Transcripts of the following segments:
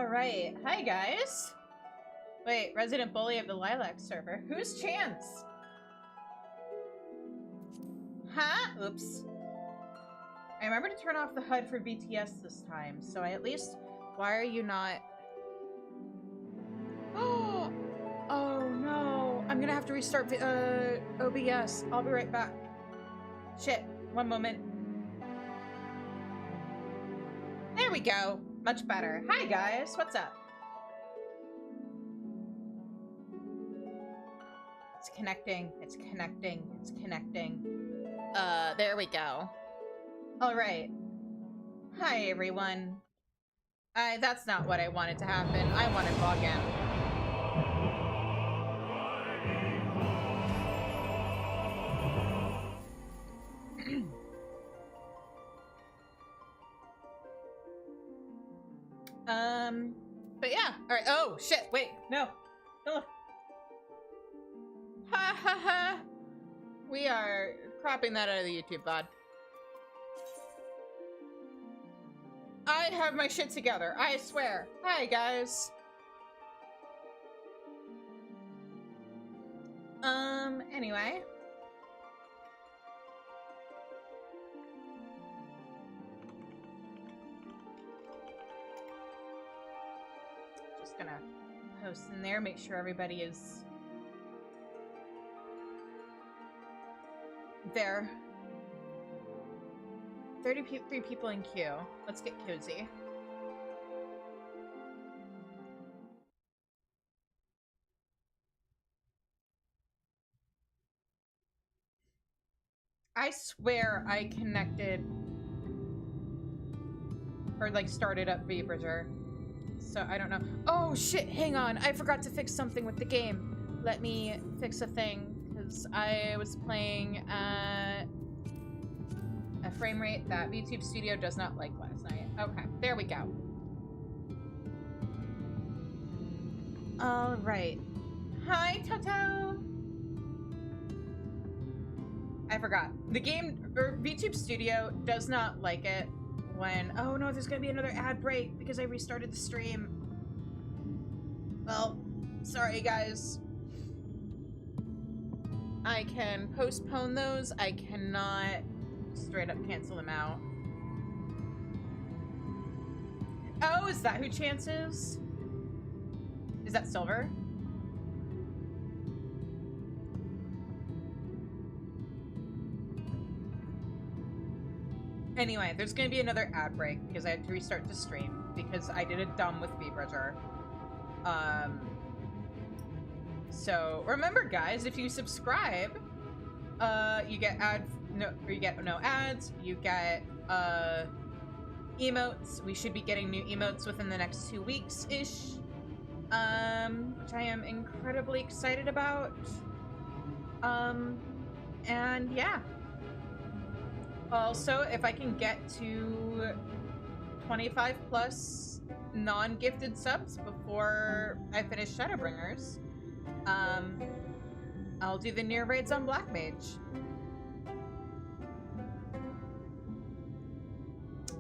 Alright, hi guys! Wait, resident bully of the Lilac server. Who's Chance? Huh? Oops. I remember to turn off the HUD for BTS this time, so I at least... Why are you not... Oh no! I'm gonna have to restart OBS. I'll be right back. Shit, one moment. There we go. Much better. Hi guys, what's up? It's connecting, it's connecting, it's connecting. There we go. Alright. Hi everyone. That's not what I wanted to happen. I wanted to log in. But yeah, all right. Oh shit! Wait, no. Oh. Ha ha ha! We are cropping that out of the YouTube VOD. I have my shit together. I swear. Hi guys. Anyway. Gonna post in there, make sure everybody is there. 33 people in queue. Let's get cozy. I swear I connected or like started up Bridger. So I don't know. Oh shit, hang on. I forgot to fix something with the game. Let me fix a thing, because I was playing at a frame rate that YouTube Studio does not like last night. Okay, there we go. All right. Hi, Toto. I forgot. The game, or VTube Studio does not like it when, oh no, there's gonna be another ad break because I restarted the stream. Well, sorry guys. I can postpone those. I cannot straight up cancel them out. Oh, is that who Chance is? Is that Silver? Anyway, there's gonna be another ad break because I had to restart the stream because I did a dumb with Bridger. So remember guys, if you subscribe, you get no ads, you get emotes. We should be getting new emotes within the next 2 weeks-ish. Which I am incredibly excited about. And yeah. Also, if I can get to 25 plus non-gifted subs before I finish Shadowbringers, I'll do the Nier raids on Black Mage.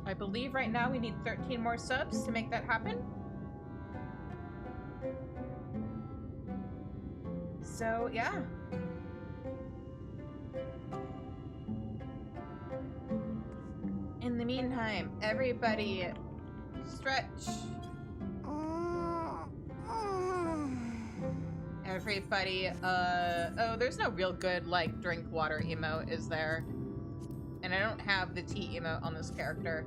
I believe right now we need 13 more subs to make that happen. So, yeah. In the meantime, everybody stretch. Everybody, oh, there's no real good, like, drink water emote, is there? And I don't have the tea emote on this character.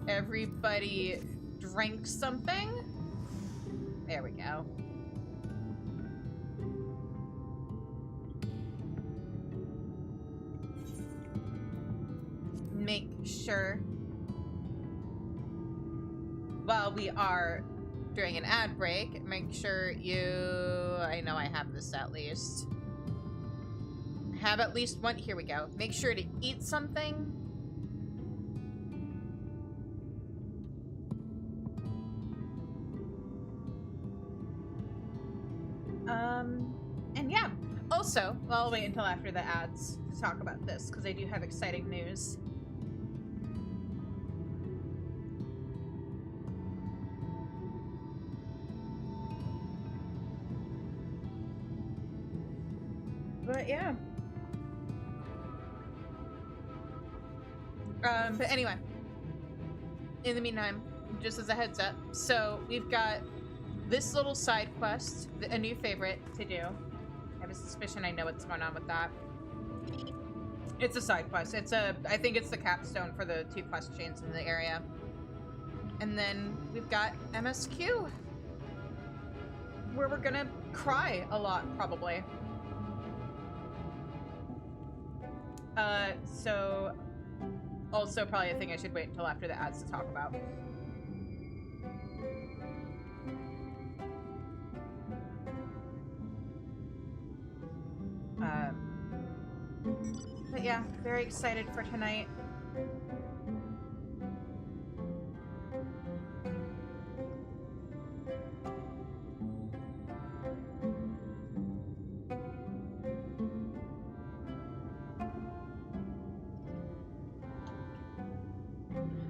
Everybody drink something? There we go. Make sure while we are during an ad break, make sure you, I know I have this at least, have at least one, here we go. Make sure to eat something. And yeah, also, well, I'll wait until after the ads to talk about this because I do have exciting news. Yeah. But anyway, in the meantime, just as a heads up, so we've got this little side quest, a new favorite to do. I have a suspicion I know what's going on with that. It's a side quest. I think it's the capstone for the 2 quest chains in the area. And then we've got MSQ, where we're gonna cry a lot, probably. So also probably a thing I should wait until after the ads to talk about. But yeah, very excited for tonight.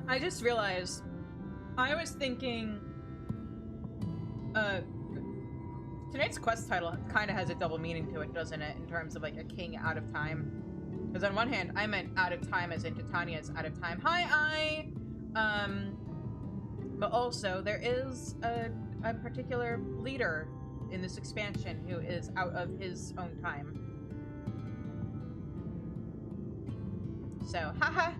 I just realized I was thinking tonight's quest title kind of has a double meaning to it, doesn't it, in terms of like a king out of time. Because on one hand, I meant out of time as in Titania's out of time. Hi, but also there is a particular leader in this expansion who is out of his own time. So, haha.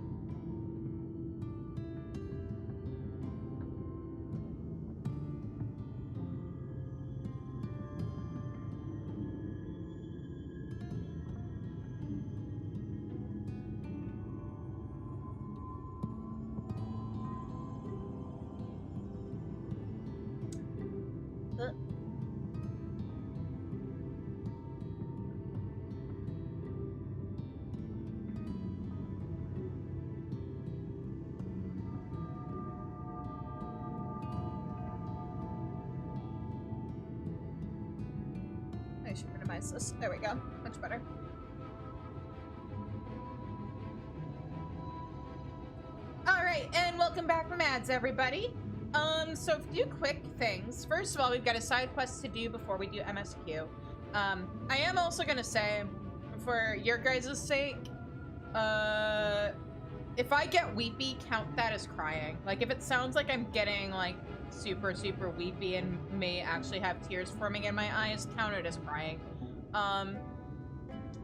I should minimize this. There we go. Much better. Alright, and welcome back from ads, everybody. So a few quick things. First of all, we've got a side quest to do before we do MSQ. I am also gonna say, for your guys' sake, if I get weepy, count that as crying. Like, if it sounds like I'm getting, like, super, super weepy and may actually have tears forming in my eyes, count it as crying.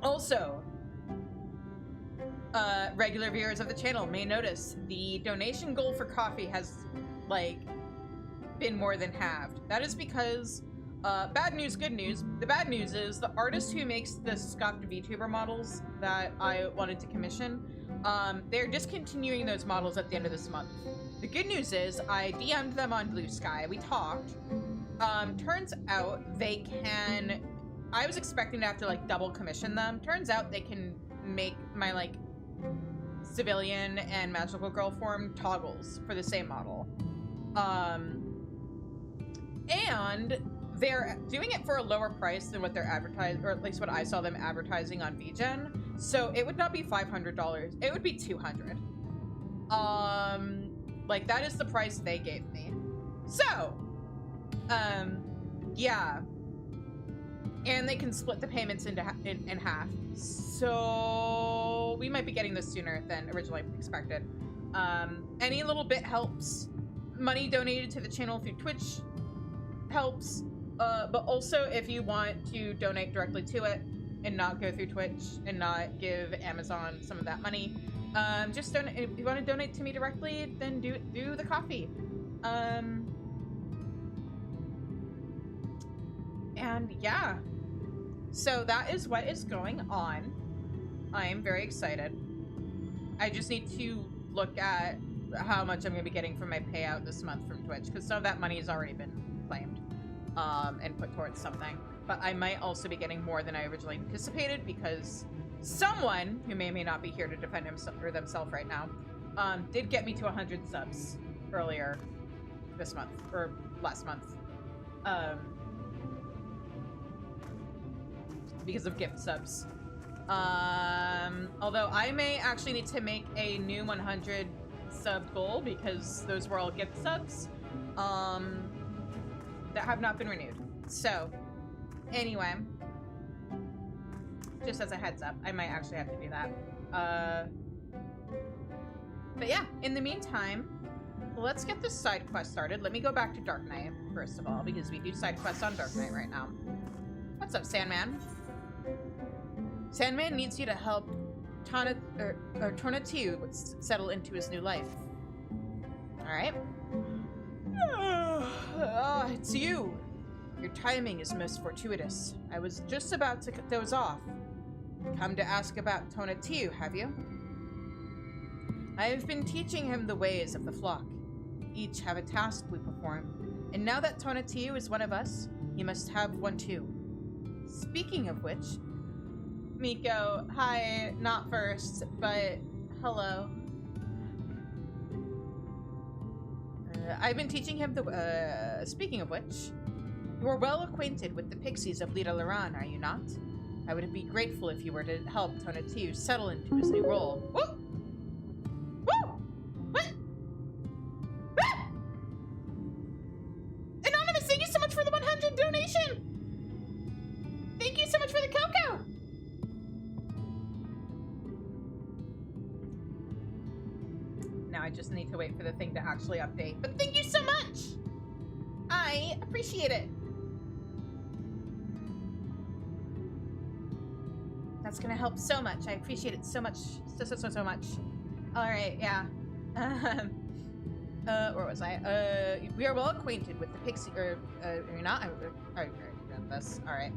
Also, regular viewers of the channel may notice the donation goal for coffee has, like, been more than halved. That is because, bad news, good news. The bad news is the artist who makes the scuffed VTuber models that I wanted to commission, they're discontinuing those models at the end of this month. The good news is I DM'd them on Blue Sky. We talked. Turns out they can... I was expecting to have to, like, double commission them. Turns out they can make my, like, civilian and magical girl form toggles for the same model. And they're doing it for a lower price than what they're advertising, or at least what I saw them advertising on VGen. So it would not be $500. It would be $200. Like, that is the price they gave me. So, yeah. And they can split the payments into in half. So we might be getting this sooner than originally expected. Any little bit helps. Money donated to the channel through Twitch helps. But also, if you want to donate directly to it and not go through Twitch and not give Amazon some of that money, just donate. If you want to donate to me directly, then do the coffee. And yeah, so that is what is going on. I am very excited. I just need to look at how much I'm going to be getting from my payout this month from Twitch, because some of that money has already been claimed and put towards something. But I might also be getting more than I originally anticipated, because someone who may or may not be here to defend himself or themselves right now did get me to 100 subs earlier this month, or last month. Because of gift subs. Although I may actually need to make a new 100 sub goal, because those were all gift subs that have not been renewed. So, anyway. just as a heads up. I might actually have to do that. But yeah, in the meantime, let's get this side quest started. Let me go back to Dark Knight, first of all, because we do side quests on Dark Knight right now. What's up, Sandman? Sandman needs you to help Twtich settle into his new life. Alright. Oh, it's you! Your timing is most fortuitous. I was just about to doze off. Come to ask about Twtich, have you? I have been teaching him the ways of the flock. Each have a task we perform, and now that Twtich is one of us, he must have one too. Speaking of which, Miko, hi, not first, but hello. I've been teaching him the, speaking of which, you are well acquainted with the pixies of Lita Laran, are you not? I would be grateful if you were to help Twtich settle into his new role. Woo! Woo! What? Ah! Anonymous, thank you so much for the 100 donation! Thank you so much for the cocoa! Now I just need to wait for the thing to actually update. But thank you so much! I appreciate it. That's gonna help so much. I appreciate it so much. So much. Alright, yeah. Where was I? We are well acquainted with the pixie, you're not? Alright, got this. Alright.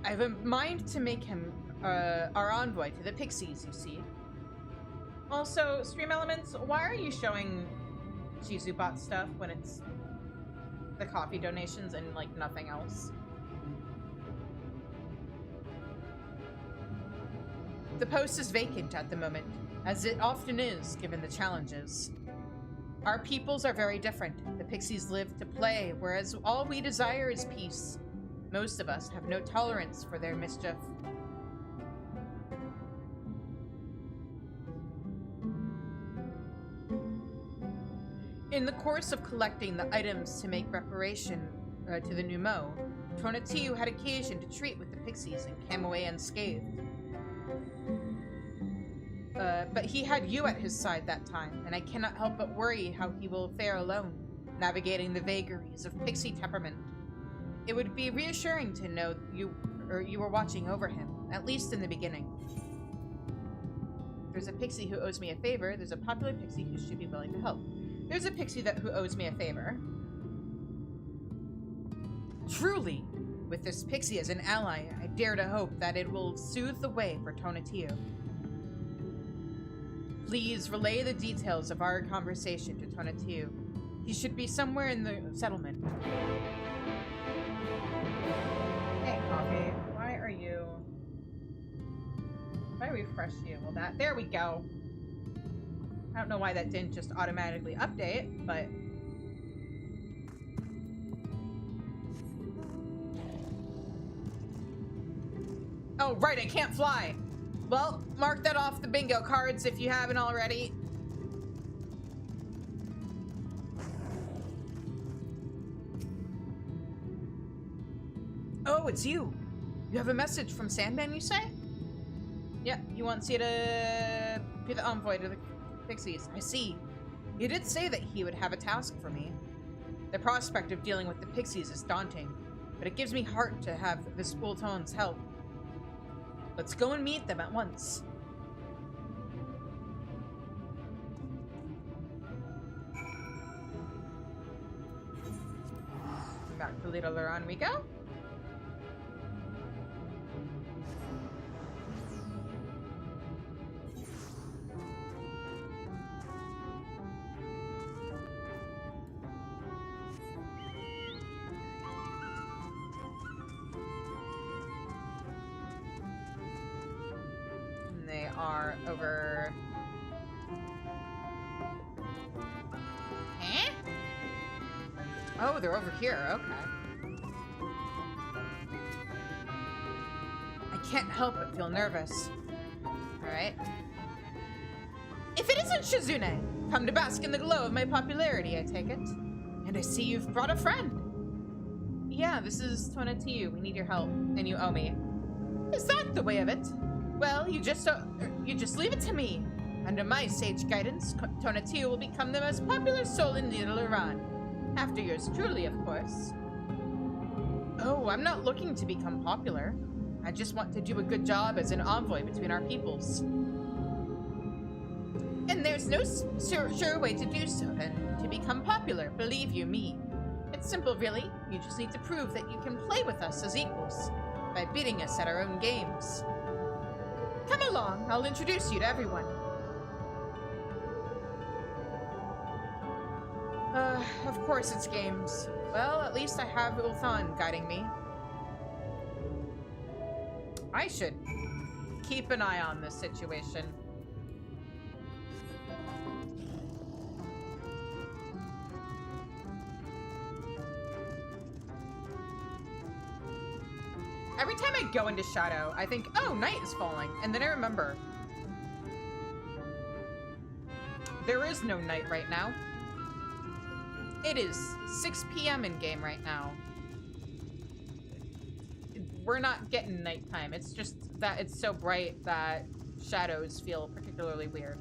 I have a mind to make him, our envoy to the pixies, you see. Also, Stream Elements, why are you showing Shizubot stuff when it's the coffee donations and, like, nothing else? The post is vacant at the moment, as it often is, given the challenges. Our peoples are very different. The pixies live to play, whereas all we desire is peace. Most of us have no tolerance for their mischief. In the course of collecting the items to make reparation to the Numo, Twtich had occasion to treat with the pixies and came away unscathed. But he had you at his side that time, and I cannot help but worry how he will fare alone, navigating the vagaries of pixie temperament. It would be reassuring to know you were watching over him, at least in the beginning. There's a pixie who owes me a favor. There's a popular pixie who should be willing to help. There's a pixie who owes me a favor. Truly, with this pixie as an ally, I dare to hope that it will soothe the way for Twtich. Please relay the details of our conversation to Twtich. He should be somewhere in the settlement. Hey, Coffee, why are you... If I refresh you, will that... There we go. I don't know why that didn't just automatically update, but... Oh, right, I can't fly. Well, mark that off the bingo cards if you haven't already. Oh, it's you. You have a message from Sandman, you say? Yeah, he wants you to be the envoy to the pixies. I see. You did say that he would have a task for me. The prospect of dealing with the pixies is daunting, but it gives me heart to have the Spooltone's help. Let's go and meet them at once. Back to Lita Laran we go. They are over... Huh? Oh, they're over here. Okay. I can't help but feel nervous. Alright. If it isn't Shizune! Come to bask in the glow of my popularity, I take it. And I see you've brought a friend. Yeah, this is Twtich. We need your help, and you owe me. Is that the way of it? Well, you just leave it to me. Under my sage guidance, Twtich will become the most popular soul in Little Iran. After yours truly, of course. Oh, I'm not looking to become popular. I just want to do a good job as an envoy between our peoples. And there's no sure way to do so than to become popular, believe you me. It's simple, really. You just need to prove that you can play with us as equals by beating us at our own games. Come along, I'll introduce you to everyone. Of course it's games. Well, at least I have Ulthan guiding me. I should keep an eye on this situation. Every time I go into Shadow, I think, oh, night is falling. And then I remember, there is no night right now. It is 6 p.m. in game right now. We're not getting nighttime. It's just that it's so bright that shadows feel particularly weird.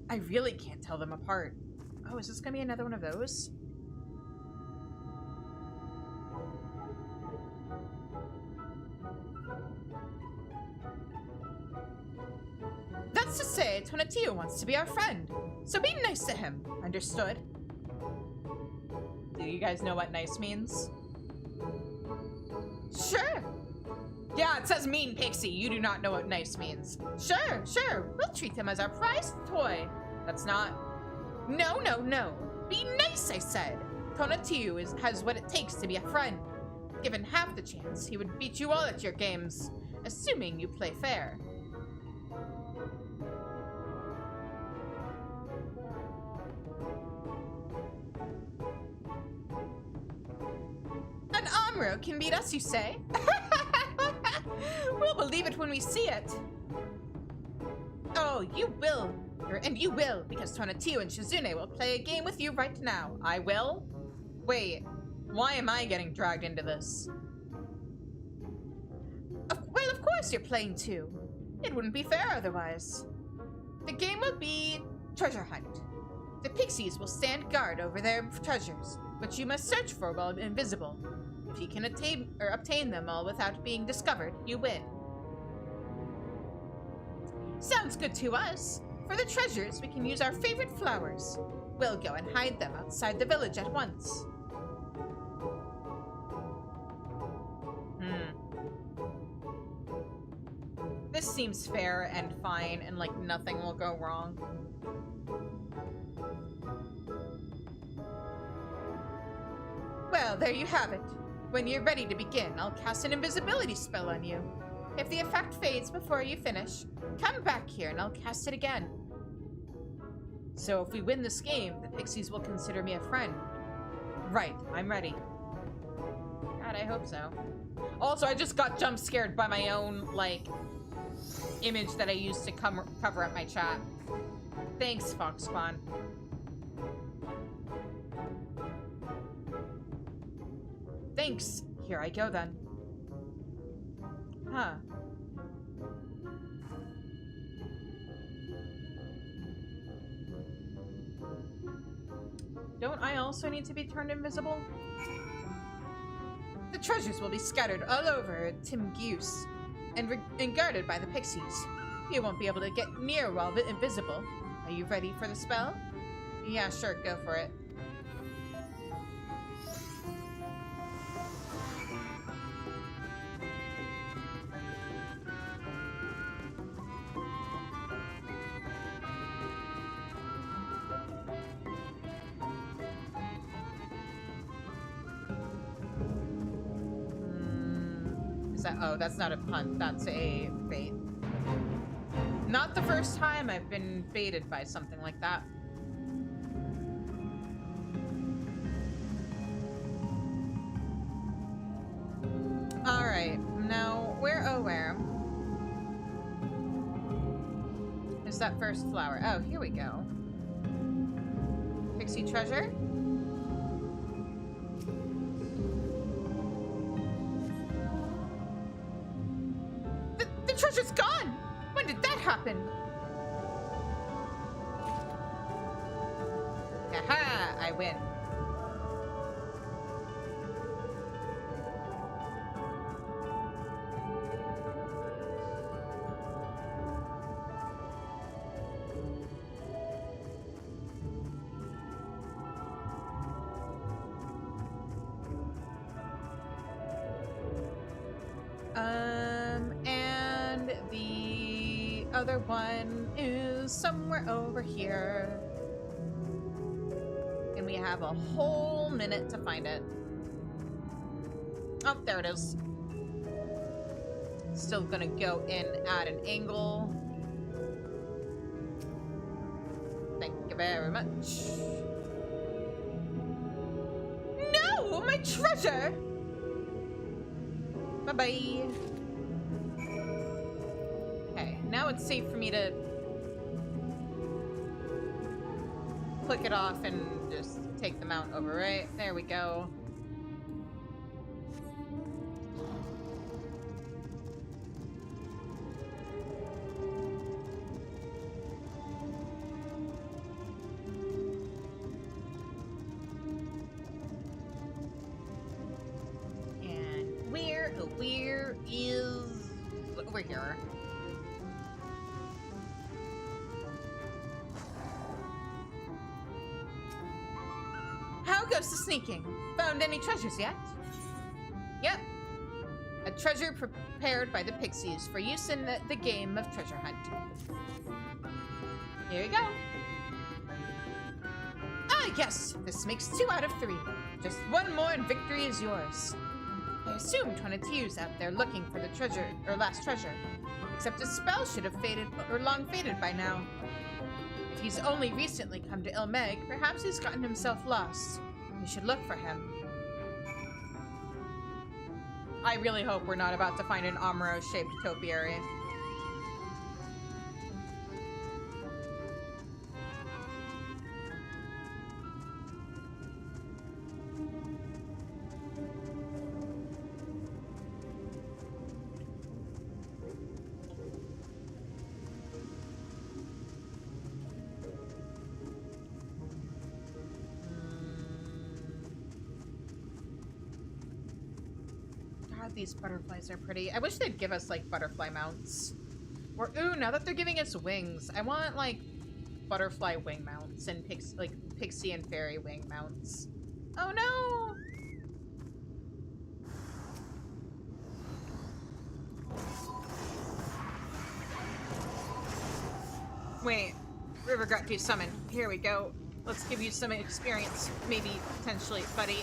I really can't tell them apart. Oh, is this gonna be another one of those? That's to say, Twtich wants to be our friend. So be nice to him. Understood? Do you guys know what nice means? Sure. Yeah, it says mean pixie. You do not know what nice means. Sure, sure. We'll treat him as our prized toy. That's not... No, no, no. Be nice, I said. Twtich has what it takes to be a friend. Given half the chance, he would beat you all at your games, assuming you play fair. An Amro can beat us, you say? We'll believe it when we see it. Oh, you will. And you will, because Twtich and Shizune will play a game with you right now. I will? Wait, why am I getting dragged into this? Well, of course you're playing too. It wouldn't be fair otherwise. The game will be treasure hunt. The pixies will stand guard over their treasures, which you must search for while invisible. If you can obtain them all without being discovered, you win. Sounds good to us. For the treasures, we can use our favorite flowers. We'll go and hide them outside the village at once. This seems fair and fine, and like nothing will go wrong. Well, there you have it. When you're ready to begin, I'll cast an invisibility spell on you. If the effect fades before you finish, come back here and I'll cast it again. So if we win this game, the pixies will consider me a friend. Right, I'm ready. God, I hope so. Also, I just got jump scared by my own, like, image that I used to cover up my chat. Thanks, Foxquan. Thanks. Here I go then. Huh. Don't I also need to be turned invisible? The treasures will be scattered all over Timgius and guarded by the pixies. You won't be able to get near while invisible. Are you ready for the spell? Yeah, sure, go for it. Oh, that's not a punt. That's a bait. Not the first time I've been baited by something like that. Alright, now where is that first flower? Oh, here we go. pixie treasure. The treasure's gone! When did that happen? Aha! I win. And the other one is somewhere over here. And we have a whole minute to find it. Oh, there it is. Still gonna go in at an angle. Thank you very much. No! My treasure! Bye-bye. Okay, now it's safe for me to click it off and just take the mount over, right? There we go. Where is over here? How goes the sneaking? Found any treasures yet? Yep. A treasure prepared by the pixies for use in the game of treasure hunt. Here you go. Ah, yes. This makes 2 out of 3. Just one more and victory is yours. I assume Twtich out there looking for the treasure, or last treasure. Except his spell should have faded, or long faded by now. If he's only recently come to Ilmeg, perhaps he's gotten himself lost. We should look for him. I really hope we're not about to find an Amuro-shaped topiary. These butterflies are pretty. I wish they'd give us like butterfly mounts. Or ooh, now that they're giving us wings, I want like butterfly wing mounts and pixie and fairy wing mounts. Oh no! Wait, River got desummoned. Here we go. Let's give you some experience, maybe potentially, buddy.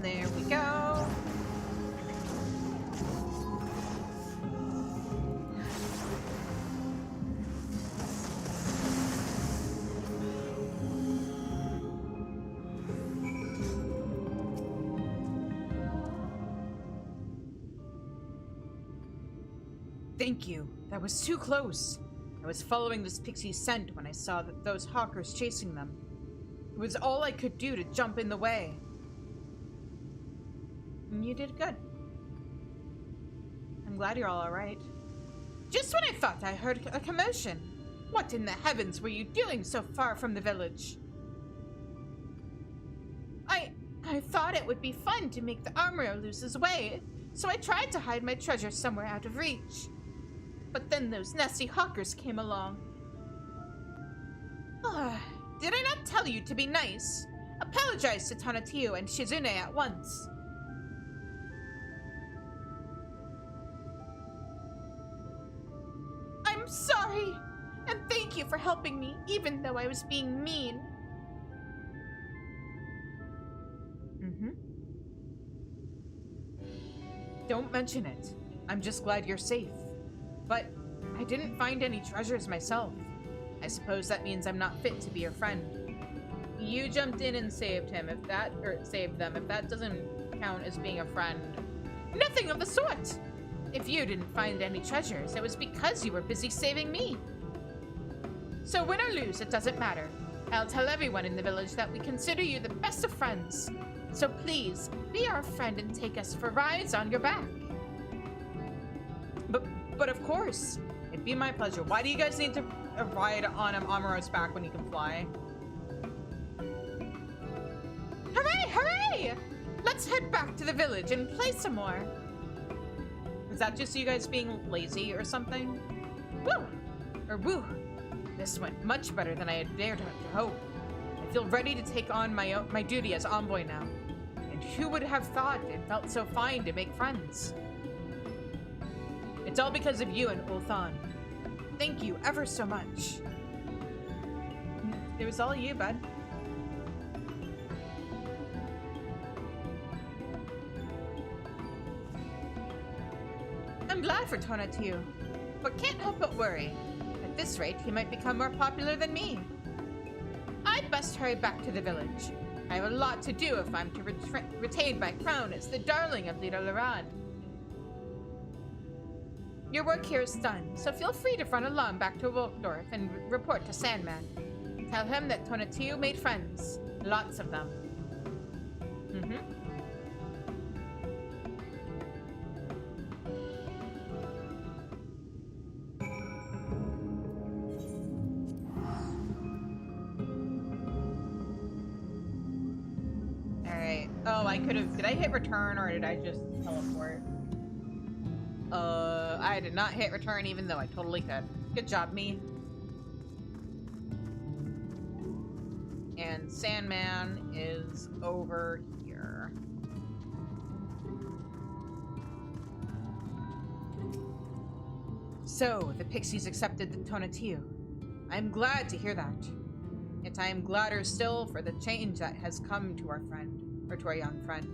There we go. Thank you. That was too close. I was following this pixie scent when I saw those hawkers chasing them. It was all I could do to jump in the way. You did good. I'm glad you're all right. Just when I thought I heard a commotion. What in the heavens were you doing so far from the village? I thought it would be fun to make the armorer lose his way, so I tried to hide my treasure somewhere out of reach. But then those nasty hawkers came along. Did I not tell you to be nice? Apologize to Tonatiuh and Shizune at once. I'm sorry, and thank you for helping me, even though I was being mean. Don't mention it. I'm just glad you're safe. But I didn't find any treasures myself. I suppose that means I'm not fit to be your friend. You jumped in and saved him, saved them. If that doesn't count as being a friend. Nothing of the sort! If you didn't find any treasures, it was because you were busy saving me. So win or lose, it doesn't matter. I'll tell everyone in the village that we consider you the best of friends. So please, be our friend and take us for rides on your back. But of course, it'd be my pleasure. Why do you guys need to ride on Amuro's back when you can fly? Hooray, hooray! Let's head back to the village and play some more. Is that just you guys being lazy or something? Woo! Or woo! This went much better than I had dared to hope. I feel ready to take on my duty as envoy now. And who would have thought it felt so fine to make friends? It's all because of you and Ulthan. Thank you ever so much. It was all you, bud. I'm glad for Tonatiuh, but can't help but worry. At this rate, he might become more popular than me. I'd best hurry back to the village. I have a lot to do if I'm to retain my crown as the darling of Lida Laran. Your work here is done, so feel free to run along back to Wolkdorf and report to Sandman. Tell him that Tonatiuh made friends. Lots of them. Alright. Oh, I could have... Did I hit return or did I just teleport? I did not hit return even though I totally could. Good job, me. And Sandman is over here. So, the pixies accepted the Tonatiuh. I'm glad to hear that. Yet I am gladder still for the change that has come to our friend, or to our young friend.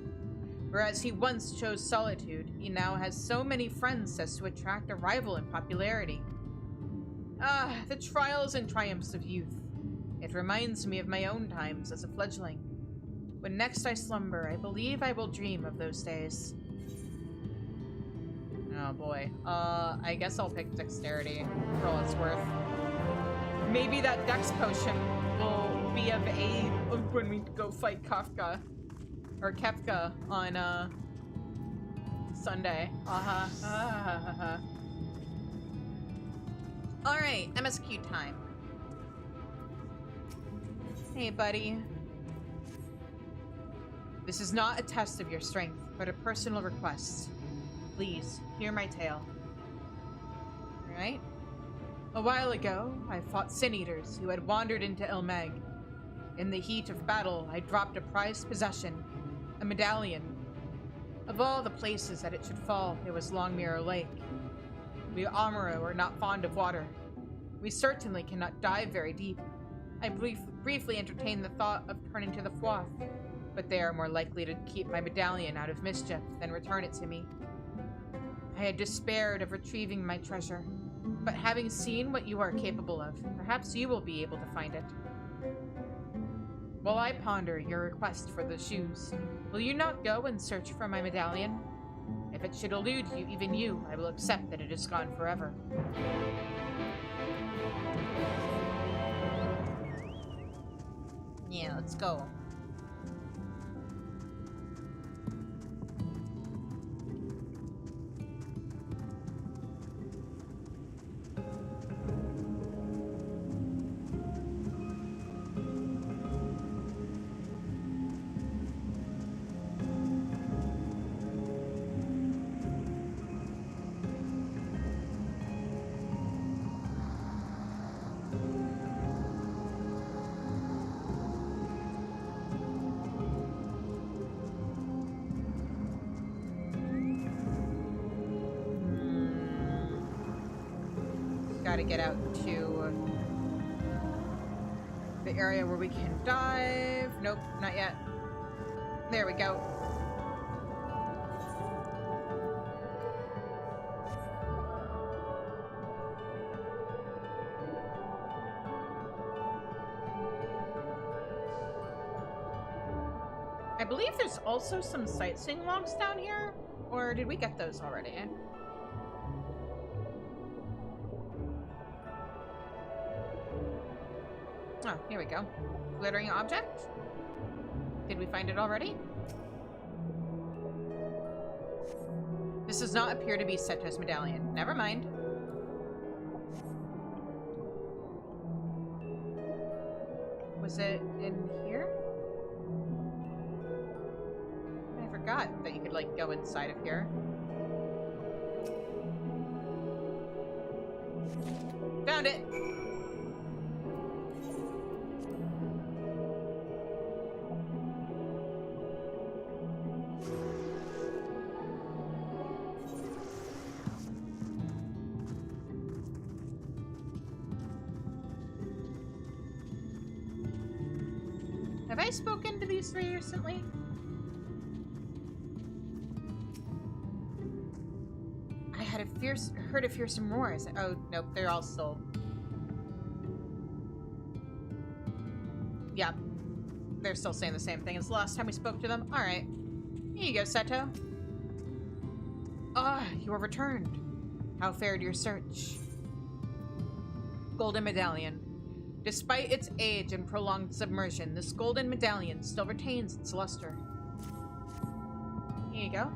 Whereas he once chose solitude, he now has so many friends as to attract a rival in popularity. Ah, the trials and triumphs of youth. It reminds me of my own times as a fledgling. When next I slumber, I believe I will dream of those days. Oh boy. I guess I'll pick dexterity for all it's worth. Maybe that dex potion will be of aid when we go fight Kafka. Or Kefka on, Sunday. Alright, MSQ time. Hey, buddy. This is not a test of your strength, but a personal request. Please, hear my tale. Alright? A while ago, I fought sin-eaters who had wandered into Ilmeg. In the heat of battle, I dropped a prized possession, a medallion. Of all the places that it should fall, it was Longmirror Lake. We Amuro are not fond of water. We certainly cannot dive very deep. I briefly entertained the thought of turning to the Fwath, but they are more likely to keep my medallion out of mischief than return it to me. I had despaired of retrieving my treasure, but having seen what you are capable of, perhaps you will be able to find it. While I ponder your request for the shoes, will you not go and search for my medallion? If it should elude you, even you, I will accept that it is gone forever. Yeah, let's go. Gotta get out to the area where we can dive. Nope, not yet. There we go. believe there's also some sightseeing logs down here, or did we get those already? Oh, here we go. Glittering object? Did we find it already? This does not appear to be Seto's medallion. Never mind. Was it in here? I forgot that you could, like, go inside of here. Found it! Have I spoken to these three recently? I had heard a fearsome roar. Oh, nope, they're all still... Yeah, they're still saying the same thing as the last time we spoke to them. Alright. Here you go, Seto. Ah, you are returned. How fared your search? Golden medallion. Despite its age and prolonged submersion, this golden medallion still retains its luster. Here you go.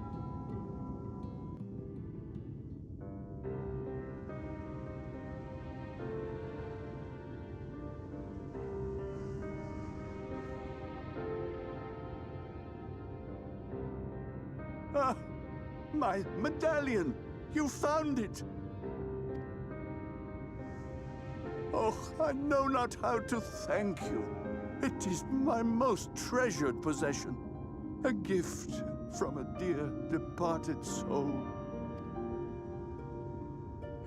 Ah, my medallion! You found it! Oh, I know not how to thank you. It is my most treasured possession. A gift from a dear departed soul.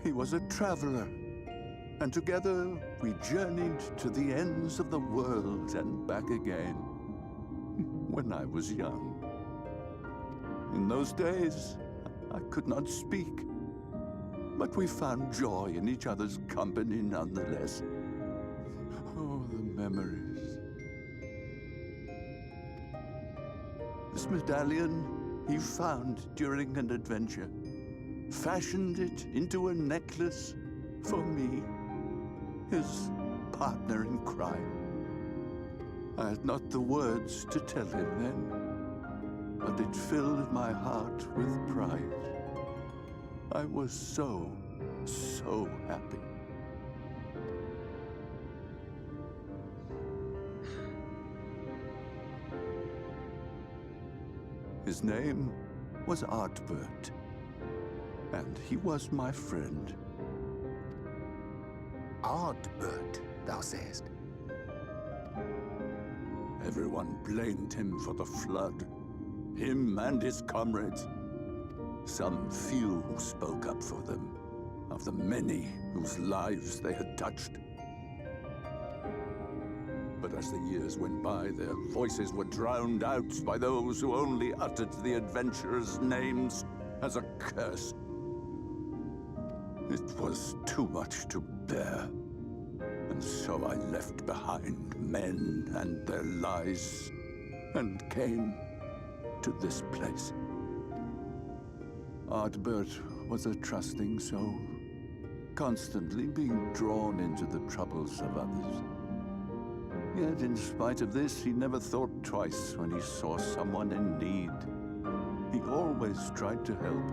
He was a traveler, and together we journeyed to the ends of the world and back again. When I was young. In those days, I could not speak. But we found joy in each other's company nonetheless. Oh, the memories. This medallion he found during an adventure. Fashioned it into a necklace for me, his partner in crime. I had not the words to tell him then, but it filled my heart with pride. I was so happy. His name was Artbert, and he was my friend. Artbert, thou sayest? Everyone blamed him for the flood, him and his comrades. Some few who spoke up for them, of the many whose lives they had touched. But as the years went by, their voices were drowned out by those who only uttered the adventurers' names as a curse. It was too much to bear, and so I left behind men and their lies, and came to this place. Artbert was a trusting soul, constantly being drawn into the troubles of others. Yet in spite of this, he never thought twice when he saw someone in need. He always tried to help.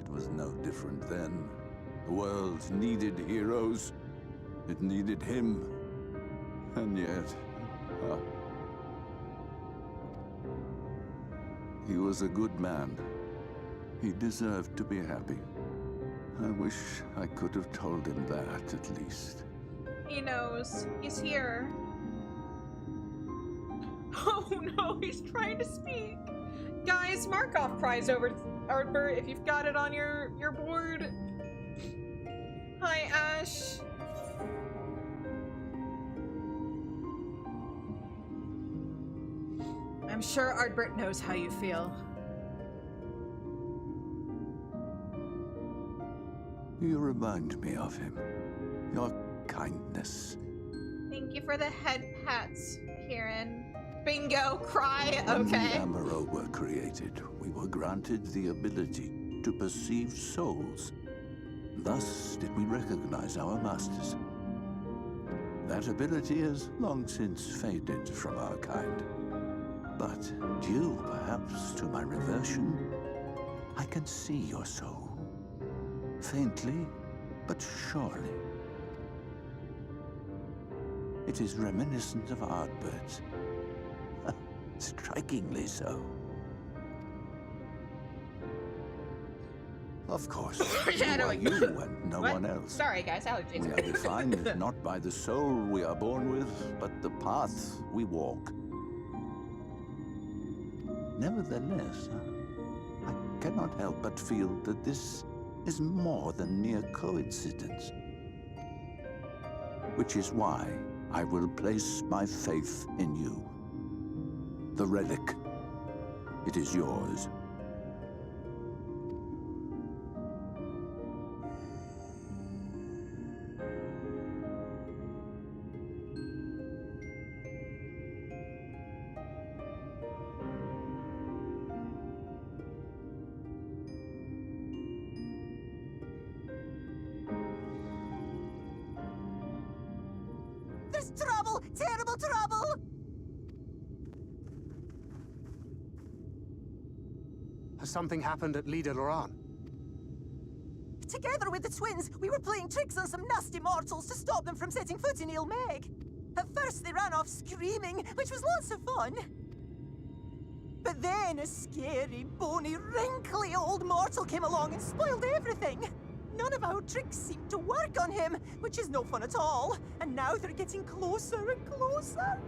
It was no different then. The world needed heroes. It needed him. And yet... he was a good man. He deserved to be happy. I wish I could have told him that, at least. He knows. He's here. Oh no, he's trying to speak. Guys, mark off prize over Artbert if you've got it on your board. Hi, Ash. I'm sure Artbert knows how you feel. You remind me of him. Your kindness. Thank you for the head pats, Kieran. Bingo, cry, When the okay. Amaro were created, we were granted the ability to perceive souls. Thus did we recognize our masters. That ability has long since faded from our kind. But due, perhaps, to my reversion, I can see your soul. Faintly, but surely. It is reminiscent of Ardbirds. Strikingly so. Of course, you are you and no What? one else. Sorry, guys, allergies. We are defined not by the soul we are born with, but the path we walk. Nevertheless, I cannot help but feel that this is more than mere coincidence. Which is why I will place my faith in you. The relic. It is yours. There's trouble! Terrible trouble! Has something happened at Lida Loran? Together with the twins, we were playing tricks on some nasty mortals to stop them from setting foot in Il Meg. At first, they ran off screaming, which was lots of fun. But then a scary, bony, wrinkly old mortal came along and spoiled everything. None of our tricks seemed to work on him, which is no fun at all. And now they're getting closer and closer.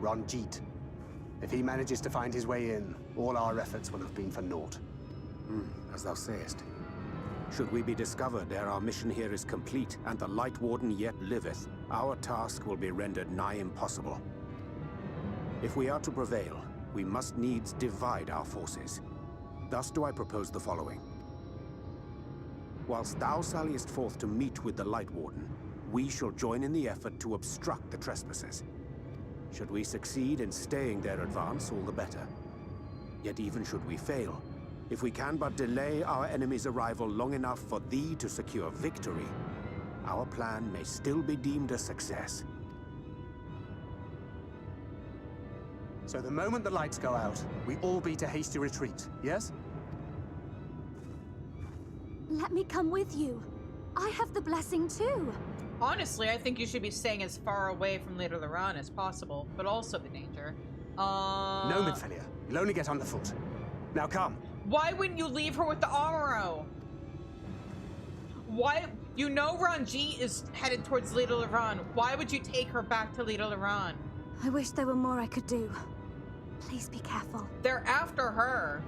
Ranjit. If he manages to find his way in, all our efforts will have been for naught. As thou sayest. Should we be discovered ere our mission here is complete, and the Light Warden yet liveth, our task will be rendered nigh impossible. If we are to prevail, we must needs divide our forces. Thus do I propose the following. Whilst thou salliest forth to meet with the Light Warden, we shall join in the effort to obstruct the trespassers. Should we succeed in staying their advance, all the better. Yet even should we fail, if we can but delay our enemy's arrival long enough for thee to secure victory, our plan may still be deemed a success. So the moment the lights go out, we all beat a hasty retreat, yes? Let me come with you. I have the blessing too. Honestly, I think you should be staying as far away from Lida Loran as possible, but also the danger. No, Midfilia. You'll only get underfoot. Now come. Why wouldn't you leave her with the Amaro? Why? You know Ranjit is headed towards Lida Loran. Why would you take her back to Lida Loran? I wish there were more I could do. Please be careful. They're after her.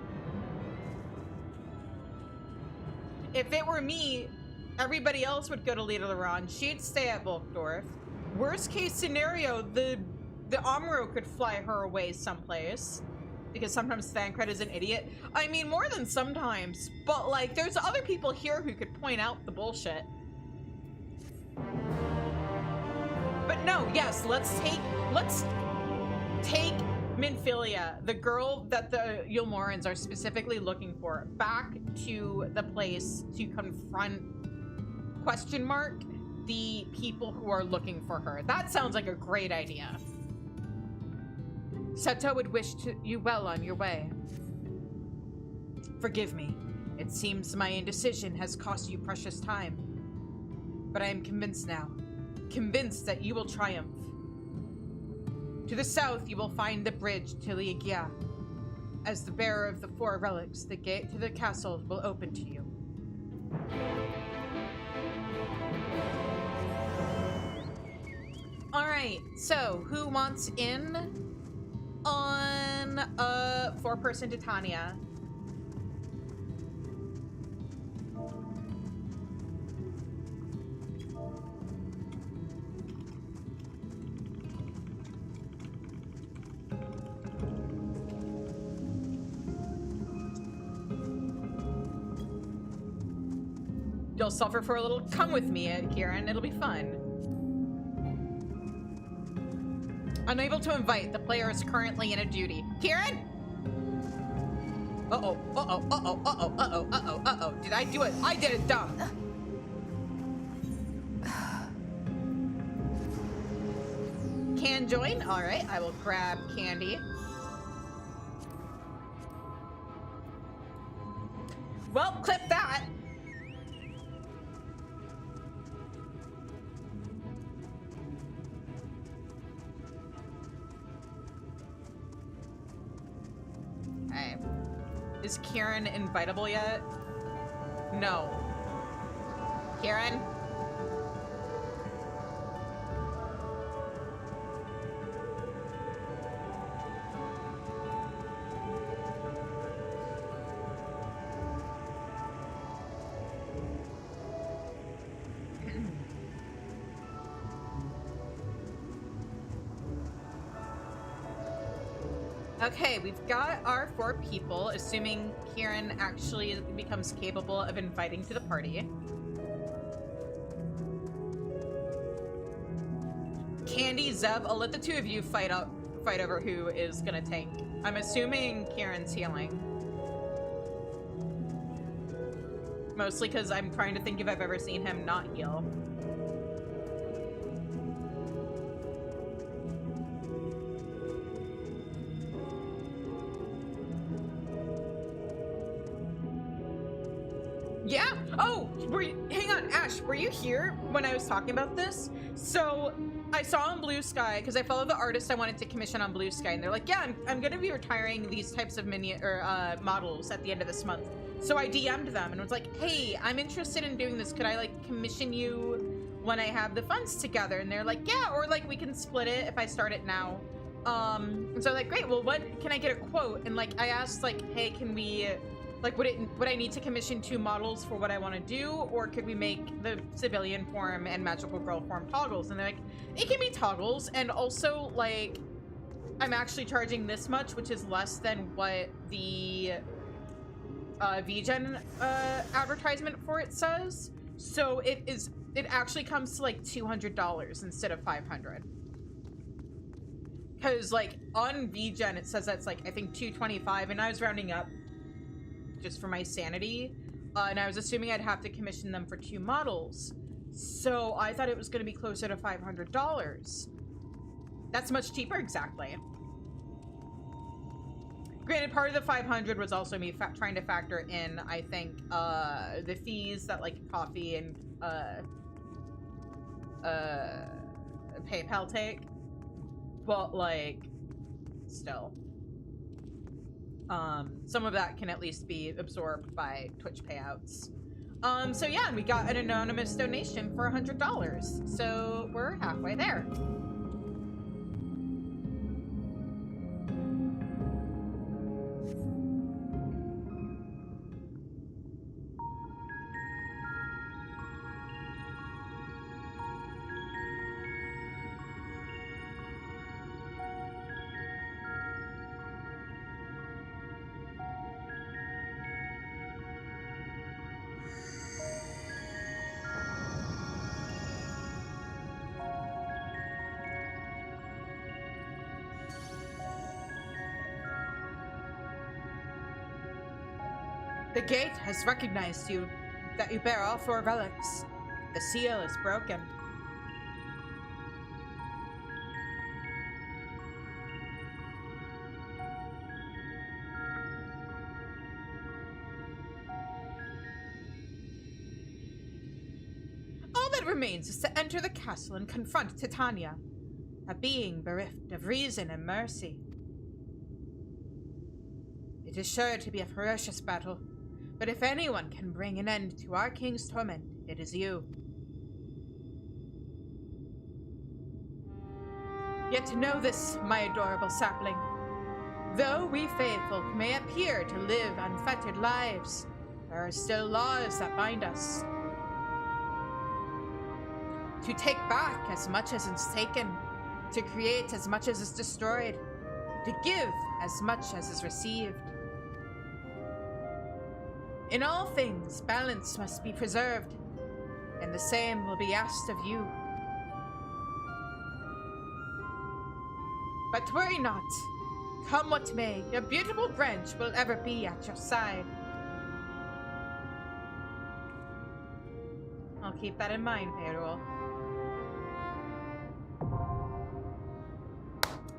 If it were me, everybody else would go to Lida Loran. She'd stay at Volkdorf. Worst case scenario, the Amaro could fly her away someplace. Because sometimes Thancred is an idiot. I mean, more than sometimes. But, like, there's other people here who could point out the bullshit. But no, yes, let's take Minfilia, the girl that the Yulmorans are specifically looking for, back to the place to confront, question mark, the people who are looking for her. That sounds like a great idea. Seto would wish you well on your way. Forgive me. It seems my indecision has cost you precious time. But I am convinced now. Convinced that you will triumph. To the south, you will find the bridge to Liagia. As the bearer of the 4 relics, the gate to the castle will open to you. Alright, so who wants in on a 4-person Titania? You'll suffer for a little. Come with me, Kieran. It'll be fun. Unable to invite. The player is currently in a duty. Kieran? Uh-oh, uh-oh, uh-oh, uh-oh, uh-oh, uh-oh, uh-oh. Did I do it? I did it dumb. Can join? All right, I will grab Candy. Well, clip that. Okay. Is Kieran invitable yet? No. Kieran? Okay, we've got our 4 people, assuming Kieran actually becomes capable of inviting to the party. Candy, Zeb, I'll let the 2 of you fight over who is gonna tank. I'm assuming Kieran's healing. Mostly because I'm trying to think if I've ever seen him not heal. Yeah. Oh, hang on, Ash, were you here when I was talking about this? So I saw on Blue Sky, because I follow the artist I wanted to commission on Blue Sky, and they're like, yeah, I'm going to be retiring these types of models at the end of this month. So I DM'd them and was like, hey, I'm interested in doing this. Could I like commission you when I have the funds together? And they're like, yeah, or like we can split it if I start it now. And so like, great, well, what can I get a quote? And like I asked like, hey, can we like, would I need to commission 2 models for what I want to do, or could we make the civilian form and magical girl form toggles? And they're like, it can be toggles, and also like, I'm actually charging this much, which is less than what the VGen advertisement for it says. So it actually comes to like $200 instead of $500. Because like on VGen it says that's like I think $225, and I was rounding up just for my sanity, and I was assuming I'd have to commission them for 2 models, so I thought it was going to be closer to $500. That's much cheaper, exactly. Granted, part of the 500 was also me trying to factor in, I think, the fees that like coffee and PayPal take, but like still. Some of that can at least be absorbed by Twitch payouts. So yeah, and we got an anonymous donation for $100. So we're halfway there. The gate has recognized you, that you bear all 4 relics. The seal is broken. All that remains is to enter the castle and confront Titania, a being bereft of reason and mercy. It is sure to be a ferocious battle, but if anyone can bring an end to our king's torment, it is you. Yet to know this, my adorable sapling, though we faithful may appear to live unfettered lives, there are still laws that bind us. To take back as much as is taken, to create as much as is destroyed, to give as much as is received. In all things, balance must be preserved, and the same will be asked of you. But worry not. Come what may, your beautiful branch will ever be at your side. I'll keep that in mind, Pedro.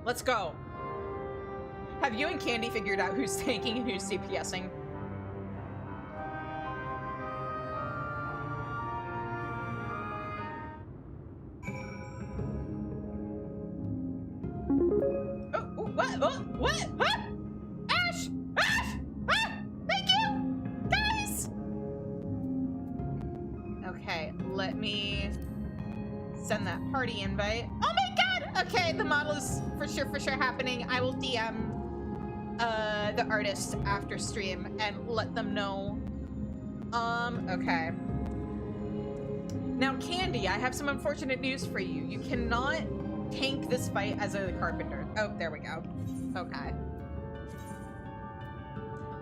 Let's go. Have you and Candy figured out who's tanking and who's CPSing? What? Huh? Ash! Ash! Ah! Thank you! Guys! Okay, let me send that party invite. Oh my god! Okay, the model is for sure happening. I will DM the artist after stream and let them know. Okay. Now, Candy, I have some unfortunate news for you. You cannot tank this fight as a carpenter. Oh, there we go. Okay.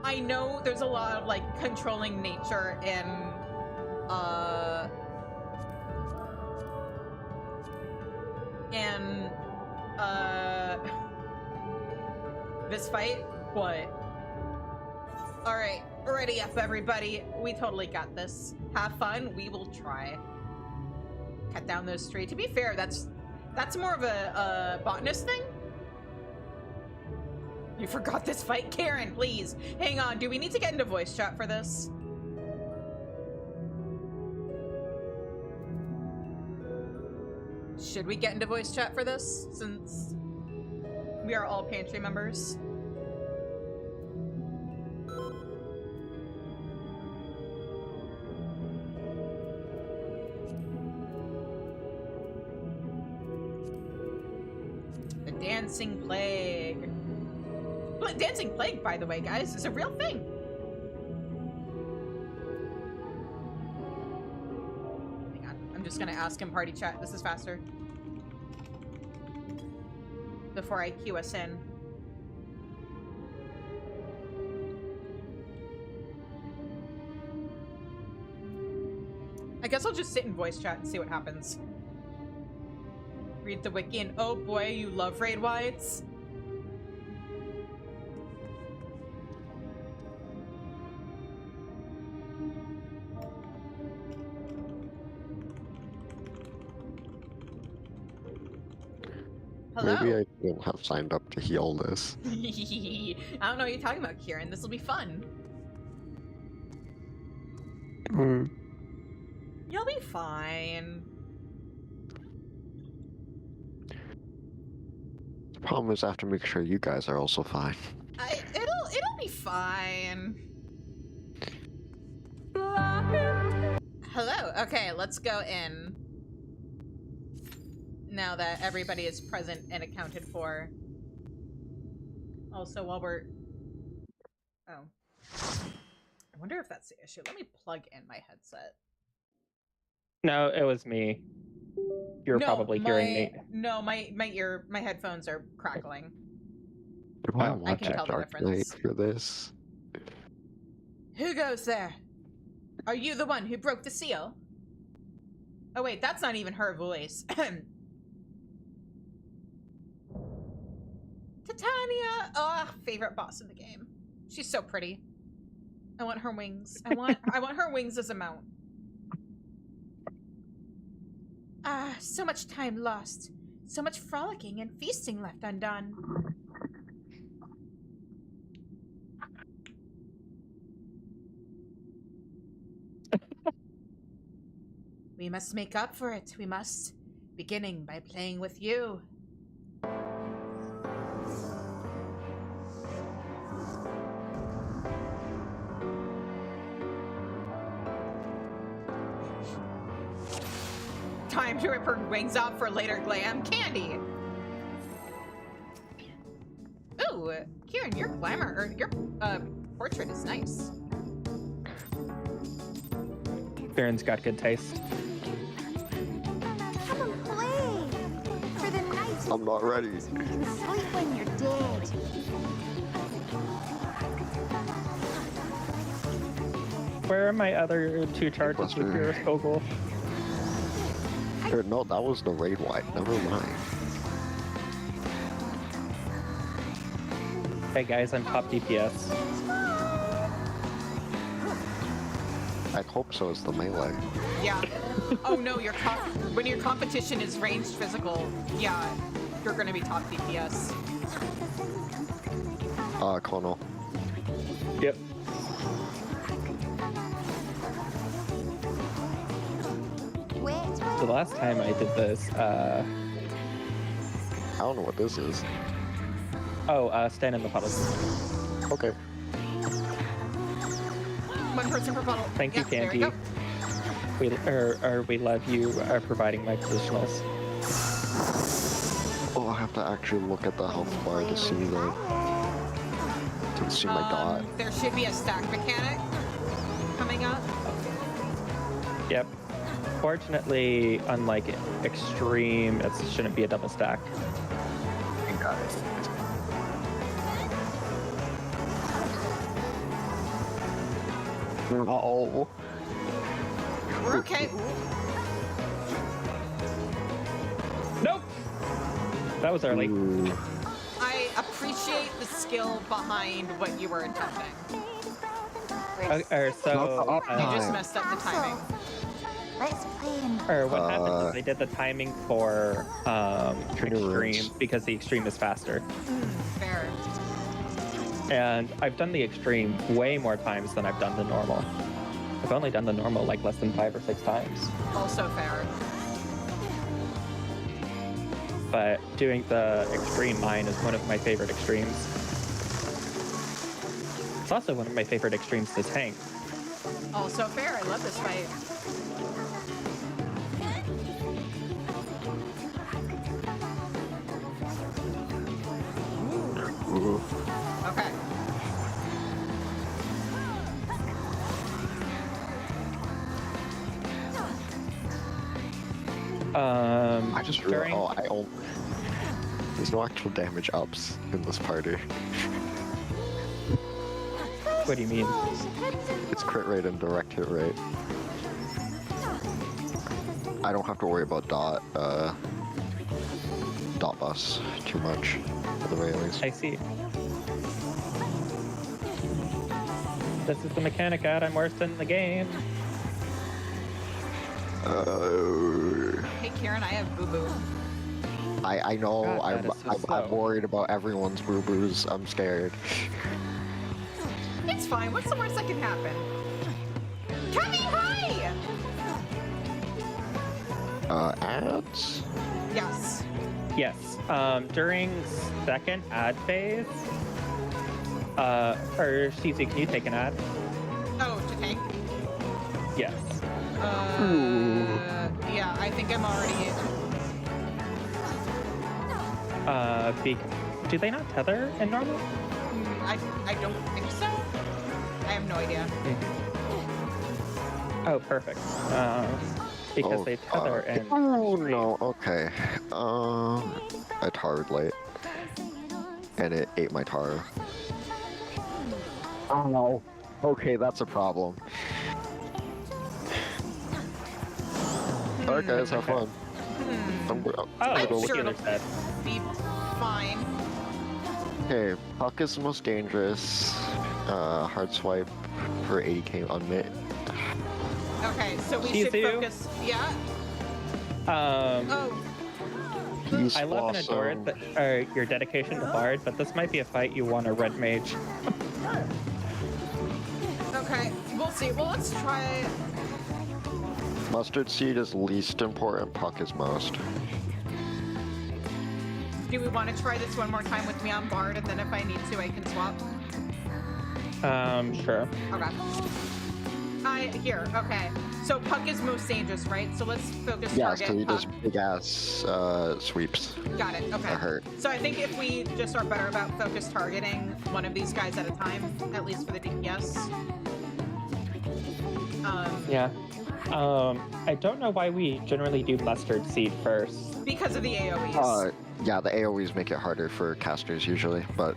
I know there's a lot of, like, controlling nature in, this fight, but... Alright, ready up, everybody. We totally got this. Have fun. We will try. Cut down those trees. To be fair, that's more of a botanist thing. You forgot this fight, Karen, please. Hang on, do we need to get into voice chat for this? Should we get into voice chat for this, since we are all pantry members? The Dancing Plague. Dancing Plague, by the way, guys, is a real thing. Hang on, I'm just gonna ask him party chat. This is faster. Before I cue us in. I guess I'll just sit in voice chat and see what happens. Read the wiki and oh boy, you love raid wides. Hello? Maybe I shouldn't have signed up to heal this. I don't know what you're talking about, Kieran. This will be fun. You'll be fine. The problem is I have to make sure you guys are also fine. It'll be fine. Hello. Okay, let's go in. Now that everybody is present and accounted for. Also, while we're... Oh. I wonder if that's the issue. Let me plug in my headset. No, it was me. You're probably hearing me. No, my headphones are crackling. Do I I watch can a tell the Dark Knight difference. for this? Who goes there? Are you the one who broke the seal? Oh wait, that's not even her voice. Titania! Oh, favorite boss in the game. She's so pretty. I want her wings. I want her wings as a mount. Ah, so much time lost. So much frolicking and feasting left undone. We must make up for it. We must. Beginning by playing with you. Time to rip her wings off for later glam. Candy! Ooh, Kieran, your glamour, or your portrait is nice. Kieran's got good taste. Come and play! For the night I'm not ready. you can sleep when you're dead. Where are my other two charges with your Skogul? No, that was the raid wipe. Never mind. Hey guys, I'm top DPS. I'd hope so is the melee. Yeah. Oh no, when your competition is ranged physical, yeah, you're gonna be top DPS. Colonel. Yep. So the last time I did this, I don't know what this is. stand in the puddles. Okay. One person per puddle. Thank you, Yeah, there Candy. go. We love you providing my positionals. Oh, I have to actually look at the health bar to see my dot. There should be a stack mechanic coming up. Yep. Fortunately, unlike extreme, it shouldn't be a double stack. Got it. Oh. We're okay. Nope. That was early. Ooh. I appreciate the skill behind what you were attempting. So You just messed up the timing. Let's plan. what happened is they did the timing for extreme because the extreme is faster. Fair. And I've done the extreme way more times than I've done the normal. I've only done the normal like less than 5 or 6 times. Also fair. But doing the extreme mine is one of my favorite extremes. It's also one of my favorite extremes to tank. Also fair. I love this fight. Ooh. Okay. I just realized, there's no actual damage ups in this party. What do you mean? It's crit rate and direct hit rate. I don't have to worry about dot bus too much for the railings. I see. This is the mechanic ad I'm worse in the game. Hey, Kieran, I have boo-boo. I know. God, that is so slow. I'm worried about everyone's boo-boos. I'm scared. It's fine. What's the worst that can happen? Come hi! Ads? Yes. Yes. During second ad phase, or CZ, can you take an ad? Oh, to tank? Yes. Yeah, I think I'm already... Do they not tether in normal? I don't think so. I have no idea. Oh, perfect. Because they tether in. Oh no, okay. I tarred late. And it ate my tar. Oh no. Okay, that's a problem. Alright guys, have fun. I'm gonna I'm go look sure at it'll it. be fine. Okay, Puck is the most dangerous. Hard swipe for 80k unmit. Okay, so we should Shizu? focus... Yeah? Oh, He's I love and adore awesome. your dedication to Bard, but this might be a fight you want a red mage. Okay, we'll see. Well, let's try... Mustard seed is least important, Puck is most. Do we want to try this one more time with me on Bard, and then if I need to, I can swap? Sure. Okay. Here, okay. So Puck is most dangerous, right? So let's focus Yeah, target so he does Puck. big ass sweeps. Got it, okay. That hurt. So I think if we just are better about focus targeting one of these guys at a time, at least for the DPS. Yeah. I don't know why we generally do mustard seed first. Because of the AoEs. Yeah, the AoEs make it harder for casters usually, but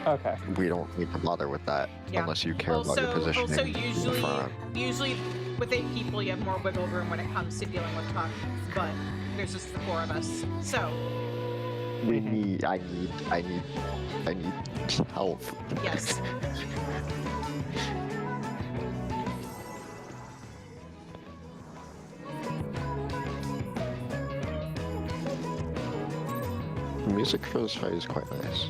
Okay. we don't need to bother with that Yeah. unless you care about your positioning Also, in the front. usually with 8 people, you have more wiggle room when it comes to dealing with Puck, but there's just the 4 of us. So, We need. I need help. Yes. The music for this fight is quite nice.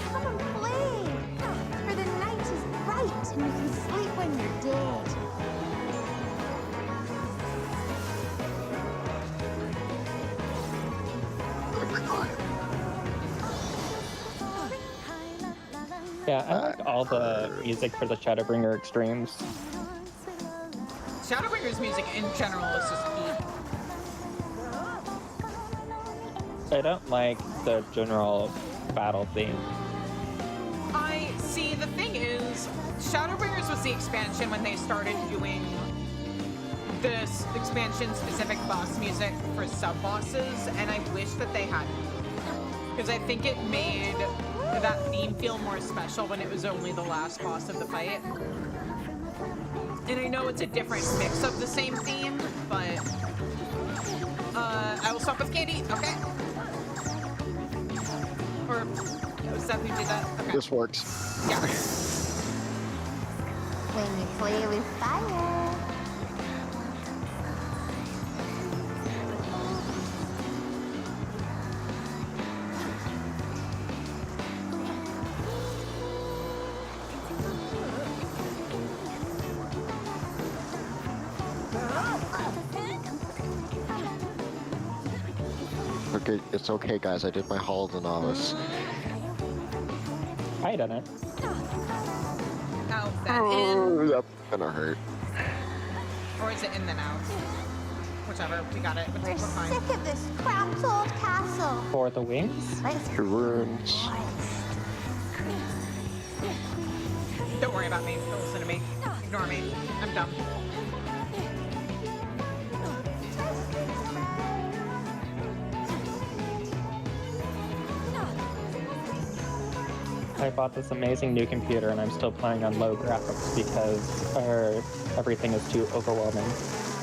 Come and play! For the night is bright and you can sleep when you're dead. Yeah, I like all the music for the Shadowbringer extremes. Shadowbringers music in general is just peak. I don't like the general battle theme. I see, the thing is, Shadowbringers was the expansion when they started doing this expansion-specific boss music for sub-bosses, and I wish that they hadn't. Because I think it made that theme feel more special when it was only the last boss of the fight. And I know it's a different mix of the same theme, but I will stop with Katie. Okay. Or was that who did that? Okay. This works. Yeah. When you play with fire. Okay, it's okay, guys. I did my Hall of the Novice. I done it. Out, then Oh, in. that's gonna hurt. Or is it in then out? Whichever. We got it. We're We're fine. sick of this cramped old castle. For the wings? Let's Your runes. Don't worry about me. Don't listen to me. Ignore me. I'm dumb. I bought this amazing new computer and I'm still playing on low graphics because everything is too overwhelming.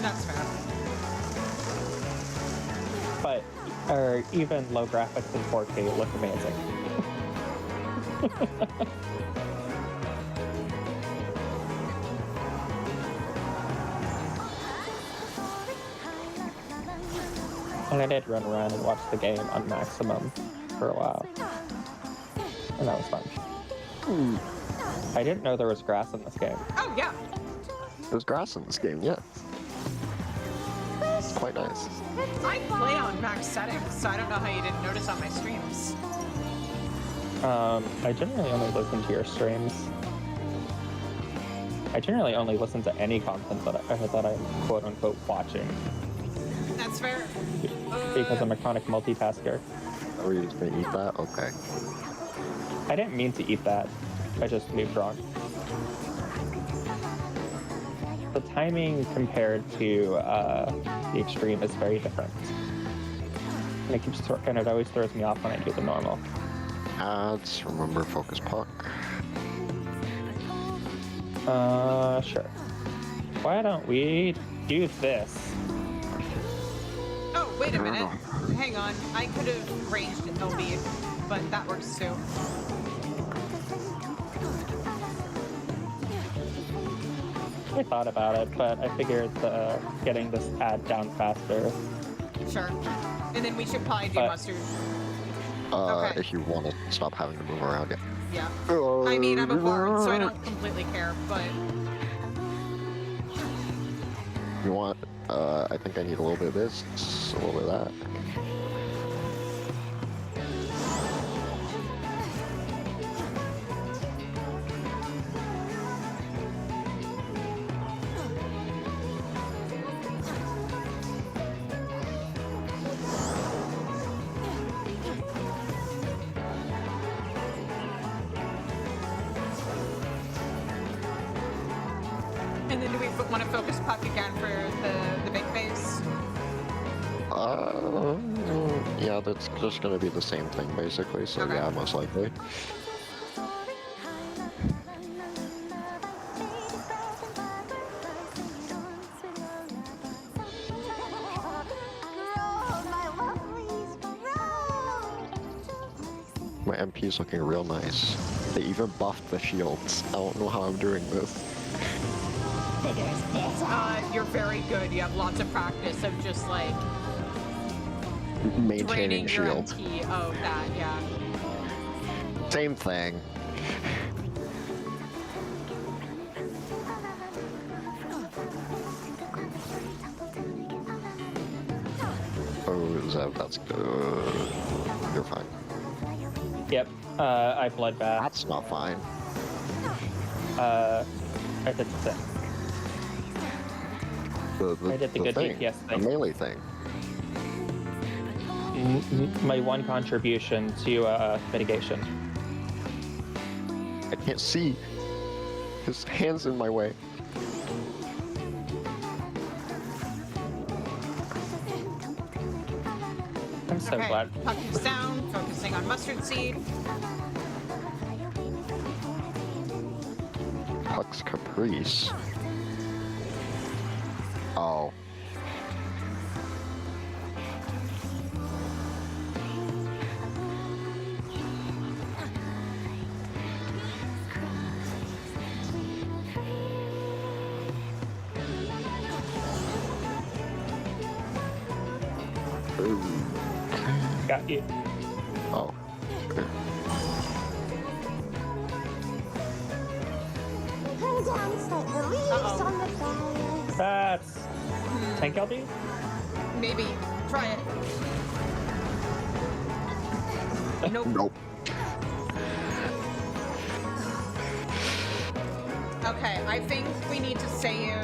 That's fair. But even low graphics in 4K look amazing. And I did run around and watch the game on maximum for a while. And that was fun. I didn't know there was grass in this game. Oh, yeah. There's grass in this game, yeah. It's quite nice. I play on max settings, so I don't know how you didn't notice on my streams. I generally only listen to your streams. I generally only listen to any content that I'm quote unquote watching. That's fair. Because I'm a chronic multitasker. Are we just gonna eat that? Okay. I didn't mean to eat that. I just moved wrong. The timing compared to the extreme is very different. And it always throws me off when I do the normal. Ads, remember focus puck. Sure. Why don't we do this? Oh, wait a minute. Hang on. I could have ranged LB, but that works too. I thought about it, but I figured getting this ad down faster. Sure. And then we should probably do But- mustard. Okay. If you want to stop having to move around, yeah. Yeah. I mean, I'm a bard, so I don't completely care, but... You want, I think I need a little bit of this, a little bit of that. And then do we want to focus puck again for the big phase? Yeah, that's just gonna be the same thing basically, so Okay. yeah, most likely. Grow, my lovely My MP is looking real nice. They even buffed the shields. I don't know how I'm doing this. Figures better. You're very good. You have lots of practice of just like Maintaining draining your shield. MP. Oh, that, yeah. Same thing. Oh, Zev, that's good. You're fine. Yep. I blood bath. That's not fine. I did the thing. I did the good DPS The thing. melee thing. My one contribution to mitigation. I can't see. His hand's in my way. I'm so Okay, glad. Puck's down, focusing on mustard seed. Puck's Caprice. Oh. Got you. Oh. Okay. Come down, slate the leaves on the fire. That's tank LD? Maybe. Try it. Nope. Nope. Okay, I think we need to save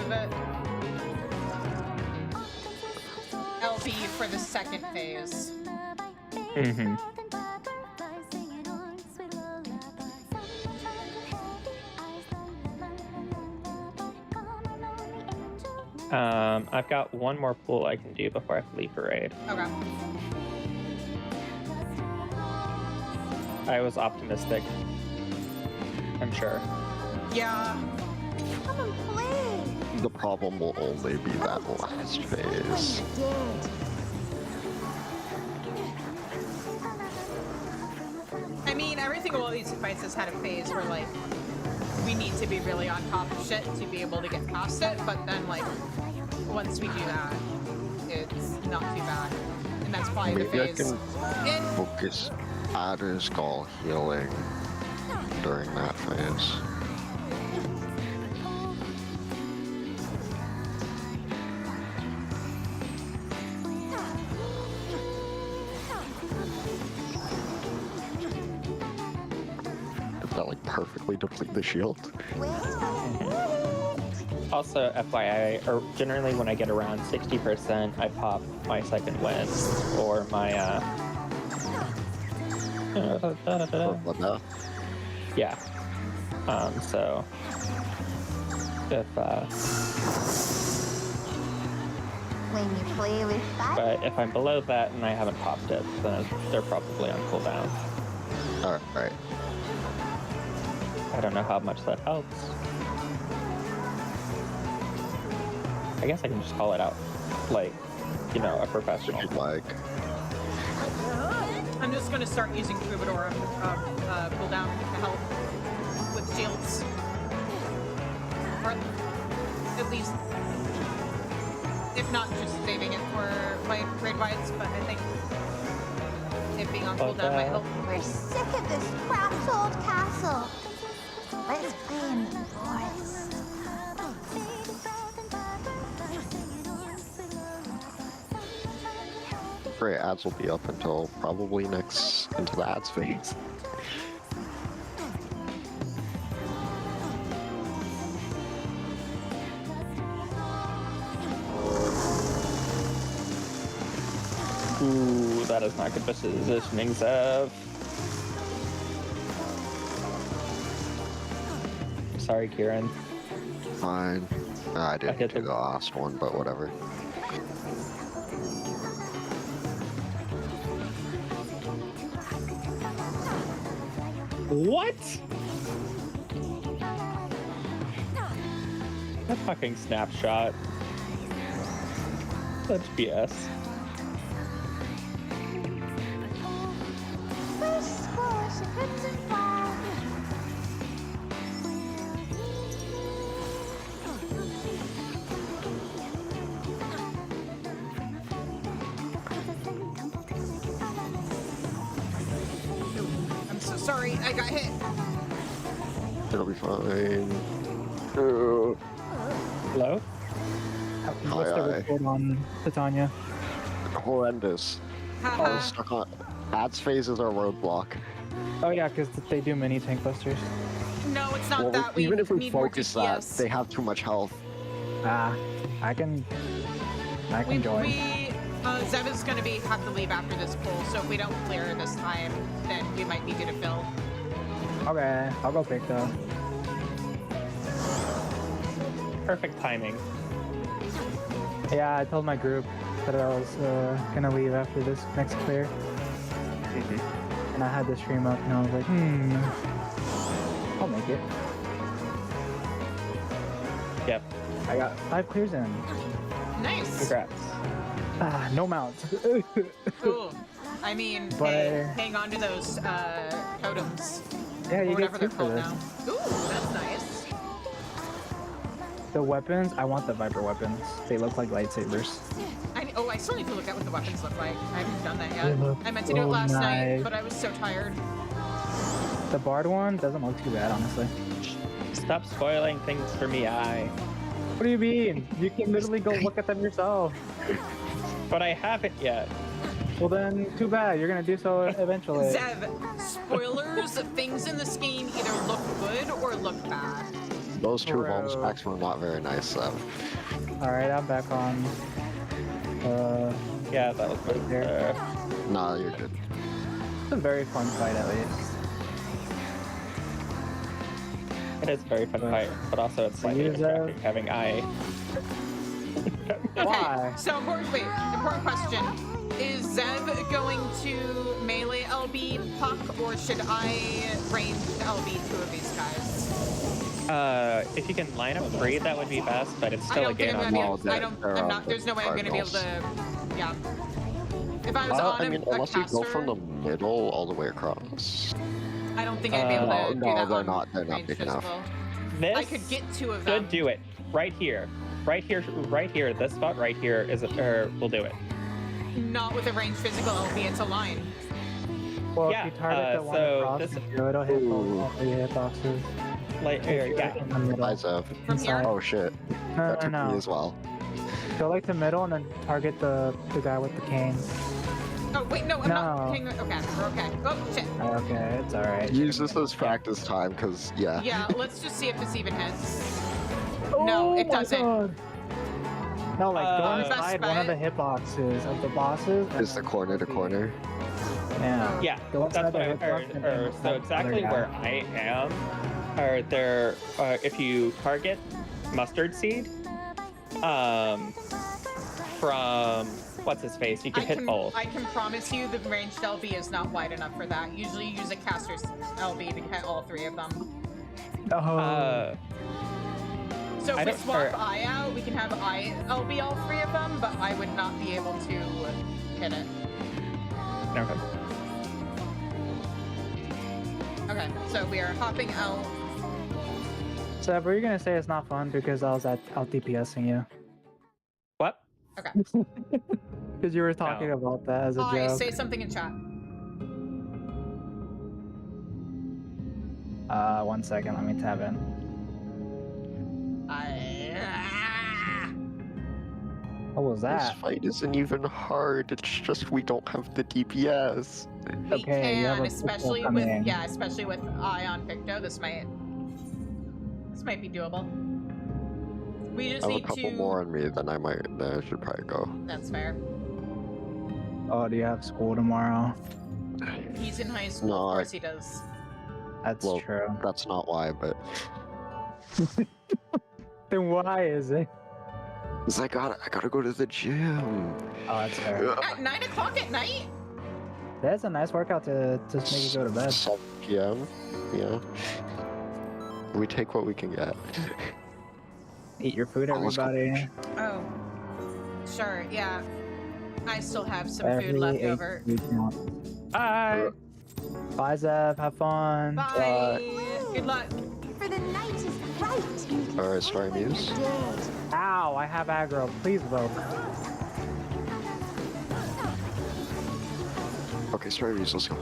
LB for the second phase. Mm-hmm. I've got one more pool I can do before I have to leave for raid. Okay. I was optimistic. I'm sure. Yeah. Come and play. The problem will only be that last phase. When you're dead. I mean, every single one of these fights has had a phase where, like, we need to be really on top of shit to be able to get past it, but then, like, once we do that, it's not too bad. And that's probably the Maybe I phase. can focus Adder Skull healing during that phase. Did that like perfectly deplete the shield? Also, FYI, or generally when I get around 60%, I pop my second win or my Bloodbath? yeah. So if When you play with fire. but if I'm below that and I haven't popped it, then they're probably on cooldown. Alright. I don't know how much that helps. I guess I can just call it out, like, you know, a professional. If you'd like. I'm just gonna start using Troubadour cooldown to help with shields. Or at least, if not just saving it for my raid wides, but I think it being on cooldown might help. We're sick of this cramped old castle. Let's play in the forest. Great, ads will be up until probably into the ads phase. Ooh, that is not good positioning, Zev. Sorry, Kieran. Fine. I didn't hit do the- the last one, but whatever. What? That fucking snapshot. That's BS. First scores I'm so sorry, I got hit. It'll be fine. Hello? What's the Aye. report on Titania? Horrendous. I was Haha. stuck on ads phases are roadblock. Oh yeah, because they do mini tank busters. No, it's not Well, that. We even if we need more focus that, DPS. they have too much health. I can join. Zev is gonna have to leave after this pull, so if we don't clear this time, then we might need you to fill. Okay, I'll go pick though. Perfect timing. Yeah, I told my group that I was gonna leave after this next clear. And I had the stream up and I was like, I'll make it. Yep. I got 5 clears in. Nice. Congrats. No mounts. Cool. I mean, But- hey, hang on to those totems. Yeah, Or you get whatever 2 they're for called this. now. Ooh, that's nice. The weapons, I want the Viper weapons. They look like lightsabers. I still need to look at what the weapons look like. I haven't done that They yet. look I meant to do it so last night, nice. but I was so tired. The Bard one doesn't look too bad, honestly. Stop spoiling things for me, What do you mean? You can literally go look at them yourself. But I haven't yet. Well then, too bad. You're gonna do so eventually. Zev, spoilers, things in this game either look good or look bad. Those 2 Bro. bomb specs were not very nice, though. Alright, I'm back on. Yeah, that was my There. Nah, you're good. It's a very fun fight at least. It is a very fun fight, but also it's slightly Use that. distracting having Okay, Why? so important question. Is Zev going to melee LB Puck, or should I range LB 2 of these guys? If you can line up 3, that would be best, but it's I still a don't think game I'm on gonna wall. be able, I'm not, there's no way I'm gonna be able to, yeah. If I was on I mean, a unless you go from caster, the middle all the way across. I don't think I'd be able to do no, that they're on not range big enough. physical. This I could get 2 of them. should do it. Right here. Right here, this spot right here is will do it. Not with a range physical LB, it's a line. Well, Yeah, if you target the one so across, this- it'll hit all 3 hitboxes. Like, here, yeah. In the middle. Eyes up. From here? Oh shit. No, That took me no. as well. Go like the middle and then target the guy with the cane. Oh, wait, no, I'm not. No. Hang on. Okay, we're okay. Oh, shit. Okay, it's alright. Use this as practice time, because, yeah. Yeah, let's just see if this even hits. Oh No, it my doesn't. God. No, like go Uh, inside one of the hitboxes of the bosses. and Is the corner to corner? Yeah. Yeah, Go that's inside what I the hitbox heard. and then So inside the exactly other where guy. I am, are there, if you target Mustard Seed, from, what's his face, you can hit both. I can promise you the ranged LB is not wide enough for that. Usually you use a caster's LB to hit all 3 of them. Oh. So I if we don't- swap or- I out, we can have I LB all 3 of them, but I would not be able to hit it. Okay. Okay, so we are hopping out. So, were you gonna say it's not fun because I was out DPSing you? What? Okay. Because you were talking about that as a I joke. say something in chat. 1 second, let me tab in. What was This that? fight isn't even hard, it's just we don't have the DPS. We Okay, you have can, a football especially with coming. especially with Eye on Picto. This might be doable. We just I have a need couple to. more on me, then I should probably go. That's fair. Oh, do you have school tomorrow? He's in high school. No, Of course he does. That's Well, true. That's not why, but Then why is it? because I gotta go to the gym. Oh, that's fair. At 9 o'clock at night? That's a nice workout to just make you go to bed. 7 p.m. Yeah. We take what we can get. Eat your food, Let's go. everybody. Oh, sure. Yeah, I still have some Every food left 8 over. food counts. Hi! Bye, Zeb. Have fun. Bye. Good luck. For the night is bright. And you can Alright, sleep sorry, when Muse. you're dead. Ow, I have aggro. Please vote. Okay, sorry, Muse, let's go.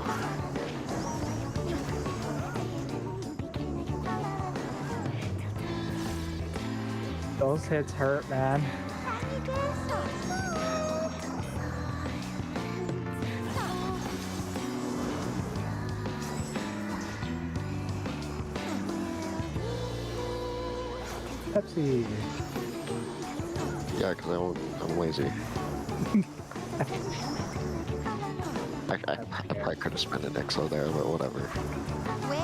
Those hits hurt, man. Pepsi. Yeah, because I'm lazy. I probably could have spent an Exo there, but whatever. Wait.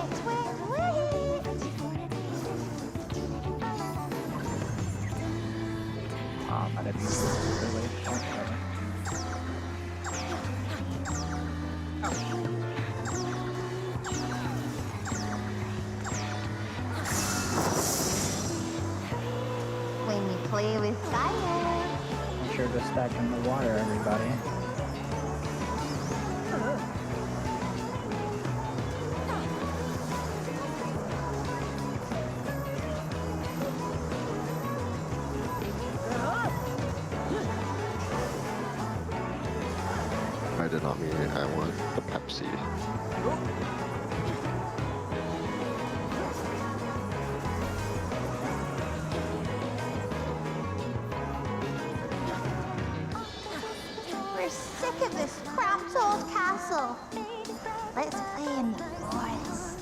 I didn't really. When you play with fire. Make sure to stack in the water, everybody. I did not mean it. I want the Pepsi. We're sick of this cramped old castle. Let's play in the forest.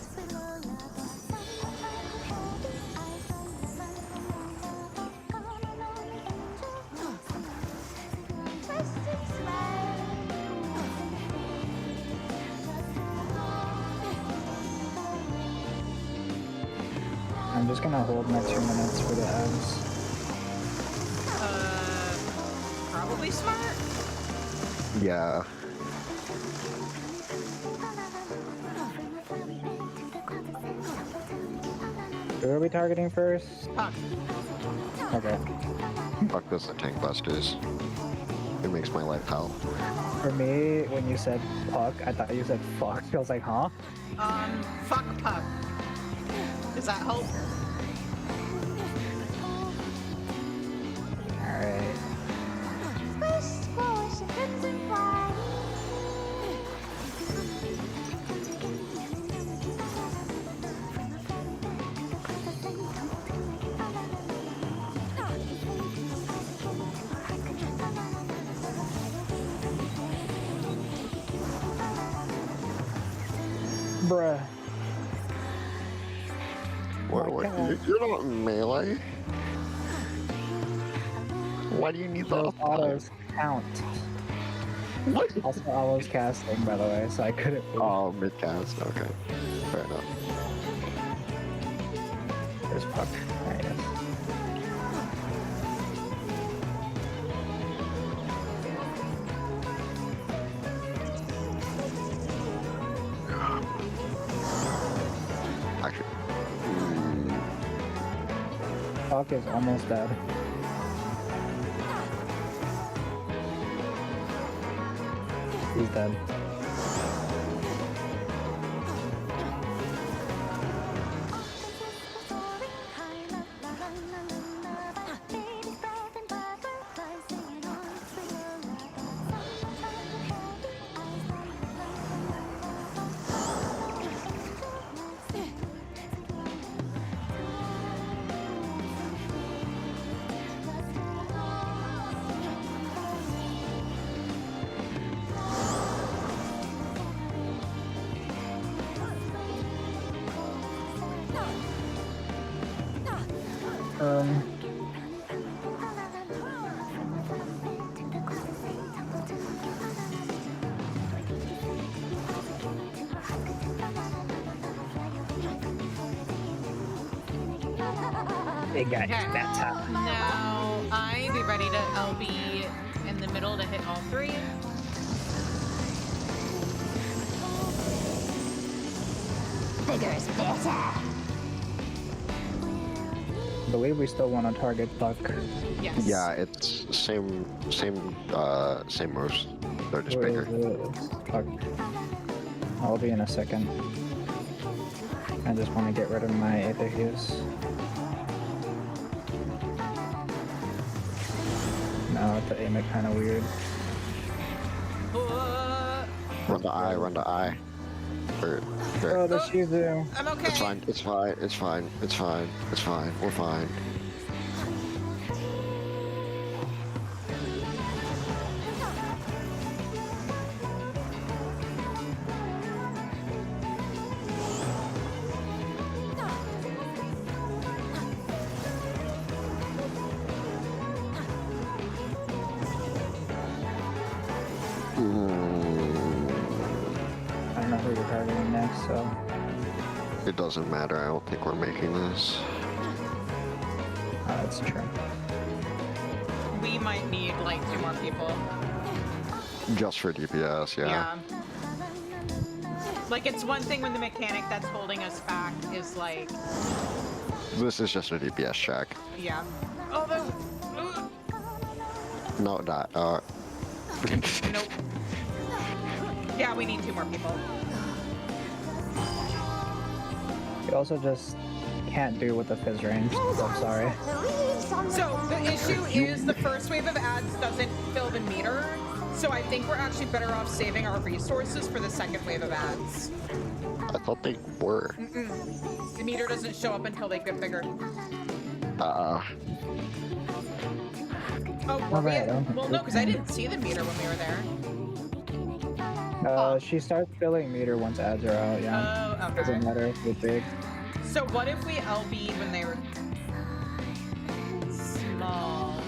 Twist and slide. I'm just gonna hold my 2 minutes for the ads. Probably smart. Yeah. Who are we targeting first? Puck. Okay. Fuck this, the tank busters. It makes my life hell. For me, when you said puck, I thought you said fuck. I was like, huh? Fuck Puck. Does that help? Alright. Squish, squish, and hits and fly. Bruh. What? can't You're not melee? Why do you need the Those autos count. What? Also, I was casting, by the way, so I couldn't. Oh, mid-cast. Okay. Fair enough. There's puck. There it is. Actually. Puck is almost dead. He's dead. Big guy, Okay. that time. Now, I be ready to LB in the middle to hit all three. Bigger is better. I believe we still want to target puck. Yes. Yeah, it's same moves. They're just bigger. Puck. I'll be in a second. I just want to get rid of my Aether Hughes. No, the aim it kind of weird. Run the eye, run the eye. Oh, the Shizu. I'm okay. It's fine, it's fine, it's fine, it's fine, it's fine, we're fine. I don't know who you're targeting next, so. It doesn't matter, I don't think we're making this. That's true. We might need like 2 more people. Just for DPS, yeah. Like it's one thing when the mechanic that's holding us back is like, This is just a DPS check. yeah. Although, No, not, nope. Yeah, we need 2 more people. You also just can't do with the fizz range. So I'm sorry. So the issue is the first wave of ads doesn't fill the meter. So I think we're actually better off saving our resources for the second wave of ads. I thought they were. The meter doesn't show up until they get bigger. Uh-uh. Oh, were we? Alright, Well, no, because I didn't see the meter when we were there. She starts filling meter once ads are out, yeah. Oh, okay. Doesn't matter if they're big. So what if we LB'd when they were small?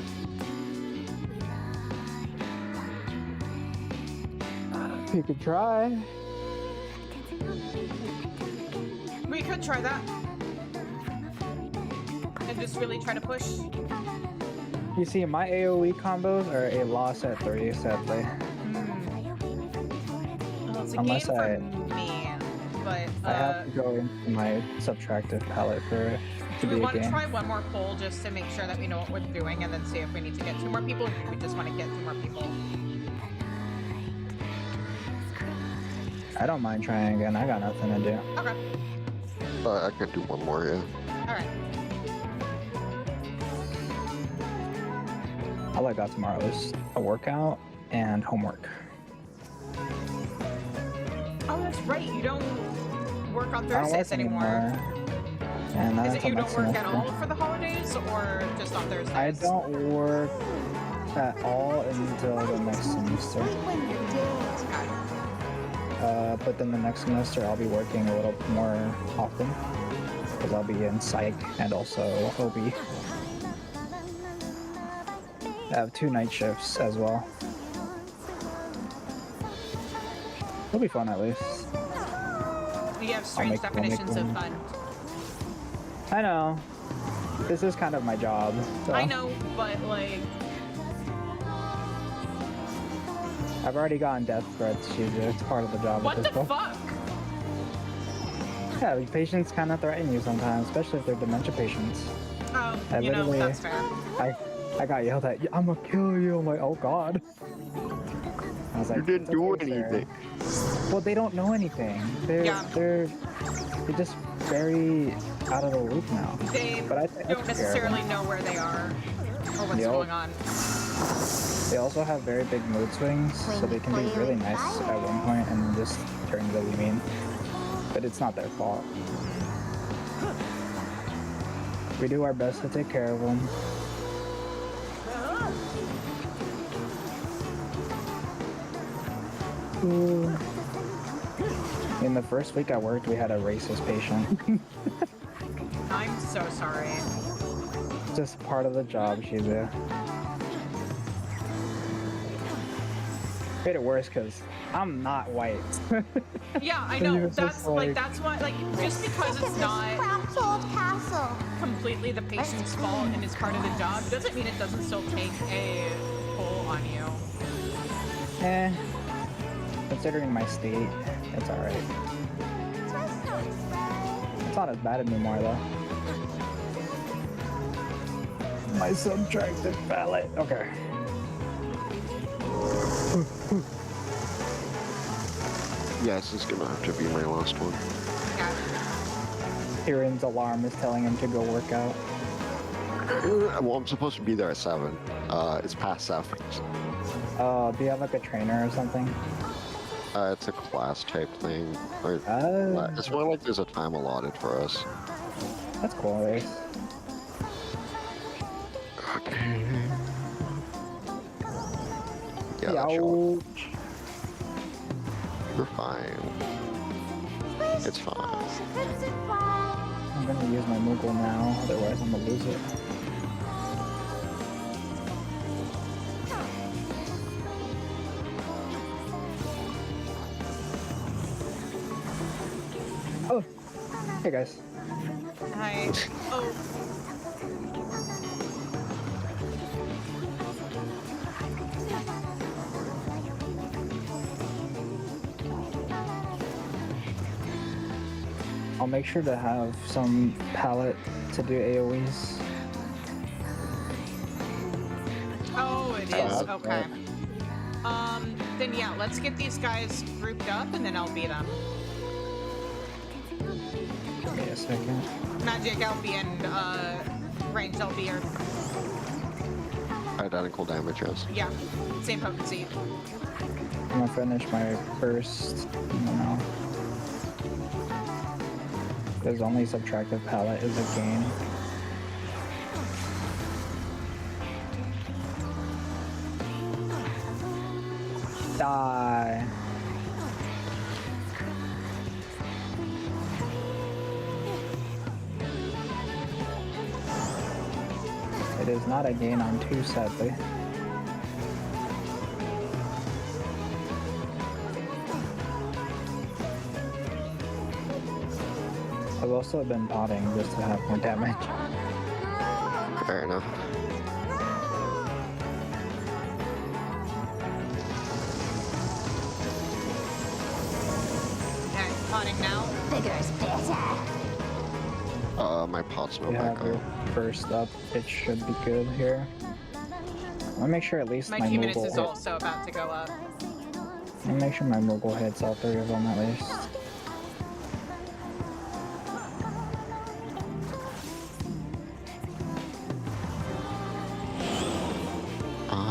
You could try. We could try that. And just really try to push. You see, my AoE combos are a loss at 3, sadly. Well, it's a Unless game I- for me, but I have to go into my subtractive palette for it to do we be a want to game. try one more poll just to make sure that we know what we're doing and then see if we need to get 2 more people or if we just want to get 2 more people? I don't mind trying again. I got nothing to do. Okay. I could do one more, yeah. Alright. All I got tomorrow is a workout and homework. Oh, that's right. You don't work on I don't Thursdays work anymore. And not Is it until you don't next work at semester. all for the holidays or just on Thursdays? I don't work at all until the next semester. But then the next semester I'll be working a little more often because I'll be in psych and also OB. I have 2 night shifts as well. It'll be fun at least. We have strange I'll make definitions of one. fun. I know. This is kind of my job. So. I know, but like, I've already gotten death threats. It's part of the job what at the this point. fuck? Yeah, patients kind of threaten you sometimes, especially if they're dementia patients. Oh, I you know, literally- that's fair. I got yelled at. I'm gonna kill you. I'm like, oh god. I was like, You didn't "It's do okay, sir." anything. Well, they don't know anything. They're Yeah. they're just very out of the loop now. They But I don't took care of necessarily them. know where they are or what's Yep. going on. They also have very big mood swings, so they can be really nice at one point and then just turn really mean. But it's not their fault. We do our best to take care of them. Ooh. In the first week I worked, we had a racist patient. I'm so sorry. Just part of the job, Shizu. Made it worse because I'm not white. Yeah, I So know. you're just That's like- that's why. Like, just because it's not Cramped old castle. completely the patient's fault and is part of the job doesn't mean it doesn't still take a toll on you. Eh. Considering my state, it's alright. It's not as bad anymore though. My subtractive palette. Okay. Yes, it's gonna have to be my last one. Yeah. Kieran's alarm is telling him to go work out. Well, I'm supposed to be there at 7. It's past 7. Oh, do you have like a trainer or something? It's a class type thing. Or, it's more like there's a time allotted for us. That's cool, Ace. Okay. Yeah, that's short. You're fine. It's fine. I'm gonna use my Moogle now, otherwise I'm gonna lose it. Oh, hey guys. Hi. Oh. I'll make sure to have some palette to do AoEs. Oh, it is. Okay. Then yeah, let's get these guys grouped up and then I'll beat them. Give me a second. Magic LB and ranged LB are, Identical damage, yes. yeah, same potency. I'm gonna finish my first. No. Because only subtractive palette is a gain. Die. It is not a gain on 2, sadly. I've also been potting just to have more damage. Fair enough. Okay, potting now. Bigger's better. My pot's no You have back your up. first up. It should be good here. I'll make sure at least My my Q-minutes Moogle is hit. also about to go up. I'll make sure my Moogle hits all 3 of them at least.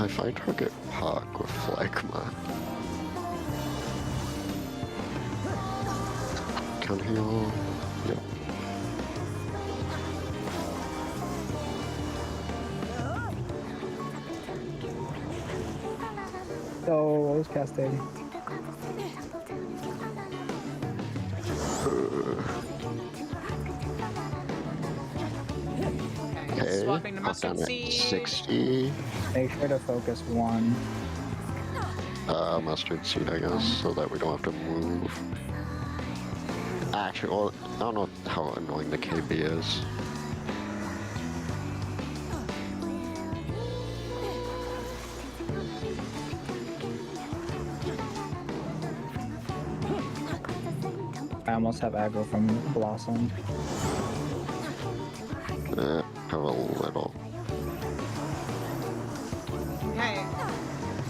If I target Puck with Phlegma, can heal. Yep. Oh, I was casting. Okay, swapping to I'm mustard down at seed. 60. Make sure to focus 1. Mustard seed, I guess, so that we don't have to move. Actually, well, I don't know how annoying the KB is. I almost have aggro from Blossom. Have a little. Okay.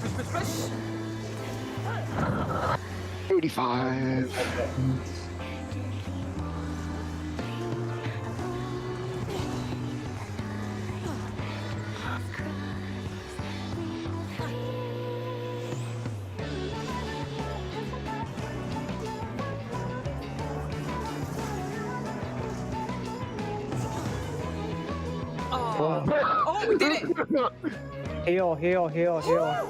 Push, push, push. 85. Oh, we did it! Heal, heal, heal, heal.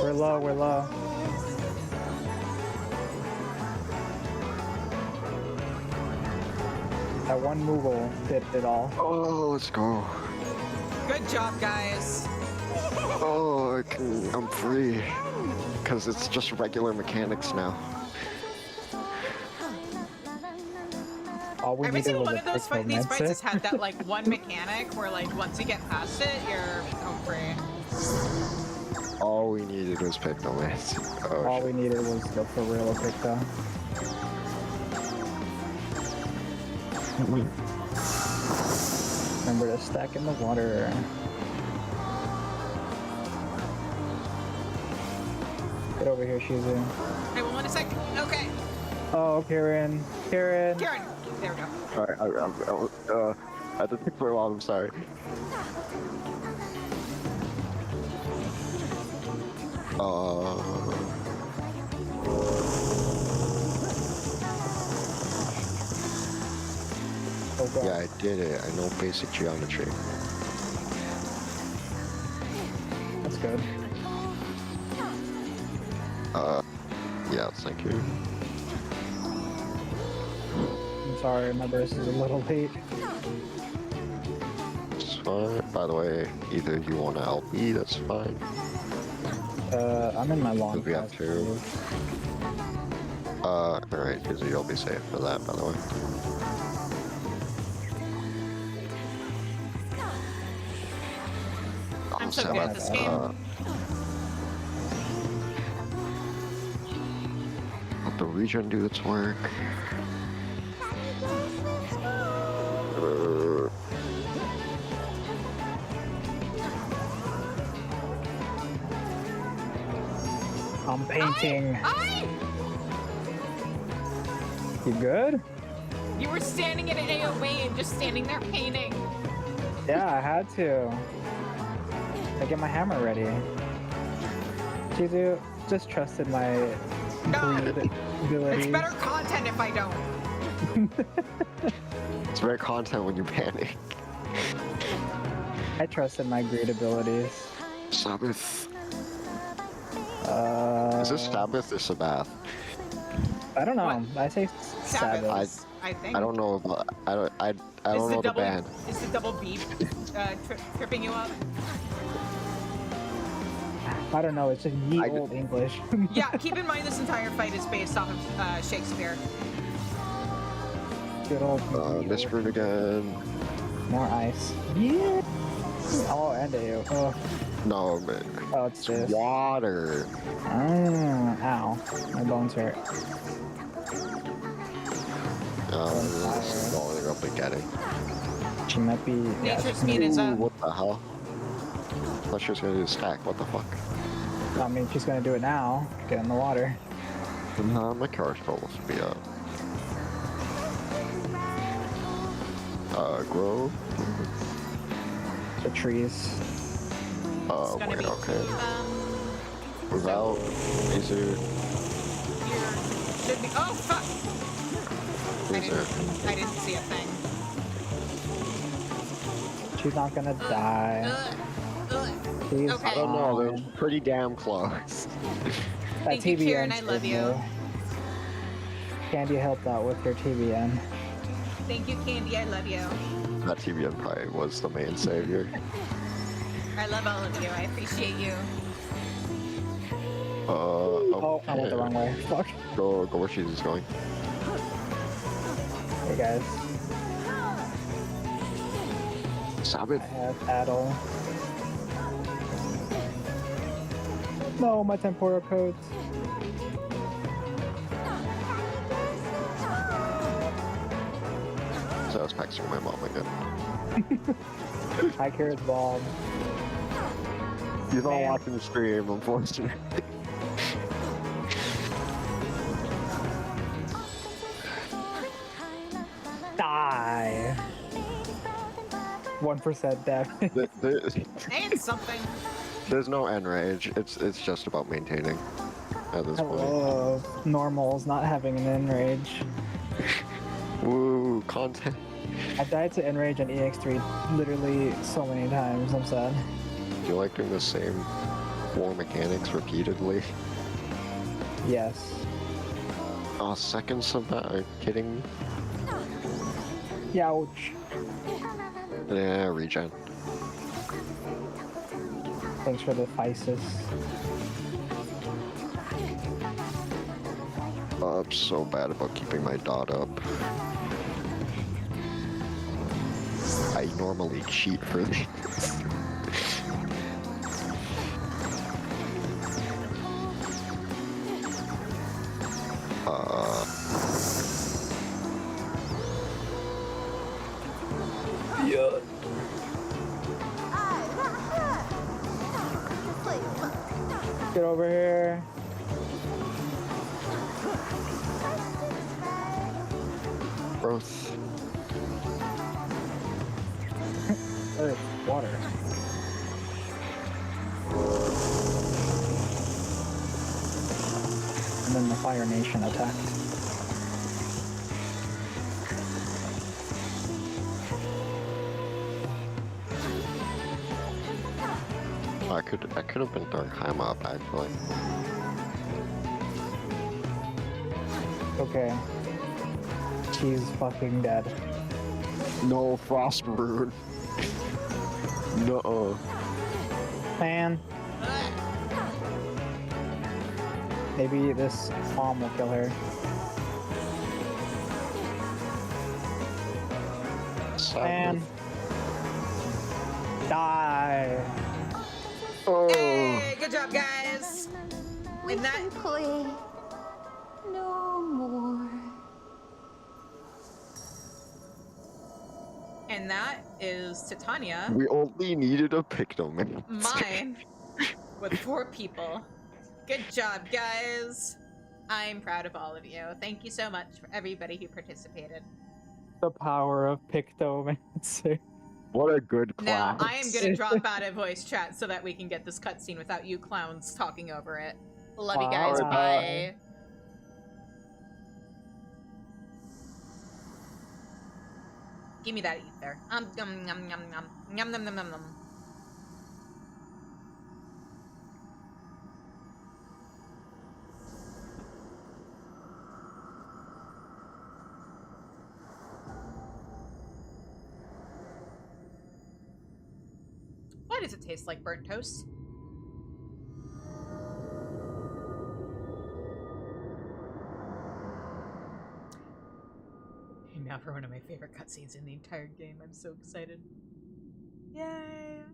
We're low, we're low. That one Moogle did it all. Oh, let's go. Good job, guys. Oh, I'm free. Because it's just regular mechanics now. All we Every needed single was one a of those quick these fights has mindset. had that like one mechanic where like once you get past it, you're home free. All we needed was pick the list. Oh, All shit. we needed was the for real pick though. Remember to stack in the water. I Get over here, Shizu. will want to sec. Okay. Oh, Karen. Karen. Karen. There we go. Alright, I had to think for a while, I'm sorry. Oh, God. Yeah, I did it. I know basic geometry. That's good. Yeah, thank you. I'm sorry, my burst is a little late. It's fine. By the way, either you want to help me, that's fine. I'm in my long We have fast to. move. Alright, because you'll be safe for that, by the way. I'm so good at this game. Let the regen do its work. I'm painting. I. You good? You were standing at an AOE and just standing there painting. Yeah, I had to. I get my hammer ready. Chizu just trusted my No. greed ability. It's better content if I don't. It's very content when you panic. I trusted my greed abilities. Sabbath. Is this Sabbath or Sabbath? I don't know. What? I say Sabbath. Sabbath. I think. I don't know. I don't know the band. Is the double beep tripping you up? I don't know. It's just ye I old English. Yeah, keep in mind this entire fight is based off of Shakespeare. Good old. Misprint again. More ice. Yeah. Oh, and AO. Oh, No, man. oh it's this. Water. Ow. My bones hurt. This is going up again. She might be. Nature's she's meat is gonna, up. What the hell? I thought she was gonna do a stack. What the fuck? I mean, she's gonna do it now. Get in the water. Nah, my character supposed to be up. Grove. The trees. It's gonna Wait, be, okay. Without Azer. should be. Oh fuck! Azer. I didn't see a thing. She's not gonna die. Please. Okay. I don't know, they're pretty damn close. That Thank you, TBN Kieran, I love saved you. me. Candy helped out with your TBN. Thank you, Candy. I love you. That TBN probably was the main savior. I love all of you. I appreciate you. Oh, I went the wrong way. Fuck. Go where she's going. Hey guys, Sabbath. I have Addle. No, my tempora codes. So I was texting my mom again. High carrot bomb. You're not Man. watching the stream, unfortunately. Die. 1% death. And something. There's no end range. It's just about maintaining at this I point. love normals not having an enrage. Woo, content. I died to enrage on EX3 literally so many times. I'm sad. Do you like doing the same 4 mechanics repeatedly? Yes. Oh, seconds of that? Are you kidding me? Youch. Yeah, regen. Thanks for the Physis. Oh, I'm so bad about keeping my dot up. I normally cheat for these. Yeah. Get over here. Gross. Water. And then the Fire Nation attacked. I could have been throwing Heim up actually. Okay. She's fucking dead. No Frost Rune. No. Man. Maybe this bomb will kill her. Man. Die. Oh. Hey, good job, guys. We And that- can play no more. And that is Titania, We only needed a Pictoman. mine, with 4 people. Good job, guys. I'm proud of all of you. Thank you so much for everybody who participated. The power of Pictomancer. What a good Now, class. I am gonna drop out of voice chat so that we can get this cutscene without you clowns talking over it. Love you guys, Bye. bye. Give me that ether. Yum yum yum yum yum yum yum yum yum. Why does it taste like burnt toast? And now for one of my favorite cutscenes in the entire game. I'm so excited. Yay!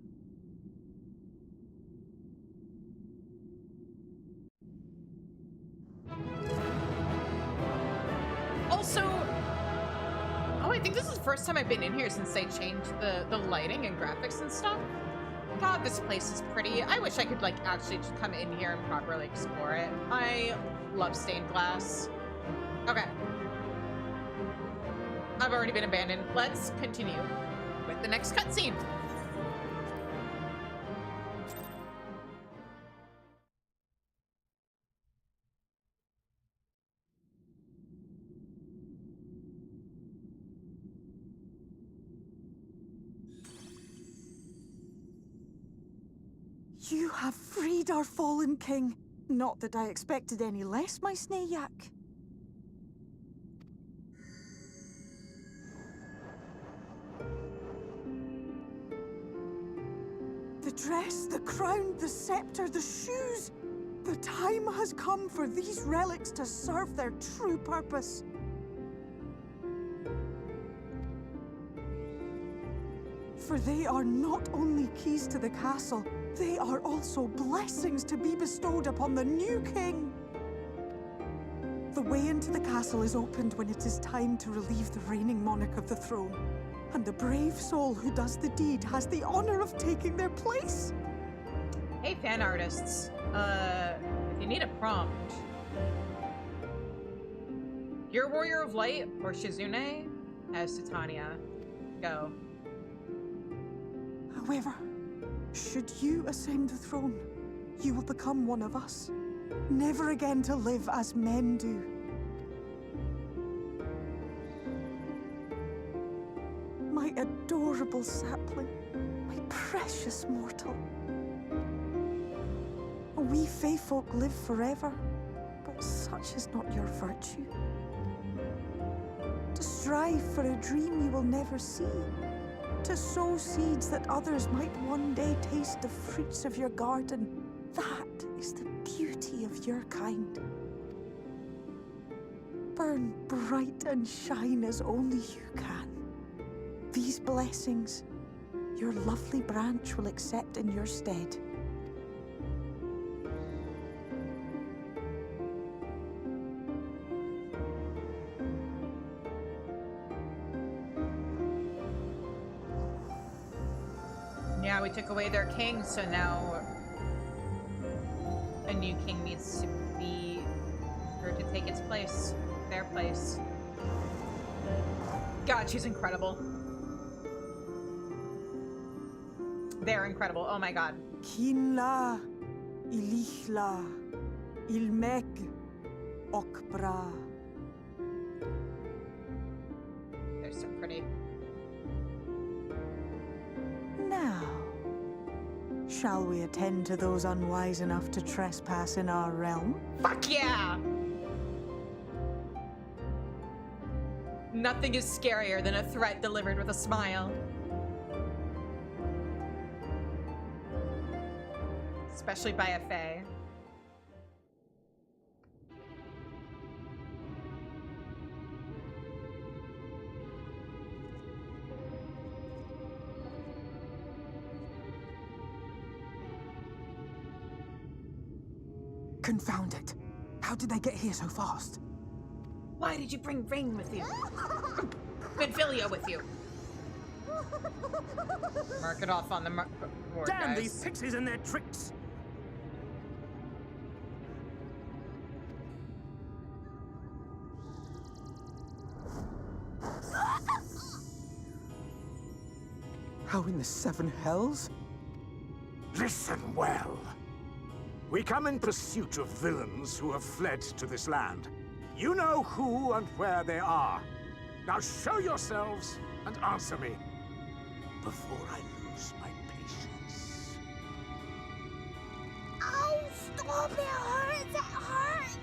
Also, oh, I think this is the first time I've been in here since they changed the lighting and graphics and stuff. God, this place is pretty. I wish I could, like, actually just come in here and properly explore it. I love stained glass. Okay. I've already been abandoned. Let's continue with the next cutscene. You have freed our fallen king. Not that I expected any less, my Snayak. The dress, the crown, the scepter, the shoes. The time has come for these relics to serve their true purpose. For they are not only keys to the castle, they are also blessings to be bestowed upon the new king. The way into the castle is opened when it is time to relieve the reigning monarch of the throne. And the brave soul who does the deed has the honor of taking their place. Hey, fan artists. If you need a prompt, you're Warrior of Light or Shizune as Titania. Go. However, should you ascend the throne, you will become one of us, never again to live as men do. My adorable sapling, my precious mortal. We Fae folk live forever, but such is not your virtue. To strive for a dream you will never see, to sow seeds that others might one day taste the fruits of your garden, that is the beauty of your kind. Burn bright and shine as only you can. These blessings, your lovely branch will accept in your stead. Yeah, we took away their king, so now a new king needs to be her to take its place. Their place. God, she's incredible. They're incredible. Oh my god. Kinla, Ilichla, Ilmek, Okbra. They're so pretty. Now, shall we attend to those unwise enough to trespass in our realm? Fuck yeah! Nothing is scarier than a threat delivered with a smile. Especially by a fae. Confound it. How did they get here so fast? Why did you bring Rain with you? Minfilia with you. Mark it off on the board, Damn guys. these pixies and their tricks! How in the seven hells? Listen well. We come in pursuit of villains who have fled to this land. You know who and where they are. Now show yourselves and answer me before I lose my patience. Oh, stop! It hurts! It hurts!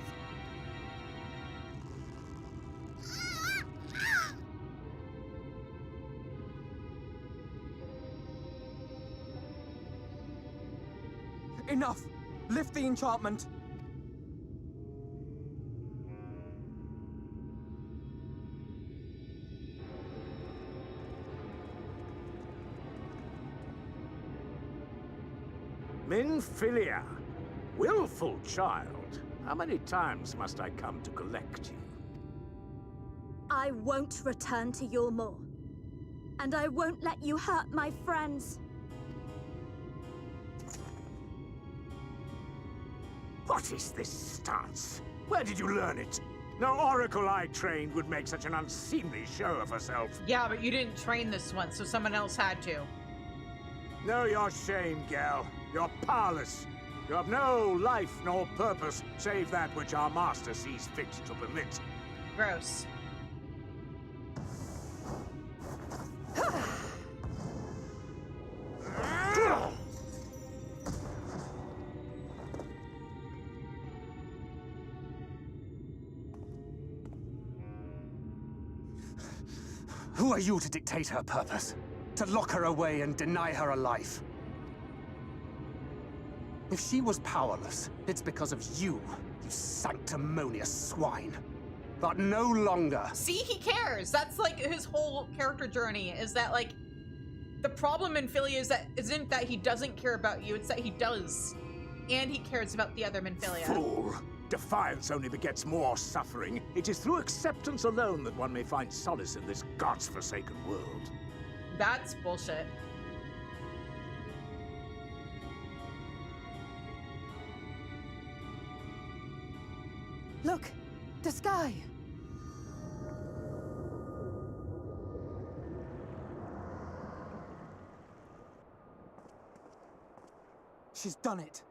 Enough! Lift the enchantment! Minfilia, willful child. How many times must I come to collect you? I won't return to your maw. And I won't let you hurt my friends. What is this stance? Where did you learn it? No oracle I trained would make such an unseemly show of herself. Yeah, but you didn't train this one, so someone else had to. Know your shame, gal. You're powerless. You have no life nor purpose, save that which our master sees fit to permit. Gross. Who are you to dictate her purpose? To lock her away and deny her a life? If she was powerless, it's because of you, you sanctimonious swine. But no longer. See, he cares. That's like his whole character journey, is that like the problem in Minfilia is that isn't that he doesn't care about you, it's that he does. And he cares about the other Minfilia. Fool! Defiance only begets more suffering. It is through acceptance alone that one may find solace in this god's-forsaken world. That's bullshit. Look! The sky! She's done it.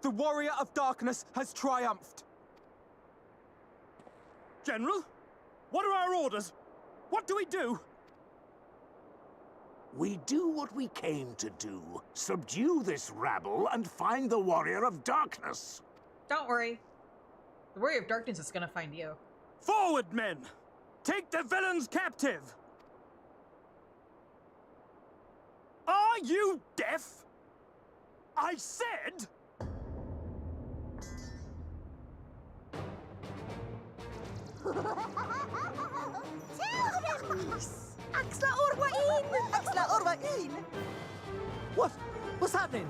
The warrior of darkness has triumphed. General? What are our orders? What do we do? We do what we came to do. Subdue this rabble and find the warrior of darkness. Don't worry. The Warrior of Darkness is gonna find you. Forward, men! Take the villains captive! Are you deaf? I said... Axla Orwain! Axla Orwain! What? What's happening?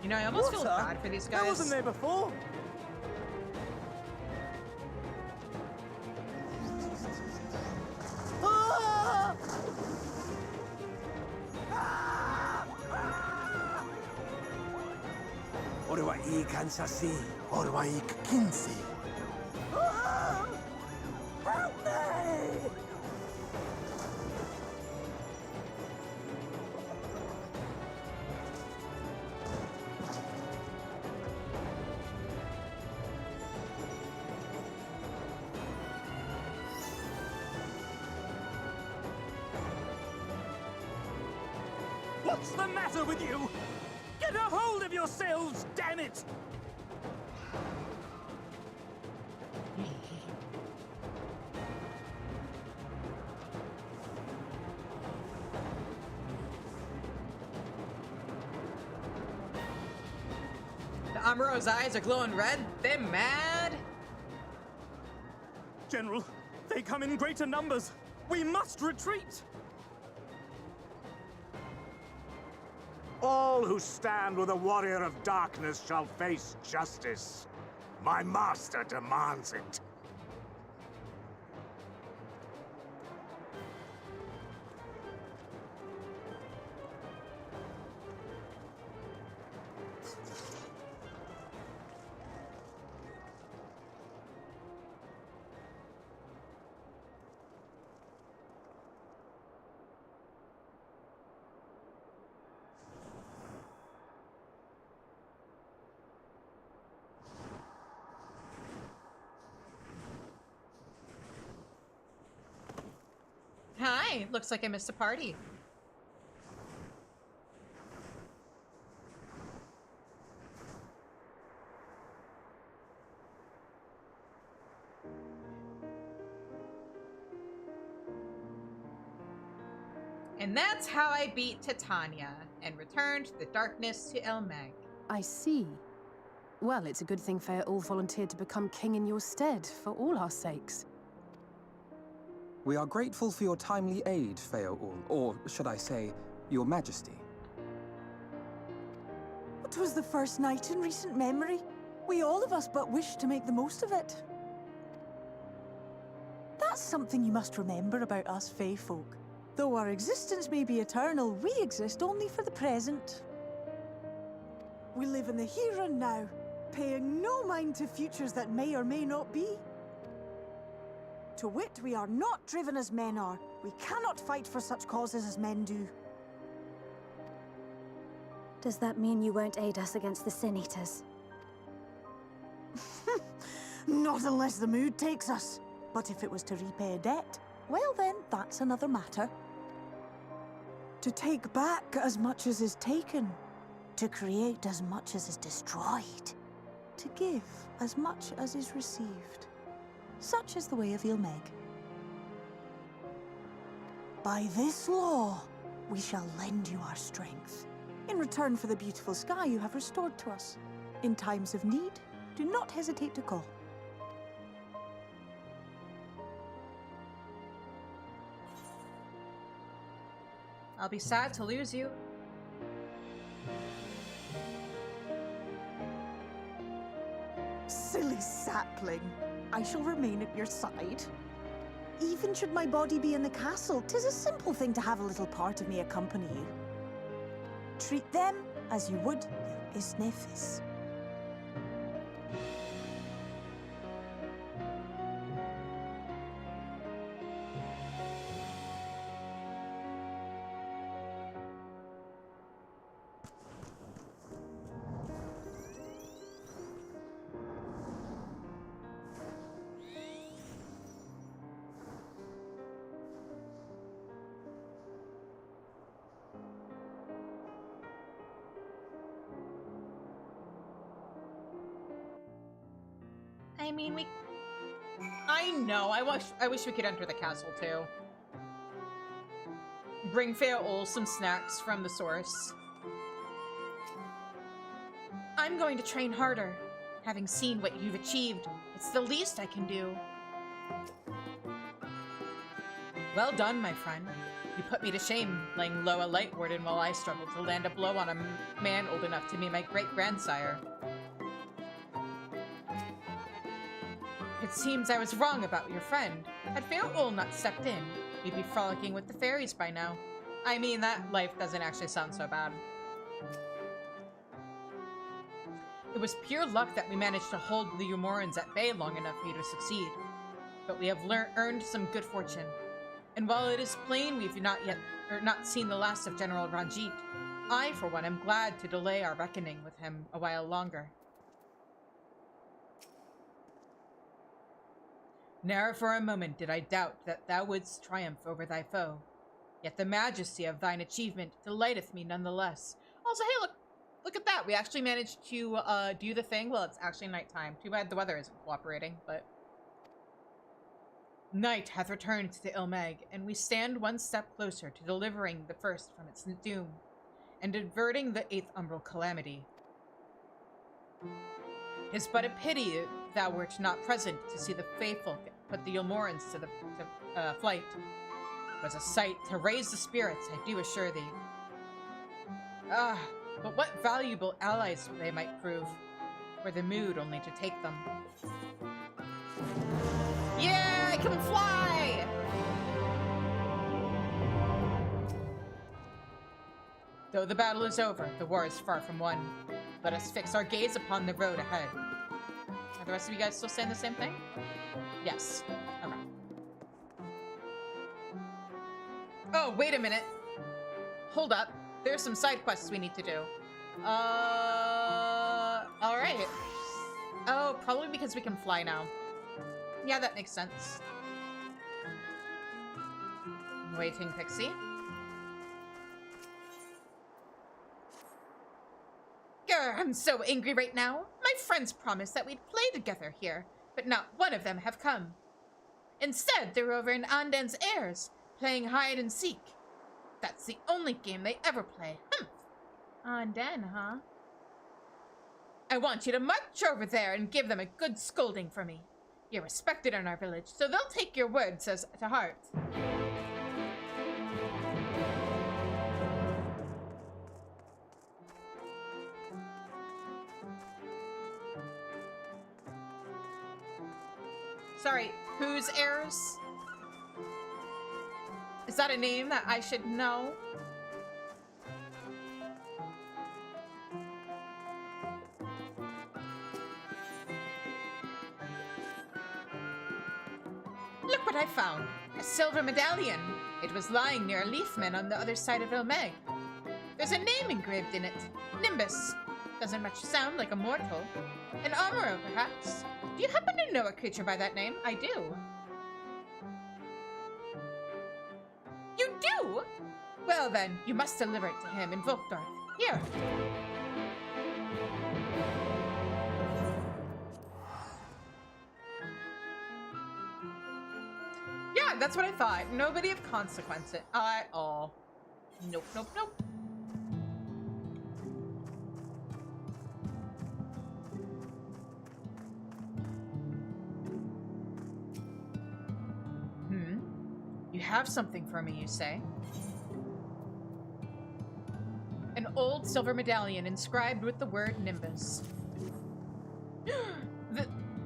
You know, I almost feel bad for these guys. That wasn't there before. Ah! Orwa I kansasi, orwa I kinsi. Help me! What's the matter with you? Get a hold of yourselves, damn it! The Amuro's eyes are glowing red. They're mad. General, they come in greater numbers. We must retreat. All who stand with a warrior of darkness shall face justice. My master demands it. Hi, looks like I missed a party. And that's how I beat Titania and returned the darkness to Elmeg. I see. Well, it's a good thing Feaul volunteered to become king in your stead, for all our sakes. We are grateful for your timely aid, Feaul, or should I say, your majesty. It was the first night in recent memory. We all of us but wished to make the most of it. That's something you must remember about us Fae folk. Though our existence may be eternal, we exist only for the present. We live in the here and now, paying no mind to futures that may or may not be. To wit, we are not driven as men are. We cannot fight for such causes as men do. Does that mean you won't aid us against the Sin Eaters? Not unless the mood takes us. But if it was to repay a debt, well then, that's another matter. To take back as much as is taken. To create as much as is destroyed. To give as much as is received. Such is the way of Ilmeg. By this law, we shall lend you our strength, in return for the beautiful sky you have restored to us. In times of need, do not hesitate to call. I'll be sad to lose you. Silly sapling. I shall remain at your side. Even should my body be in the castle, 'tis a simple thing to have a little part of me accompany you. Treat them as you would your Isnefis. I mean, I know. I wish we could enter the castle too. Bring Feaul some snacks from the source. I'm going to train harder. Having seen what you've achieved, it's the least I can do. Well done, my friend. You put me to shame, laying low a light warden while I struggled to land a blow on a man old enough to be my great-grandsire. It seems I was wrong about your friend. Had Feaul not stepped in, you'd be frolicking with the fairies by now. I mean, that life doesn't actually sound so bad. It was pure luck that we managed to hold the Umorans at bay long enough for you to succeed. But we have earned some good fortune. And while it is plain we've not seen the last of General Ranjit, I, for one, am glad to delay our reckoning with him a while longer. Ne'er for a moment did I doubt that thou wouldst triumph over thy foe. Yet the majesty of thine achievement delighteth me nonetheless. Also, hey, look at that. We actually managed to do the thing. Well, it's actually nighttime. Too bad the weather isn't cooperating, but... Night hath returned to Ilmeg, and we stand one step closer to delivering the first from its doom, and averting the 8th umbral calamity. 'Tis but a pity thou wert not present to see the faithful put the Umorans to flight. 'Twas a sight to raise the spirits, I do assure thee. Ah, but what valuable allies they might prove, were the mood only to take them. Yeah, I can fly! Though the battle is over, the war is far from won. Let us fix our gaze upon the road ahead. Are the rest of you guys still saying the same thing? Yes. Okay. Oh, wait a minute. Hold up. There's some side quests we need to do. Alright. Oh, probably because we can fly now. Yeah, that makes sense. Waiting, Pixie. Grr, I'm so angry right now. My friends promised that we'd play together here, but not one of them have come. Instead, they're over in Anden's Airs, playing hide and seek. That's the only game they ever play. Anden, huh? I want you to march over there and give them a good scolding for me. You're respected in our village, so they'll take your words as to heart. Sorry, whose heirs? Is that a name that I should know? Look what I found. A silver medallion. It was lying near a leafman on the other side of Ilmeg. There's a name engraved in it. Nimbus. Doesn't much sound like a mortal. An armorer, perhaps. Do you happen to know a creature by that name? I do. You do? Well then, you must deliver it to him in Volkdorf. Here. Yeah, that's what I thought. Nobody of consequence at all. Nope, nope, nope. You have something for me, you say? An old silver medallion inscribed with the word Nimbus.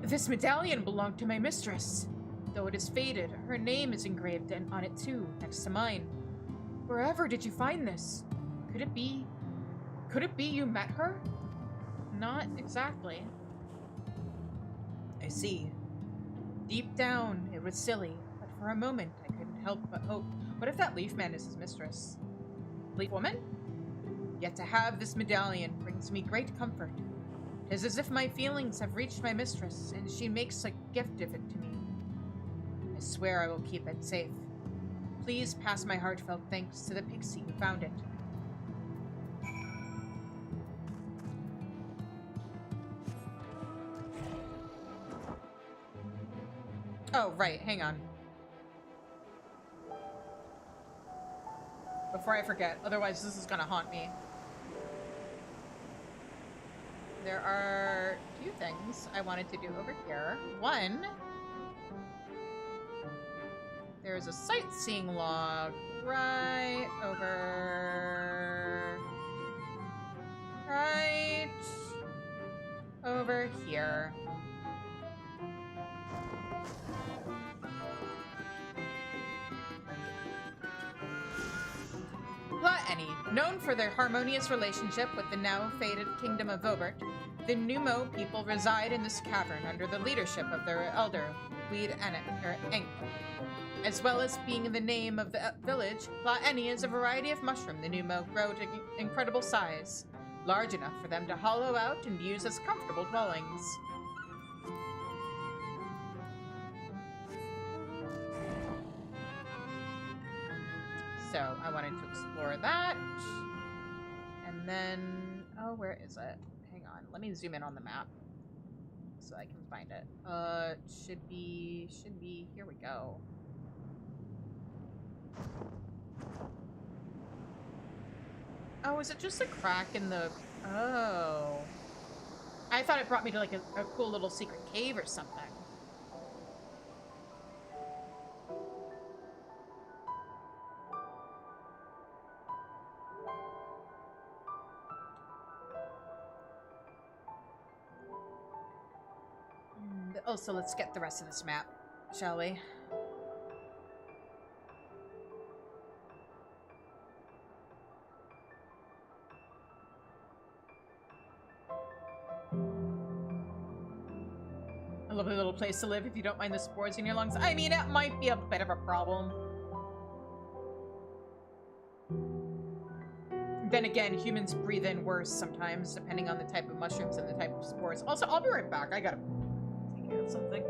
This medallion belonged to my mistress. Though it is faded, her name is engraved on it too, next to mine. Wherever did you find this? Could it be you met her? Not exactly. I see. Deep down, it was silly, but for a moment I couldn't help but hope. What if that leaf man is his mistress? Leaf woman? Yet to have this medallion brings me great comfort. It is as if my feelings have reached my mistress, and she makes a gift of it to me. I swear I will keep it safe. Please pass my heartfelt thanks to the pixie who found it. Oh, right, hang on. Before I forget, otherwise this is gonna haunt me. There are two things I wanted to do over here. One, there's a sightseeing log right over here. Plotany, known for their harmonious relationship with the now faded kingdom of Vobert, The Numo people reside in this cavern under the leadership of their elder, Weed Eng. As well as being in the name of the village, Plaeni is a variety of mushroom the Numo grow to incredible size, large enough for them to hollow out and use as comfortable dwellings. So I wanted to explore that. And then, oh, where is it? Hang on, let me zoom in on the map so I can find it. Should be, here we go. Oh, is it just a crack in the, oh. I thought it brought me to like a cool little secret cave or something. Oh, so let's get the rest of this map, shall we? A lovely little place to live if you don't mind the spores in your lungs. I mean, it might be a bit of a problem. Then again, humans breathe in worse sometimes, depending on the type of mushrooms and the type of spores. Also, I'll be right back. I gotta take care of something.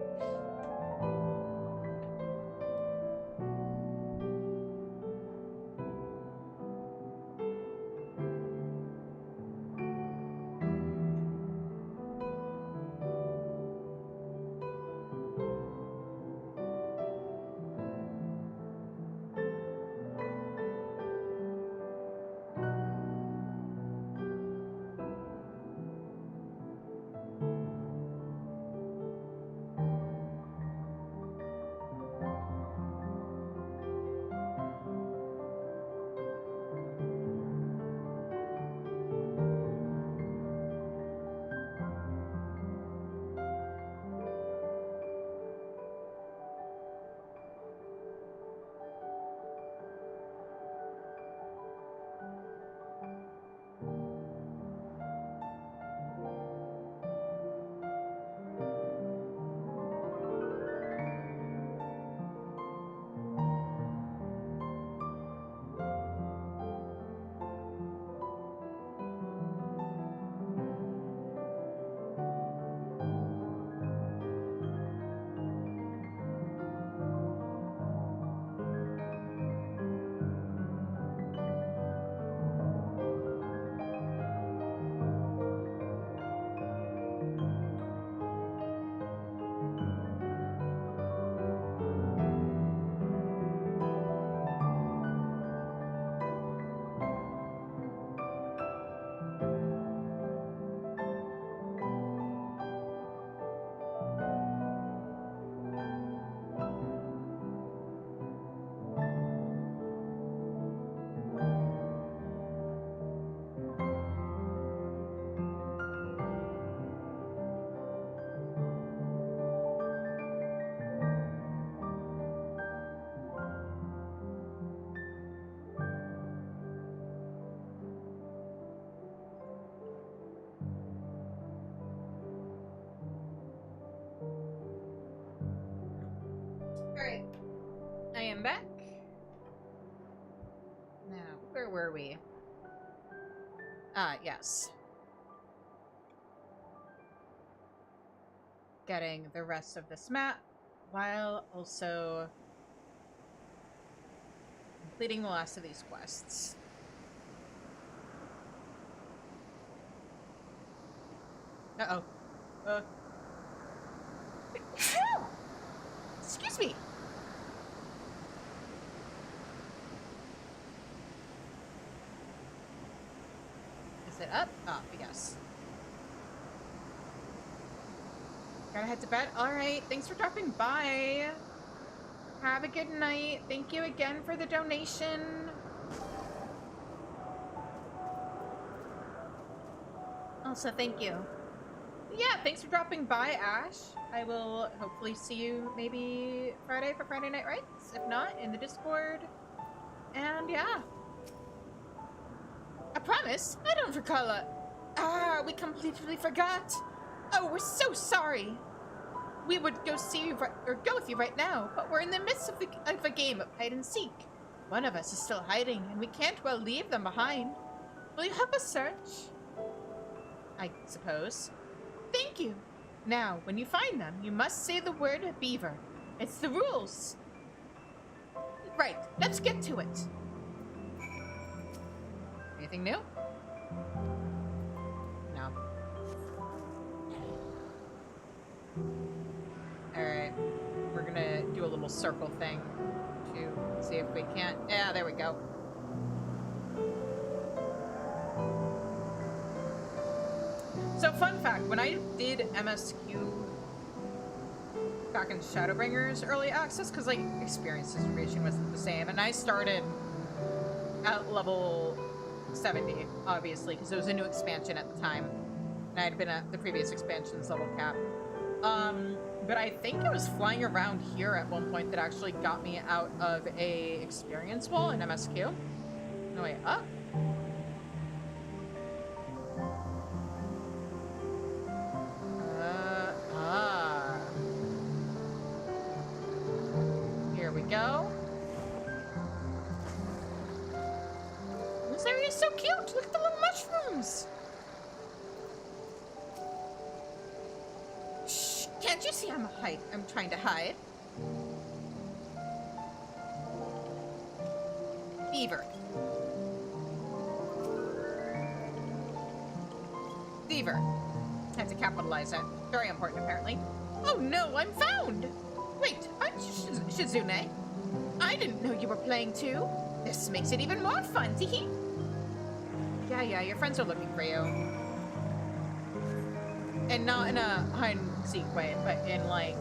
Alright. I am back. Now, where were we? Ah, yes. Getting the rest of this map, while also completing the last of these quests. Uh-oh. Excuse me! Is it up? Ah, yes. Gotta head to bed? Alright, thanks for dropping by. Have a good night. Thank you again for the donation. Also, thank you. Yeah, thanks for dropping by, Ash. I will hopefully see you maybe Friday for Friday Night Rights. If not, in the Discord. And yeah. I promise, I don't recall We completely forgot. Oh, we're so sorry. We would go see you go with you right now, but we're in the midst of a game of hide and seek. One of us is still hiding, and we can't well leave them behind. Will you help us search? I suppose. Thank you. Now, when you find them, you must say the word beaver. It's the rules. Right, let's get to it. Anything new? No. Alright. We're gonna do a little circle thing to see if we can't. Yeah, there we go. So, fun fact, when I did MSQ back in Shadowbringers early access, because like experience distribution wasn't the same, and I started at level 70, obviously, because it was a new expansion at the time, and I had been at the previous expansion's level cap. But I think it was flying around here at one point that actually got me out of a experience wall in MSQ. No way up. Here we go. This area is so cute. Look at the little mushrooms. Shh! Can't you see I'm trying to hide? Beaver. Beaver. I have to capitalize it. Very important, apparently. Oh no, I'm found! Wait, aren't you Shizune? I didn't know you were playing too. This makes it even more fun, teehee. Yeah, your friends are looking for you. And not in a hide-and-seek way, but in like...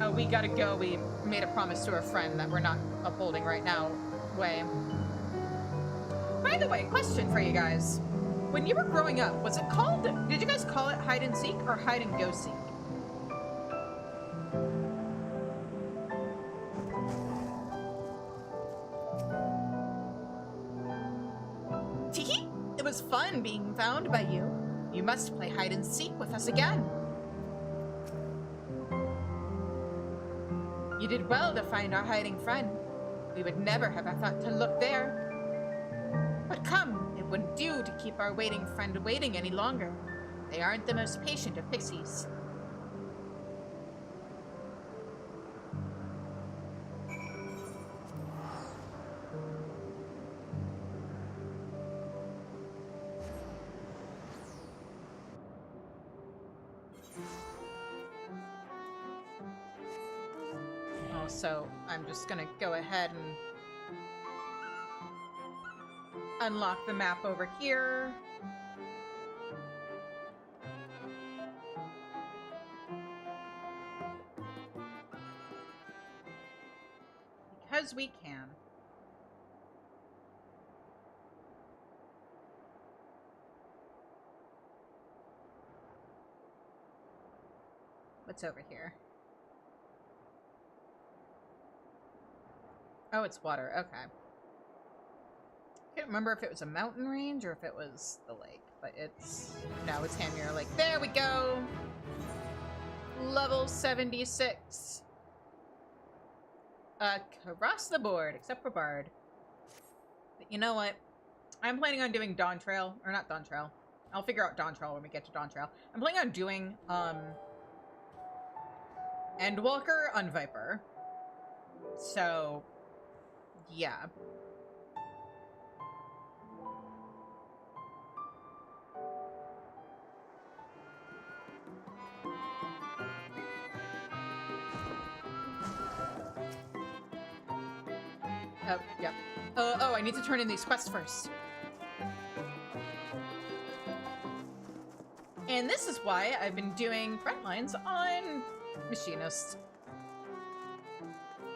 Oh, we gotta go, we made a promise to a friend that we're not upholding right now way. By the way, question for you guys. When you were growing up, was it called... Did you guys call it hide-and-seek or hide-and-go-seek? Teehee! It was fun being found by you. You must play hide-and-seek with us again. You did well to find our hiding friend. We would never have thought to look there. But come, it wouldn't do to keep our waiting friend waiting any longer. They aren't the most patient of pixies. So I'm just gonna go ahead and unlock the map over here. Because we can. What's over here? Oh, it's water. Okay. I can't remember if it was a mountain range or if it was the lake, but it's... No, it's Hamir Lake. There we go! Level 76. Across the board, except for Bard. But you know what? I'm planning on doing Dawn Trail. Or not Dawn Trail. I'll figure out Dawn Trail when we get to Dawn Trail. I'm planning on doing, Endwalker on Viper. So... yeah. Oh, yep. Oh, I need to turn in these quests first. And this is why I've been doing frontlines on Machinist.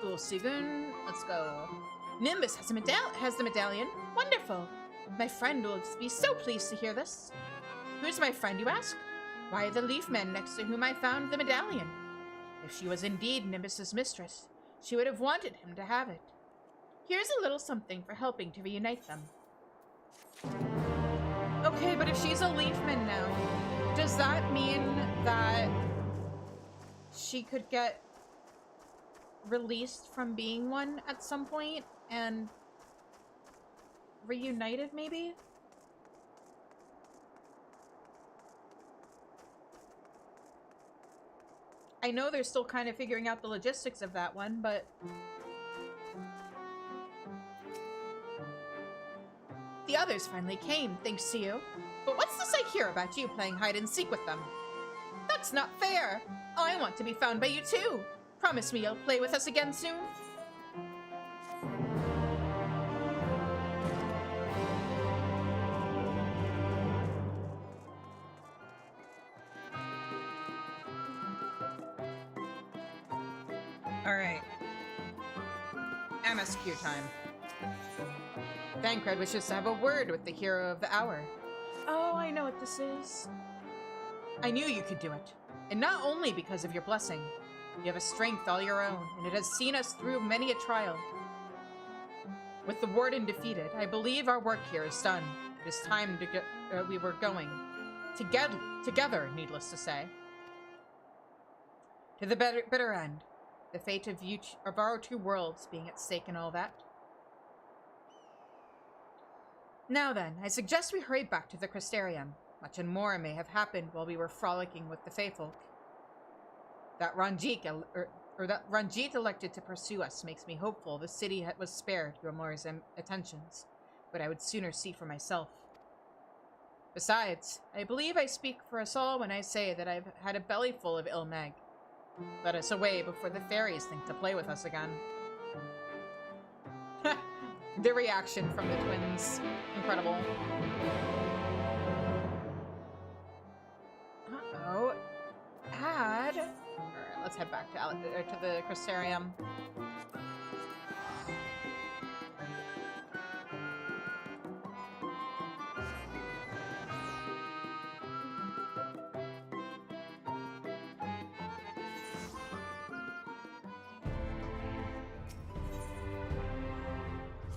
Cool, Sigun. Let's go. Nimbus has the medallion. Wonderful. My friend will be so pleased to hear this. Who's my friend, you ask? Why, the leaf man next to whom I found the medallion. If she was indeed Nimbus's mistress, she would have wanted him to have it. Here's a little something for helping to reunite them. Okay, but if she's a Leafman now, does that mean that she could get released from being one at some point and reunited, maybe? I know they're still kind of figuring out the logistics of that one, but... The others finally came, thanks to you. But what's this I hear about you playing hide-and-seek with them? That's not fair! I want to be found by you too! Promise me you'll play with us again soon? Alright. MSQ time. Thancred wishes to have a word with the hero of the hour. Oh, I know what this is. I knew you could do it. And not only because of your blessing. You have a strength all your own, and it has seen us through many a trial. With the warden defeated, I believe our work here is done. It is time to get we were going. Together, needless to say. To the bitter end. The fate of our two worlds being at stake and all that. Now then, I suggest we hurry back to the Crystarium. Much and more may have happened while we were frolicking with the Faefolk. That Ranjit elected to pursue us makes me hopeful the city was spared Grimoire's attentions, but I would sooner see for myself. Besides, I believe I speak for us all when I say that I've had a belly full of Ilmeg. Let us away before the fairies think to play with us again. The reaction from the twins. Incredible. Uh-oh. Add. Alright, let's head back to the Crystarium.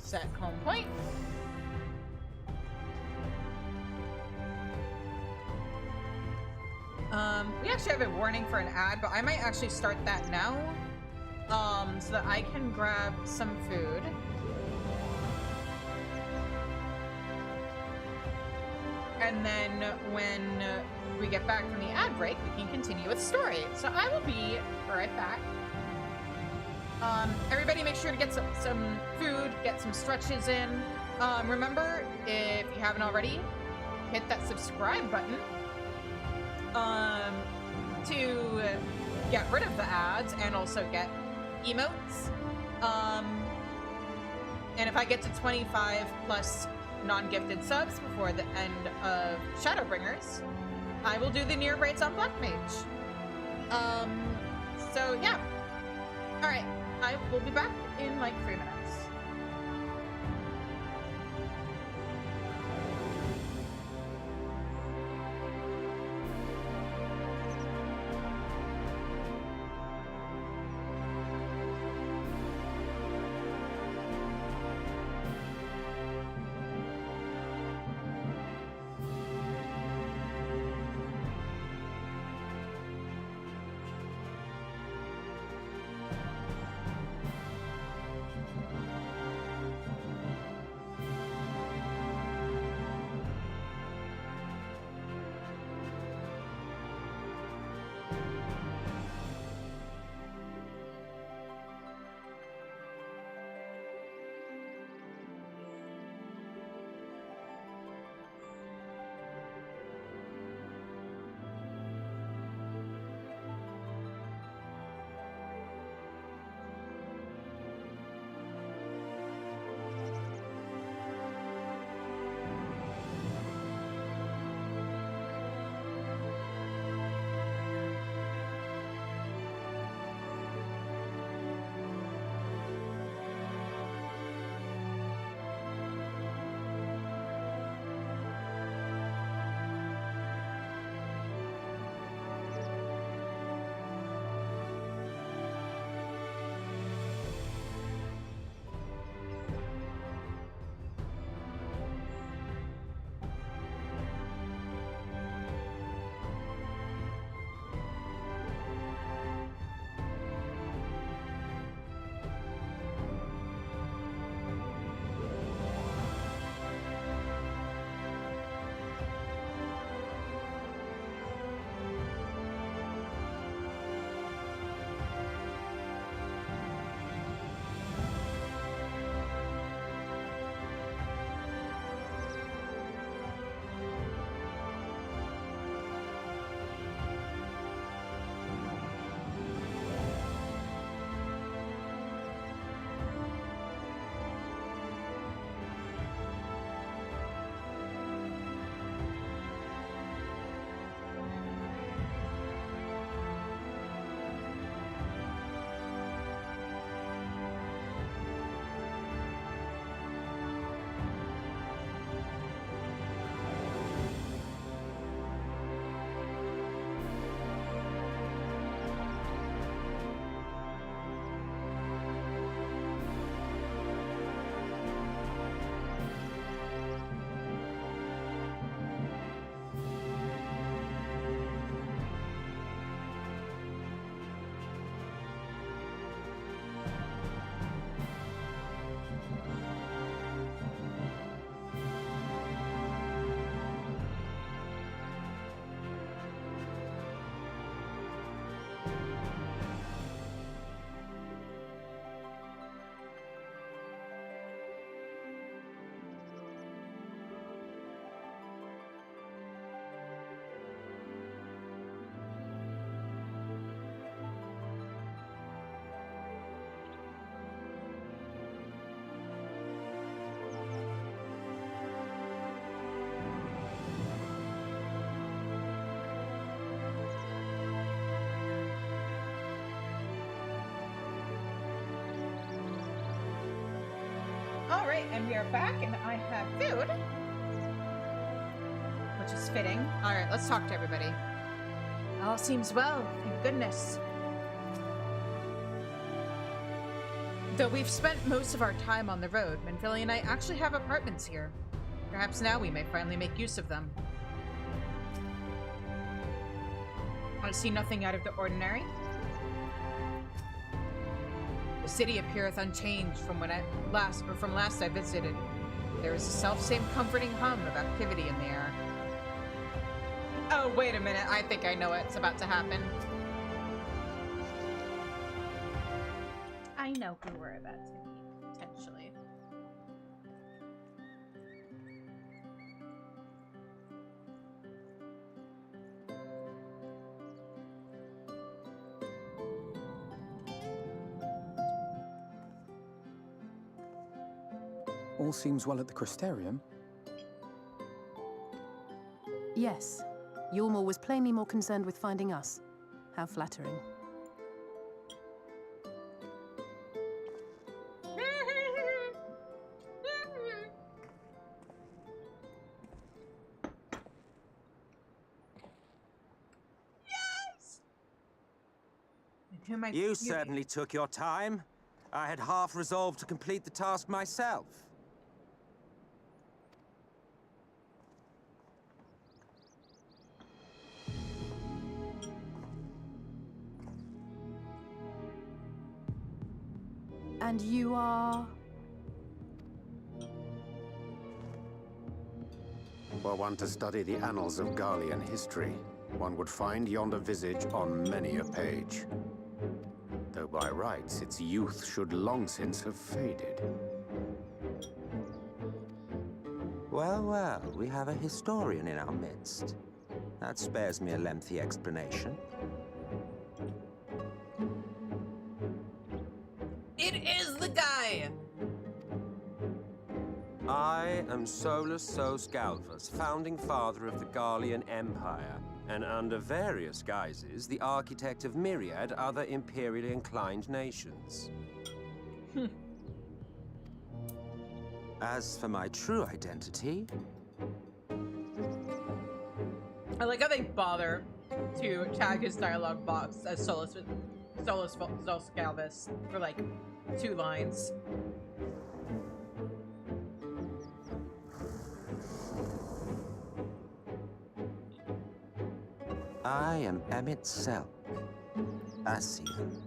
Set home point. We actually have a warning for an ad, but I might actually start that now, so that I can grab some food. And then when we get back from the ad break, we can continue with story. So I will be right back. Everybody make sure to get some food, get some stretches in. Remember, if you haven't already, hit that subscribe button to get rid of the ads and also get emotes. And if I get to 25 plus non-gifted subs before the end of Shadowbringers, I will do the Nier raids on Black Mage. So yeah. Alright. I will be back in like 3 minutes. Alright, and we are back, and I have food. Which is fitting. Alright, let's talk to everybody. All seems well, thank goodness. Though we've spent most of our time on the road, Manfili and I actually have apartments here. Perhaps now we may finally make use of them. I see nothing out of the ordinary. The city appeareth unchanged from last I visited. There is the self-same comforting hum of activity in the air. Oh, wait a minute. I think I know what's about to happen. I know who we're about to meet, potentially. All seems well at the Crystarium. Yes. Yulmore was plainly more concerned with finding us. How flattering. Yes! You certainly took your time. I had half resolved to complete the task myself. And you are... Were one to study the annals of Garlean history, one would find yonder visage on many a page. Though by rights its youth should long since have faded. Well, well, we have a historian in our midst. That spares me a lengthy explanation. It is the guy! I am Solus Sos Galvus, founding father of the Garlean Empire, and under various guises, the architect of myriad other imperially inclined nations. As for my true identity... I like how they bother to tag his dialogue box as Solus Galvus for like 2 lines. I am Emmett Selk, Ascian.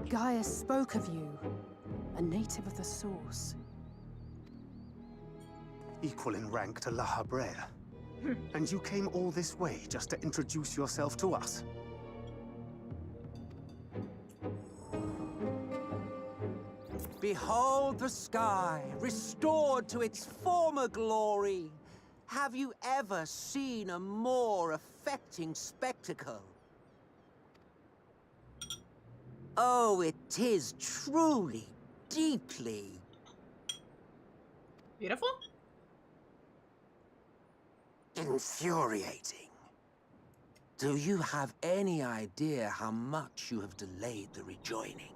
Gaius spoke of you, a native of the Source. Equal in rank to La Habrea. And you came all this way just to introduce yourself to us? Behold the sky, restored to its former glory. Have you ever seen a more affecting spectacle? Oh, it is truly, deeply... Beautiful? Infuriating. Do you have any idea how much you have delayed the rejoining?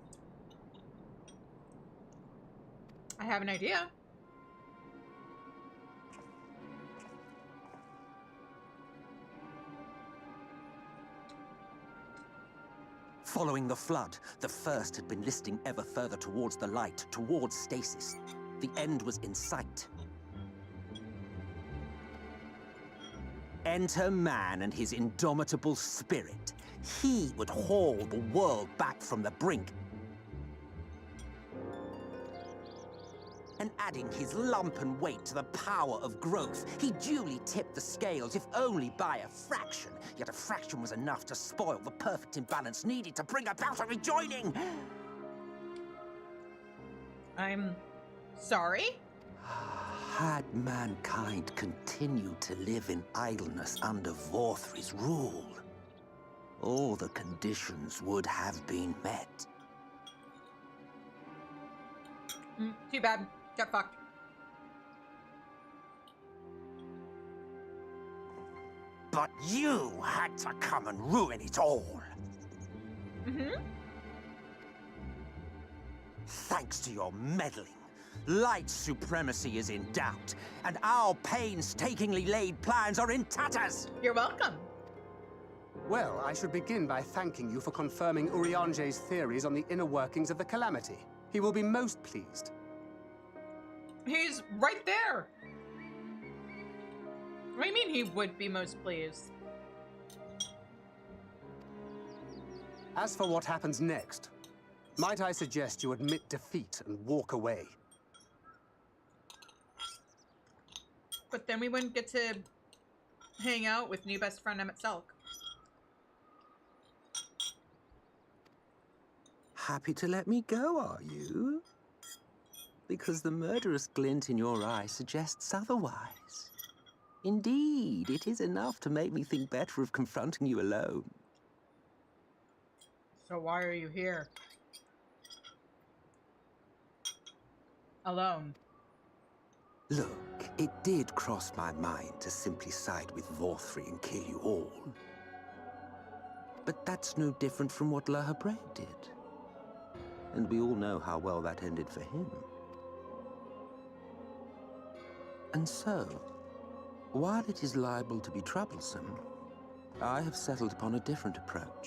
I have an idea. Following the flood, the First had been listing ever further towards the light, towards stasis. The end was in sight. Enter man and his indomitable spirit. He would haul the world back from the brink. And adding his lump and weight to the power of growth, he duly tipped the scales, if only by a fraction. Yet a fraction was enough to spoil the perfect imbalance needed to bring about a rejoining. I'm sorry? Had mankind continued to live in idleness under Vorthri's rule, all the conditions would have been met. Too bad. Get fucked. But you had to come and ruin it all. Mm-hmm. Thanks to your meddling, light supremacy is in doubt, and our painstakingly laid plans are in tatters! You're welcome. Well, I should begin by thanking you for confirming Urianger's theories on the inner workings of the Calamity. He will be most pleased. He's right there. What do you mean he would be most pleased? As for what happens next, might I suggest you admit defeat and walk away? But then we wouldn't get to hang out with new best friend Emmett Selk. Happy to let me go, are you? Because the murderous glint in your eye suggests otherwise. Indeed, it is enough to make me think better of confronting you alone. So why are you here? Alone. Look, it did cross my mind to simply side with Vorthri and kill you all. But that's no different from what La Habre did. And we all know how well that ended for him. And so, while it is liable to be troublesome, I have settled upon a different approach.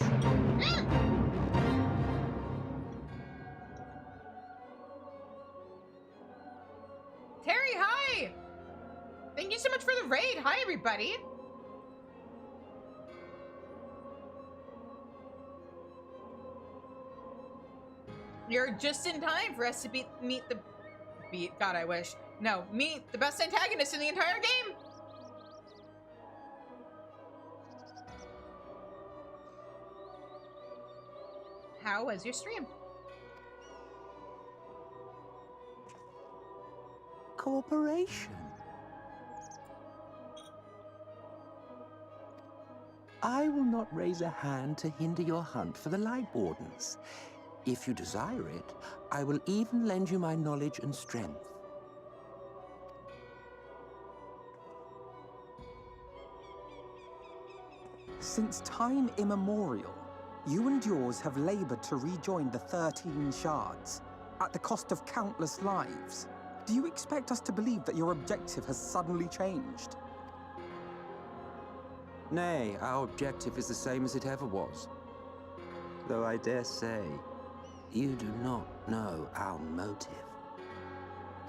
Terry, hi! Thank you so much for the raid. Hi, everybody. You're just in time for us to meet the best antagonist in the entire game. How was your stream? Cooperation. I will not raise a hand to hinder your hunt for the Light Wardens. If you desire it, I will even lend you my knowledge and strength. Since time immemorial, you and yours have labored to rejoin the 13 shards, at the cost of countless lives. Do you expect us to believe that your objective has suddenly changed? Nay, our objective is the same as it ever was. Though I dare say, you do not know our motive.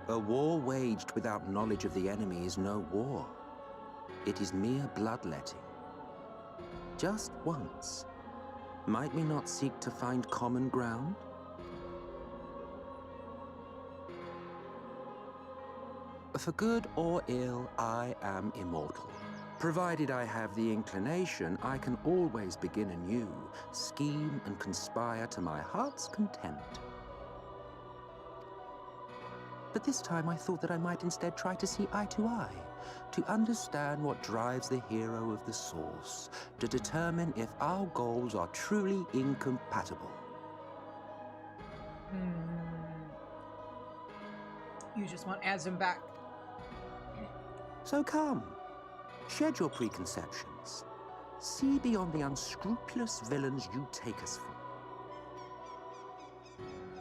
A war waged without knowledge of the enemy is no war. It is mere bloodletting. Just once, might we not seek to find common ground? For good or ill, I am immortal. Provided I have the inclination, I can always begin anew, scheme and conspire to my heart's content. But this time I thought that I might instead try to see eye to eye, to understand what drives the hero of the source, to determine if our goals are truly incompatible. You just want Azim back. So come, shed your preconceptions. See beyond the unscrupulous villains you take us for.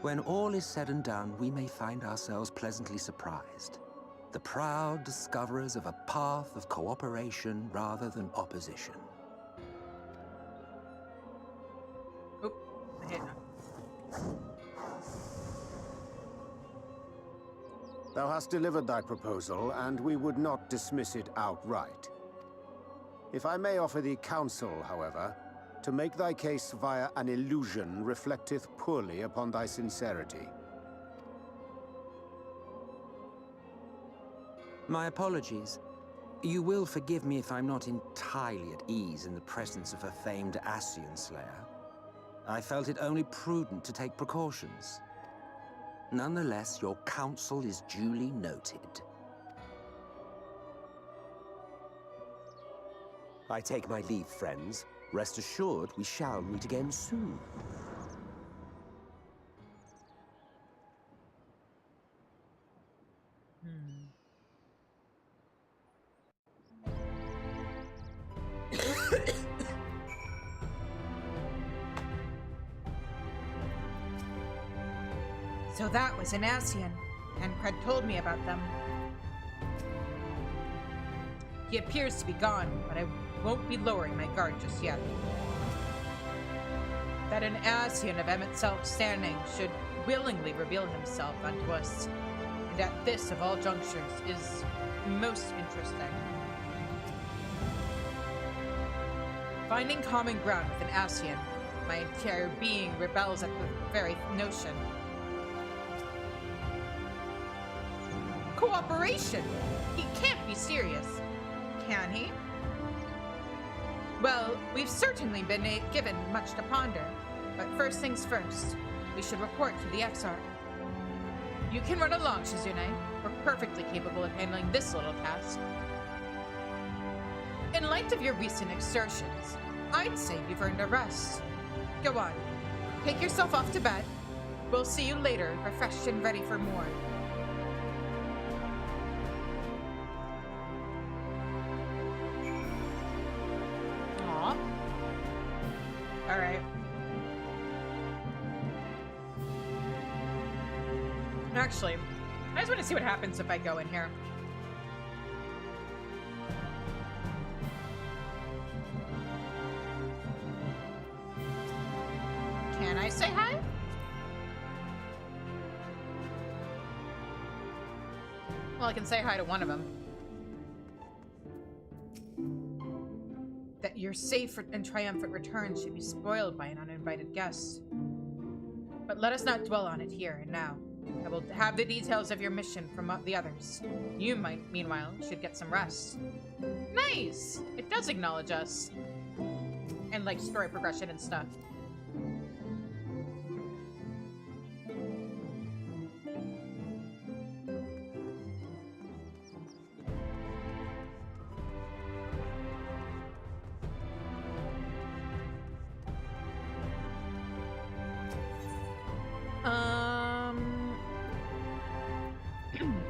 When all is said and done, we may find ourselves pleasantly surprised. The proud discoverers of a path of cooperation rather than opposition. Oop, I hit him. Thou hast delivered thy proposal, and we would not dismiss it outright. If I may offer thee counsel, however, to make thy case via an illusion reflecteth poorly upon thy sincerity. My apologies. You will forgive me if I'm not entirely at ease in the presence of a famed Ascian Slayer. I felt it only prudent to take precautions. Nonetheless, your counsel is duly noted. I take my leave, friends. Rest assured, we shall meet again soon. So that was an Ascian. Tancred told me about them. He appears to be gone, but I won't be lowering my guard just yet. That an Ascian of Emetzel's standing should willingly reveal himself unto us, and at this of all junctures, is most interesting. Finding common ground with an Ascian, my entire being rebels at the very notion. Cooperation? He can't be serious. Can he? Well, we've certainly been given much to ponder, but first things first, we should report to the Exarch. You can run along, Shizune. We're perfectly capable of handling this little task. In light of your recent exertions, I'd say you've earned a rest. Go on. Take yourself off to bed. We'll see you later, refreshed and ready for more. Aw. Alright. Actually, I just want to see what happens if I go in here. Can I say hi? Well, I can say hi to one of them. That your safe and triumphant return should be spoiled by an uninvited guest. But let us not dwell on it here and now. I will have the details of your mission from the others. You might, meanwhile, should get some rest. Nice! It does acknowledge us. And, like, story progression and stuff.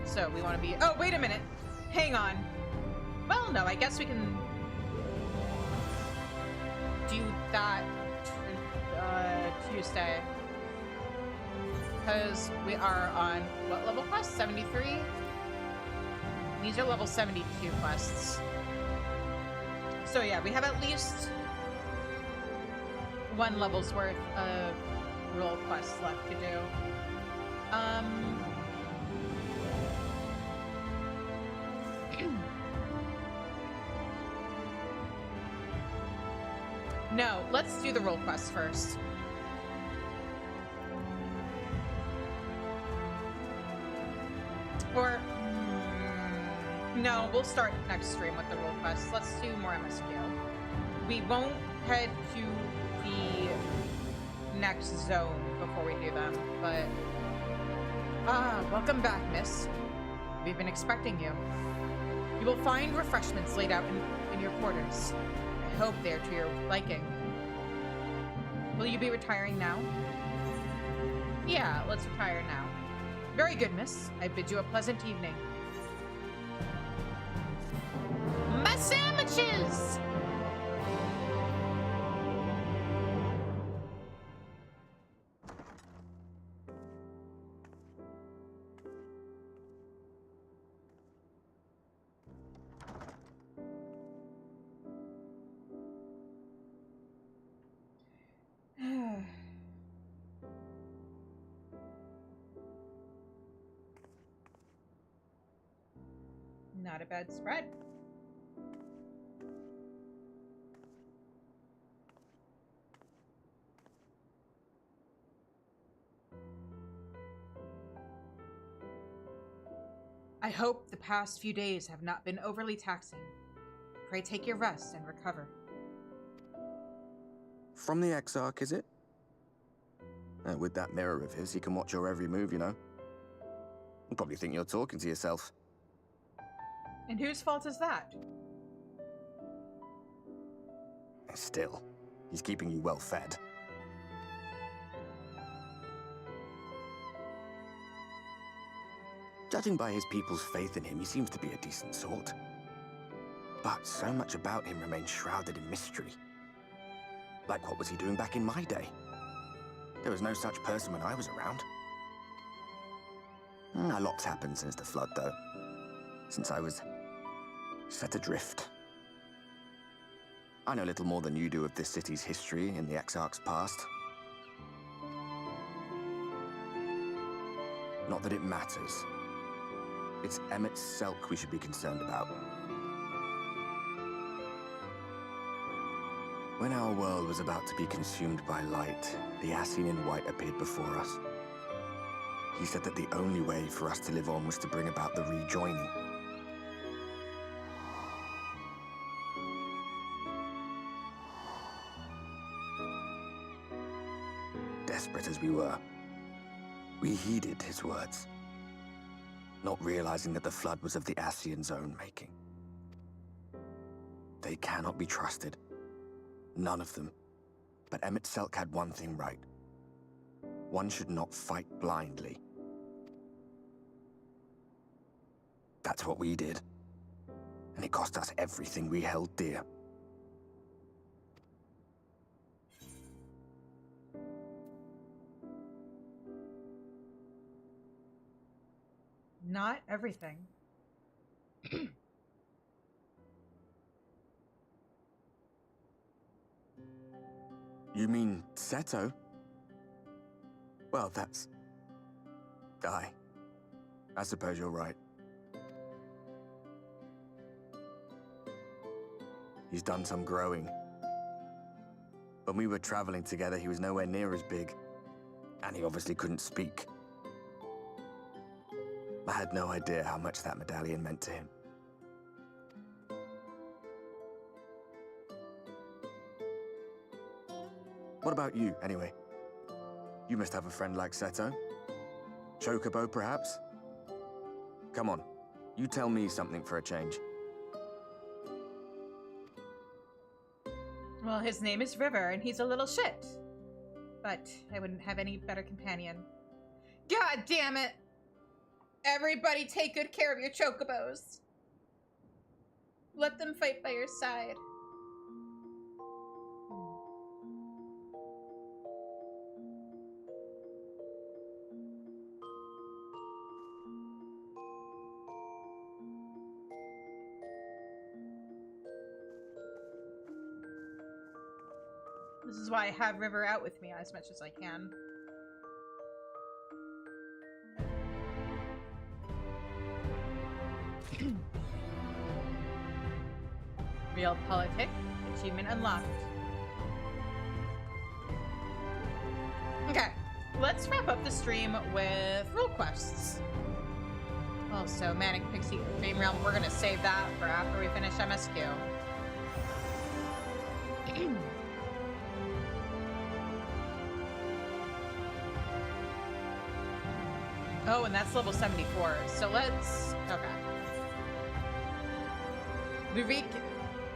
So we want to be... Oh, wait a minute. Hang on. Well, no, I guess we can do that Tuesday. Because we are on what level quest? 73? These are level 72 quests. So yeah, we have at least one level's worth of role quests left to do. No, let's do the role quest first. Or, no, we'll start next stream with the role quest. Let's do more MSQ. We won't head to the next zone before we do them, but... welcome back, miss. We've been expecting you. You will find refreshments laid out in your quarters. I hope they're to your liking. Will you be retiring now? Yeah, let's retire now. Very good, miss. I bid you a pleasant evening. My sandwiches! Not a bad spread. I hope the past few days have not been overly taxing. Pray take your rest and recover. From the Exarch, is it? With that mirror of his, he can watch your every move, you know. You'll probably think you're talking to yourself. And whose fault is that? Still, he's keeping you well fed. Judging by his people's faith in him, he seems to be a decent sort. But so much about him remains shrouded in mystery. Like, what was he doing back in my day? There was no such person when I was around. A lot's happened since the flood, though. Since I was set adrift. I know little more than you do of this city's history in the Exarch's past. Not that it matters. It's Emmet Selk we should be concerned about. When our world was about to be consumed by light, the Ascian in white appeared before us. He said that the only way for us to live on was to bring about the rejoining. Desperate as we were, we heeded his words, not realizing that the flood was of the Ascian's own making. They cannot be trusted. None of them. But Emmet Selk had one thing right. One should not fight blindly. That's what we did. And it cost us everything we held dear. Not everything. You mean Seto? Well, that's... I suppose you're right. He's done some growing. When we were traveling together, he was nowhere near as big. And he obviously couldn't speak. I had no idea how much that medallion meant to him. What about you, anyway? You must have a friend like Seto. Chocobo, perhaps? Come on, you tell me something for a change. Well, his name is River, and he's a little shit. But I wouldn't have any better companion. God damn it! Everybody take good care of your chocobos. Let them fight by your side. This is why I have River out with me as much as I can. Realpolitik, achievement unlocked. Okay, let's wrap up the stream with role quests. Oh, so Manic Pixie Dream Realm, we're gonna save that for after we finish MSQ. Oh, and that's level 74. So let's... Okay. Lurik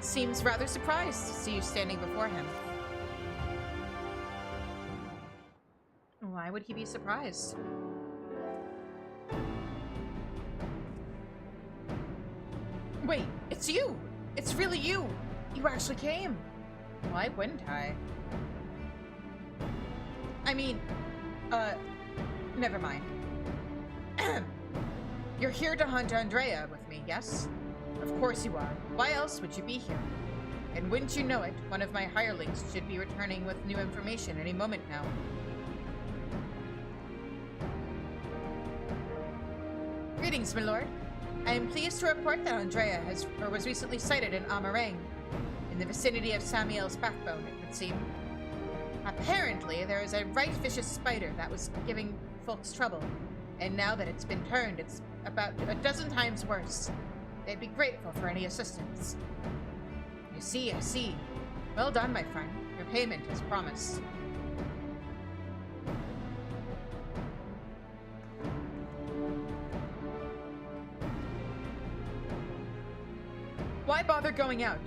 seems rather surprised to see you standing before him. Why would he be surprised? Wait, it's you! It's really you! You actually came! Why wouldn't I? I mean, never mind. You're here to hunt Andrea with me, yes? Of course you are. Why else would you be here? And wouldn't you know it, one of my hirelings should be returning with new information any moment now. Greetings, my lord. I am pleased to report that Andrea was recently sighted in Amarang, in the vicinity of Samuel's backbone, it would seem. Apparently, there is a right vicious spider that was giving folks trouble, and now that it's been turned, it's about a dozen times worse. They'd be grateful for any assistance. I see. Well done, my friend. Your payment is promised. Why bother going out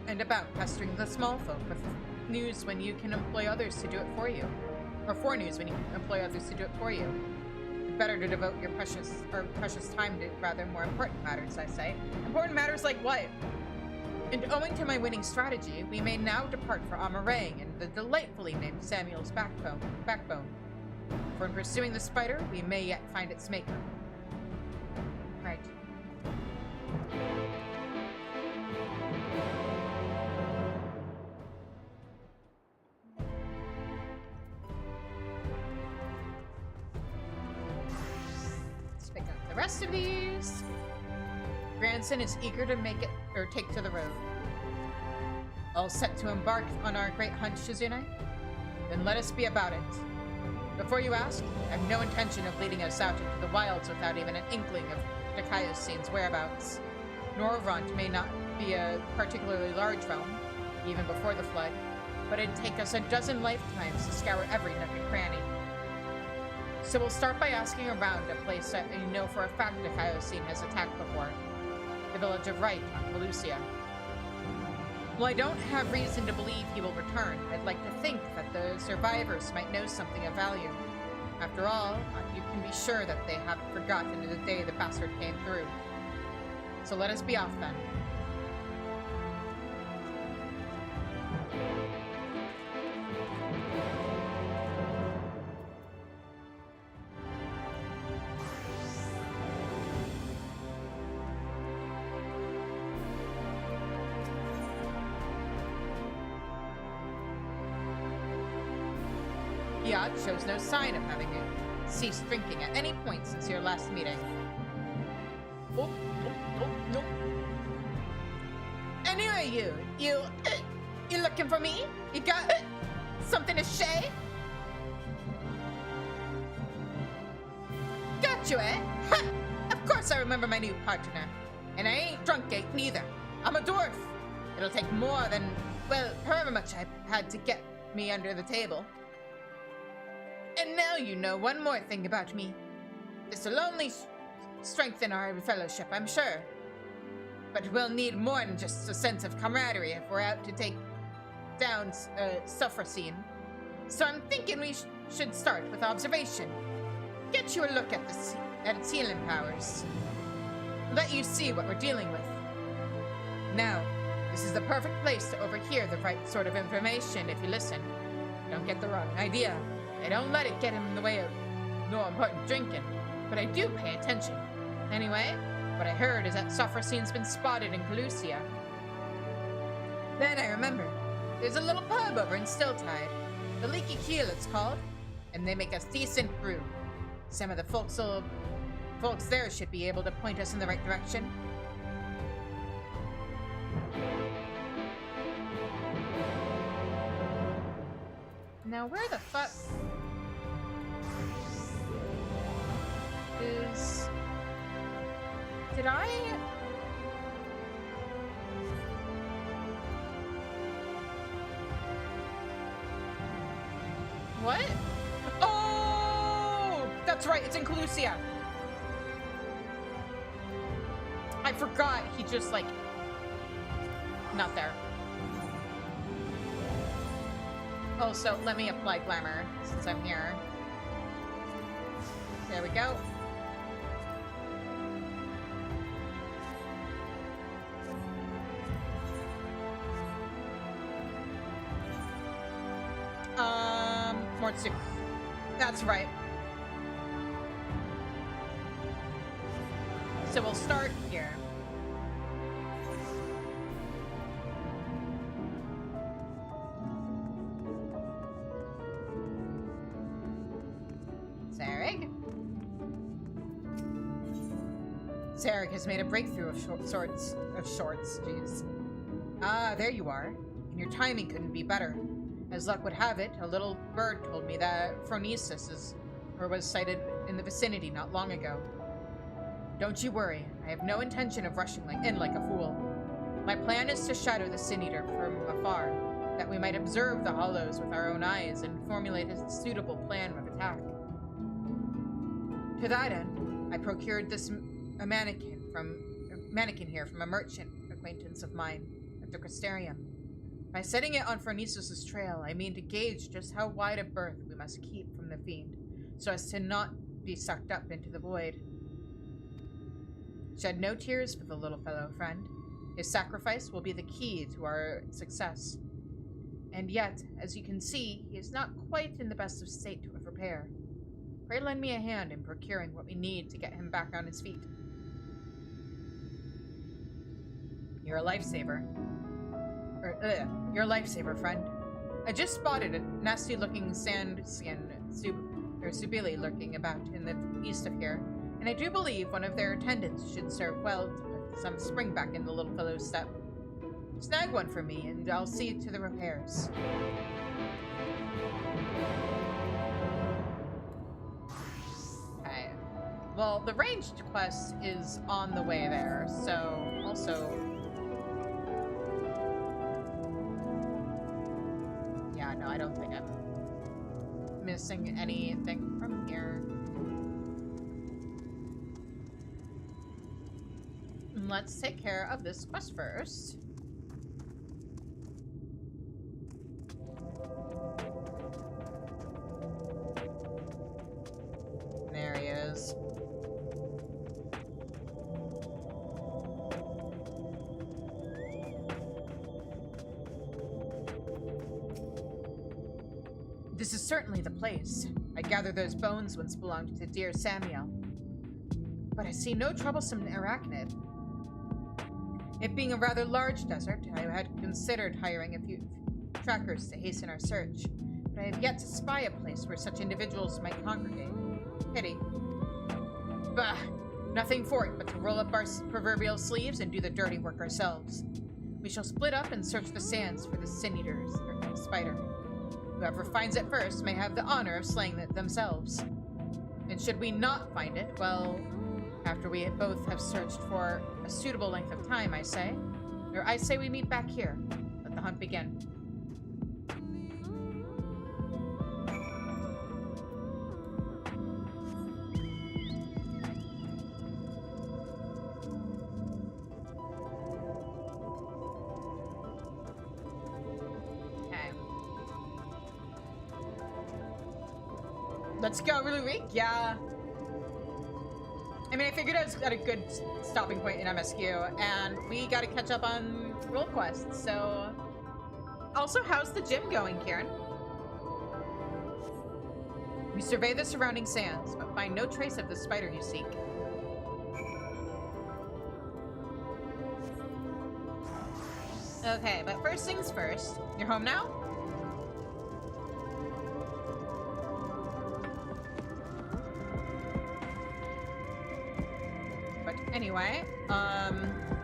and about pestering the small folk with news when you can employ others to do it for you? Or for news when you can employ others to do it for you? Better to devote your precious time to rather more important matters, I say. Important matters like what? And owing to my winning strategy, we may now depart for Amarang and the delightfully named Samuel's backbone. For in pursuing the spider, we may yet find its maker. Right. Let's pick up the rest of these. Grandson is eager to make it, or take to the road. All set to embark on our great hunt, Shizune? Then let us be about it. Before you ask, I have no intention of leading us out into the wilds without even an inkling of Dikaiosine's whereabouts. Norvrant may not be a particularly large realm, even before the flood, but it'd take us a dozen lifetimes to scour every nook and cranny. So we'll start by asking around a place that you know for a fact Dikaiosine has attacked before. The village of Wright on Pelusia. While I don't have reason to believe he will return, I'd like to think that the survivors might know something of value. After all, you can be sure that they haven't forgotten the day the bastard came through. So let us be off then. Fiat shows no sign of having ceased drinking at any point since your last meeting. Oh, no. Anyway, you looking for me? You got something to say? Got you, eh? Ha! Of course I remember my new partner. And I ain't drunk yet neither. I'm a dwarf. It'll take more than, well, however much I had to get me under the table. And now you know one more thing about me. This'll only strengthen our fellowship, I'm sure. But we'll need more than just a sense of camaraderie if we're out to take down Sulfurcine. So I'm thinking we should start with observation. Get you a look at its healing powers. Let you see what we're dealing with. Now, this is the perfect place to overhear the right sort of information if you listen. Don't get the wrong idea. I don't let it get in the way of no important drinking, but I do pay attention. Anyway, what I heard is that Sulfurcine's been spotted in Pelusia. Then I remember, there's a little pub over in Stilltide, the Leaky Keel it's called, and they make a decent brew. Some of the folks there should be able to point us in the right direction. Now where the fuck is... Did I... What? Oh! That's right, it's in Pelusia. I forgot he just, like... Not there. Also, let me apply glamour since I'm here. There we go. More soup. That's right. So we'll start here. Zarek has made a breakthrough of sorts. Jeez. Ah, there you are. And your timing couldn't be better. As luck would have it, a little bird told me that Phronesis was sighted in the vicinity not long ago. Don't you worry. I have no intention of rushing in like a fool. My plan is to shadow the Sin-Eater from afar, that we might observe the hollows with our own eyes and formulate a suitable plan of attack. To that end, I procured this mannequin here from a merchant acquaintance of mine at the Crystarium. By setting it on Phronesis' trail, I mean to gauge just how wide a berth we must keep from the fiend, so as to not be sucked up into the void. Shed no tears for the little fellow, friend. His sacrifice will be the key to our success. And yet, as you can see, he is not quite in the best of state of repair. Pray lend me a hand in procuring what we need to get him back on his feet. You're a lifesaver. You're a lifesaver, friend. I just spotted a nasty-looking sand-skin Subili lurking about in the east of here, and I do believe one of their attendants should serve well to put some spring back in the little fellow's step. Snag one for me, and I'll see to the repairs. Okay. Well, the ranged quest is on the way there, so also... Yeah, no, I don't think I'm missing anything from here. Let's take care of this quest first. There he is. This is certainly the place. I gather those bones once belonged to dear Samuel. But I see no troublesome arachnid. It being a rather large desert, I had considered hiring a few trackers to hasten our search, but I have yet to spy a place where such individuals might congregate. Pity. Bah! Nothing for it but to roll up our proverbial sleeves and do the dirty work ourselves. We shall split up and search the sands for the sin-eaters, or spider. Whoever finds it first may have the honor of slaying it themselves. And should we not find it, well, after we both have searched for a suitable length of time, I say we meet back here. Let the hunt begin. Let's go, Lurik. Yeah. I mean, I figured I was at a good stopping point in MSQ, and we got to catch up on role quests, so... Also, how's the gym going, Kieran? We survey the surrounding sands, but find no trace of the spider you seek. Okay, but first things first. You're home now? Anyway,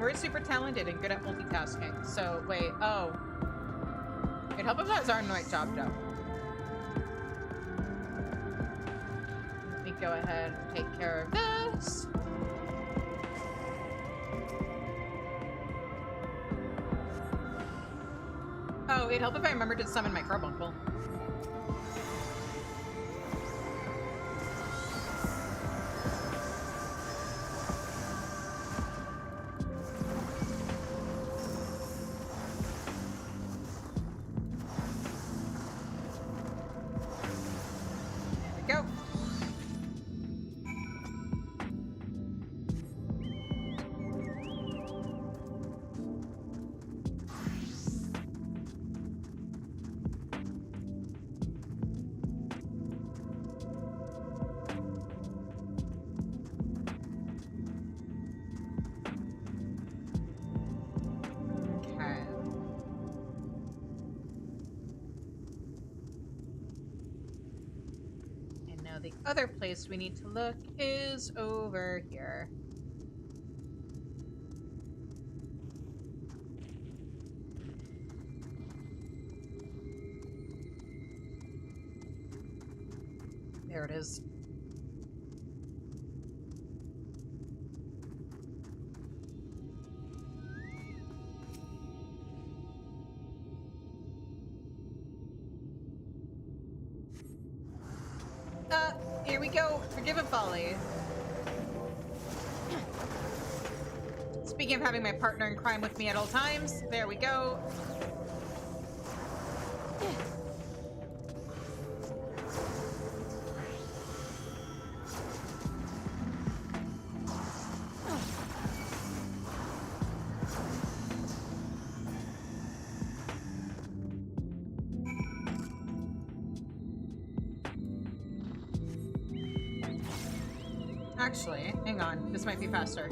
we're super talented and good at multitasking. So, wait, oh. It'd help if that was our night job, though. Let me go ahead and take care of this. Oh, it'd help if I remembered to summon my carbuncle. The other place we need to look is over here. There it is. Here we go. Forgive a folly. Speaking of having my partner in crime with me at all times, there we go. Actually, hang on. This might be faster.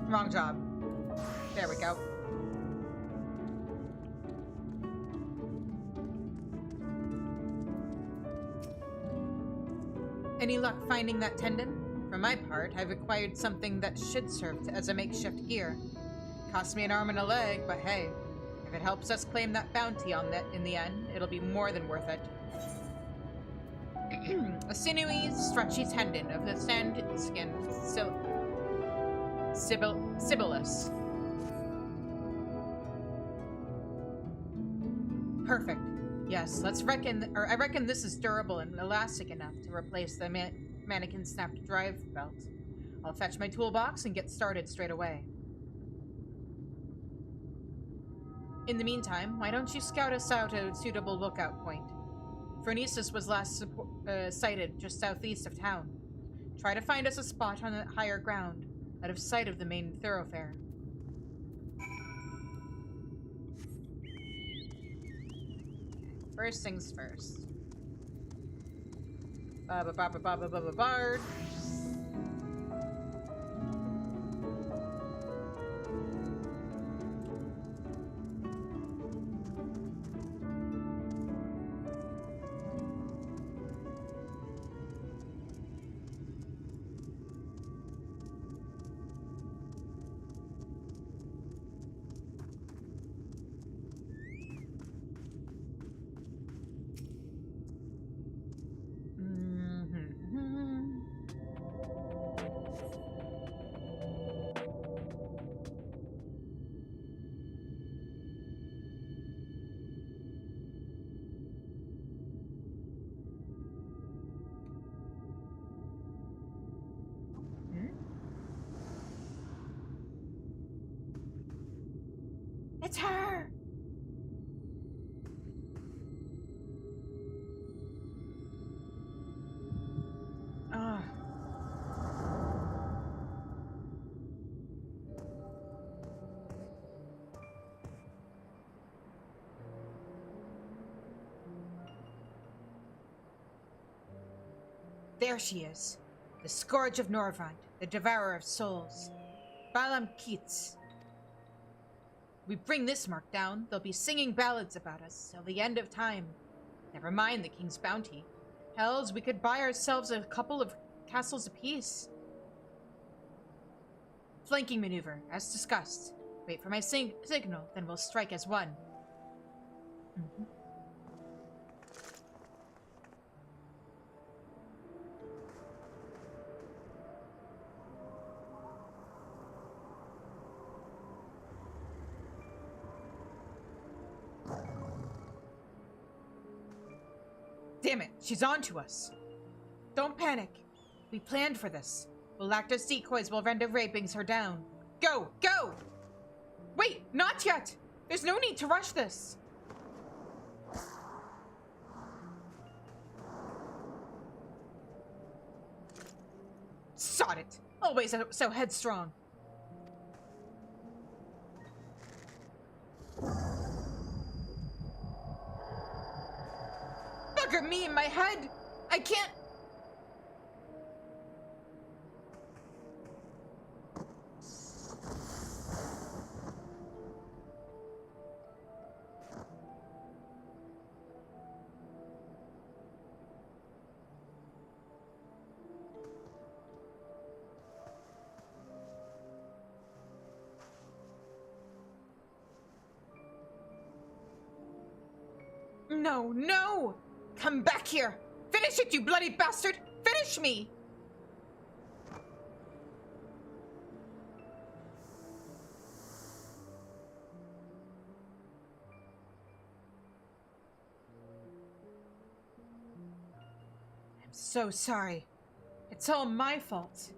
Wrong job. There we go. Any luck finding that tendon? For my part, I've acquired something that should serve as a makeshift gear. Cost me an arm and a leg, but hey, if it helps us claim that bounty on that in the end, it'll be more than worth it. A sinewy, stretchy tendon of the sand skin, Sibyllus. Perfect. Yes, I reckon this is durable and elastic enough to replace the mannequin snapped drive belt. I'll fetch my toolbox and get started straight away. In the meantime, why don't you scout us out a suitable lookout point? Phronesis was last sighted just southeast of town. Try to find us a spot on the higher ground, out of sight of the main thoroughfare. First things first. Bard. It's her! Ugh. There she is. The Scourge of Norvant, the Devourer of Souls. Balam Keats. We bring this mark down, they'll be singing ballads about us till the end of time. Never mind the king's bounty. Hells, we could buy ourselves a couple of castles apiece. Flanking maneuver, as discussed. Wait for my signal, then we'll strike as one. Damn it, she's on to us. Don't panic. We planned for this. We'll act as decoys while Renda Ray brings her down. Go! Go! Wait, not yet! There's no need to rush this. Sod it! Always so headstrong. Bugger me in my head! I can't... No, no! Come back here! Finish it, you bloody bastard! Finish me! I'm so sorry. It's all my fault.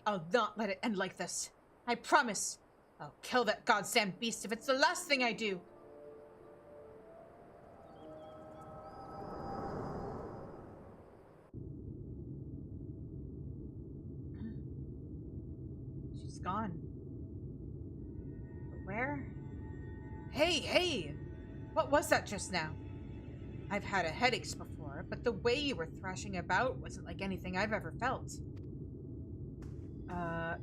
I'll not let it end like this. I promise. I'll kill that goddamn beast if it's the last thing I do. Hey! What was that just now? I've had headaches before, but the way you were thrashing about wasn't like anything I've ever felt.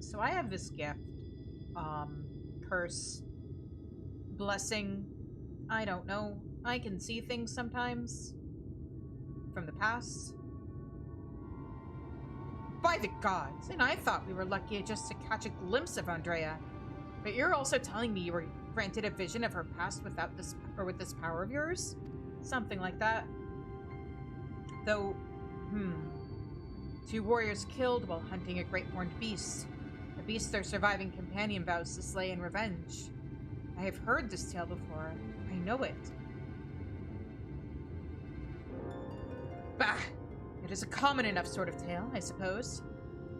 So I have this gift. Curse. Blessing. I don't know. I can see things sometimes. From the past. By the gods, and I thought we were lucky just to catch a glimpse of Andrea. But you're also telling me you were granted a vision of her past without this, or with this power of yours? Something like that. Though, 2 warriors killed while hunting a great horned beast. A beast their surviving companion vows to slay in revenge. I have heard this tale before. I know it. Bah! It is a common enough sort of tale, I suppose.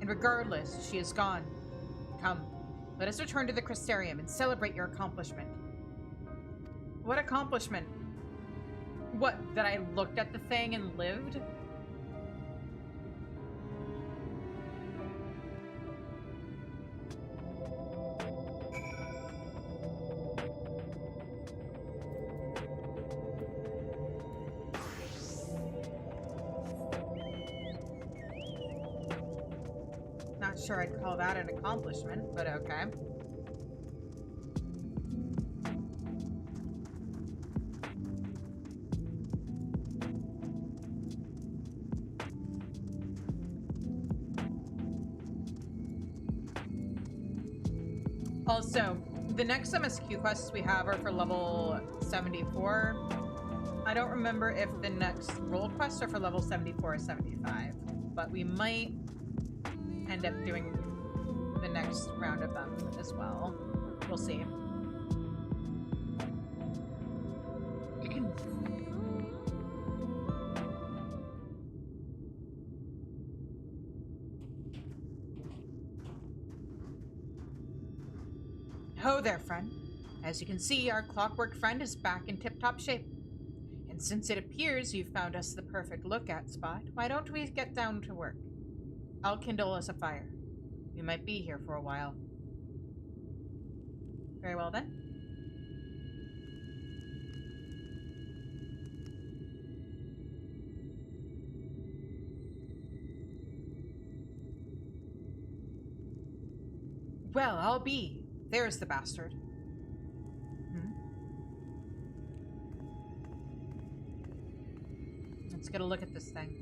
And regardless, she is gone. Come, let us return to the Crystarium and celebrate your accomplishment. What accomplishment? What, that I looked at the thing and lived? Not sure I'd call that an accomplishment, but okay. Also, the next MSQ quests we have are for level 74. I don't remember if the next rolled quests are for level 74 or 75, but we might end up doing the next round of them as well. We'll see. Ho there, friend. As you can see, our clockwork friend is back in tip-top shape. And since it appears you've found us the perfect look-at spot, why don't we get down to work? I'll kindle us a fire. We might be here for a while. Very well then. Well, I'll be. There's the bastard. Let's get a look at this thing.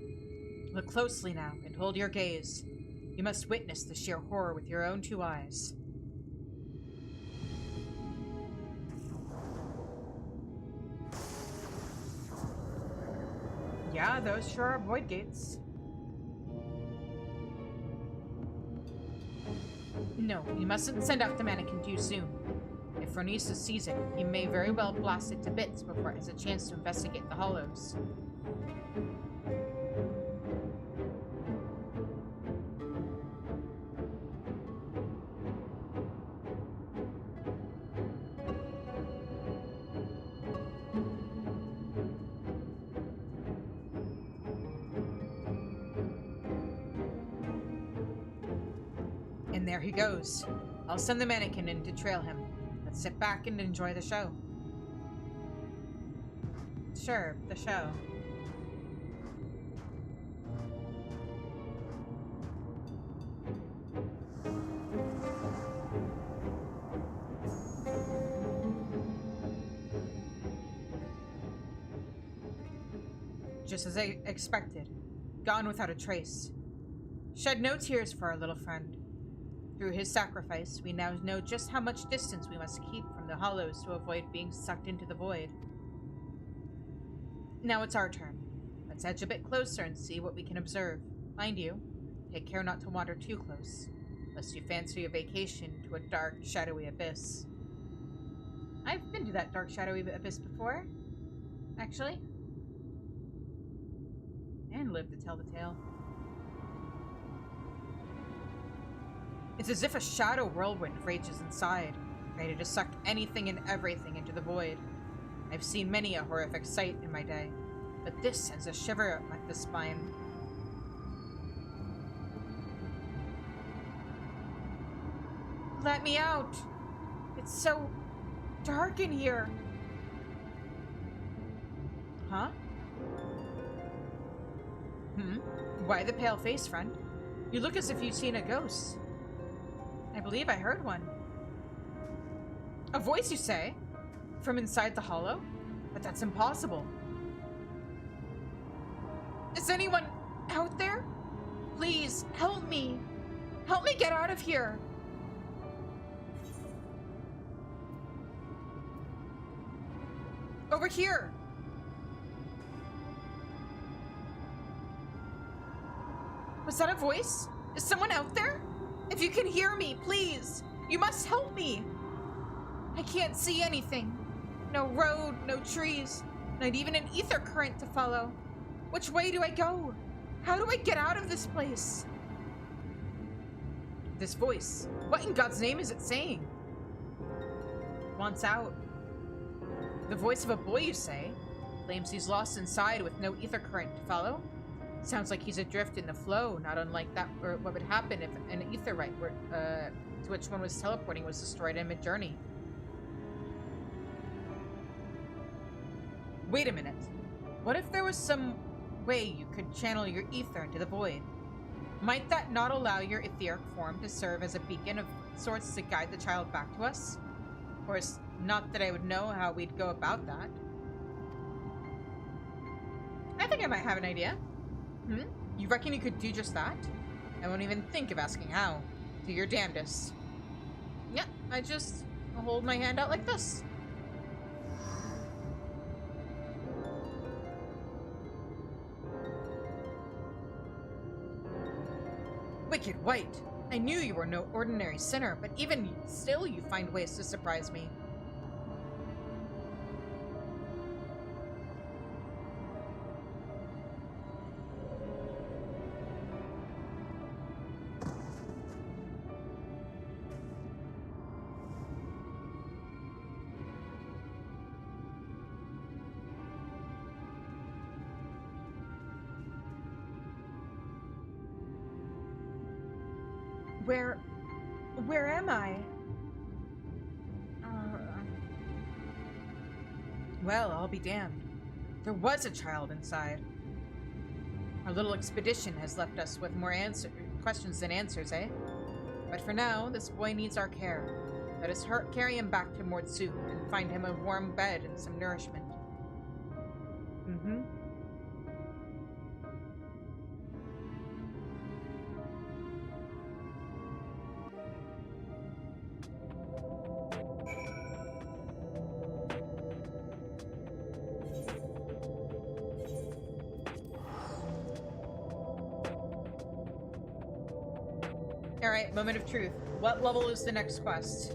Look closely now, and hold your gaze. You must witness the sheer horror with your own 2 eyes. Yeah, those sure are void gates. No, you mustn't send out the mannequin too soon. If Phronesis sees it, he may very well blast it to bits before it has a chance to investigate the hollows. And there he goes. I'll send the mannequin in to trail him. Let's sit back and enjoy the show. Sure, the show. Just as I expected. Gone without a trace. Shed no tears for our little friend. Through his sacrifice, we now know just how much distance we must keep from the hollows to avoid being sucked into the void. Now it's our turn. Let's edge a bit closer and see what we can observe. Mind you, take care not to wander too close, lest you fancy a vacation to a dark, shadowy abyss. I've been to that dark, shadowy abyss before, actually. And lived to tell the tale. It's as if a shadow whirlwind rages inside, ready to suck anything and everything into the void. I've seen many a horrific sight in my day, but this sends a shiver up the spine. Let me out! It's so dark in here. Huh? Why the pale face, friend? You look as if you'd seen a ghost. I believe I heard one. A voice, you say? From inside the hollow? But that's impossible. Is anyone out there? Please, help me. Help me get out of here. Over here. Was that a voice? Is someone out there? If you can hear me, please. You must help me. I can't see anything. No road, no trees, not even an ether current to follow. Which way do I go? How do I get out of this place? This voice. What in God's name is it saying? Wants out. The voice of a boy, you say? Claims he's lost inside with no ether current to follow? Sounds like he's adrift in the flow, not unlike that or what would happen if an aetherite to which one was teleporting was destroyed in mid-journey. Wait a minute. What if there was some way you could channel your ether into the void? Might that not allow your etheric form to serve as a beacon of sorts to guide the child back to us? Of course, not that I would know how we'd go about that. I think I might have an idea. You reckon you could do just that? I won't even think of asking how. Do your damnedest. Yeah, I'll hold my hand out like this. Wicked White! I knew you were no ordinary sinner, but even still you find ways to surprise me. Where am I? Well, I'll be damned. There was a child inside. Our little expedition has left us with more questions than answers, eh? But for now, this boy needs our care. Let us carry him back to Mordsu and find him a warm bed and some nourishment. Alright, moment of truth. What level is the next quest?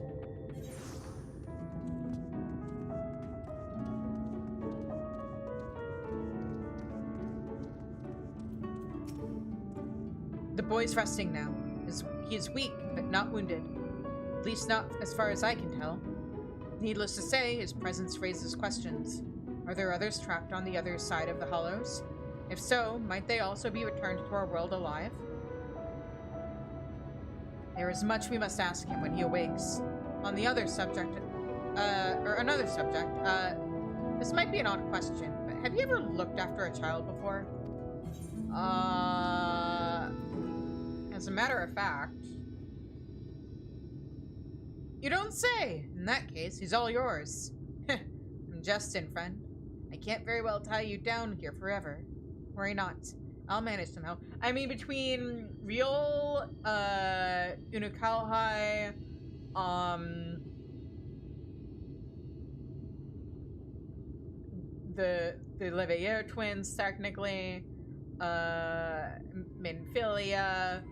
The boy's resting now. He is weak, but not wounded. At least not as far as I can tell. Needless to say, his presence raises questions. Are there others trapped on the other side of the hollows? If so, might they also be returned to our world alive? There is much we must ask him when he awakes. On the other subject, another subject, this might be an odd question, but have you ever looked after a child before? As a matter of fact... You don't say! In that case, he's all yours. I'm jesting, friend. I can't very well tie you down here forever. Worry not. I'll manage somehow. I mean, between real, Unukalhai, the Leveilleur twins, technically, Minfilia,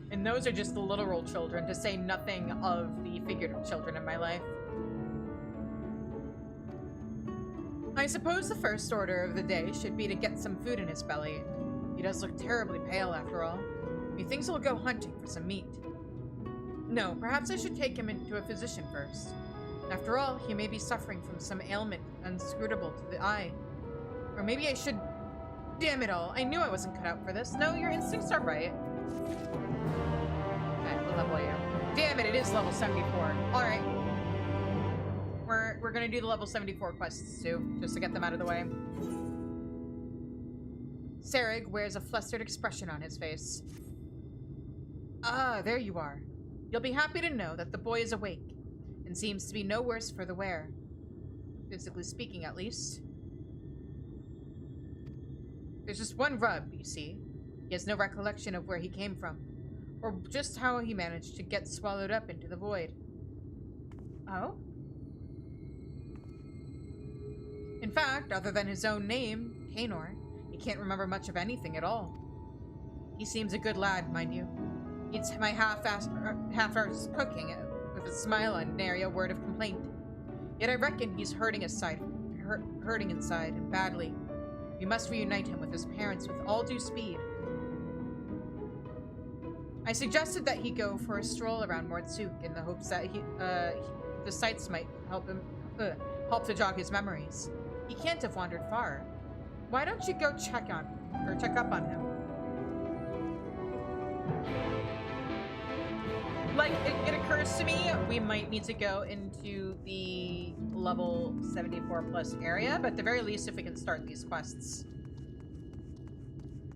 and those are just the literal children, to say nothing of the figurative children in my life. I suppose the first order of the day should be to get some food in his belly. He does look terribly pale, after all. Methinks he'll go hunting for some meat. No, perhaps I should take him into a physician first. After all, he may be suffering from some ailment inscrutable to the eye. Or maybe I should... Damn it all, I knew I wasn't cut out for this. No, your instincts are right. Okay, we'll level you. Damn it, it is level 74. Alright. We're we're gonna do the level 74 quests too, just to get them out of the way. Sarig wears a flustered expression on his face. Ah, there you are. You'll be happy to know that the boy is awake, and seems to be no worse for the wear. Physically speaking, at least. There's just one rub, you see. He has no recollection of where he came from, or just how he managed to get swallowed up into the void. Oh? In fact, other than his own name, Tainor, he can't remember much of anything at all. He seems a good lad, mind you. Eats my half-hours cooking with a smile and nary a word of complaint. Yet I reckon he's hurting inside, and badly. We must reunite him with his parents with all due speed. I suggested that he go for a stroll around Mortsuk in the hopes that the sights might help to jog his memories. He can't have wandered far. Why don't you go check up on him? Like, it occurs to me we might need to go into the level 74 plus area, but at the very least, if we can start these quests,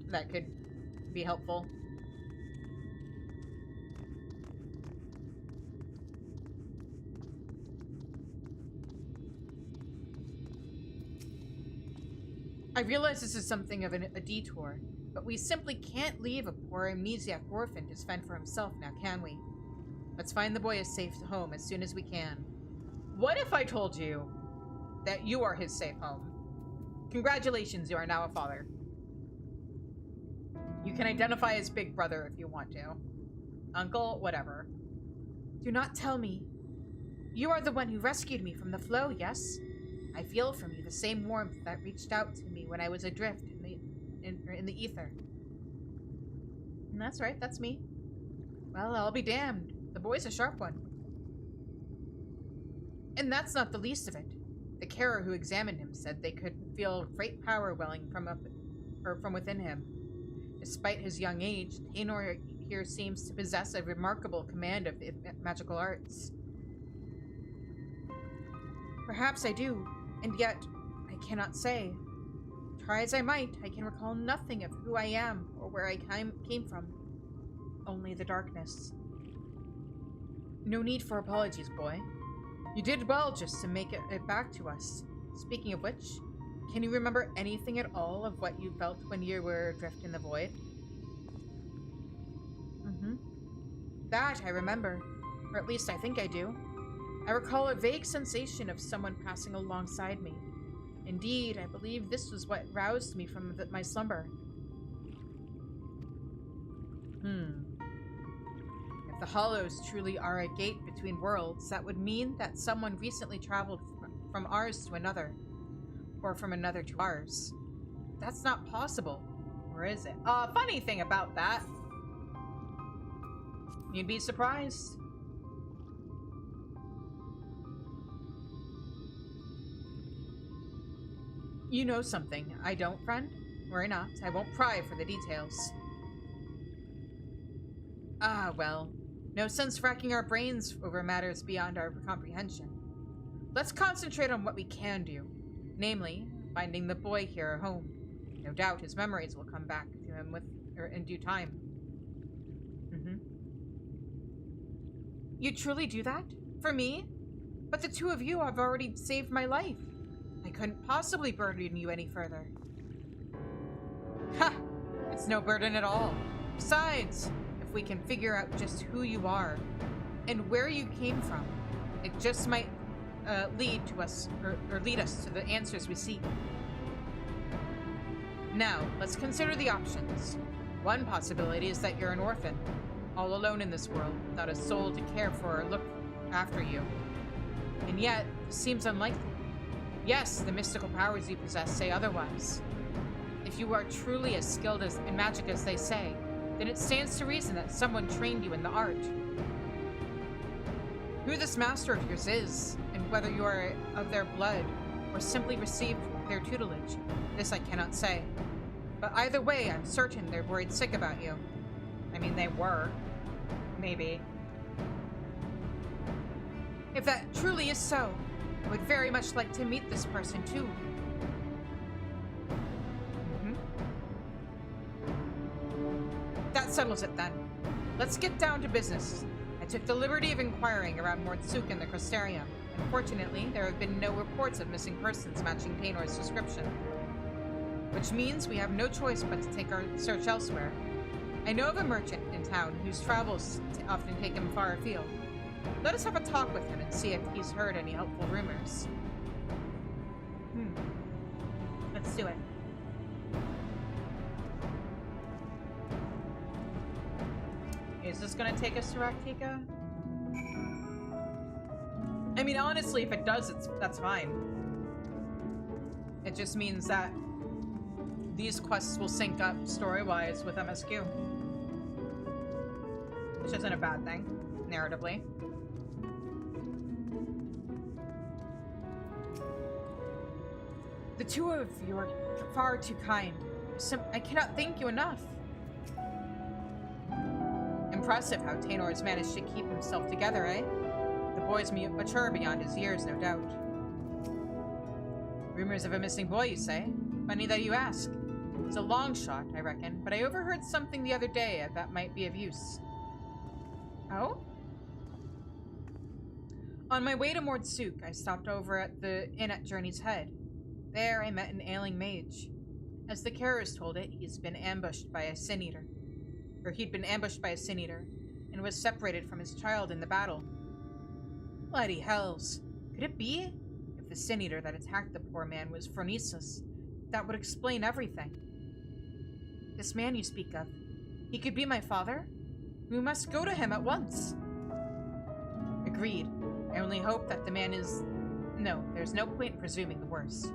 that could be helpful. I realize this is something of a detour, but we simply can't leave a poor amnesiac orphan to fend for himself now, can we? Let's find the boy a safe home as soon as we can. What if I told you that you are his safe home? Congratulations, you are now a father. You can identify as big brother if you want to. Uncle, whatever. Do not tell me. You are the one who rescued me from the flow, yes? I feel from you the same warmth that reached out to me when I was adrift in the ether. And that's right, that's me. Well, I'll be damned. The boy's a sharp one. And that's not the least of it. The carer who examined him said they could feel great power welling from within him. Despite his young age, Tainor here seems to possess a remarkable command of the magical arts. Perhaps I do, and yet I cannot say. Try as I might, I can recall nothing of who I am or where I came from. Only the darkness. No need for apologies, boy. You did well just to make it back to us. Speaking of which, can you remember anything at all of what you felt when you were adrift in the void? That I remember, or at least I think I do. I recall a vague sensation of someone passing alongside me. Indeed, I believe this was what roused me from my slumber. If the Hollows truly are a gate between worlds, that would mean that someone recently traveled from ours to another. Or from another to ours. That's not possible. Or is it? Funny thing about that. You'd be surprised. You know something I don't, friend? Worry not, I won't pry for the details. Ah, well. No sense racking our brains over matters beyond our comprehension. Let's concentrate on what we can do. Namely, finding the boy here home. No doubt his memories will come back to him in due time. You truly do that? For me? But the two of you have already saved my life. I couldn't possibly burden you any further. Ha! It's no burden at all. Besides, if we can figure out just who you are and where you came from, it just might lead to us, or lead us to the answers we seek. Now, let's consider the options. One possibility is that you're an orphan, all alone in this world, without a soul to care for or look after you. And yet, this seems unlikely. Yes, the mystical powers you possess say otherwise. If you are truly as skilled in magic as they say, then it stands to reason that someone trained you in the art. Who this master of yours is, and whether you are of their blood or simply received their tutelage, this I cannot say. But either way, I'm certain they're worried sick about you. I mean, they were. Maybe. If that truly is so, I would very much like to meet this person, too. That settles it, then. Let's get down to business. I took the liberty of inquiring around Mordsuk and the Crystarium. Unfortunately, there have been no reports of missing persons matching Teynor's description. Which means we have no choice but to take our search elsewhere. I know of a merchant in town whose travels often take him far afield. Let us have a talk with him and see if he's heard any helpful rumors. Let's do it. Is this gonna take us to Raktika? I mean, honestly, if it does, that's fine. It just means that these quests will sync up story-wise with MSQ. Which isn't a bad thing, narratively. The two of you are far too kind. I cannot thank you enough. Impressive how Teynor has managed to keep himself together, eh? The boy's mature beyond his years, no doubt. Rumors of a missing boy, you say? Funny that you ask. It's a long shot, I reckon, but I overheard something the other day that might be of use. Oh? On my way to Mordsuk, I stopped over at the inn at Journey's Head. There I met an ailing mage. As the carers told it, he'd been ambushed by a sin-eater, and was separated from his child in the battle. Bloody hells. Could it be? If the sin-eater that attacked the poor man was Phronesis, that would explain everything. This man you speak of, he could be my father? We must go to him at once. Agreed. I only hope that the man is... No, there's no point in presuming the worst.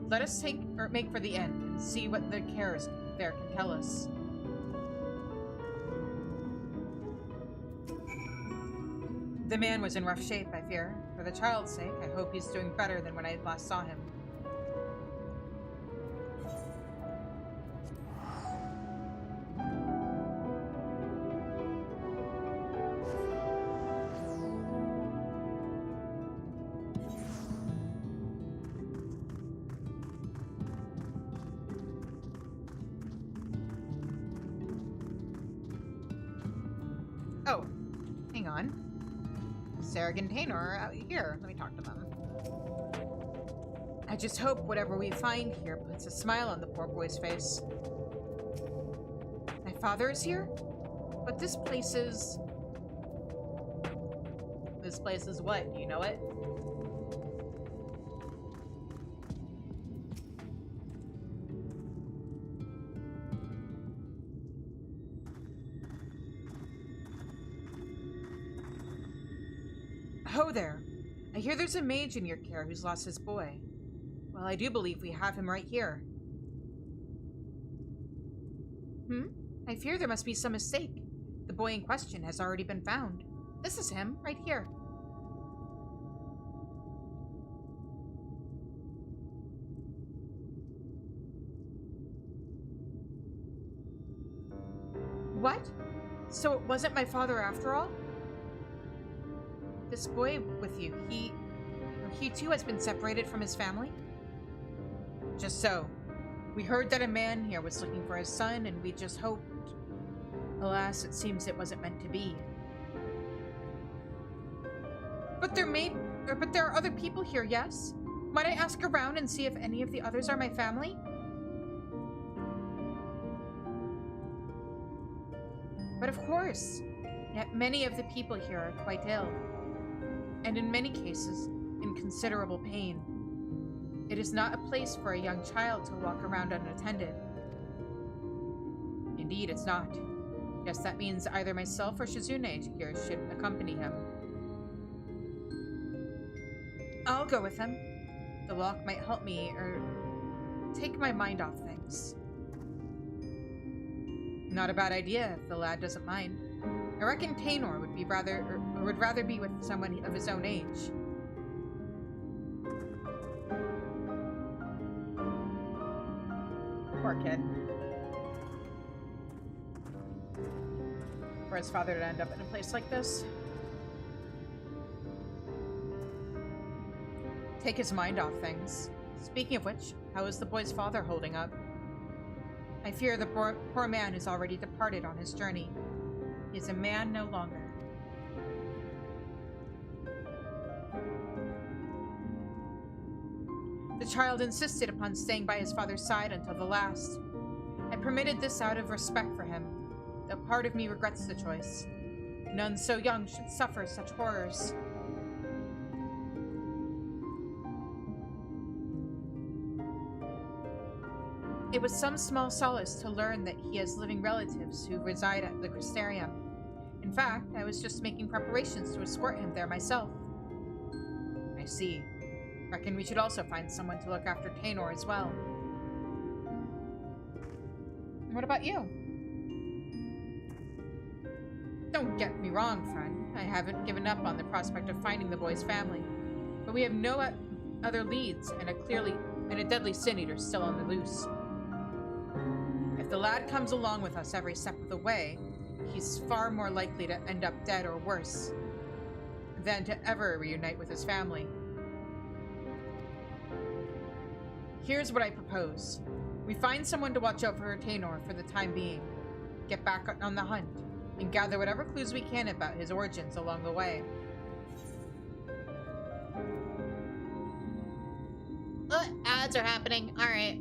Let us make for the inn and see what the carers there can tell us. The man was in rough shape, I fear. For the child's sake, I hope he's doing better than when I last saw him. Oh, hang on. Sarah and Teynor are out here. Let me talk to them. I just hope whatever we find here puts a smile on the poor boy's face. My father is here? But this place is... This place is what? You know it? Ho there! I hear there's a mage in your care who's lost his boy. Well, I do believe we have him right here. I fear there must be some mistake. The boy in question has already been found. This is him, right here. What? So it wasn't my father after all? This boy with you, he too has been separated from his family? Just so. We heard that a man here was looking for his son, and we just hoped. Alas, it seems it wasn't meant to be. But there are other people here, yes? Might I ask around and see if any of the others are my family? But of course. Yet many of the people here are quite ill. And in many cases, in considerable pain. It is not a place for a young child to walk around unattended. Indeed, it's not. Guess that means either myself or Shizune here should accompany him. I'll go with him. The walk might help me, or take my mind off things. Not a bad idea if the lad doesn't mind. I reckon Teynor would rather be with someone of his own age. Poor kid. For his father to end up in a place like this. Take his mind off things. Speaking of which, how is the boy's father holding up? I fear the poor man is already departed on his journey. He is a man no longer. The child insisted upon staying by his father's side until the last. I permitted this out of respect for him, though part of me regrets the choice. None so young should suffer such horrors. It was some small solace to learn that he has living relatives who reside at the Crystarium. In fact, I was just making preparations to escort him there myself. I see. Reckon we should also find someone to look after Taynor as well. What about you? Don't get me wrong, friend. I haven't given up on the prospect of finding the boy's family. But we have no other leads, and a deadly sin eater still on the loose. If the lad comes along with us every step of the way, he's far more likely to end up dead or worse than to ever reunite with his family. Here's what I propose. We find someone to watch over Taynor for the time being, get back on the hunt, and gather whatever clues we can about his origins along the way. Ads are happening. All right.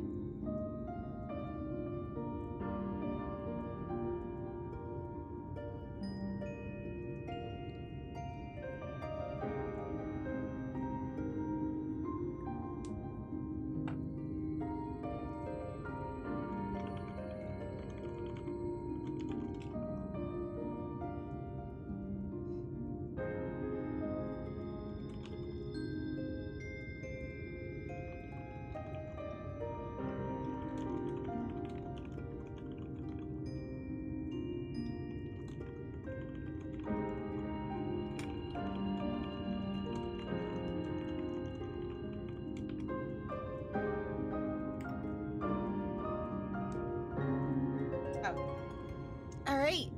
Alright.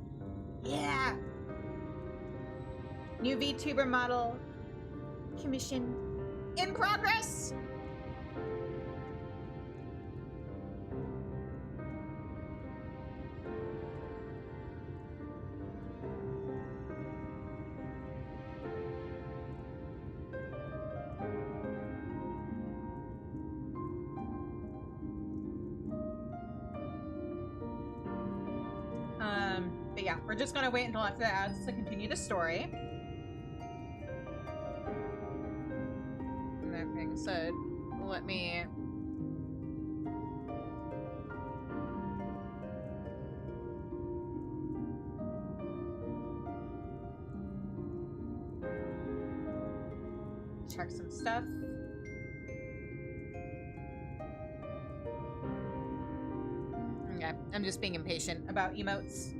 Yeah. New VTuber model commission in progress. But yeah, we're just gonna wait until after the ads to continue the story. And that being said, let me... check some stuff. Okay, I'm just being impatient about emotes.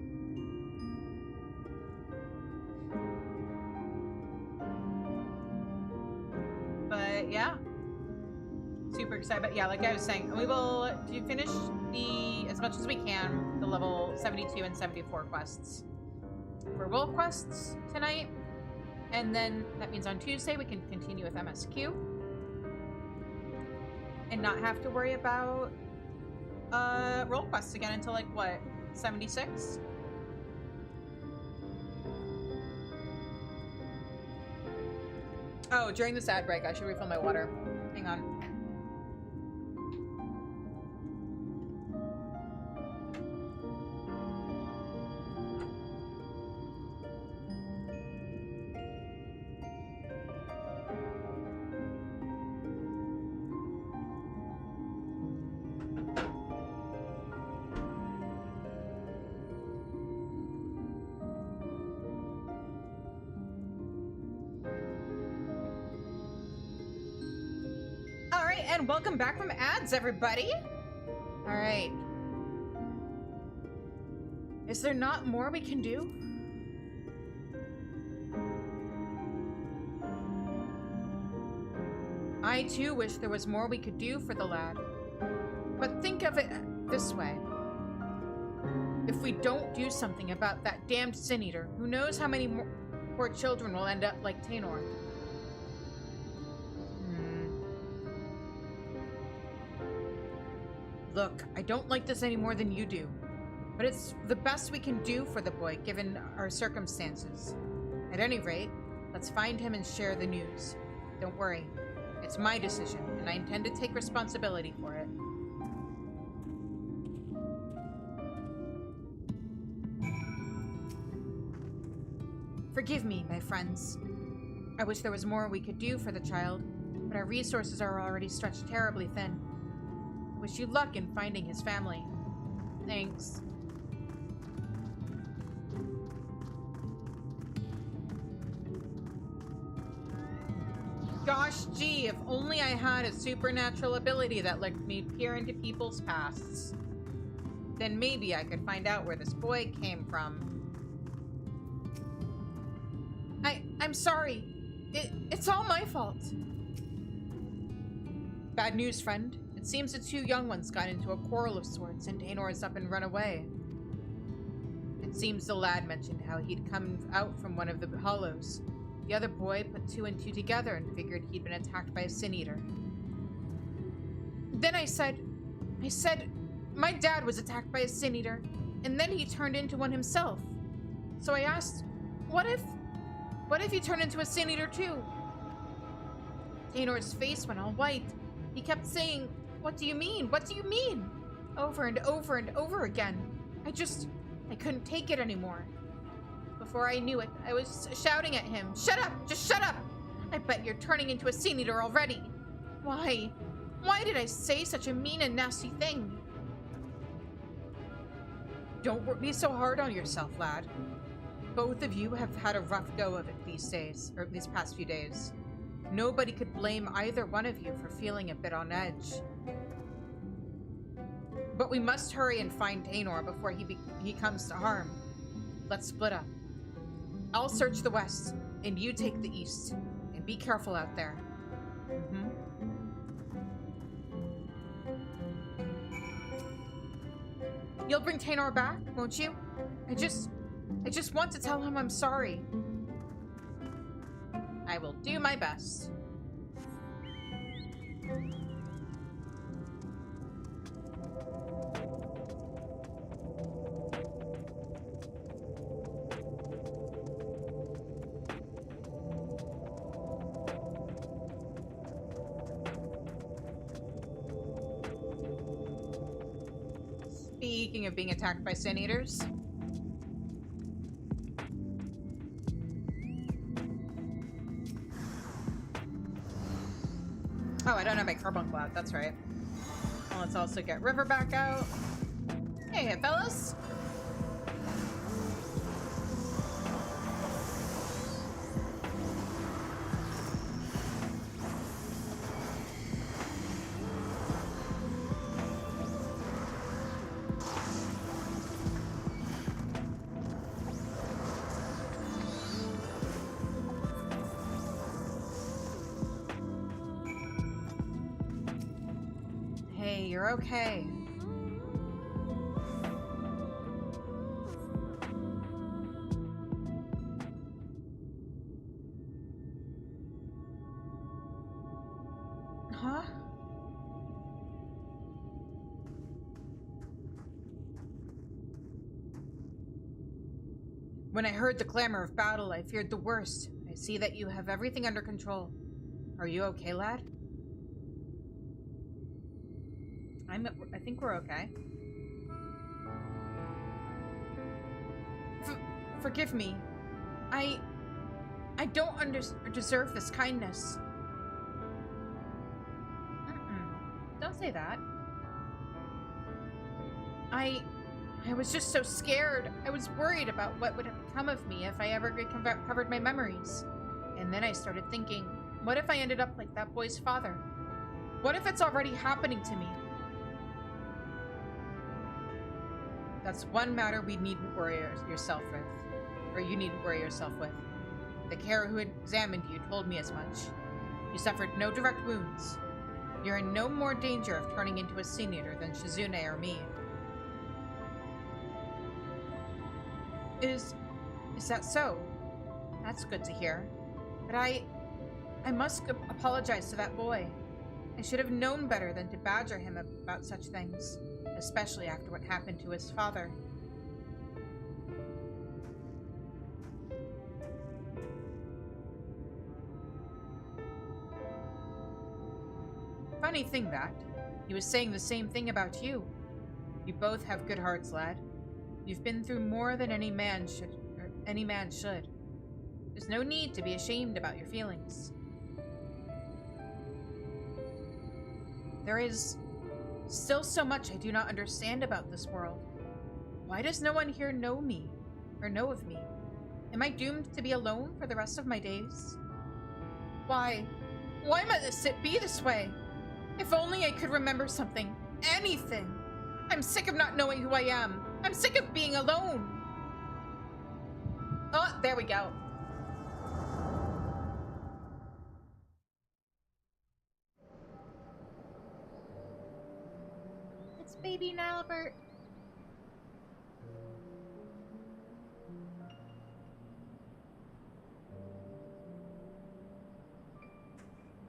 But yeah, super excited. But yeah, like I was saying, we will finish as much as we can, the level 72 and 74 quests for role quests tonight. And then that means on Tuesday we can continue with MSQ and not have to worry about role quests again until like what, 76? Oh, during this ad break, I should refill my water. Hang on. And welcome back from ads, everybody. All right. Is there not more we can do? I too wish there was more we could do for the lad. But think of it this way. If we don't do something about that damned Sin Eater, who knows how many more poor children will end up like Taynor? Look, I don't like this any more than you do. But it's the best we can do for the boy, given our circumstances. At any rate, let's find him and share the news. Don't worry. It's my decision, and I intend to take responsibility for it. Forgive me, my friends. I wish there was more we could do for the child, but our resources are already stretched terribly thin. I wish you luck in finding his family. Thanks. Gosh gee, if only I had a supernatural ability that let me peer into people's pasts. Then maybe I could find out where this boy came from. I'm sorry. It's all my fault. Bad news, friend. It seems the two young ones got into a quarrel of sorts and Tainor is up and run away. It seems the lad mentioned how he'd come out from one of the hollows. The other boy put two and two together and figured he'd been attacked by a sin eater. Then I said, my dad was attacked by a sin eater, and then he turned into one himself. So I asked, what if he turned into a sin eater too? Tainor's face went all white. He kept saying, what do you mean? What do you mean? Over and over and over again. I couldn't take it anymore. Before I knew it, I was shouting at him, shut up! Just shut up! I bet you're turning into a sin eater already. Why? Why did I say such a mean and nasty thing? Don't be so hard on yourself, lad. Both of you have had a rough go of it these days, or these past few days. Nobody could blame either one of you for feeling a bit on edge. But we must hurry and find Tainor before he comes to harm. Let's split up. I'll search the west, and you take the east. And be careful out there. You'll bring Tainor back, won't you? I just want to tell him I'm sorry. I will do my best. Speaking of being attacked by sin eaters. Oh, I don't have my carbuncle out, that's right. Well, let's also get River back out. Hey, fellas. You're okay. Huh? When I heard the clamor of battle, I feared the worst. I see that you have everything under control. Are you okay, lad? I think we're okay. Forgive me. I don't deserve this kindness. Don't say that. I was just so scared. I was worried about what would have become of me if I ever recovered my memories. And then I started thinking, what if I ended up like that boy's father? What if it's already happening to me? That's one matter we needn't worry yourself with. Or you needn't worry yourself with. The Kara who examined you told me as much. You suffered no direct wounds. You're in no more danger of turning into a sin eater than Shizune or me. Is that so? That's good to hear. But I must apologize to that boy. I should have known better than to badger him about such things, especially after what happened to his father. Funny thing that. He was saying the same thing about you. You both have good hearts, lad. You've been through more than any man should. There's no need to be ashamed about your feelings. There is still so much I do not understand about this world. Why does no one here know me, or know of me? Am I doomed to be alone for the rest of my days? Why must it be this way? If only I could remember something. Anything. I'm sick of not knowing who I am. I'm sick of being alone. Oh, there we go. It's baby Nalbert.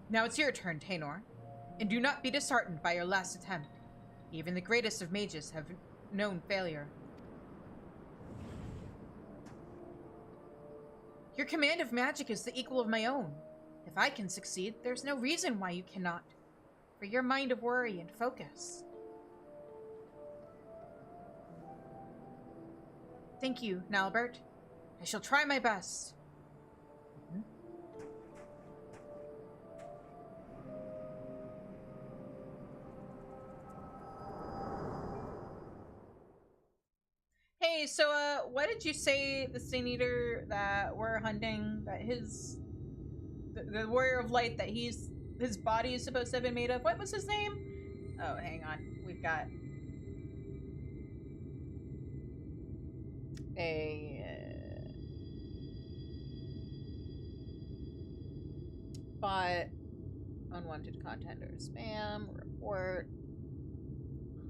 Now it's your turn, Tainor. And do not be disheartened by your last attempt. Even the greatest of mages have known failure. Your command of magic is the equal of my own. If I can succeed, there's no reason why you cannot. For your mind of worry and focus. Thank you, Nalbert. I shall try my best. Hey, so, what did you say the Sin Eater that we're hunting, that the Warrior of Light that his body is supposed to have been made of? What was his name? Oh, hang on. We've got a, bot, unwanted content or spam, report,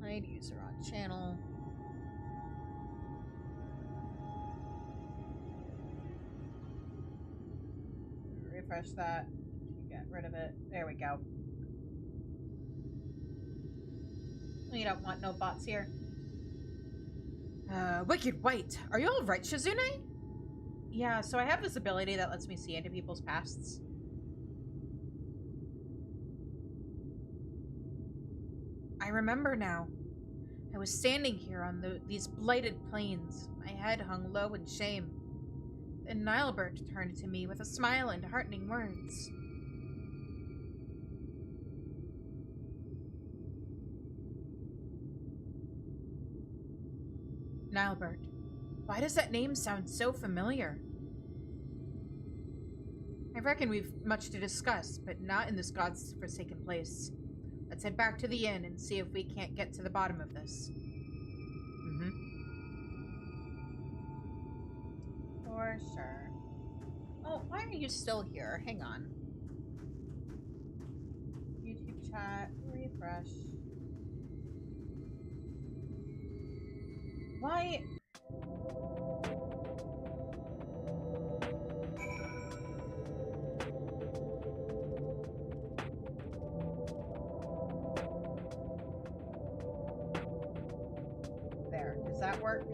hide user on channel. Refresh that to get rid of it. There we go. You don't want no bots here. Wicked White. Are you alright, Shizune? Yeah, so I have this ability that lets me see into people's pasts. I remember now. I was standing here on these blighted plains, my head hung low in shame. Then Nilebert turned to me with a smile and heartening words. Nilebert, why does that name sound so familiar? I reckon we've much to discuss, but not in this god's-forsaken place. Let's head back to the inn and see if we can't get to the bottom of this. For sure. Oh, why are you still here? Hang on. YouTube chat, refresh. Why? There, does that work?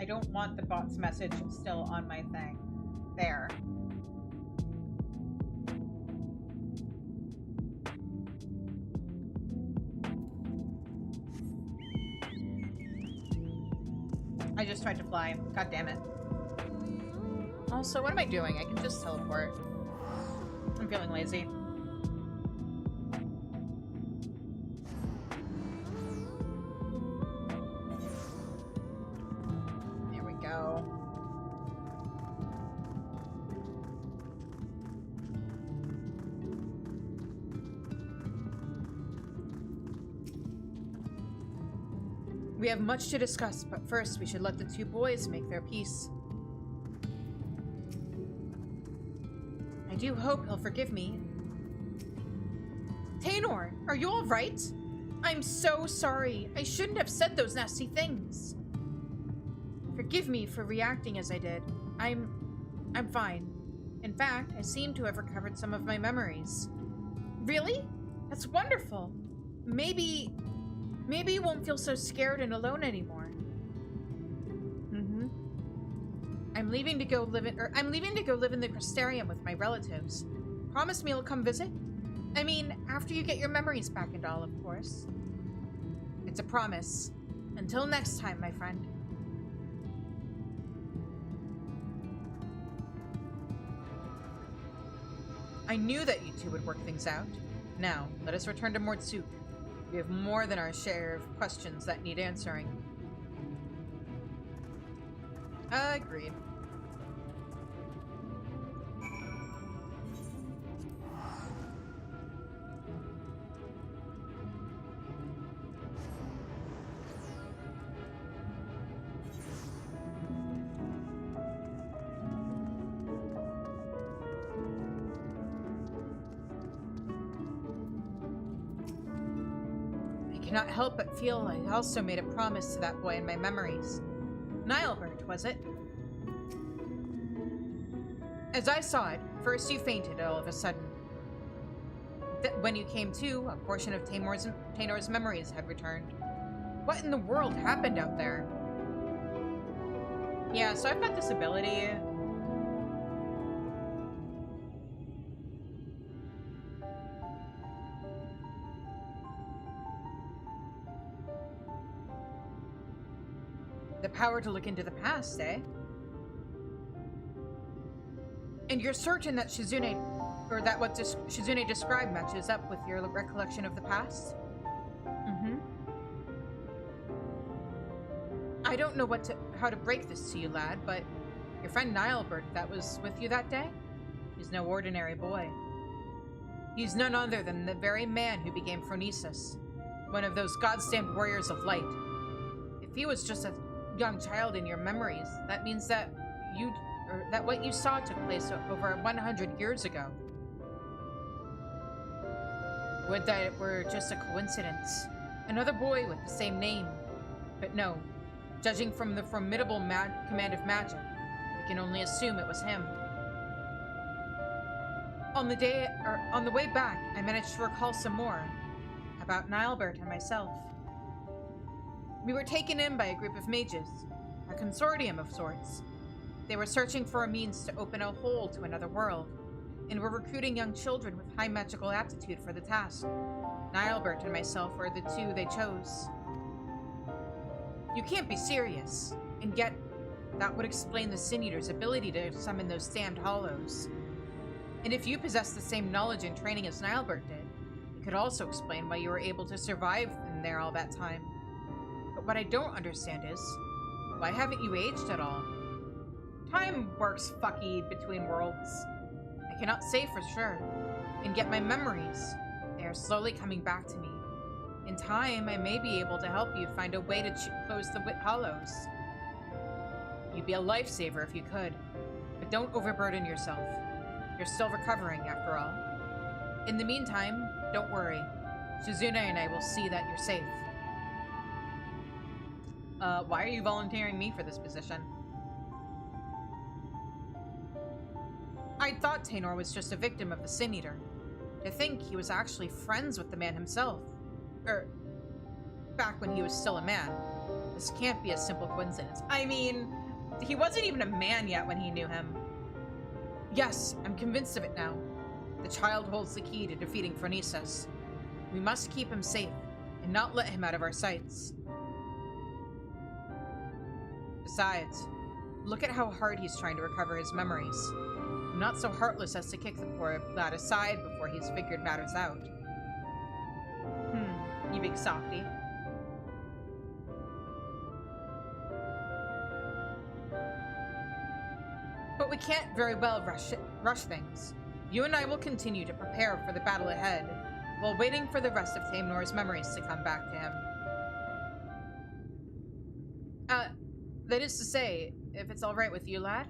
I don't want the bot's message still on my thing. There. I just tried to fly. God damn it. Also, what am I doing? I can just teleport. I'm feeling lazy. There we go. We have much to discuss, but first we should let the two boys make their peace. I do hope he'll forgive me. Tainor, are you all right? I'm so sorry. I shouldn't have said those nasty things. Forgive me for reacting as I did. I'm fine. In fact, I seem to have recovered some of my memories. Really? That's wonderful. Maybe you won't feel so scared and alone anymore. I'm leaving to go live in the Crystarium with my relatives. Promise me you'll come visit? I mean, after you get your memories back and all, of course. It's a promise. Until next time, my friend. I knew that you two would work things out. Now, let us return to Mortsuk. We have more than our share of questions that need answering. Agreed. I cannot help but feel I also made a promise to that boy in my memories. Nilebert, was it? As I saw it, first you fainted all of a sudden. When you came to, a portion of Taenor's memories had returned. What in the world happened out there? Yeah, so I've got this ability. The power to look into the past, eh? And you're certain that Shizune, or that what Shizune described matches up with your recollection of the past? I don't know how to break this to you, lad, but your friend Nilebert that was with you that day? He's no ordinary boy. He's none other than the very man who became Phronesis, one of those god-stamped warriors of light. If he was just a young child in your memories, that means that what you saw took place over 100 years ago. Would that it were just a coincidence. Another boy with the same name. But no, judging from the formidable command of magic, we can only assume it was him. On the way back, I managed to recall some more about Nilebert and myself. We were taken in by a group of mages, a consortium of sorts. They were searching for a means to open a hole to another world, and were recruiting young children with high magical aptitude for the task. Nilebert and myself were the two they chose. You can't be serious, and yet that would explain the Sin Eater's ability to summon those damned hollows. And if you possess the same knowledge and training as Nilebert did, it could also explain why you were able to survive in there all that time. But what I don't understand is, why haven't you aged at all? Time works fucky between worlds. I cannot say for sure, and yet my memories, they are slowly coming back to me. In time, I may be able to help you find a way to close the hollows. You'd be a lifesaver if you could, but don't overburden yourself. You're still recovering, after all. In the meantime, don't worry. Shizune and I will see that you're safe. Why are you volunteering me for this position? I thought Taenor was just a victim of the Sin Eater. To think he was actually friends with the man himself. Back when he was still a man. This can't be a simple coincidence. I mean, he wasn't even a man yet when he knew him. Yes, I'm convinced of it now. The child holds the key to defeating Phronesis. We must keep him safe, and not let him out of our sights. Besides, look at how hard he's trying to recover his memories. I'm not so heartless as to kick the poor lad aside before he's figured matters out. You big softy. But we can't very well rush things. You and I will continue to prepare for the battle ahead, while waiting for the rest of Taenor's memories to come back to him. That is to say, if it's alright with you, lad?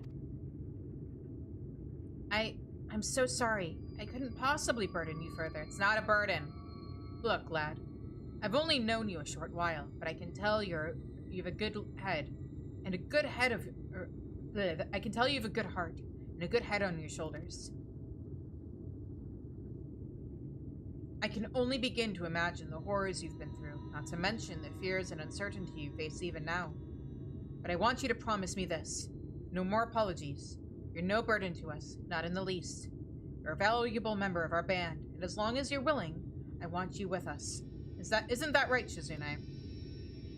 I'm so sorry. I couldn't possibly burden you further. It's not a burden. Look, lad. I've only known you a short while, but I can tell you've a good head. And a good head of... I can tell you have a good heart. and a good head on your shoulders. I can only begin to imagine the horrors you've been through, not to mention the fears and uncertainty you face even now. But I want you to promise me this. No more apologies. You're no burden to us, not in the least. You're a valuable member of our band, and as long as you're willing, I want you with us. Isn't that right, Shizune?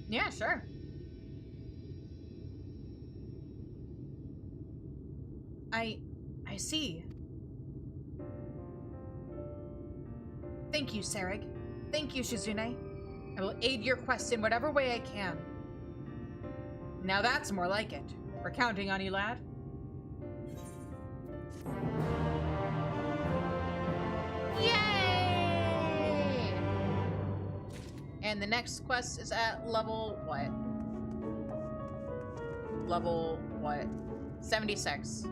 Yeah, sure. I see. Thank you, Sereg. Thank you, Shizune. I will aid your quest in whatever way I can. Now that's more like it. We're counting on you, lad. Yay! And the next quest is at level what? Level what? 76.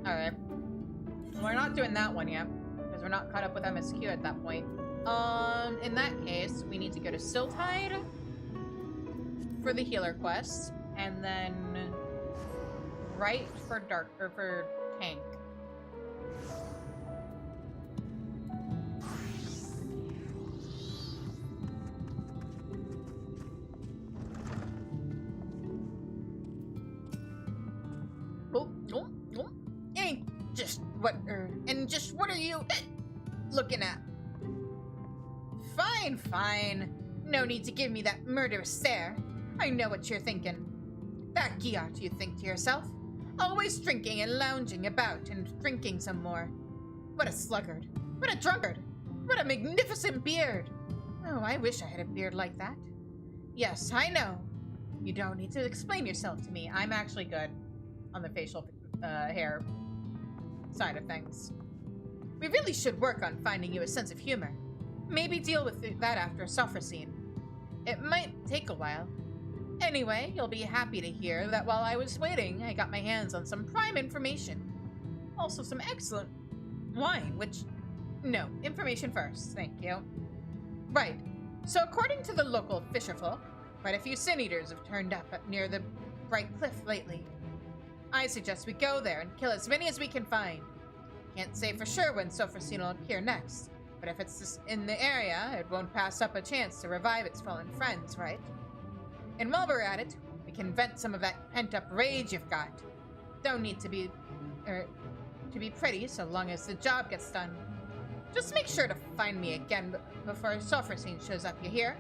Alright. We're not doing that one yet, because we're not caught up with MSQ at that point. In that case, we need to go to Siltide for the healer quest, and then right for for tank. Just what are you looking at? Fine. No need to give me that murderous stare. I know what you're thinking. That Giart, you think to yourself. Always drinking and lounging about and drinking some more. What a sluggard. What a drunkard. What a magnificent beard. Oh, I wish I had a beard like that. Yes, I know. You don't need to explain yourself to me. I'm actually good on the facial hair side of things. We really should work on finding you a sense of humor. Maybe deal with that after Sophrosine. It might take a while. Anyway, you'll be happy to hear that while I was waiting, I got my hands on some prime information. Also some excellent wine, No, information first, thank you. Right, so according to the local fisherfolk, quite a few sin-eaters have turned up near the Bright Cliff lately. I suggest we go there and kill as many as we can find. Can't say for sure when Sophrosine will appear next, but if it's just in the area, it won't pass up a chance to revive its fallen friends, right? And while we're at it, we can vent some of that pent-up rage you've got. Don't need to be pretty so long as the job gets done. Just make sure to find me again before Sophrosine shows up, you hear?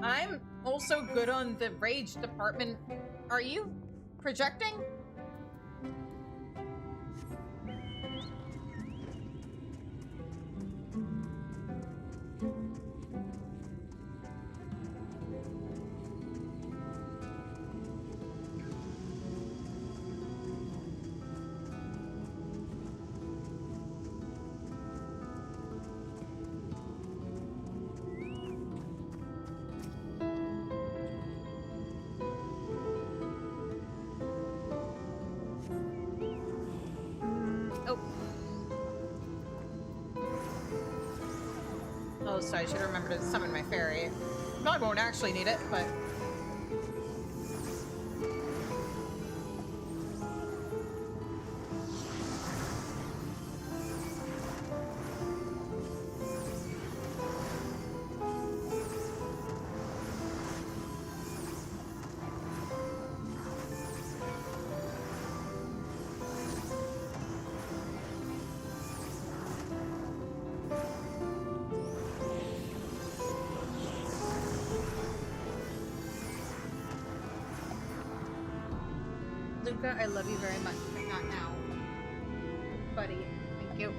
I'm also good on the rage department. Are you projecting? Oh, sorry, I should have remembered to summon my fairy. No, I won't actually need it, but... Luca, I love you very much, but not now. Buddy, thank you.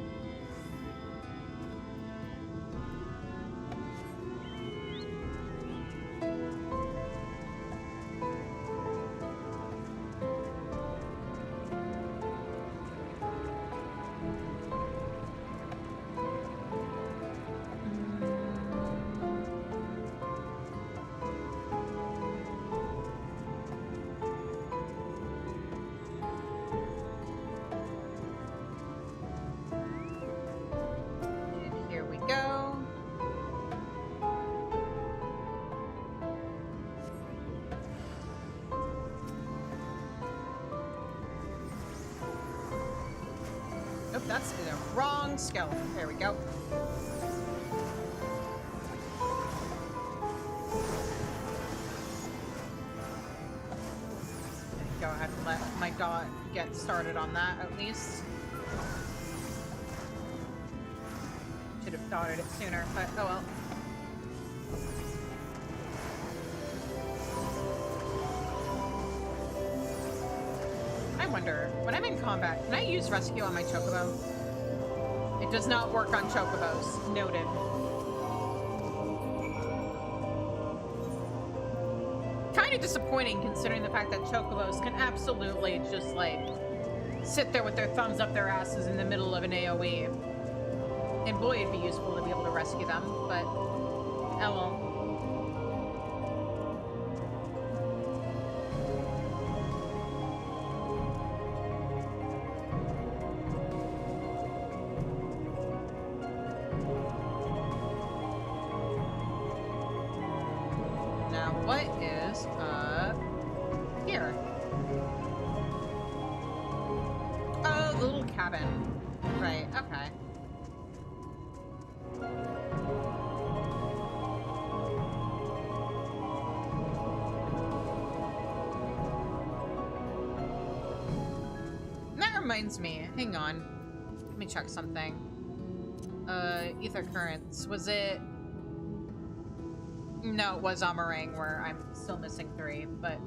That's the wrong skill. There we go. Go ahead and let my dot get started on that at least. Should have dotted it sooner, but oh well. I wonder, when I'm in combat, can I use rescue on my chocobo? It does not work on chocobos. Noted. Kind of disappointing considering the fact that chocobos can absolutely just like sit there with their thumbs up their asses in the middle of an AoE. And boy, it'd be useful to be able to rescue them, but oh well. What is up here? Oh, the little cabin. Right, okay. That reminds me, hang on. Let me check something. Ether currents. Was it... No, it was Amarang where I'm still missing 3, but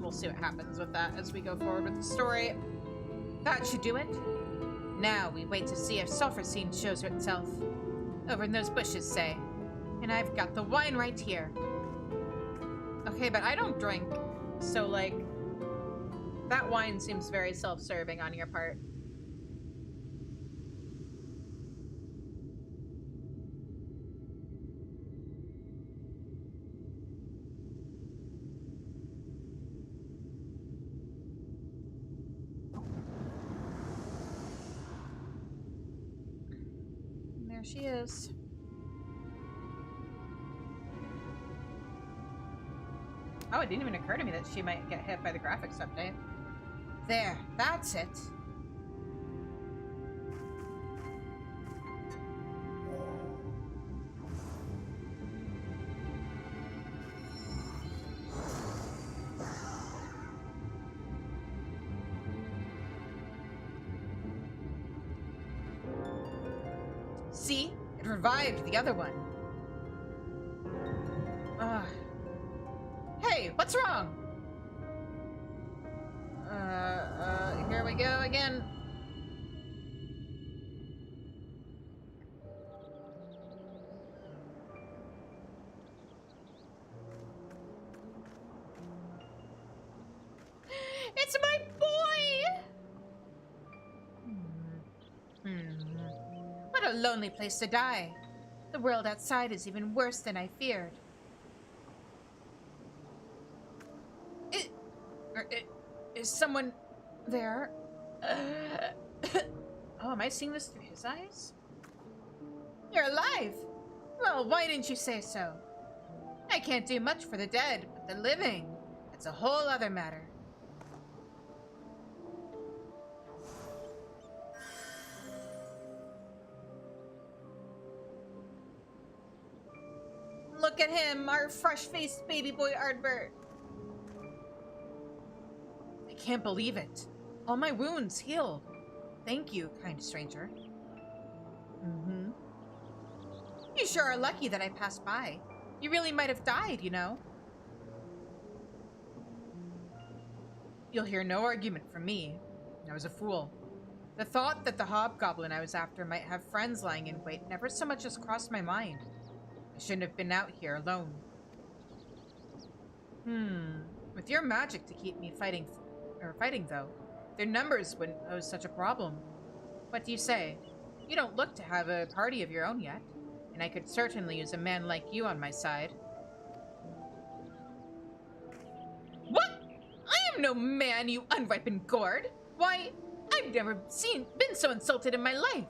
we'll see what happens with that as we go forward with the story. That should do it. Now we wait to see if Sulphurcene shows itself. Over in those bushes, say. And I've got the wine right here. Okay, but I don't drink, so like, that wine seems very self-serving on your part. There she is. Oh, it didn't even occur to me that she might get hit by the graphics update. There, that's it. See? It revived the other one. Hey, what's wrong? Here we go again. It's my boy! What a lonely place to die. The world outside is even worse than I feared. Is someone there? Oh, am I seeing this through his eyes? You're alive! Well, why didn't you say so? I can't do much for the dead, but the living, that's a whole other matter. Look at him, our fresh-faced baby boy Ardbert. I can't believe it. All my wounds healed. Thank you, kind stranger. You sure are lucky that I passed by. You really might have died, you know. You'll hear no argument from me. I was a fool. The thought that the hobgoblin I was after might have friends lying in wait never so much as crossed my mind. I shouldn't have been out here alone. With your magic to keep me fighting though, their numbers wouldn't pose such a problem. What do you say? You don't look to have a party of your own yet, and I could certainly use a man like you on my side. What? I am no man, you unripened gourd! Why, I've never been so insulted in my life!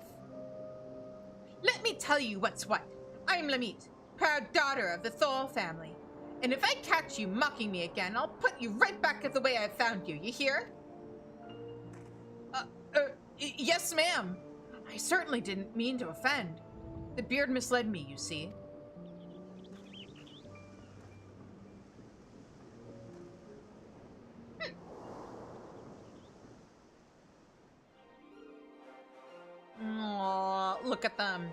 Let me tell you what's what. I'm Lamit, proud daughter of the Thol family. And if I catch you mocking me again, I'll put you right back at the way I found you, you hear? Yes, ma'am. I certainly didn't mean to offend. The beard misled me, you see. Aw, look at them.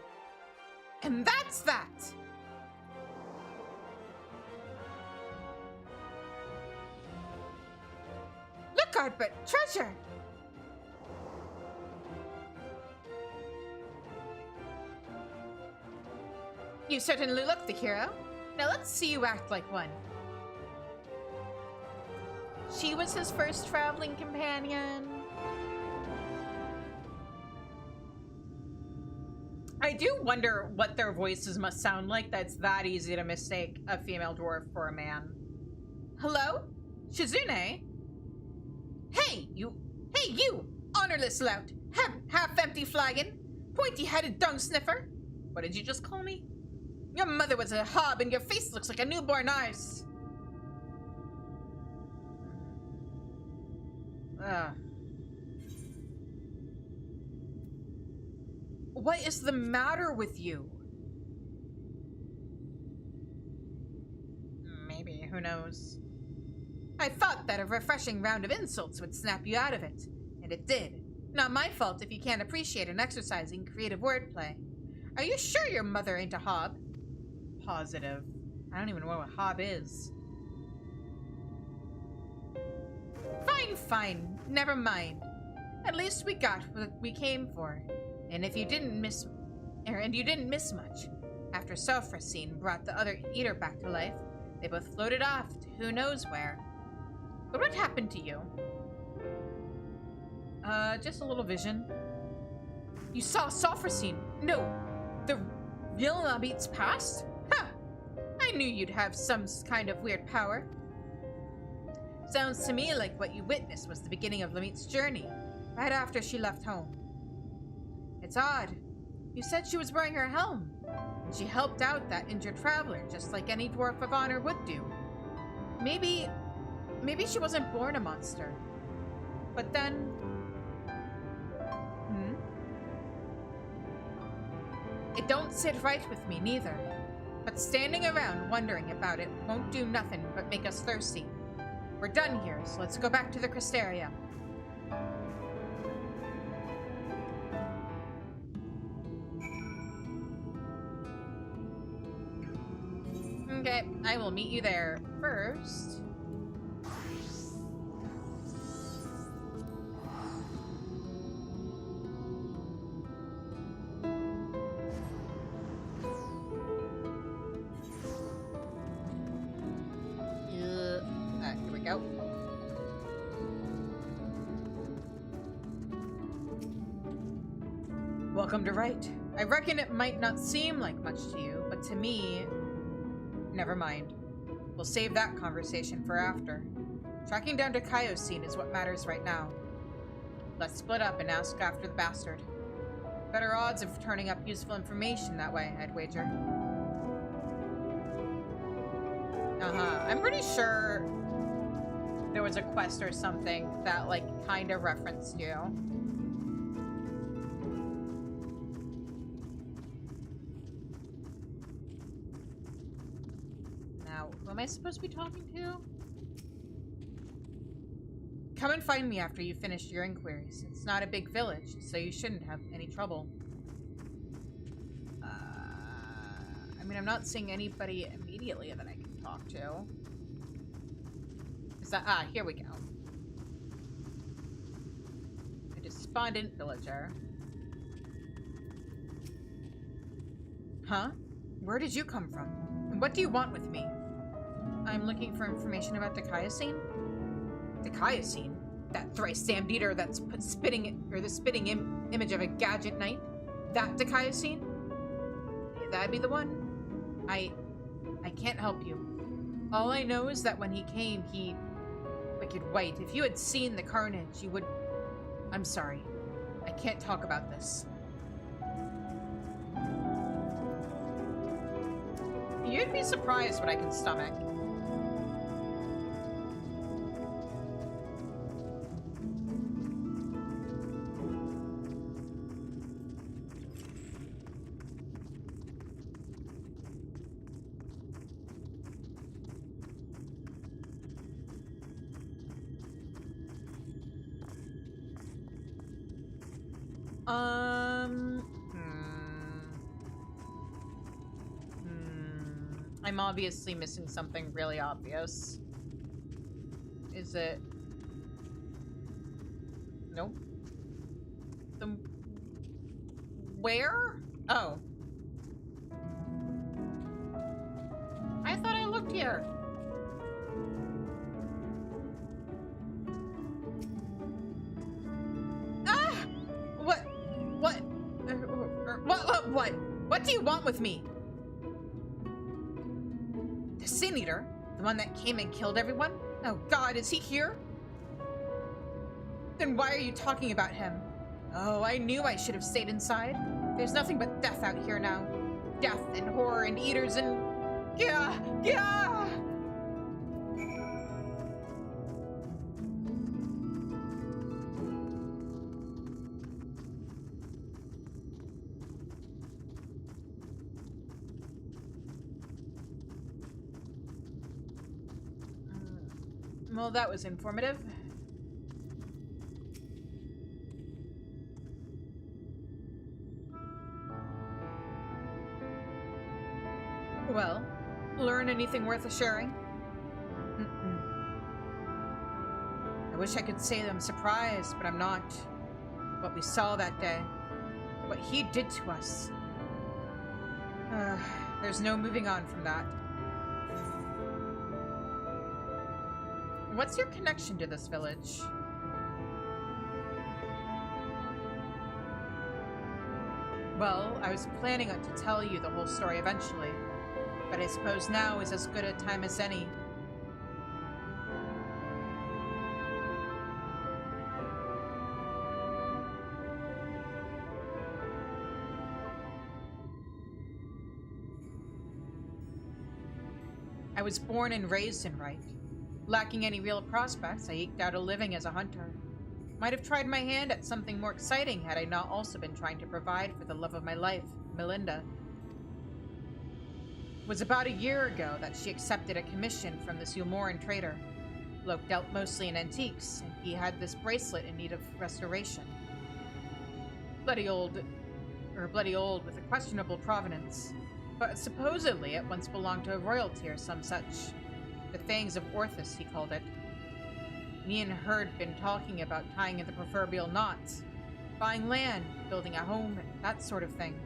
And that's that! Look, Ardbert, treasure! You certainly look the hero. Now let's see you act like one. She was his first traveling companion. I do wonder what their voices must sound like that's that easy to mistake a female dwarf for a man. Hello? Shizune? Hey, you! Hey, you! Honorless lout! Half-empty flagon! Pointy-headed dung sniffer! What did you just call me? Your mother was a hob and your face looks like a newborn arse! What is the matter with you? Maybe, who knows? I thought that a refreshing round of insults would snap you out of it, and it did. Not my fault if you can't appreciate an exercise in creative wordplay. Are you sure your mother ain't a hob? Positive. I don't even know what a hob is. Fine, fine. Never mind. At least we got what we came for. And if you didn't miss... And you didn't miss much. After Selfracine brought the other eater back to life, they both floated off to who knows where. But what happened to you? Just a little vision. You saw Selfracine? No, the real Nabit's past? Ha! I knew you'd have some kind of weird power. Sounds to me like what you witnessed was the beginning of Lamit's journey, right after she left home. It's odd. You said she was wearing her helm, and she helped out that injured traveler, just like any dwarf of honor would do. Maybe she wasn't born a monster. But then... It don't sit right with me, neither. But standing around wondering about it won't do nothing but make us thirsty. We're done here, so let's go back to the Cristeria. Okay, I will meet you there first. Here we go. Welcome to Right. I reckon it might not seem like much to you, but to me... Never mind. We'll save that conversation for after. Tracking down to Kaiosine is what matters right now. Let's split up and ask after the bastard. Better odds of turning up useful information that way, I'd wager. I'm pretty sure there was a quest or something that, like, kind of referenced you. Now, who am I supposed to be talking to? Come and find me after you've finished your inquiries. It's not a big village, so you shouldn't have any trouble. I mean, I'm not seeing anybody immediately that I can talk to. Is that... here we go. A despondent villager. Huh? Where did you come from? And what do you want with me? I'm looking for information about the Kaiosine. The Kaiosine? That thrice damned eater that's the spitting image of a gadget knight? That the Kaiosine? That'd be the one? I can't help you. All I know is that when he came, he... Wicked White. If you had seen the carnage, you would... I'm sorry. I can't talk about this. You'd be surprised what I can stomach. I'm obviously missing something really obvious. Is it? Nope. Where? Oh. I thought I looked here. Ah! What? What do you want with me? The Sin Eater? The one that came and killed everyone? Oh God, is he here? Then why are you talking about him? Oh, I knew I should have stayed inside. There's nothing but death out here now. Death and horror and eaters and... Yeah! Well, that was informative. Well, learn anything worth a sharing? I wish I could say that I'm surprised, but I'm not. What we saw that day. What he did to us. There's no moving on from that. What's your connection to this village? Well, I was planning to tell you the whole story eventually, but I suppose now is as good a time as any. I was born and raised in Wright. Lacking any real prospects, I eked out a living as a hunter. Might have tried my hand at something more exciting had I not also been trying to provide for the love of my life, Melinda. It was about a year ago that she accepted a commission from this Umoran trader. Bloke dealt mostly in antiques, and he had this bracelet in need of restoration. Bloody old with a questionable provenance. But supposedly it once belonged to a royalty or some such. The Fangs of Orthus, he called it. Me and Herd been talking about tying in the proverbial knots. Buying land, building a home, that sort of thing.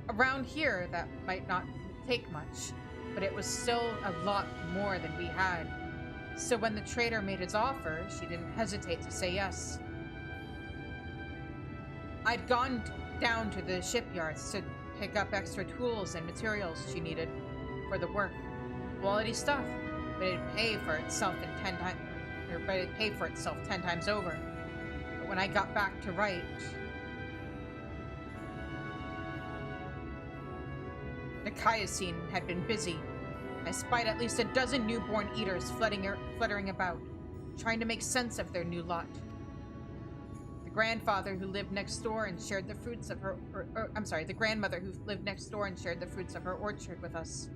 Around here, that might not take much, but it was still a lot more than we had. So when the trader made his offer, she didn't hesitate to say yes. I'd gone down to the shipyards to pick up extra tools and materials she needed for the work. Quality stuff, but it'd pay for itself 10 times over. But when I got back to Wright, the Chiasine had been busy. I spied at least a dozen newborn eaters fluttering about, trying to make sense of their new lot. The grandfather who lived next door and shared the fruits of her, the grandmother who lived next door and shared the fruits of her orchard with us.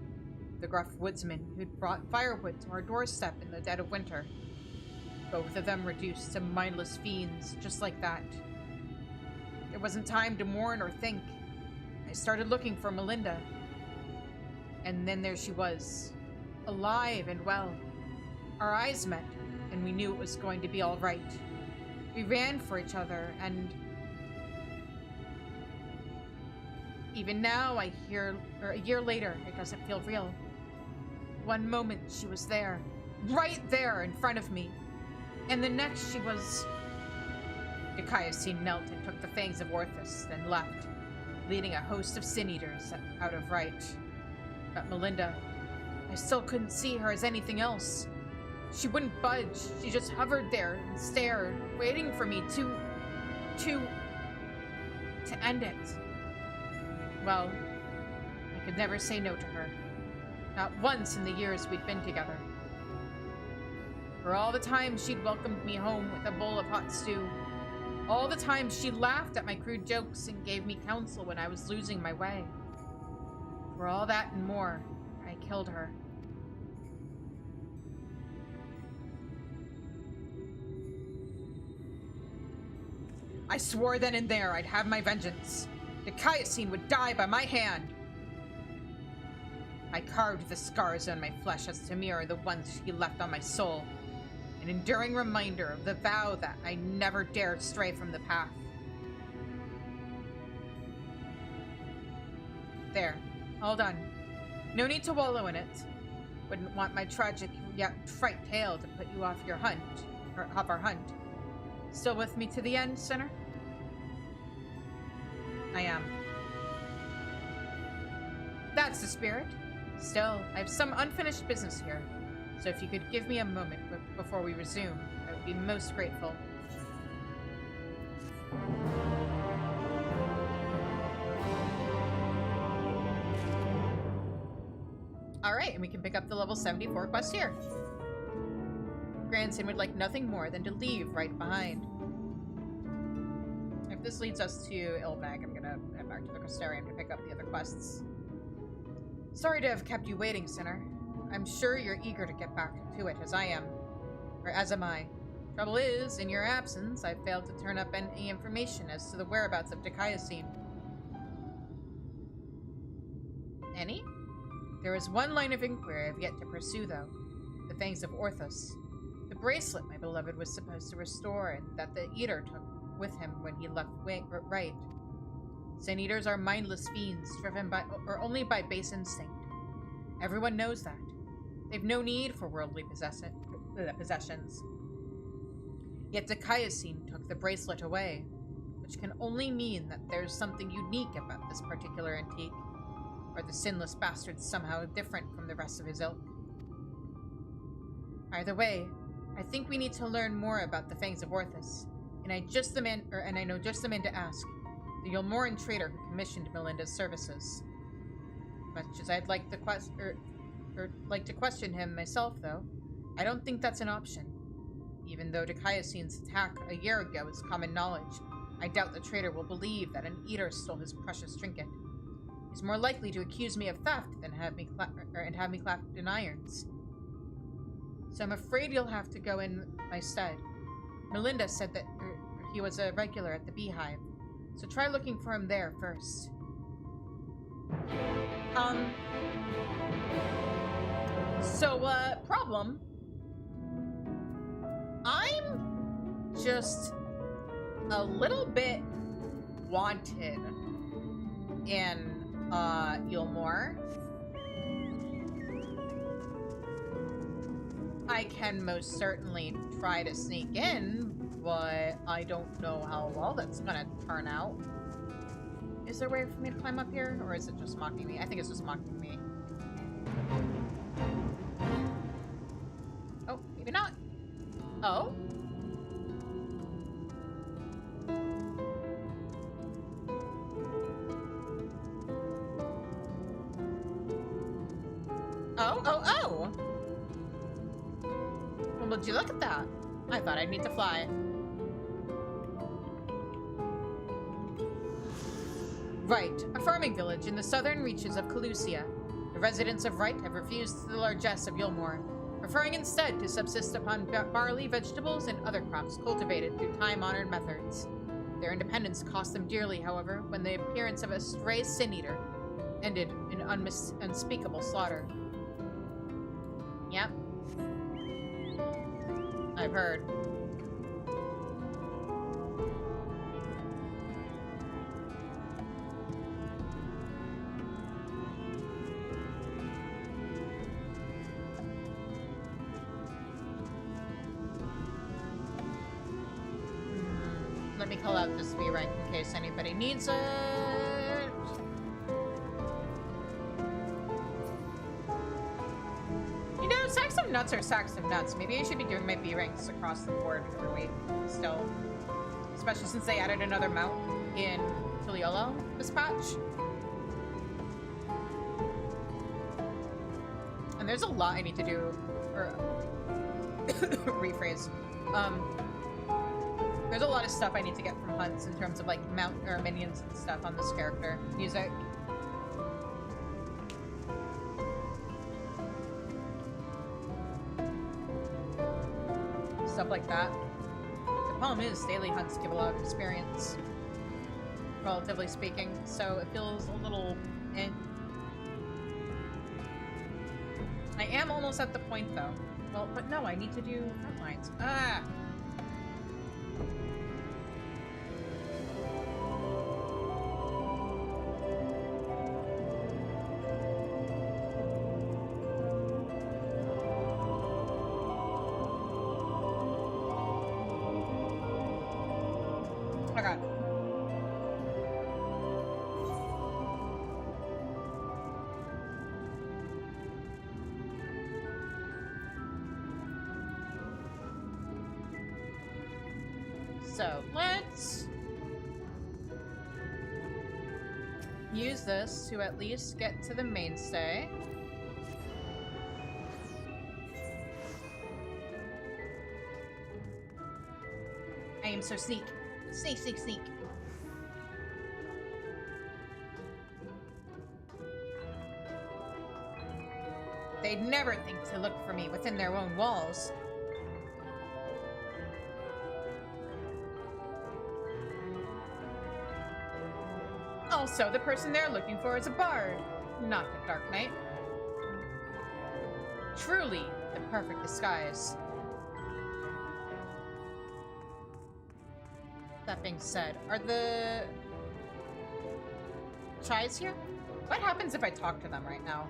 The gruff woodsman who'd brought firewood to our doorstep in the dead of winter. Both of them reduced to mindless fiends, just like that. There wasn't time to mourn or think. I started looking for Melinda. And then there she was, alive and well. Our eyes met, and we knew it was going to be all right. We ran for each other, and even now a year later, it doesn't feel real. One moment she was there, right there in front of me, and the next she was... The Chiasine knelt and took the Fangs of Orthus, then left, leading a host of sin-eaters out of Wright. But Melinda, I still couldn't see her as anything else. She wouldn't budge. She just hovered there and stared, waiting for me to end it. Well, I could never say no to her. Not once in the years we'd been together. For all the time she'd welcomed me home with a bowl of hot stew. All the time she laughed at my crude jokes and gave me counsel when I was losing my way. For all that and more, I killed her. I swore then and there I'd have my vengeance. The Dikaiosine would die by my hand. I carved the scars on my flesh as to mirror the ones he left on my soul. An enduring reminder of the vow that I never dared stray from the path. There. All done. No need to wallow in it. Wouldn't want my tragic yet trite tale to put you off your hunt, or off our hunt. Still with me to the end, sinner? I am. That's the spirit. Still, I have some unfinished business here, so if you could give me a moment before we resume, I would be most grateful. Alright, and we can pick up the level 74 quest here. Grandson would like nothing more than to leave right behind. If this leads us to Ilmag, I'm gonna head back to the Crystarium to pick up the other quests. Sorry to have kept you waiting, Sinner. I'm sure you're eager to get back to it, as I am. Or as am I. Trouble is, in your absence, I failed to turn up any information as to the whereabouts of Dikaiosine. Any? There is one line of inquiry I've yet to pursue, though. The Fangs of Orthos. The bracelet my beloved was supposed to restore, and that the Eater took with him when he left right. Sin Eaters are mindless fiends, driven by or only by base instinct. Everyone knows that. They've no need for worldly possessions. Yet Dikaiosine took the bracelet away, which can only mean that there's something unique about this particular antique, or the sinless bastard's somehow different from the rest of his ilk. Either way, I think we need to learn more about the Fangs of Orthos, and I know just the man to ask. The Yulmoran trader who commissioned Melinda's services. Much as I'd like to question him myself, though, I don't think that's an option. Even though Dikaiosine's attack a year ago is common knowledge, I doubt the trader will believe that an Eater stole his precious trinket. He's more likely to accuse me of theft than have me clapped in irons. So I'm afraid you'll have to go in my stead. Melinda said that he was a regular at the Beehive. So try looking for him there first. Problem. I'm just a little bit wanted in, Yulmore. I can most certainly try to sneak in, but I don't know how well that's gonna turn out. Is there a way for me to climb up here, or is it just mocking me? I think it's just mocking me. Oh, maybe not. Oh? Oh! Well, would you look at that? I thought I'd need to fly. Right, a farming village in the southern reaches of Calusia. The residents of Wright have refused the largesse of Yulmore, preferring instead to subsist upon barley, vegetables, and other crops cultivated through time-honored methods. Their independence cost them dearly, however, when the appearance of a stray sin-eater ended in unspeakable slaughter. Yep. I've heard. Let me call out this V rank in case anybody needs it. You know, sacks of nuts are sacks of nuts. Maybe I should be doing my B ranks across the board every week still. Especially since they added another mount in Tuliolo this patch. And there's a lot I need to do, or rephrase. There's a lot of stuff I need to get from hunts in terms of like mount or minions and stuff on this character. Music. Stuff like that. problem is, daily hunts give a lot of experience, relatively speaking, so it feels a little eh. I am almost at the point, though. Well, but no, I need to do front lines. Ah! Okay. So let's use this to at least get to the mainstay. I am so sneak. Sneak, sneak, sneak. They'd never think to look for me within their own walls. Also, the person they're looking for is a bard, not the Dark Knight. Truly, the perfect disguise. That being said, are the Chais here? What happens if I talk to them right now?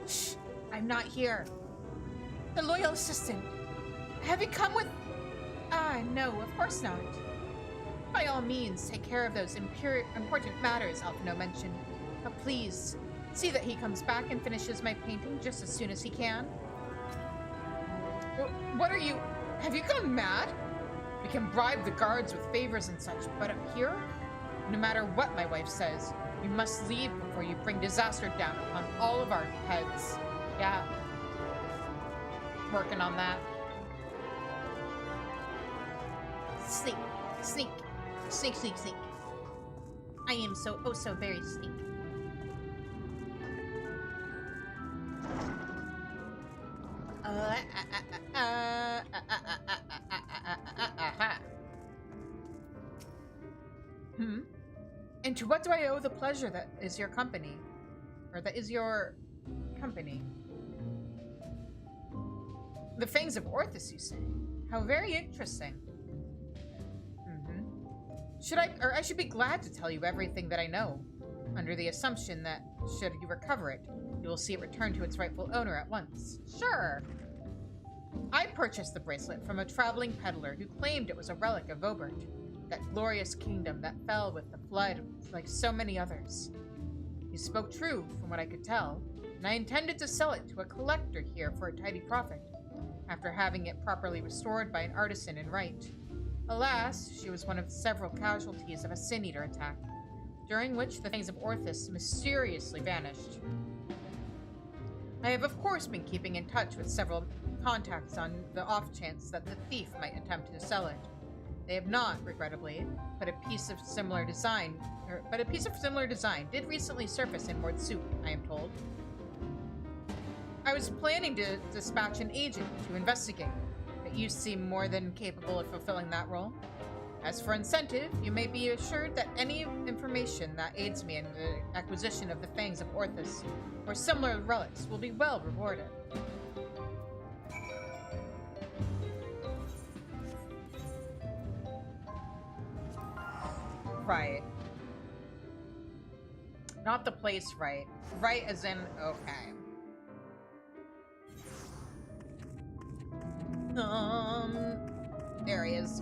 Shh, I'm not here. The loyal assistant. Have you come with... Ah, no, of course not. By all means, take care of those important matters Alphino mentioned. But please, see that he comes back and finishes my painting just as soon as he can. What are you... Have you gone mad? We can bribe the guards with favors and such, but up here? No matter what my wife says, you must leave before you bring disaster down upon all of our heads. Yeah. Working on that. Sneak, sneak, sneak, sneak, sneak. I am so, oh so very sneak. And to what do I owe the pleasure that is your company? Or that is your company? The Fangs of Orthus, you say? How very interesting. I should be glad to tell you everything that I know, under the assumption that, should you recover it, you will see it return to its rightful owner at once. Sure. I purchased the bracelet from a traveling peddler who claimed it was a relic of Vobert, that glorious kingdom that fell with the flood like so many others. You spoke true, from what I could tell, and I intended to sell it to a collector here for a tidy profit, after having it properly restored by an artisan in right. Alas, she was one of several casualties of a sin-eater attack, during which the Fangs of Orthus mysteriously vanished. I have of course been keeping in touch with several contacts on the off chance that the thief might attempt to sell it. They have not, regrettably, but a piece of similar design did recently surface in Mordsuk, I am told. I was planning to dispatch an agent to investigate, but you seem more than capable of fulfilling that role. As for incentive, you may be assured that any information that aids me in the acquisition of the Fangs of Orthus or similar relics will be well rewarded. Right. Not the place right. Right as in, okay. There he is.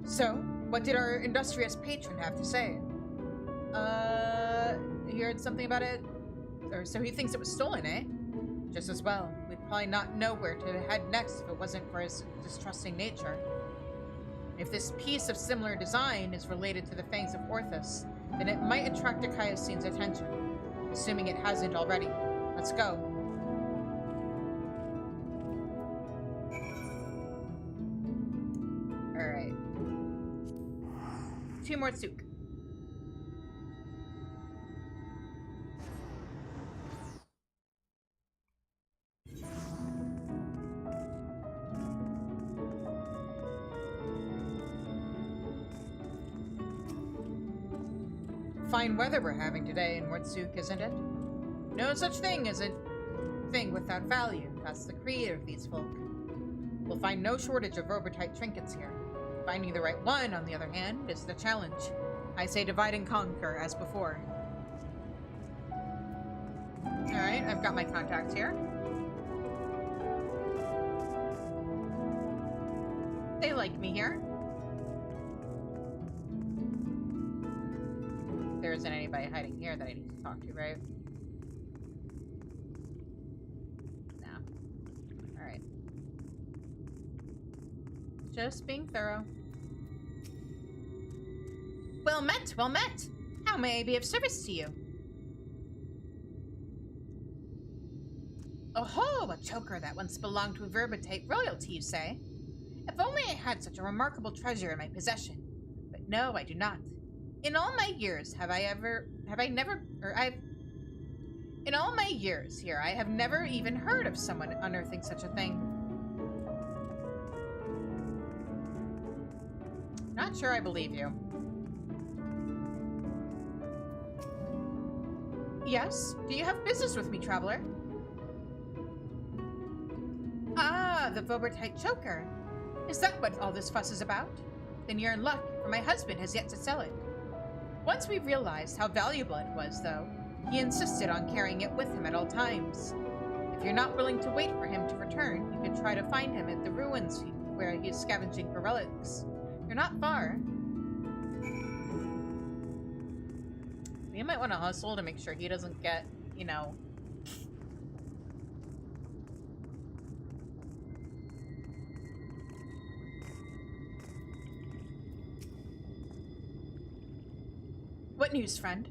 So, what did our industrious patron have to say? He heard something about it? Or so he thinks it was stolen, eh? Just as well. We'd probably not know where to head next if it wasn't for his distrusting nature. If this piece of similar design is related to the Fangs of Orthus, then it might attract Akayosin's attention, assuming it hasn't already. Let's go. Alright. 2 more Tsuk. fine weather we're having today in Mortsuk, isn't it? No such thing as a thing without value. That's the creed of these folk. We'll find no shortage of Robertite trinkets here. Finding the right one, on the other hand, is the challenge. I say divide and conquer, as before. Alright, I've got my contact here. They like me here. There isn't anybody hiding here that I need to talk to, right? No. Alright. Just being thorough. Well met, well met! How may I be of service to you? Oh, a choker that once belonged to Verbatite royalty, you say? If only I had such a remarkable treasure in my possession. But no, I do not. In all my years in all my years here, I have never even heard of someone unearthing such a thing. Not sure I believe you. Yes? Do you have business with me, traveler? Ah, the Vobertite choker. Is that what all this fuss is about? Then you're in luck, for my husband has yet to sell it. Once we realized how valuable it was, though, he insisted on carrying it with him at all times. If you're not willing to wait for him to return, you can try to find him at the ruins where he is scavenging for relics. You're not far. We might want to hustle to make sure he doesn't get, you know... What news, friend?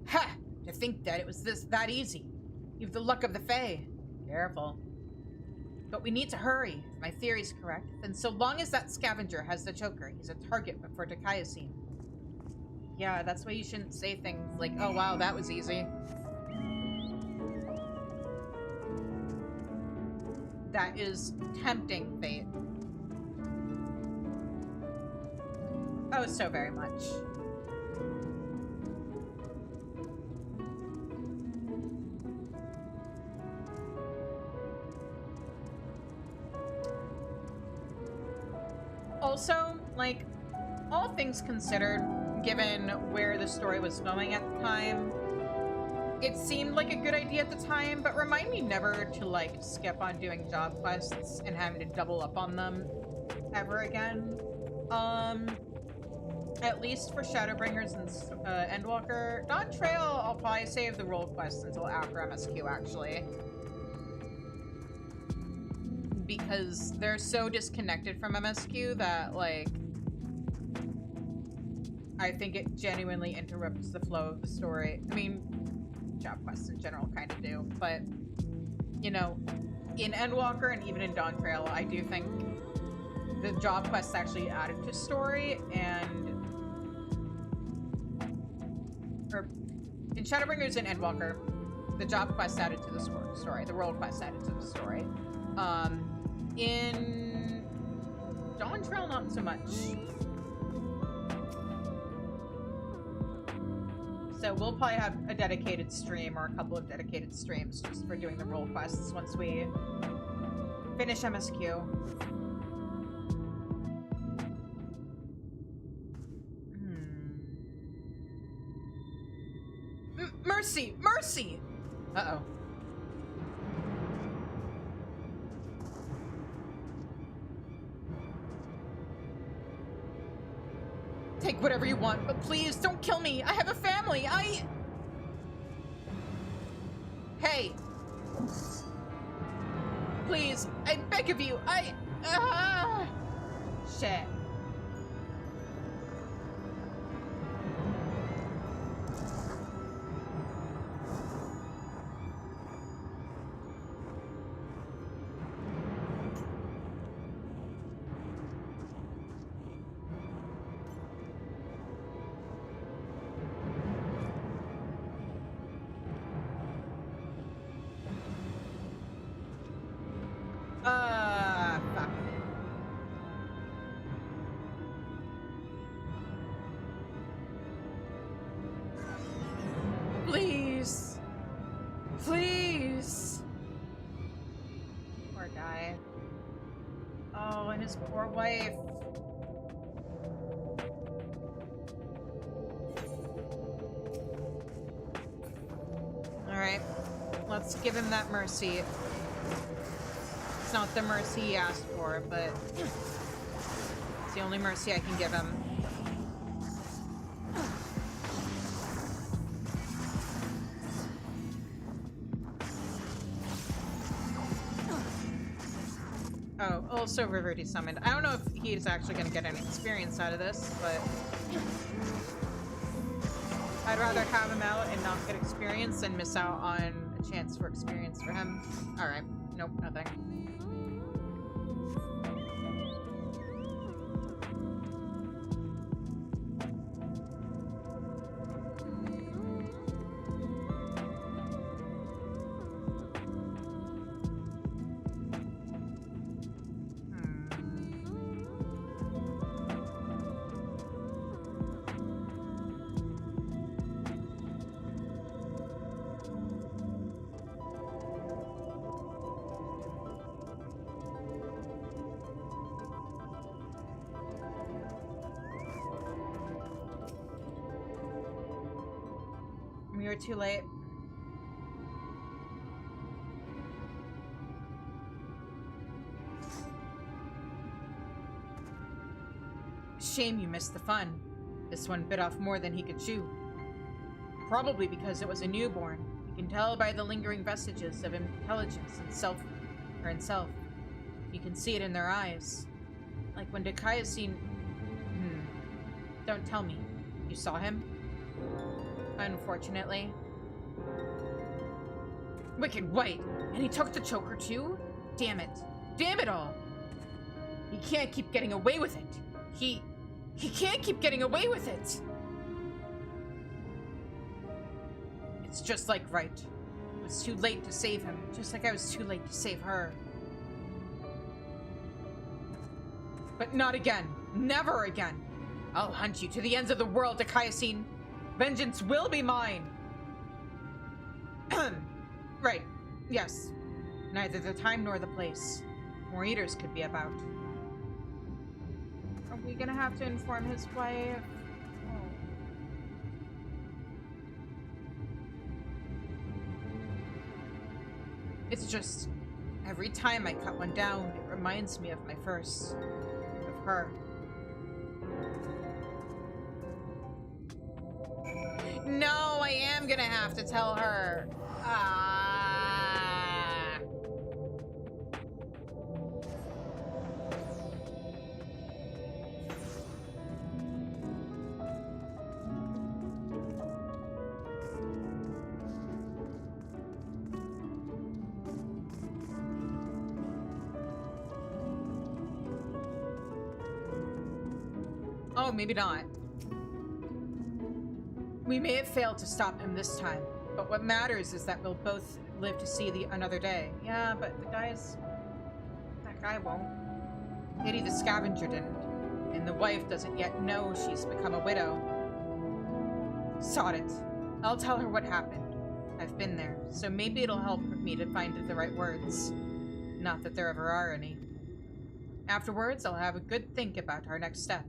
Ha! To think that it was that easy. You've the luck of the Fae. Careful. But we need to hurry. If my theory's correct, then so long as that scavenger has the choker, he's a target for Dikaiosine. Yeah, that's why you shouldn't say things like, oh wow, that was easy. That is tempting fate. Oh, so very much. Also, like, all things considered, given where the story was going at the time, it seemed like a good idea at the time, but remind me never to, like, skip on doing job quests and having to double up on them ever again. At least for Shadowbringers and Endwalker. Dawn Trail, I'll probably save the role quests until after MSQ, actually. Because they're so disconnected from MSQ that, like, I think it genuinely interrupts the flow of the story. I mean, job quests in general kind of do, but, you know, in Endwalker and even in Dawn Trail, I do think the job quests actually added to story, and in Shadowbringers and Endwalker, the job quest added to the story. The role quest added to the story. In Dawn Trail, not so much. So we'll probably have a dedicated stream or a couple of dedicated streams just for doing the role quests once we finish MSQ. Mercy! Mercy! Uh-oh. Take whatever you want, but please don't kill me. I have a family. Hey. Please, I beg of you. Shit. Fuck. his poor wife. Alright. Let's give him that mercy. It's not the mercy he asked for, but it's the only mercy I can give him. Oh, also River desummoned. I don't know if he's actually going to get any experience out of this, but I'd rather have him out and not get experience than miss out on a chance for experience for him. Alright. Nope, nothing. You're too late. Shame you missed the fun. This one bit off more than he could chew. Probably because it was a newborn. You can tell by the lingering vestiges of intelligence and self. You can see it in their eyes. Like when Dikaiosine... Don't tell me. You saw him? Unfortunately. Wicked White! And he took the choker too? Damn it. Damn it all! He can't keep getting away with it. He can't keep getting away with it! It's just like right. It was too late to save him, just like I was too late to save her. But not again. Never again. I'll hunt you to the ends of the world, Dikaiosine. Vengeance will be mine! Right. Yes. Neither the time nor the place. More eaters could be about. Are we gonna have to inform his wife? Oh. It's just... every time I cut one down, it reminds me of my first. Of her. No, I am gonna have to tell her. Oh, maybe not. We may have failed to stop him this time, but what matters is that we'll both live to see another day. Yeah, but that guy won't. Pity the scavenger didn't, and the wife doesn't yet know she's become a widow. Sod it. I'll tell her what happened. I've been there, so maybe it'll help me to find the right words. Not that there ever are any. Afterwards, I'll have a good think about our next step.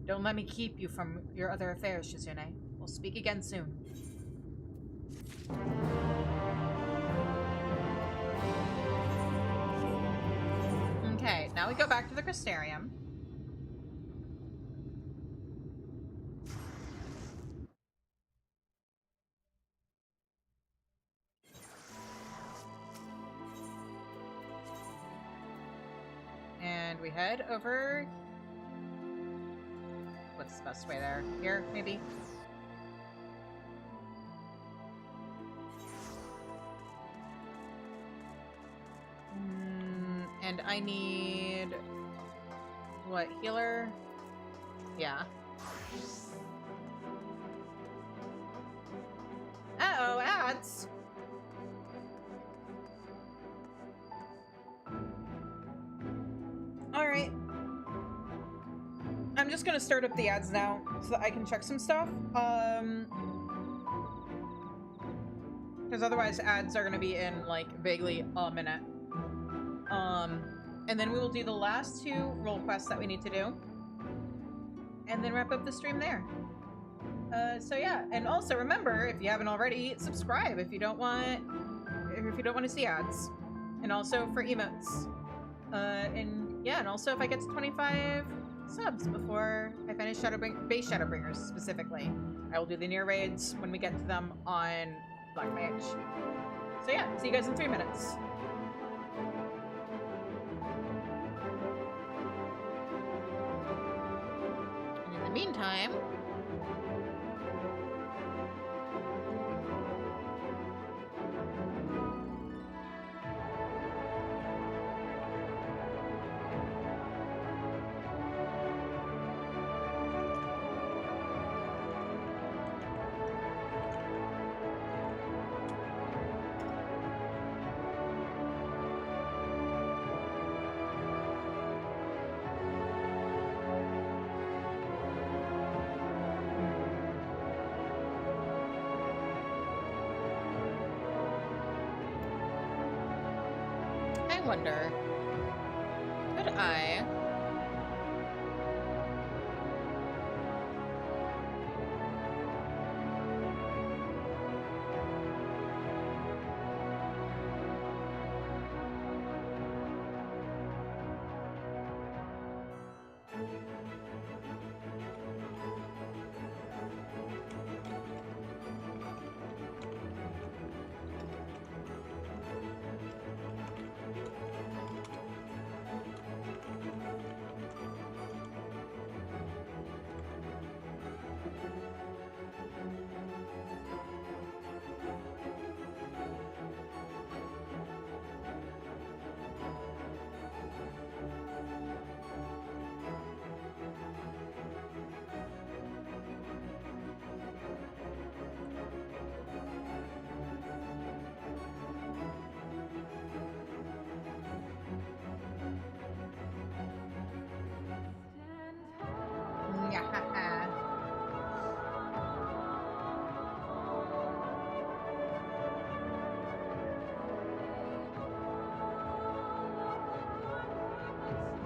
Don't let me keep you from your other affairs, Shizune. We'll speak again soon. Okay, now we go back to the Crystarium. And we head over... what's the best way there? Here, maybe? And I need... what, healer? Yeah. Uh-oh, ads! Alright. I'm just gonna start up the ads now so that I can check some stuff. Because otherwise ads are gonna be in, like, vaguely a minute. And then we will do the last 2 role quests that we need to do. And then wrap up the stream there. So yeah, and also remember, if you haven't already, subscribe if you don't want to see ads. And also for emotes. And yeah, and also if I get to 25 subs before I finish base Shadowbringers specifically, I will do the Nier raids when we get to them on Black Mage. So yeah, see you guys in 3 minutes. And in the meantime, I wonder, could I...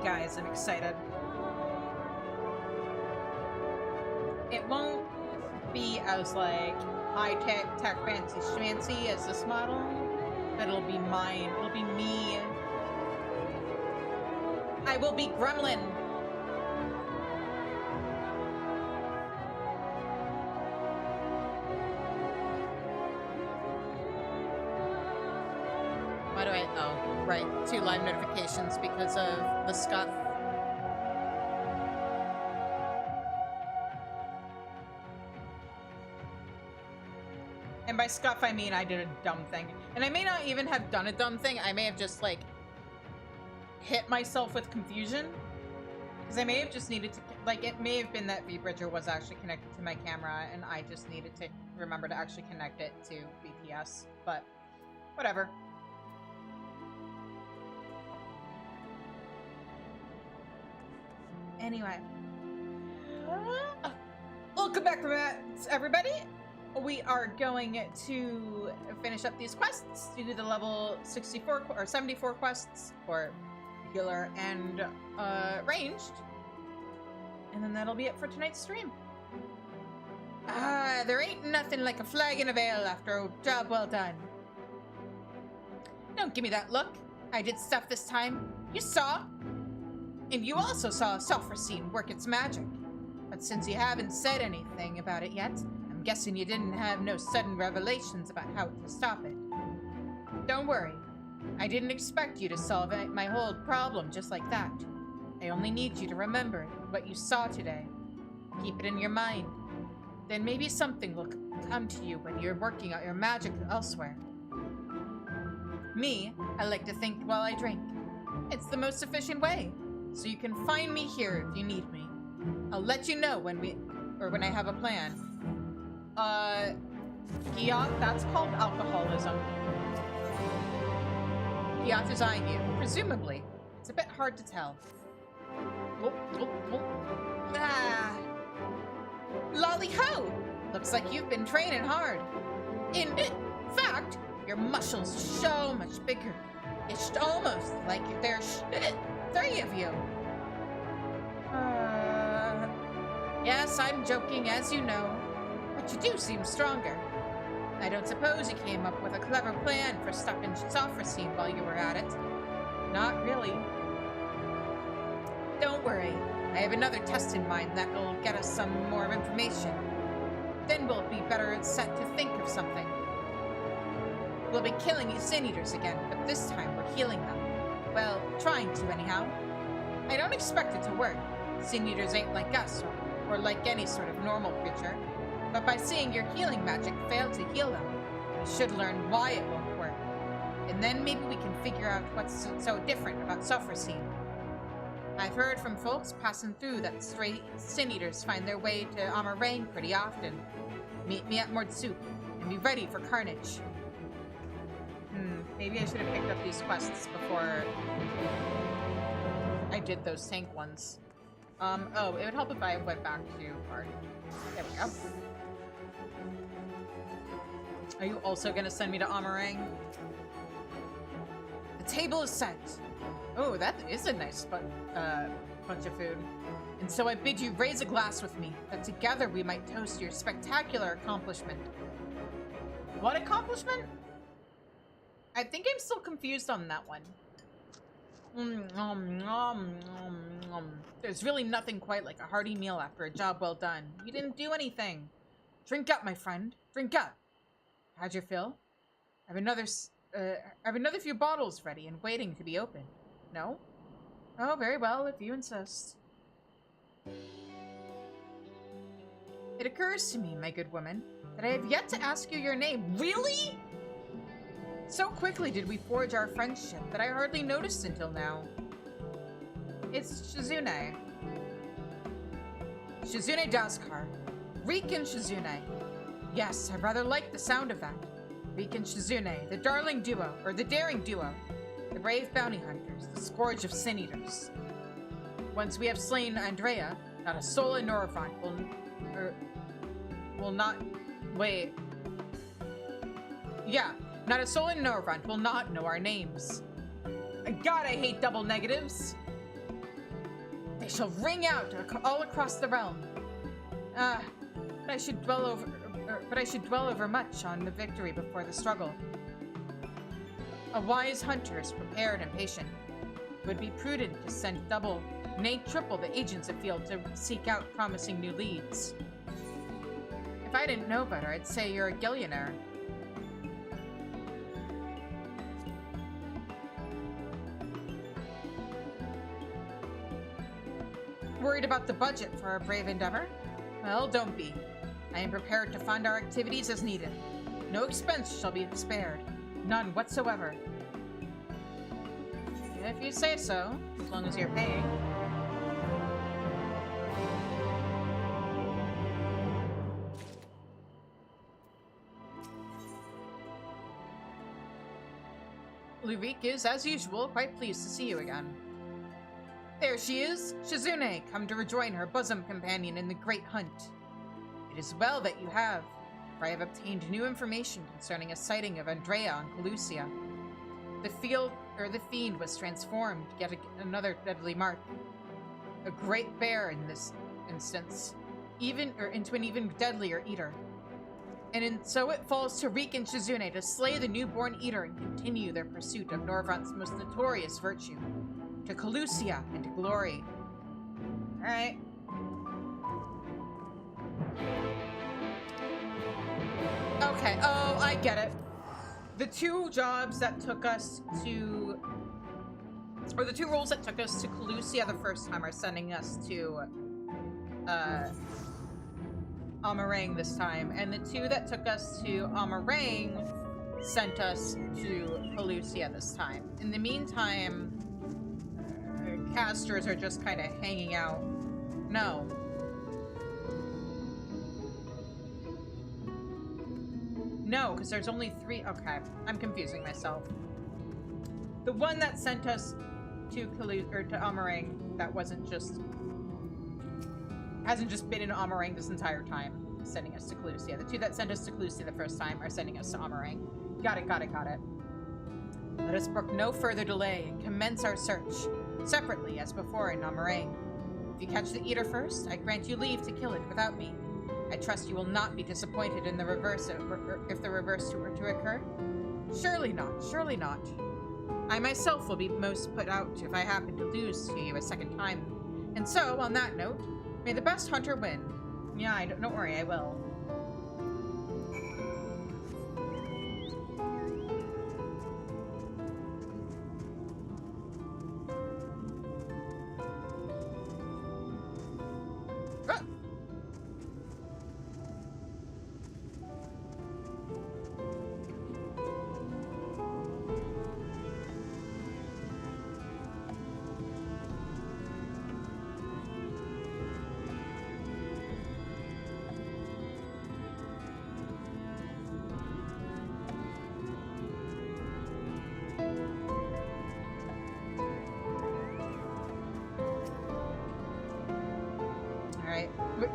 Guys, I'm excited. It won't be as like high-tech, fancy schmancy as this model, but it'll be mine. It'll be me. I will be Gremlin. Why do I... Oh, right. 2 live notifications because of the scuff. And by scuff, I mean I did a dumb thing. And I may not even have done a dumb thing. I may have just, like, hit myself with confusion. Because I may have just needed to... Like, it may have been that vBridger was actually connected to my camera, and I just needed to remember to actually connect it to BTS. But, whatever. Anyway. Welcome back, everybody. We are going to finish up these quests, do the level 64 or 74 quests for healer and ranged. And then that'll be it for tonight's stream. There ain't nothing like a flag in a veil after a job well done. Don't give me that look. I did stuff this time. You saw. And you also saw Sulfurcene work its magic. But since you haven't said anything about it yet, I'm guessing you didn't have no sudden revelations about how to stop it. Don't worry. I didn't expect you to solve my whole problem just like that. I only need you to remember what you saw today. Keep it in your mind. Then maybe something will come to you when you're working out your magic elsewhere. Me, I like to think while I drink. It's the most efficient way. So you can find me here if you need me. I'll let you know when I have a plan. Giat, that's called alcoholism. Giat is eyeing you, presumably. It's a bit hard to tell. Ah! Lolly-ho! Looks like you've been training hard. In fact, your muscles are so much bigger. It's almost like there's 3 of you. Yes, I'm joking, as you know. But you do seem stronger. I don't suppose you came up with a clever plan for stopping Sophrosyne while you were at it. Not really. Don't worry. I have another test in mind that will get us some more information. Then we'll be better set to think of something. We'll be killing you Sin Eaters again, but this time we're healing them. Well, trying to anyhow. I don't expect it to work. Sin Eaters ain't like us, or like any sort of normal creature. But by seeing your healing magic fail to heal them, we should learn why it won't work. And then maybe we can figure out what's so different about Sophrosyne. I've heard from folks passing through that stray Sin Eaters find their way to Amarang pretty often. Meet me at Mordsup, and be ready for carnage. Maybe I should have picked up these quests before I did those tank ones. Oh, it would help if I went back to Bard. There we go. Are you also gonna send me to Amarang? The table is set. Oh, that is a nice bunch of food. And so I bid you raise a glass with me, that together we might toast your spectacular accomplishment. What accomplishment? I think I'm still confused on that one. There's really nothing quite like a hearty meal after a job well done. You didn't do anything. Drink up, my friend. Drink up. How'd you feel? I have another few bottles ready and waiting to be opened. No? Oh, very well, if you insist. It occurs to me, my good woman, that I have yet to ask you your name. Really? So quickly did we forge our friendship that I hardly noticed until now. It's Shizune. Shizune Daskar. Reek and Shizune. Yes, I rather like the sound of that. Reek and Shizune, the darling duo, or the daring duo. The brave bounty hunters, the scourge of Sin Eaters. Once we have slain Andrea, not a soul in Norvant will not... Wait. Yeah. Not a soul in Norvant will not know our names. God, I hate double negatives. They shall ring out all across the realm. But I should dwell over much on the victory before the struggle. A wise hunter is prepared and patient. It would be prudent to send double, nay triple the agents afield to seek out promising new leads. If I didn't know better, I'd say you're a gillionaire. Worried about the budget for our brave endeavor? Well, don't be. I am prepared to fund our activities as needed. No expense shall be spared. None whatsoever. If you say so, as long as you're paying. Lurik is, as usual, quite pleased to see you again. There she is, Shizune, come to rejoin her bosom companion in the great hunt. It is well that you have, for I have obtained new information concerning a sighting of Andrea on Calusia. The fiend was transformed, yet another deadly mark. A great bear in this instance, into an even deadlier eater. So it falls to Reek and Shizune to slay the newborn eater and continue their pursuit of Norvant's most notorious virtue. To Calusia and to glory. Alright. Okay, oh, I get it. The two jobs that took us to... Or the two roles that took us to Calusia the first time are sending us to... Amarang this time. And the two that took us to Amarang sent us to Calusia this time. In the meantime... casters are just kind of hanging out. No. No, because there's only 3. Okay, I'm confusing myself. The one that sent us to Amarang, that wasn't just... hasn't just been in Amarang this entire time, sending us to Calusia. The two that sent us to Calusia the first time are sending us to Amarang. Got it. Let us brook no further delay and commence our search, separately as before in Namarang. If you catch the Eater first, I grant you leave to kill it without me. I trust you will not be disappointed in the reverse if the reverse were to occur. Surely not, surely not. I myself will be most put out if I happen to lose to you a second time. And so, on that note, may the best hunter win. Yeah, don't worry, I will.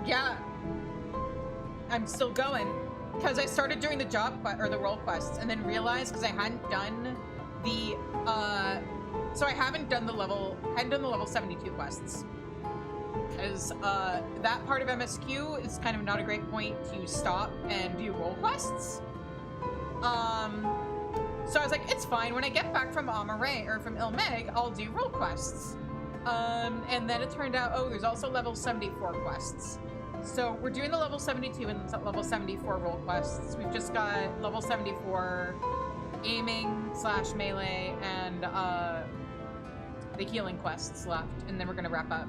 Yeah, I'm still going because I started doing the job or the role quests and then realized because I hadn't done the so I hadn't done the level 72 quests because that part of MSQ is kind of not a great point to stop and do role quests. So I was like, it's fine. When I get back from Amaray or from Ilmeg, I'll do role quests. And then it turned out, oh, there's also level 74 quests. So we're doing the level 72 and level 74 role quests. We've just got level 74 aiming / melee and the healing quests left, and then we're gonna wrap up.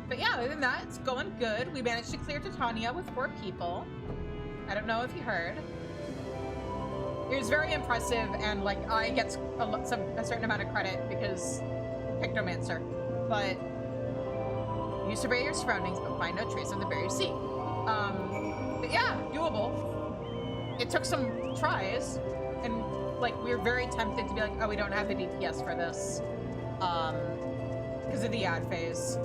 But yeah, other than that, it's going good. We managed to clear Titania with 4 people. I don't know if you heard. It was very impressive, and like I get a certain amount of credit because Pictomancer. But you survey your surroundings, but find no trace of the bear you seek. But yeah, doable. It took some tries, and like we were very tempted to be like, oh, we don't have the DPS for this, because of the ad phase,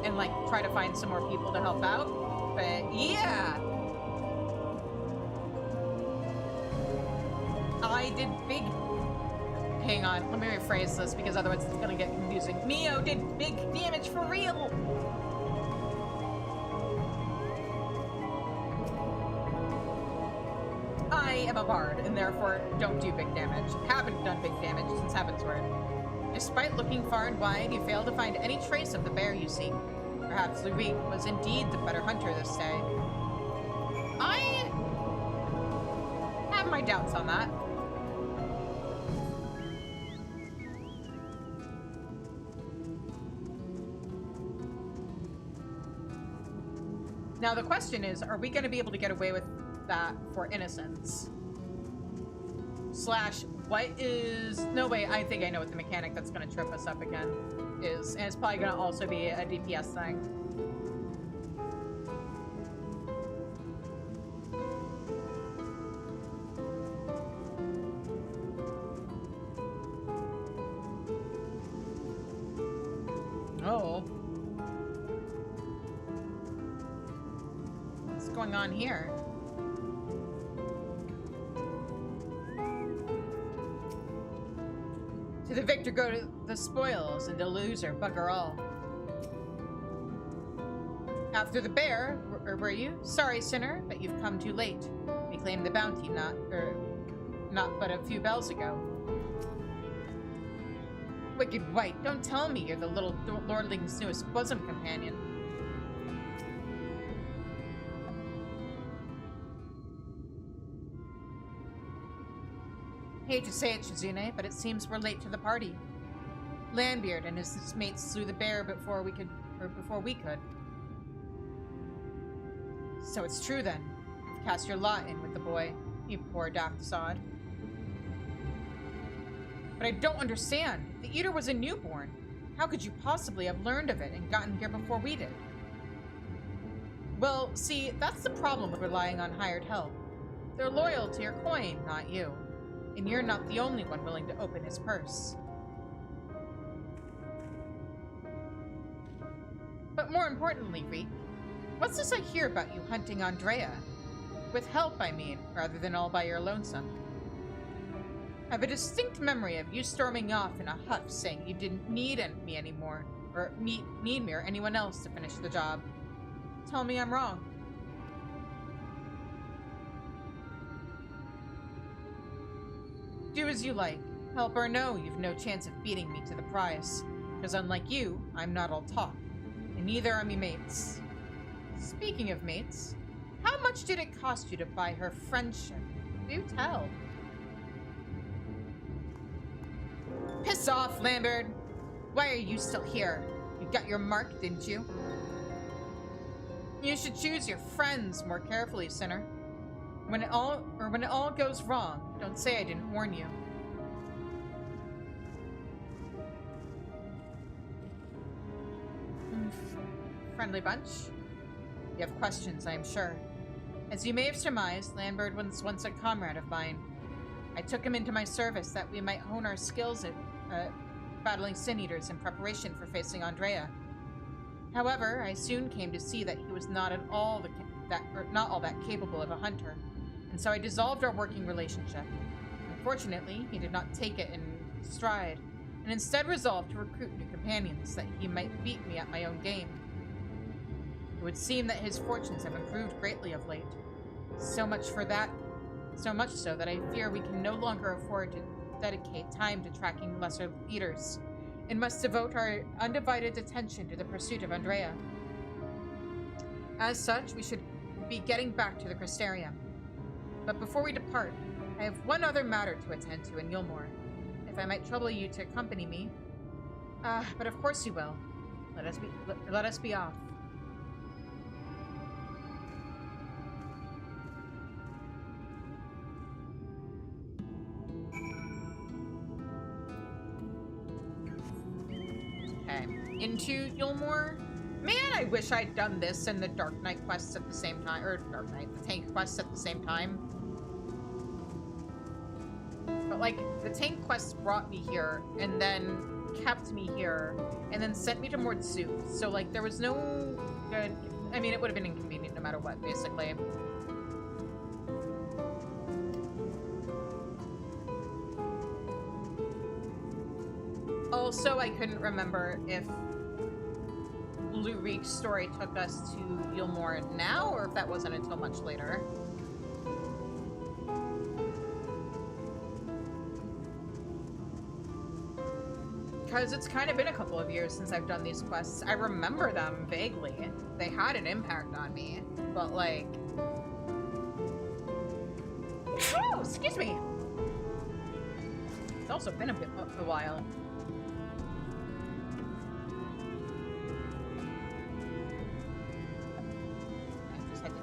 and like try to find some more people to help out. But yeah. I did big... Hang on, let me rephrase this because otherwise it's gonna get confusing. Mio did big damage for real! I am a bard and therefore don't do big damage. Haven't done big damage since Heavensward. Despite looking far and wide, you fail to find any trace of the bear you seek. Perhaps Lurik was indeed the better hunter this day. I have my doubts on that. Now the question is, are we going to be able to get away with that for innocence? / what is... No, wait, I think I know what the mechanic that's going to trip us up again is. And it's probably going to also be a DPS thing. Oh. What's going on here? To the victor go to the spoils, and the loser bugger all. After the bear, or were you? Sorry, sinner, but you've come too late. We claimed the bounty not but a few bells ago. Wicked wight, don't tell me you're the little lordling's newest bosom companion. Hate to say it, Shizune, but it seems we're late to the party. Landbeard and his mates slew the bear before we could. So it's true then. Cast your lot in with the boy, you poor daft sod. But I don't understand. The Eater was a newborn. How could you possibly have learned of it and gotten here before we did? Well, see, that's the problem with relying on hired help. They're loyal to your coin, not you. And you're not the only one willing to open his purse. But more importantly, Reek, what's this I hear about you hunting Andrea? With help, I mean, rather than all by your lonesome. I have a distinct memory of you storming off in a huff saying you didn't need me anymore, or need me or anyone else to finish the job. Tell me I'm wrong. Do as you like. Help or no, you've no chance of beating me to the prize. Because unlike you, I'm not all talk. And neither are me mates. Speaking of mates, how much did it cost you to buy her friendship? Do tell. Piss off, Lambert! Why are you still here? You got your mark, didn't you? You should choose your friends more carefully, sinner. When it all goes wrong, don't say I didn't warn you. Friendly bunch? You have questions, I am sure. As you may have surmised, Lambert was once a comrade of mine. I took him into my service that we might hone our skills at battling Sin Eaters in preparation for facing Andrea. However, I soon came to see that he was not all that capable of a hunter, and so I dissolved our working relationship. Unfortunately, he did not take it in stride, and instead resolved to recruit new companions that he might beat me at my own game. It would seem that his fortunes have improved greatly of late. So much so that I fear we can no longer afford to dedicate time to tracking lesser eaters, and must devote our undivided attention to the pursuit of Andrea. As such, we should be getting back to the Crystarium. But before we depart, I have one other matter to attend to in Yulmore. If I might trouble you to accompany me. But of course you will. Let us be off. Okay, into Yulmore. Man, I wish I'd done this and the Dark Knight quests at the same time, or the tank quests at the same time. But like, the tank quests brought me here, and then kept me here, and then sent me to Mordsu. So like, there was no good, I mean, it would have been inconvenient no matter what, basically. Also, I couldn't remember if Lurik's story took us to Yulmore now, or if that wasn't until much later. Because it's kind of been a couple of years since I've done these quests. I remember them vaguely. They had an impact on me, but like... Oh, excuse me! It's also been a while.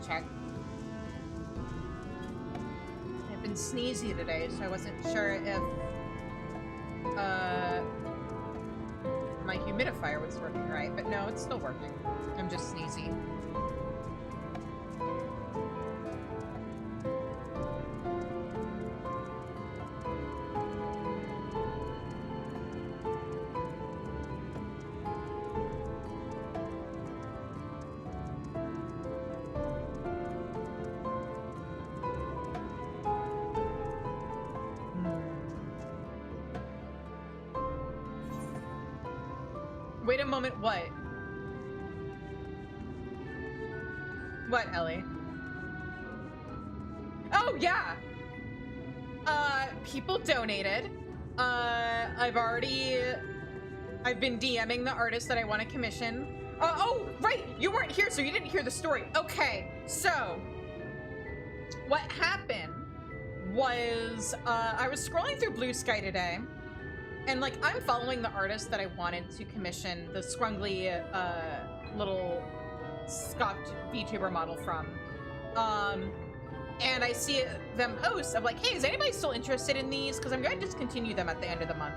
Check. I've been sneezy today, so I wasn't sure if my humidifier was working right, but no, it's still working. I'm just sneezy. Wait a moment, what? What, Ellie? Oh, yeah! People donated. I've been DMing the artist that I want to commission. Oh, right! You weren't here, so you didn't hear the story. Okay, so... what happened was, I was scrolling through Blue Sky today, and, like, I'm following the artist that I wanted to commission the scrungly, little scoffed VTuber model from. And I see them post of like, hey, is anybody still interested in these? Because I'm going to discontinue them at the end of the month.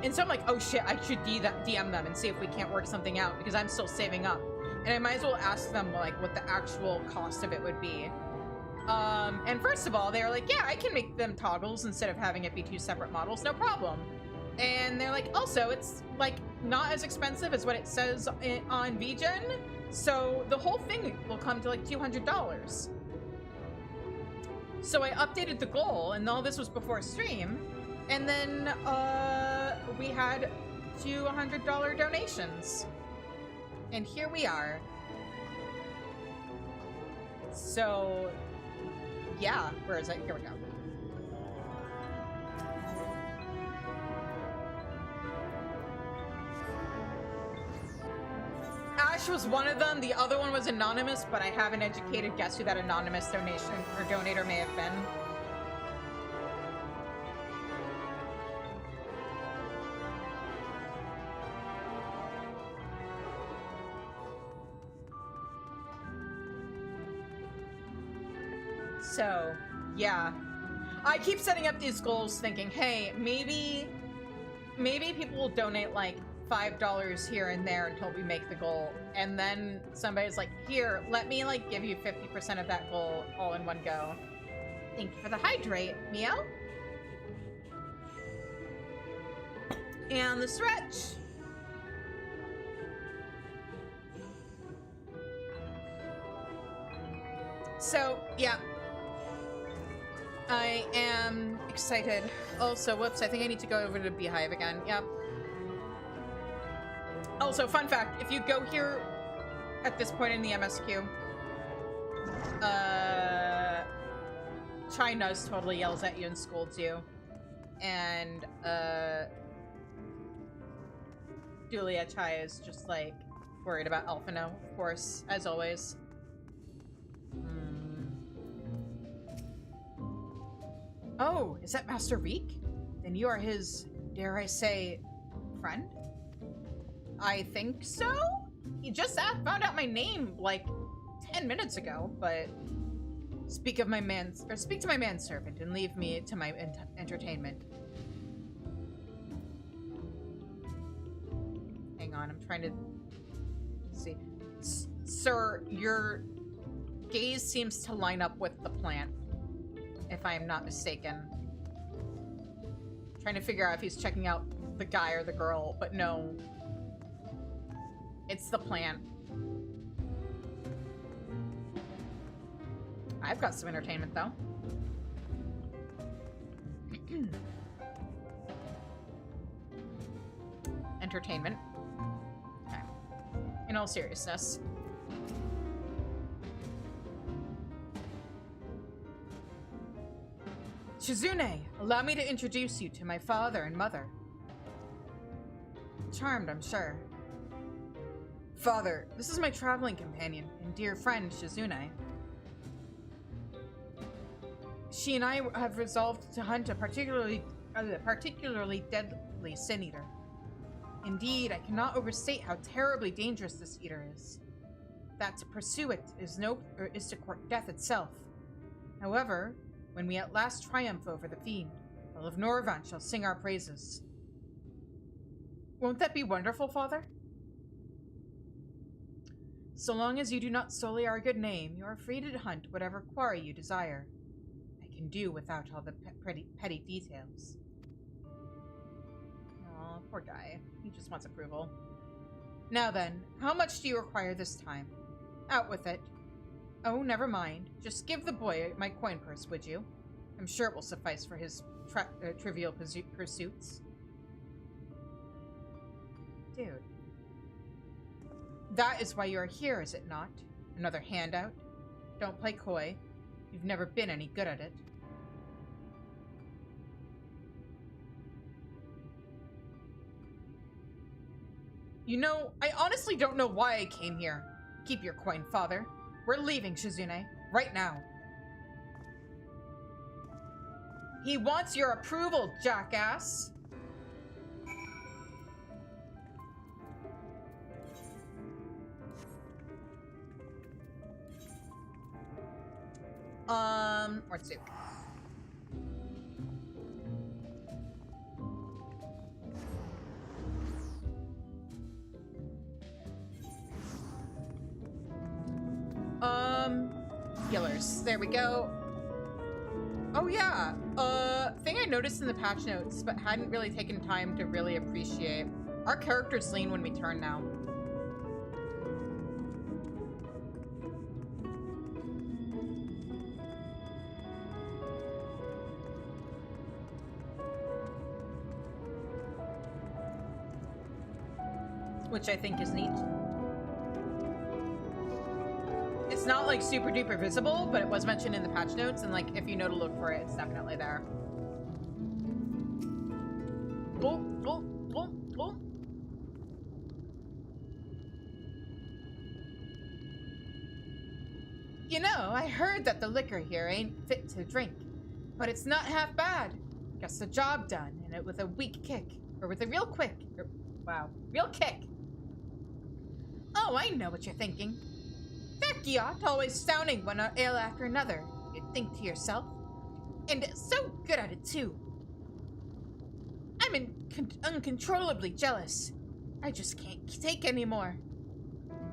And so I'm like, oh shit, I should DM them and see if we can't work something out because I'm still saving up. And I might as well ask them, like, what the actual cost of it would be. And first of all, they were like, yeah, I can make them toggles instead of having it be two separate models, no problem. And they're like, also, it's, like, not as expensive as what it says on VGen, so the whole thing will come to, like, $200. So I updated the goal, and all this was before stream. And then we had $200 donations. And here we are. So, yeah, where is it? Here we go. Ash was one of them. The other one was anonymous, but I have an educated guess who that anonymous donation or donator may have been. So, yeah. I keep setting up these goals thinking, hey, maybe people will donate like $5 here and there until we make the goal. And then somebody's like, here, let me like give you 50% of that goal all in one go. Thank you for the hydrate, meow. And the stretch. So, yeah. I am excited. Also, whoops, I think I need to go over to Beehive again. Yep. Also, fun fact, if you go here at this point in the MSQ, Chai Nuz totally yells at you and scolds you. And, Julia Chai is just, like, worried about Alphino, of course, as always. Oh, is that Master Reek? Then you are his, dare I say, friend? I think so? He just found out my name like 10 minutes ago, but speak to my manservant and leave me to my entertainment. Hang on, I'm trying to see. Sir, your gaze seems to line up with the plant, if I am not mistaken. Trying to figure out if he's checking out the guy or the girl, but no. It's the plant. I've got some entertainment, though. Entertainment. Okay. In all seriousness. Shizune, allow me to introduce you to my father and mother. Charmed, I'm sure. Father, this is my traveling companion and dear friend, Shizune. She and I have resolved to hunt a particularly deadly sin eater. Indeed, I cannot overstate how terribly dangerous this eater is. That to pursue it is to court death itself. However, when we at last triumph over the fiend, all of Norvant shall sing our praises. Won't that be wonderful, Father? So long as you do not sully our good name, you are free to hunt whatever quarry you desire. I can do without all the petty details. Aw, poor guy. He just wants approval. Now then, how much do you require this time? Out with it. Oh, never mind. Just give the boy my coin purse, would you? I'm sure it will suffice for his trivial pursuits. Dude. That is why you are here, is it not? Another handout? Don't play coy. You've never been any good at it. You know, I honestly don't know why I came here. Keep your coin, Father. We're leaving, Shizune. Right now. He wants your approval, jackass. Let's see. Healers. There we go. Oh yeah, thing I noticed in the patch notes, but hadn't really taken time to really appreciate. Our characters lean when we turn now. which I think is neat. It's not like super duper visible, but it was mentioned in the patch notes, and like if you know to look for it, it's definitely there. Boop, boop, boop, boop. You know, I heard that the liquor here ain't fit to drink, but it's not half bad. Gets the job done, and it with a weak kick, or with a real quick, wow, real kick. Oh, I know what you're thinking. That Giot always sounding one ale after another. You'd think to yourself. And so good at it, too. I'm uncontrollably jealous. I just can't take anymore.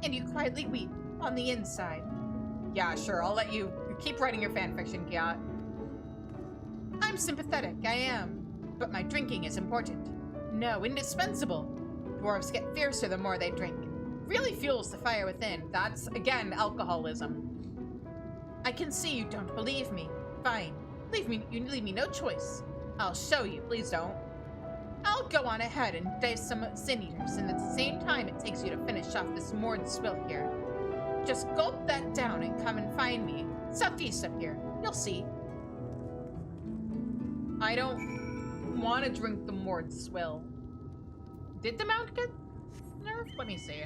And you quietly weep on the inside. Yeah, sure, I'll let you keep writing your fanfiction, Giot. I'm sympathetic, I am. But my drinking is important. No, indispensable. Dwarves get fiercer the more they drink. Really fuels the fire within. That's, again, alcoholism. I can see you don't believe me. Fine. You leave me no choice. I'll show you. Please don't. I'll go on ahead and dice some sin eaters, and at the same time it takes you to finish off this moored swill here. Just gulp that down and come and find me. Southeast up here. You'll see. I don't want to drink the moored swill. Did the mount get nerfed? Let me see.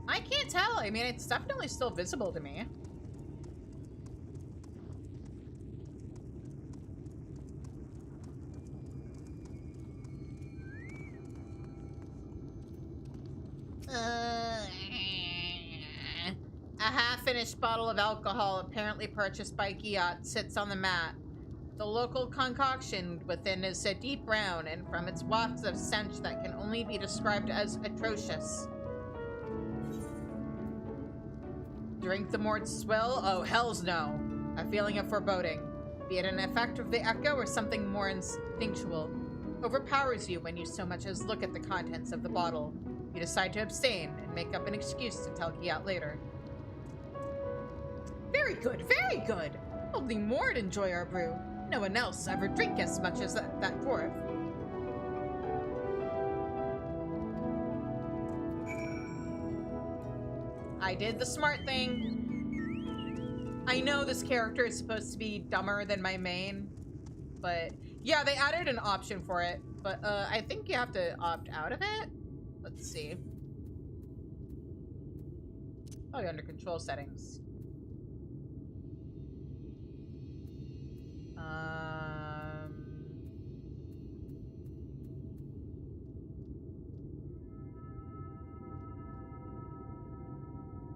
I can't tell. I mean, it's definitely still visible to me. A half-finished bottle of alcohol, apparently purchased by Giot, sits on the mat. The local concoction within is a deep brown, and from its wafts of stench that can only be described as atrocious. Drink the moored swill? Oh, hells no. A feeling of foreboding, be it an effect of the echo or something more instinctual, overpowers you when you so much as look at the contents of the bottle. You decide to abstain and make up an excuse to tell Giot later. Very good, very good. Only Moored enjoy our brew. No one else ever drink as much as that dwarf. I did the smart thing. I know this character is supposed to be dumber than my main, but yeah, they added an option for it, but I think you have to opt out of it. Let's see. Oh, you're under control settings.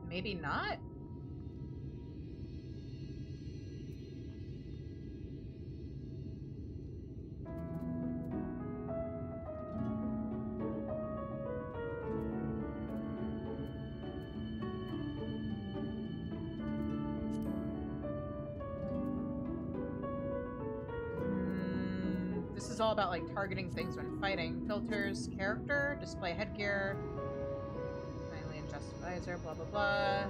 Maybe not? This is all about like targeting things when fighting. Filters, character, display headgear, finally adjust visor, blah blah blah.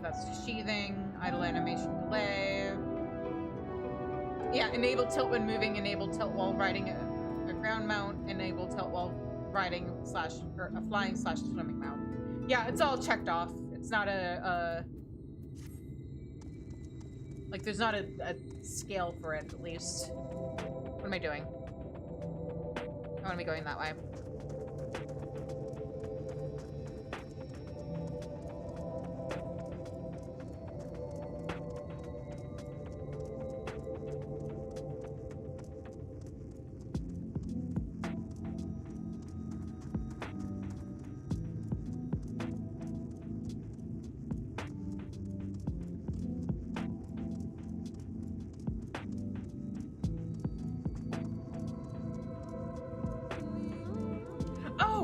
That's sheathing, idle animation delay. Yeah, enable tilt when moving, enable tilt while riding a ground mount, enable tilt while riding slash or a flying slash swimming mount. Yeah, it's all checked off. It's not a like there's not a scale for it, at least. What am I doing? I want to be going that way.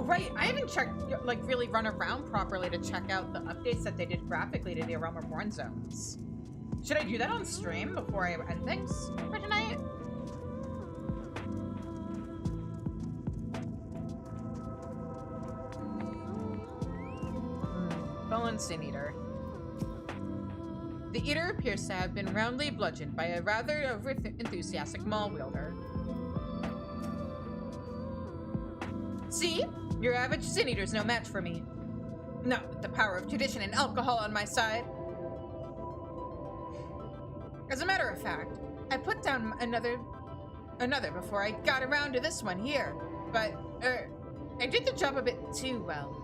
Right, I haven't checked, like, really run around properly to check out the updates that they did graphically to the Realm Reborn zones. Should I do that on stream before I end things for tonight? Fallen Sin Eater. The eater appears to have been roundly bludgeoned by a rather over-enthusiastic maul wielder. See? Your average sin eater's no match for me. Not with the power of tradition and alcohol on my side. As a matter of fact, I put down another before I got around to this one here. But, I did the job a bit too well.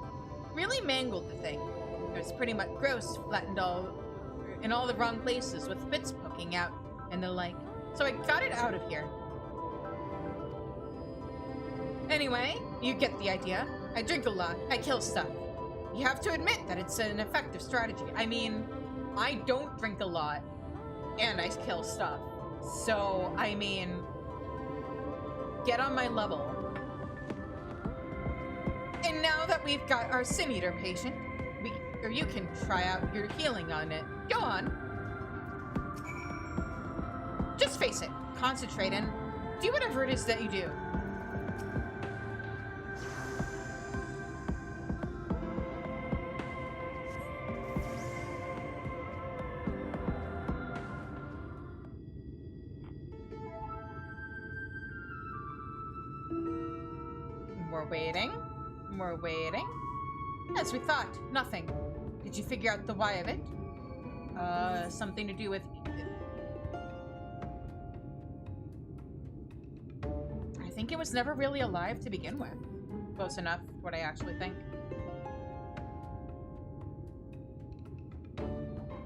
Really mangled the thing. It was pretty much gross, flattened in all the wrong places with bits poking out and the like. So I got it out of here. Anyway, you get the idea. I drink a lot. I kill stuff. You have to admit that it's an effective strategy. I mean, I don't drink a lot, and I kill stuff. So, I mean, get on my level. And now that we've got our Sin Eater patient, you can try out your healing on it. Go on. Just face it. Concentrate and do whatever it is that you do. We're waiting. As we thought, nothing. Did you figure out the why of it? Something to do with... I think it was never really alive to begin with. Close enough, what I actually think.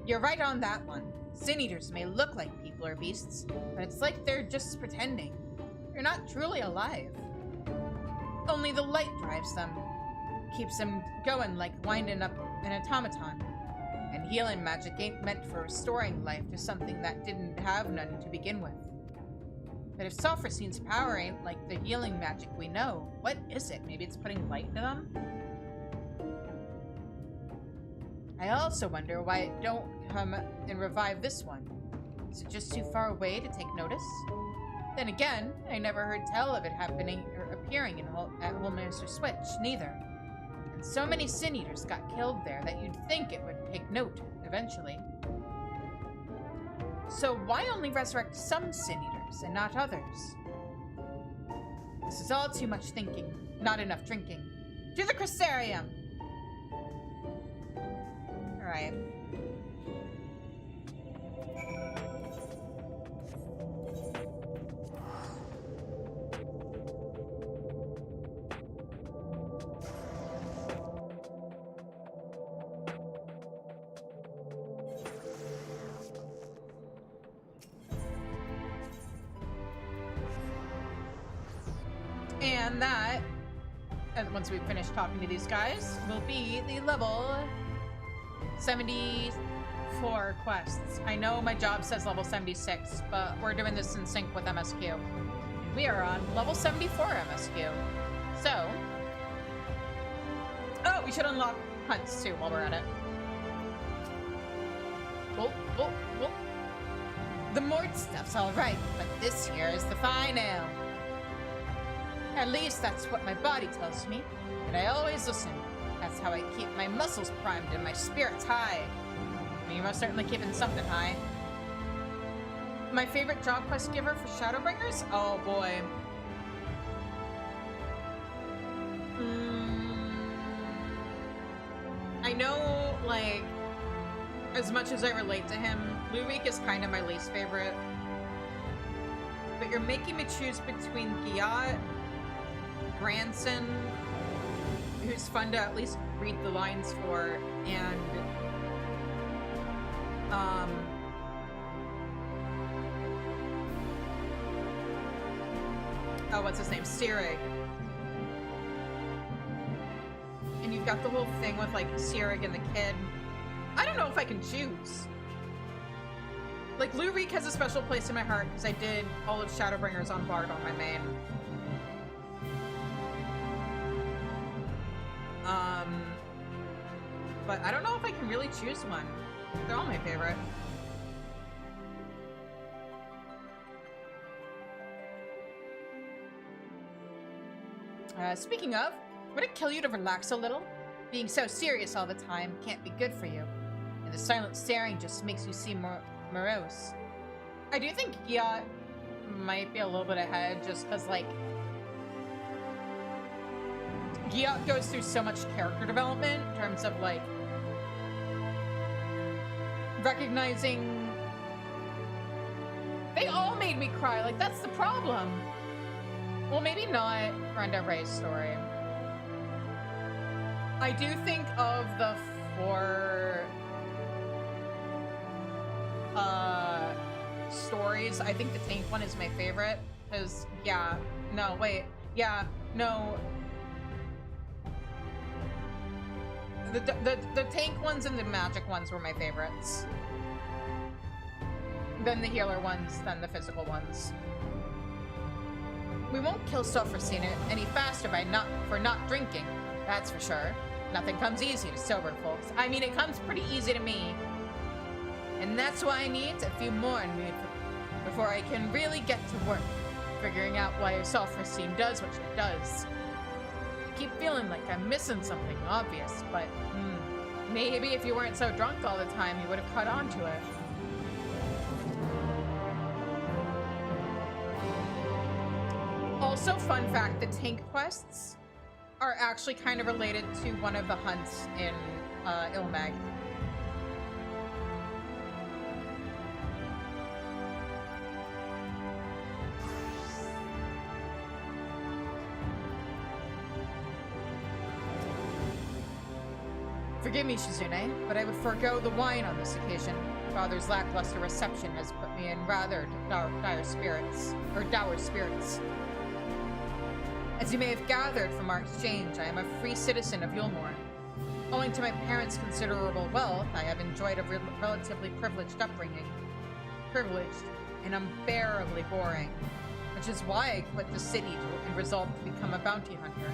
You're right on that one. Sin Eaters may look like people or beasts, but it's like they're just pretending. They're not truly alive. Only the light drives them. Keeps them going like winding up an automaton. And healing magic ain't meant for restoring life to something that didn't have none to begin with. But if Sulfurcine's power ain't like the healing magic we know, what is it? Maybe it's putting light to them? I also wonder why it don't come and revive this one. Is it just too far away to take notice? Then again, I never heard tell of it happening or appearing at Holminster Switch, neither. And so many Sin Eaters got killed there that you'd think it would take note, eventually. So why only resurrect some Sin Eaters and not others? This is all too much thinking, not enough drinking. To the Crystarium! Alright. And that, and once we finish talking to these guys, will be the level 74 quests. I know my job says level 76, but we're doing this in sync with MSQ. And we are on level 74 MSQ. So, oh, we should unlock hunts too while we're at it. Whoa. The Mort stuff's alright, but this here is the final. At least that's what my body tells me, and I always listen. That's how I keep my muscles primed and my spirits high. I mean, you're most certainly keeping something high. My favorite job quest giver for Shadowbringers? Oh boy. I know, like, as much as I relate to him, Lurik is kind of my least favorite. But you're making me choose between Giat, Branson, who's fun to at least read the lines for, and oh, what's his name? Sirig. And you've got the whole thing with like Sirig and the kid. I don't know if I can choose. Like, Lurik has a special place in my heart because I did all of Shadowbringers on Bard on my main. But I don't know if I can really choose one. They're all my favorite. Speaking of, would it kill you to relax a little? Being so serious all the time can't be good for you. And and the silent staring just makes you seem more morose. I do think Giat might be a little bit ahead, just because, like, Giat goes through so much character development in terms of, like, recognizing... They all made me cry, like, that's the problem. Well, maybe not Brenda Ray's story. I do think of the 4 stories, I think the tank one is my favorite, because, yeah, no, wait, yeah, no. The tank ones and the magic ones were my favorites. Then the healer ones, then the physical ones. We won't kill Sulfurcine any faster for not drinking, that's for sure. Nothing comes easy to sober folks. I mean, it comes pretty easy to me. And that's why I need a few more in me before I can really get to work, figuring out why Sulfurcine does what it does. I keep feeling like I'm missing something obvious, but maybe if you weren't so drunk all the time, you would have caught on to it. Also, fun fact, the tank quests are actually kind of related to one of the hunts in Ilmag. Forgive me, Shizune, but I would forego the wine on this occasion. Father's lackluster reception has put me in rather dour spirits. As you may have gathered from our exchange, I am a free citizen of Yulmore. Owing to my parents' considerable wealth, I have enjoyed a relatively privileged upbringing. Privileged and unbearably boring, which is why I quit the city and resolved to become a bounty hunter.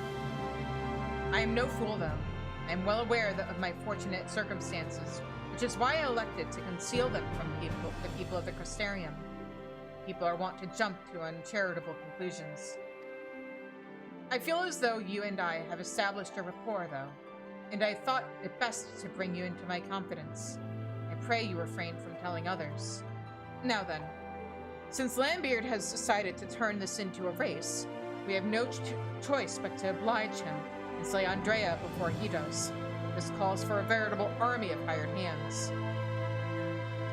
I am no fool, though. I am well aware of my fortunate circumstances, which is why I elected to conceal them from the people of the Crystarium. People are wont to jump to uncharitable conclusions. I feel as though you and I have established a rapport, though, and I thought it best to bring you into my confidence. I pray you refrain from telling others. Now then, since Lambeard has decided to turn this into a race, we have no choice but to oblige him and slay Andrea before he does. This calls for a veritable army of hired hands.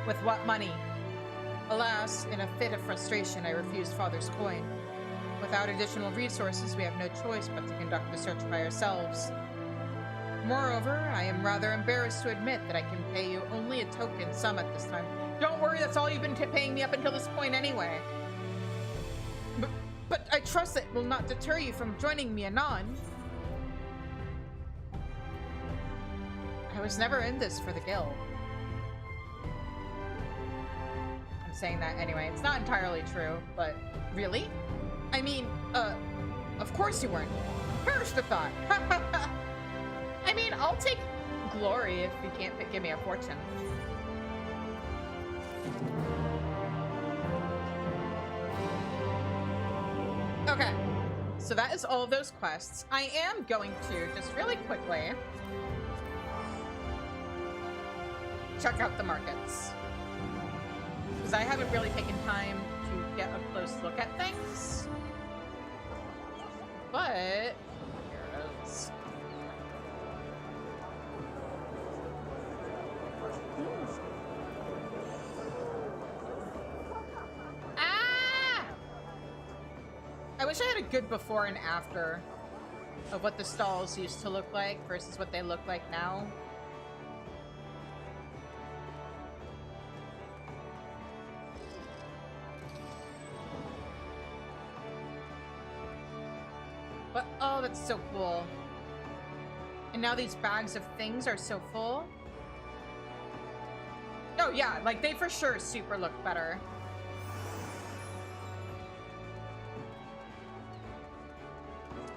With what money? Alas, in a fit of frustration, I refused Father's coin. Without additional resources, we have no choice but to conduct the search by ourselves. Moreover, I am rather embarrassed to admit that I can pay you only a token sum at this time. Don't worry, that's all you've been paying me up until this point anyway. But I trust it will not deter you from joining me anon. I was never in this for the guild. I'm saying that anyway. It's not entirely true, but really? I mean, of course you weren't. Perish the thought. I mean, I'll take glory if you can't give me a fortune. Okay, so that is all of those quests. I am going to, just really quickly, check out the markets. Because I haven't really taken time to get a close look at things. But, here it is. Ah! I wish I had a good before and after of what the stalls used to look like versus what they look like now. But, oh, that's so cool. And now these bags of things are so full. Oh, yeah, like, they for sure super look better.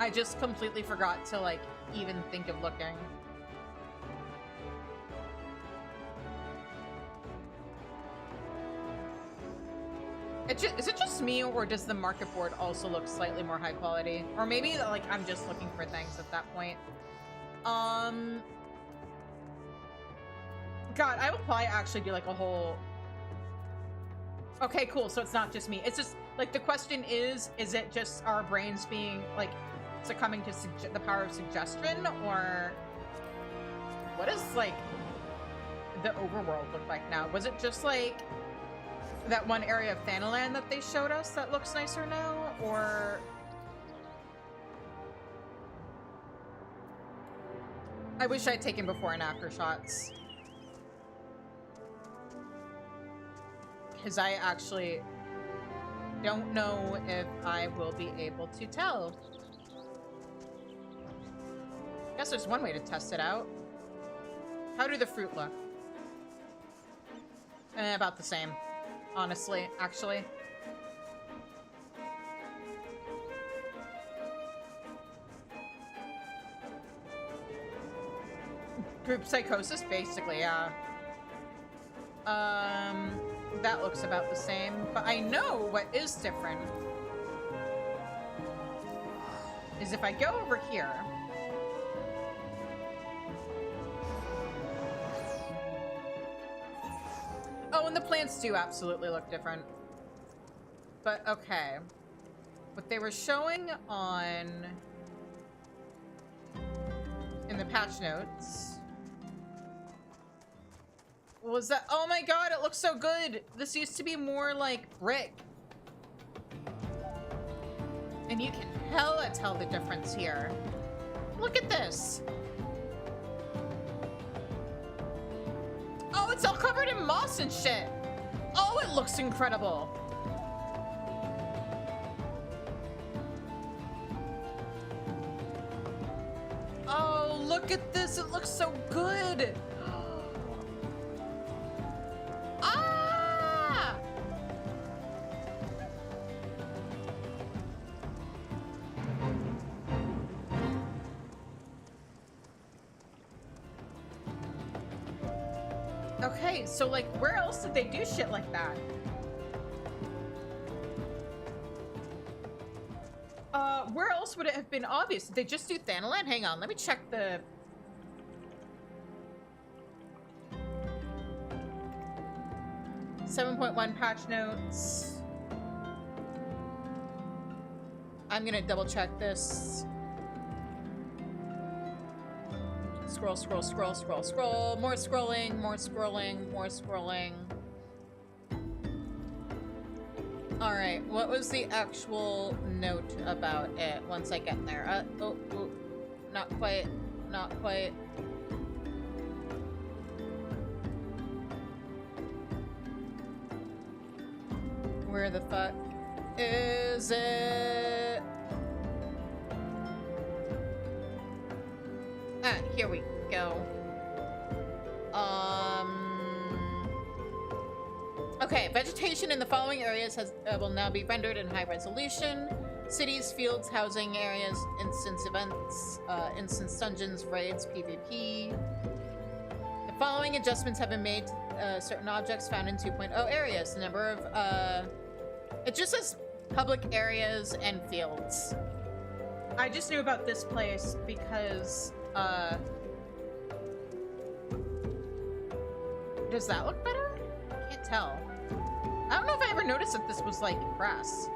I just completely forgot to, like, even think of looking. Is it just me, or does the market board also look slightly more high quality? Or maybe, like, I'm just looking for things at that point. God, I will probably actually do like a whole... Okay, cool. So it's not just me. It's just like the question is it just our brains being like succumbing to the power of suggestion, or what does like the overworld look like now? Was it just like that one area of Thanaland that they showed us that looks nicer now, or I wish I'd taken before and after shots. Because I actually don't know if I will be able to tell. Guess there's one way to test it out. How do the fruit look? About the same, honestly, actually. Group psychosis, basically, yeah. That looks about the same, but I know what is different is if I go over here. Oh, and the plants do absolutely look different. But okay. What they were showing in the patch notes was that, oh my god, it looks so good. This used to be more like brick. And you can hella tell the difference here. Look at this. Oh, it's all covered in moss and shit. Oh, it looks incredible. Oh, look at this. It looks so good. Ah! Okay, so like, where else did they do shit like that? Where else would it have been obvious? Did they just do Thanaland? Hang on, let me check the... .1 patch notes. I'm gonna double check this. Scroll, scroll, scroll, scroll, scroll. More scrolling, more scrolling, more scrolling. All right, what was the actual note about it once I get there? Oh, not quite, not quite. Where the fuck is it? Ah, here we go. Okay, vegetation in the following areas will now be rendered in high resolution. Cities, fields, housing areas, instance events, instance dungeons, raids, PvP. The following adjustments have been made to certain objects found in 2.0 areas. The number of, it just says public areas and fields. I just knew about this place because, does that look better? I can't tell. I don't know if I ever noticed that this was like grass.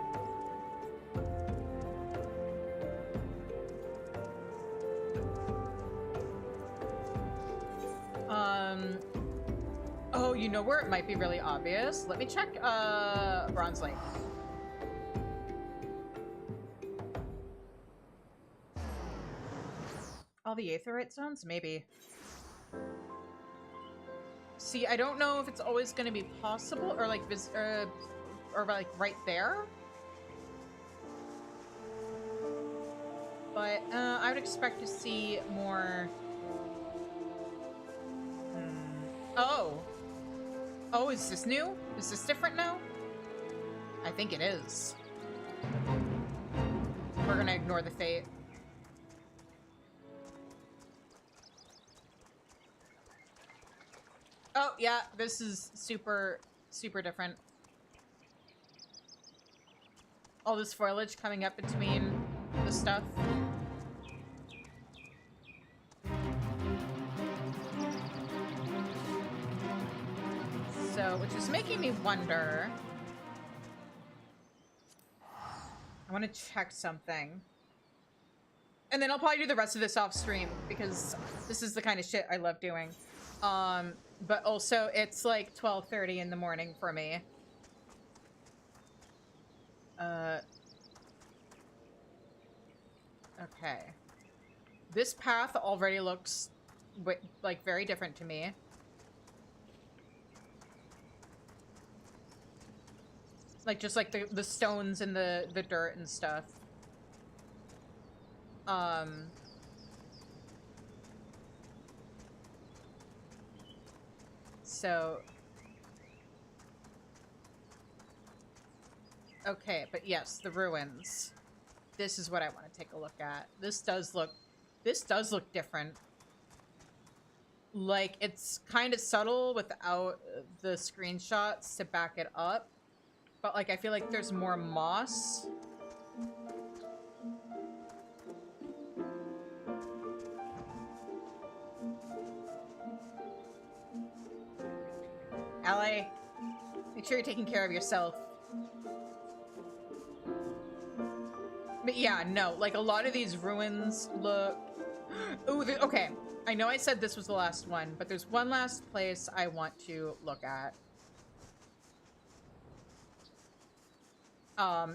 Oh, you know where it might be really obvious? Let me check, Bronze Lake. All the aetheryte zones? Maybe. See, I don't know if it's always going to be possible, or like, or like right there. But I would expect to see more. Oh. Oh, is this new? Is this different now? I think it is. We're gonna ignore the fate. Oh, yeah, this is super, super different. All this foliage coming up between the stuff. So, which is making me wonder. I want to check something. And then I'll probably do the rest of this off stream because this is the kind of shit I love doing. But also it's like 12:30 in the morning for me. Okay. This path already looks like very different to me. Like just like the stones and the dirt and stuff. So okay, but yes, the ruins. This is what I want to take a look at. This does look different. Like it's kind of subtle without the screenshots to back it up. But like I feel like there's more moss. Ally, make sure you're taking care of yourself. But yeah, no, like a lot of these ruins look... Ooh, okay. I know I said this was the last one, but there's one last place I want to look at.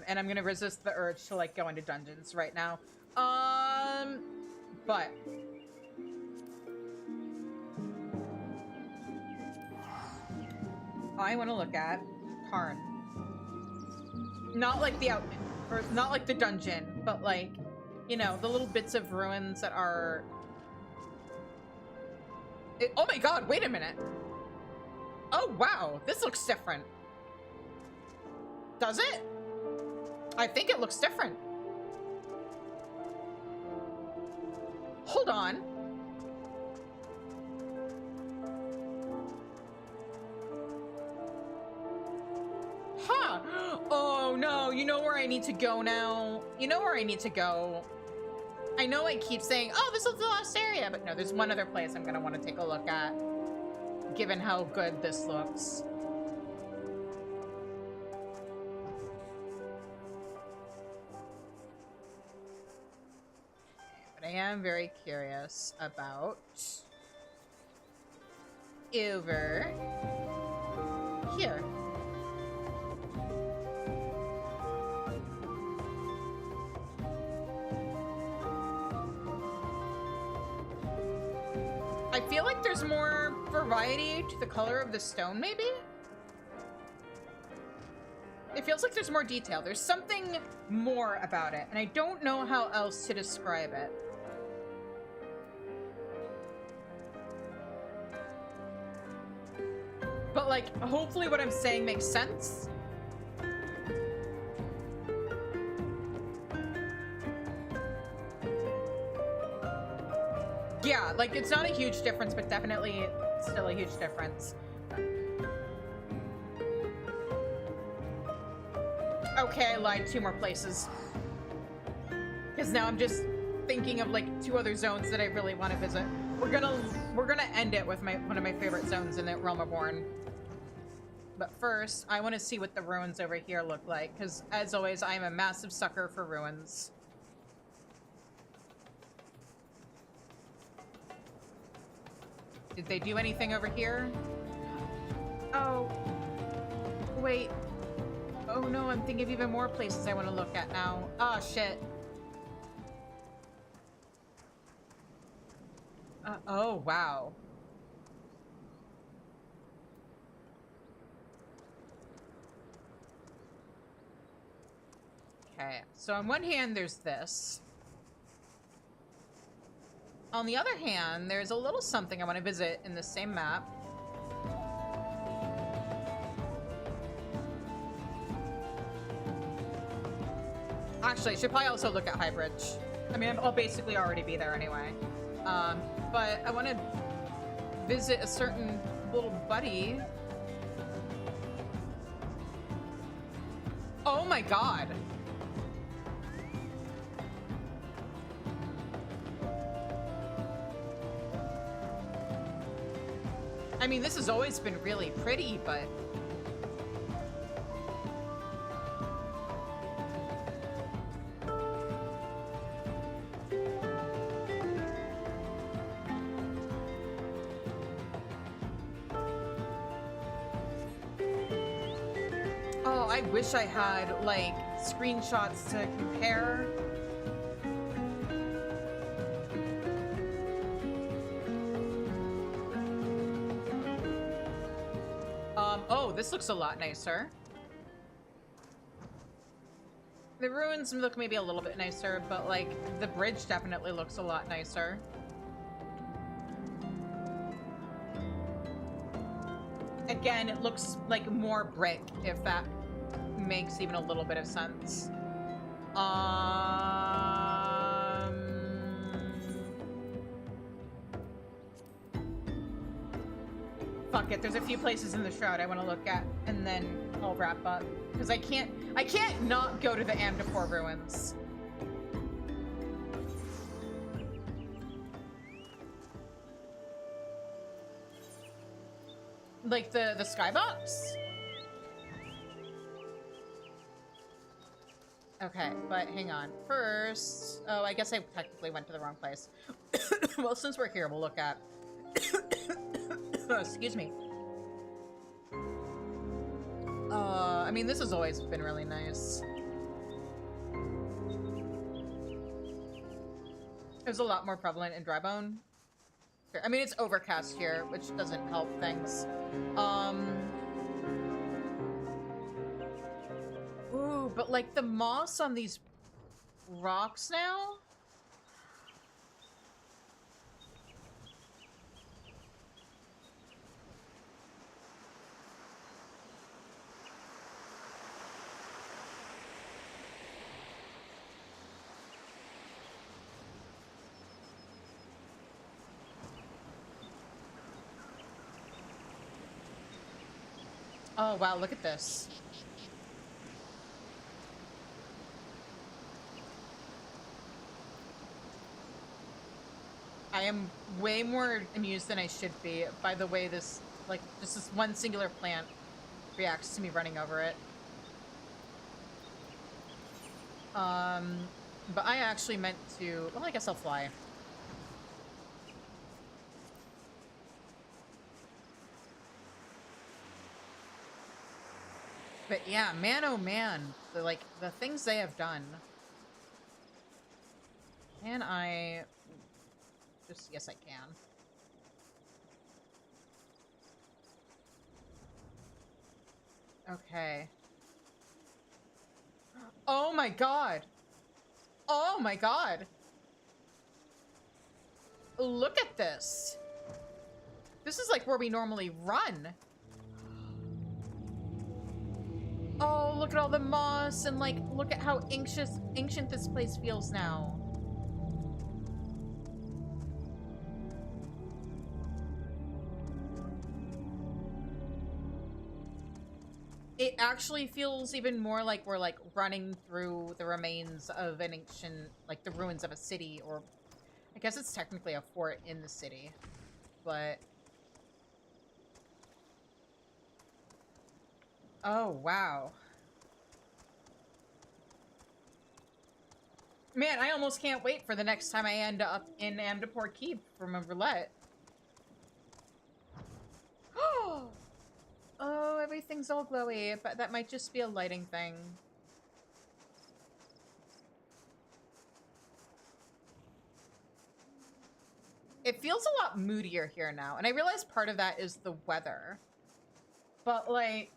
And I'm gonna resist the urge to like go into dungeons right now. But... I want to look at Tarn. Not like the or not like the dungeon, but like, you know, the little bits of ruins that are... oh my god, wait a minute. Oh wow, this looks different. Does it? I think it looks different. Hold on. Huh. Oh no, you know where I need to go now? You know where I need to go? I know I keep saying, oh, this is the last area, but no, there's one other place I'm gonna want to take a look at, given how good this looks. But I am very curious about over here. I feel like there's more variety to the color of the stone, maybe? It feels like there's more detail. There's something more about it, and I don't know how else to describe it. But, like, hopefully what I'm saying makes sense. Yeah, like, it's not a huge difference, but definitely still a huge difference. Okay, I lied. 2 more places. Because now I'm just thinking of, like, 2 other zones that I really want to visit. We're gonna end it with one of my favorite zones in the Realm Reborn. But first, I want to see what the ruins over here look like, because, as always, I am a massive sucker for ruins. Did they do anything over here? Oh. Wait. Oh no, I'm thinking of even more places I want to look at now. Oh, shit. Oh, wow. Okay, so on one hand, there's this. On the other hand, there's a little something I want to visit in the same map. Actually, I should probably also look at High Bridge. I mean, I'll basically already be there anyway. But I want to visit a certain little buddy. Oh my god. I mean, this has always been really pretty, but Oh, I wish I had, like, screenshots to compare. Oh, this looks a lot nicer. The ruins look maybe a little bit nicer, but, like, the bridge definitely looks a lot nicer. Again, it looks like more brick, if that makes even a little bit of sense. Fuck it, there's a few places in the Shroud I want to look at, and then I'll wrap up. Because I can't not go to the Amdapor ruins. Like the skybox? Okay, but hang on. First, oh, I guess I technically went to the wrong place. Well, since we're here, we'll look at... Oh, excuse me. I mean, this has always been really nice. It was a lot more prevalent in Drybone. I mean, it's overcast here, which doesn't help things. Ooh, but like the moss on these rocks now? Oh, wow, look at this. I am way more amused than I should be by the way this, like, just this one singular plant reacts to me running over it. But I actually meant to, well, I guess I'll fly. But yeah, man, oh man, the things they have done. Can I just, yes I can. Okay. Oh my god. Oh my god. Look at this. This is like where we normally run. Oh, look at all the moss and like, look at how ancient this place feels now. It actually feels even more like we're like running through the remains of an ancient, like the ruins of a city, or I guess it's technically a fort in the city, but oh, wow. Man, I almost can't wait for the next time I end up in Amdapor Keep from a roulette. Oh, everything's all glowy, but that might just be a lighting thing. It feels a lot moodier here now, and I realize part of that is the weather. But, like,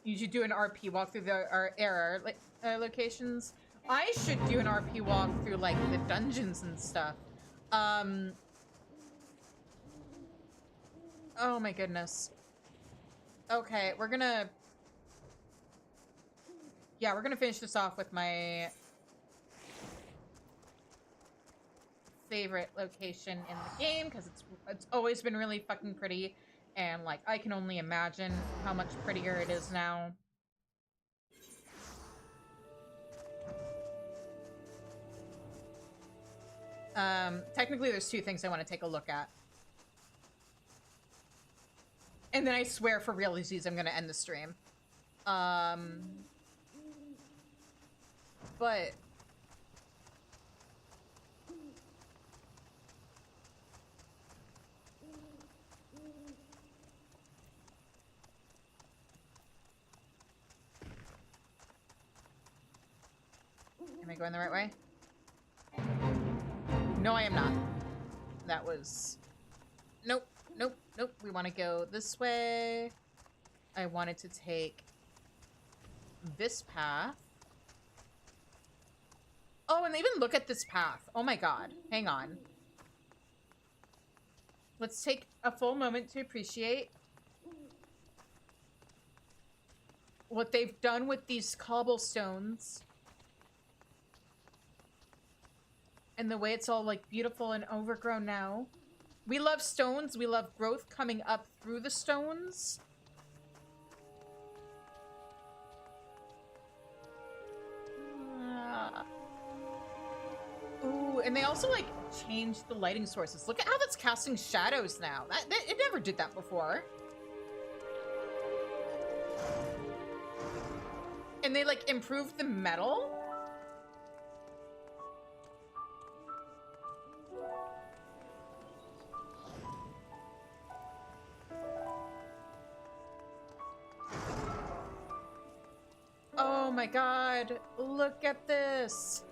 you should do an RP walk through our error locations. I should do an RP walk through, like, the dungeons and stuff. Oh my goodness. Okay, we're gonna finish this off with my favorite location in the game, because it's always been really fucking pretty, and like I can only imagine how much prettier it is now. Technically there's two things I want to take a look at. And then I swear for realsies I'm gonna end the stream. But I going the right way? No, I am not. That was... Nope, nope, nope. We want to go this way. I wanted to take this path. Oh, and even look at this path. Oh my god. Hang on. Let's take a full moment to appreciate what they've done with these cobblestones. And the way it's all, like, beautiful and overgrown now. We love stones. We love growth coming up through the stones. Ooh, and they also, like, changed the lighting sources. Look at how that's casting shadows now. It never did that before. And they, like, improved the metal. Oh my god, look at this.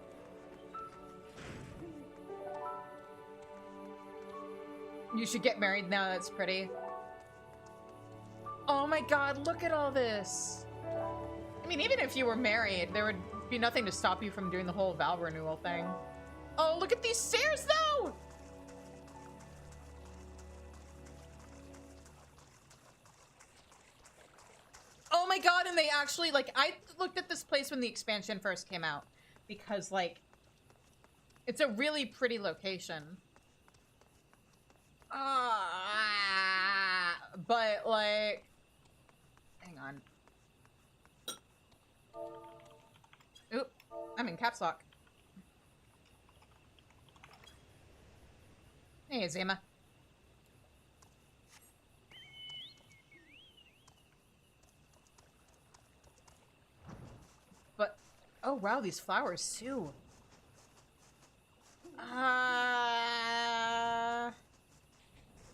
You should get married now, that's pretty. Oh my god, look at all this. I mean, even if you were married, there would be nothing to stop you from doing the whole vow renewal thing. Oh, look at these stairs, though! Oh my god, and they actually, like, I looked at this place when the expansion first came out. Because, like, it's a really pretty location. But, like... Hang on. Oop, I'm in caps lock. Hey, Zima. But, oh wow, these flowers too.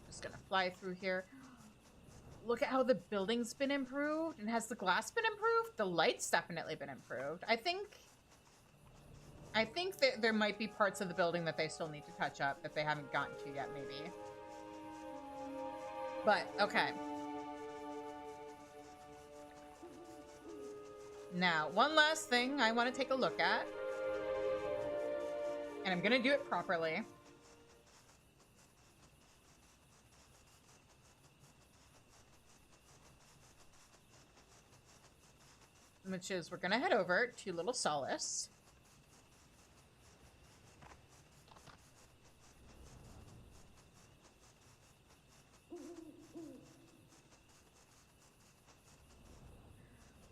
Just gonna fly through here. Look at how the building's been improved. And has the glass been improved? The light's definitely been improved. I think that there might be parts of the building that they still need to touch up that they haven't gotten to yet, maybe. But, okay. Now, one last thing I want to take a look at. And I'm gonna do it properly. Which is, we're gonna head over to Little Solace.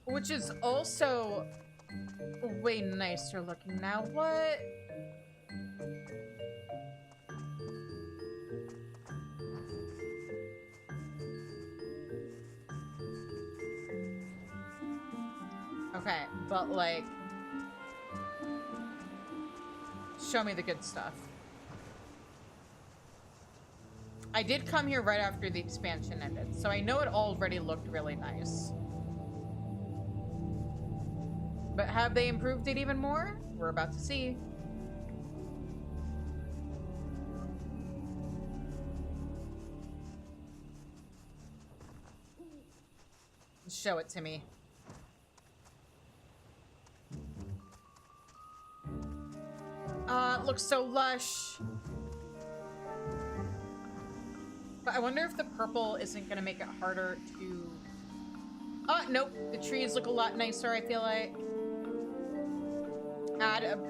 Which is also way nicer looking now. What? Okay, but like, show me the good stuff. I did come here right after the expansion ended, so I know it already looked really nice. But have they improved it even more? We're about to see. Show it to me. It looks so lush. But I wonder if the purple isn't gonna make it harder to... Nope. The trees look a lot nicer, I feel like.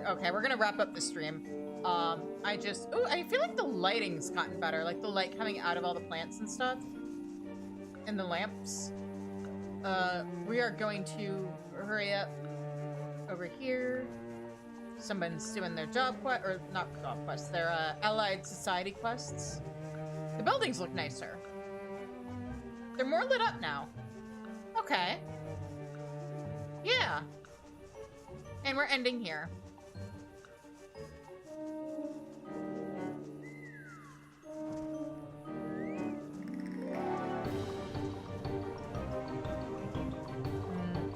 Okay, we're gonna wrap up the stream. Ooh, I feel like the lighting's gotten better. Like the light coming out of all the plants and stuff. And the lamps. We are going to hurry up over here. Someone's doing their job quest, or not job quests, their allied society quests. The buildings look nicer. They're more lit up now. Okay. Yeah. And we're ending here.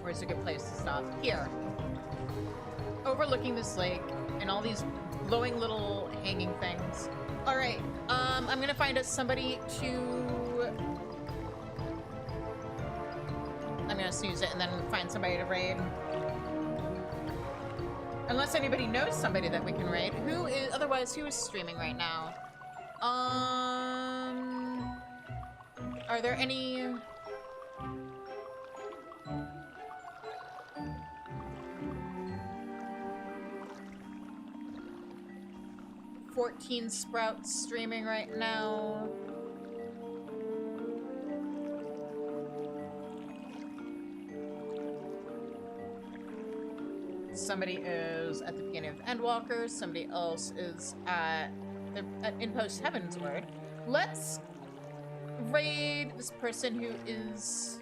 Where's a good place to stop? Here. overlooking this lake and all these glowing little hanging things. All right, I'm gonna find us somebody to... I'm gonna snooze it and then find somebody to raid. Unless anybody knows somebody that we can raid. Who is, otherwise, who is streaming right now? Are there any... 14 Sprouts streaming right now. Somebody is at the beginning of Endwalker. Somebody else is at in Post Heaven's Word. Let's raid this person who is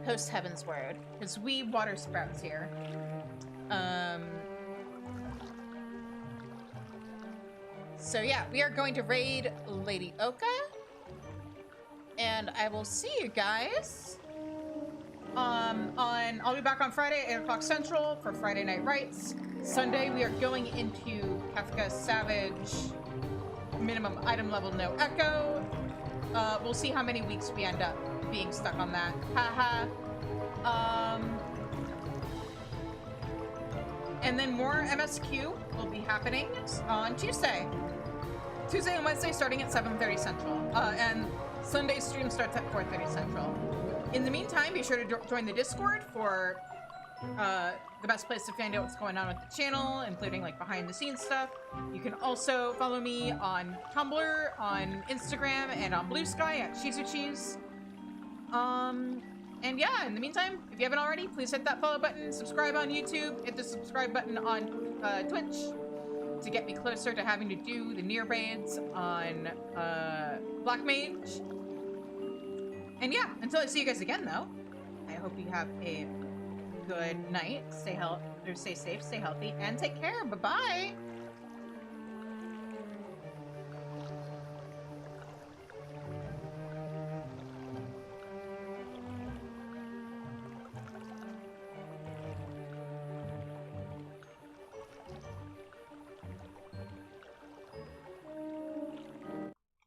Post Heaven's Word, because we water sprouts here. So yeah, we are going to raid Lady Oka, and I will see you guys I'll be back on Friday, 8 o'clock Central for Friday Night Rights. Sunday, we are going into Kafka Savage minimum item level no echo. We'll see how many weeks we end up being stuck on that. Haha. And then more MSQ will be happening on Tuesday. Tuesday and Wednesday starting at 7:30 Central. And Sunday stream starts at 4:30 Central. In the meantime, be sure to join the Discord for the best place to find out what's going on with the channel, including like behind the scenes stuff. You can also follow me on Tumblr, on Instagram, and on Blue Sky at Cheese. And yeah, in the meantime, if you haven't already, please hit that follow button, subscribe on YouTube, hit the subscribe button on Twitch to get me closer to having to do the Nier raids on Black Mage. And yeah, until I see you guys again, though, I hope you have a good night. Stay safe, stay healthy, and take care. Bye-bye.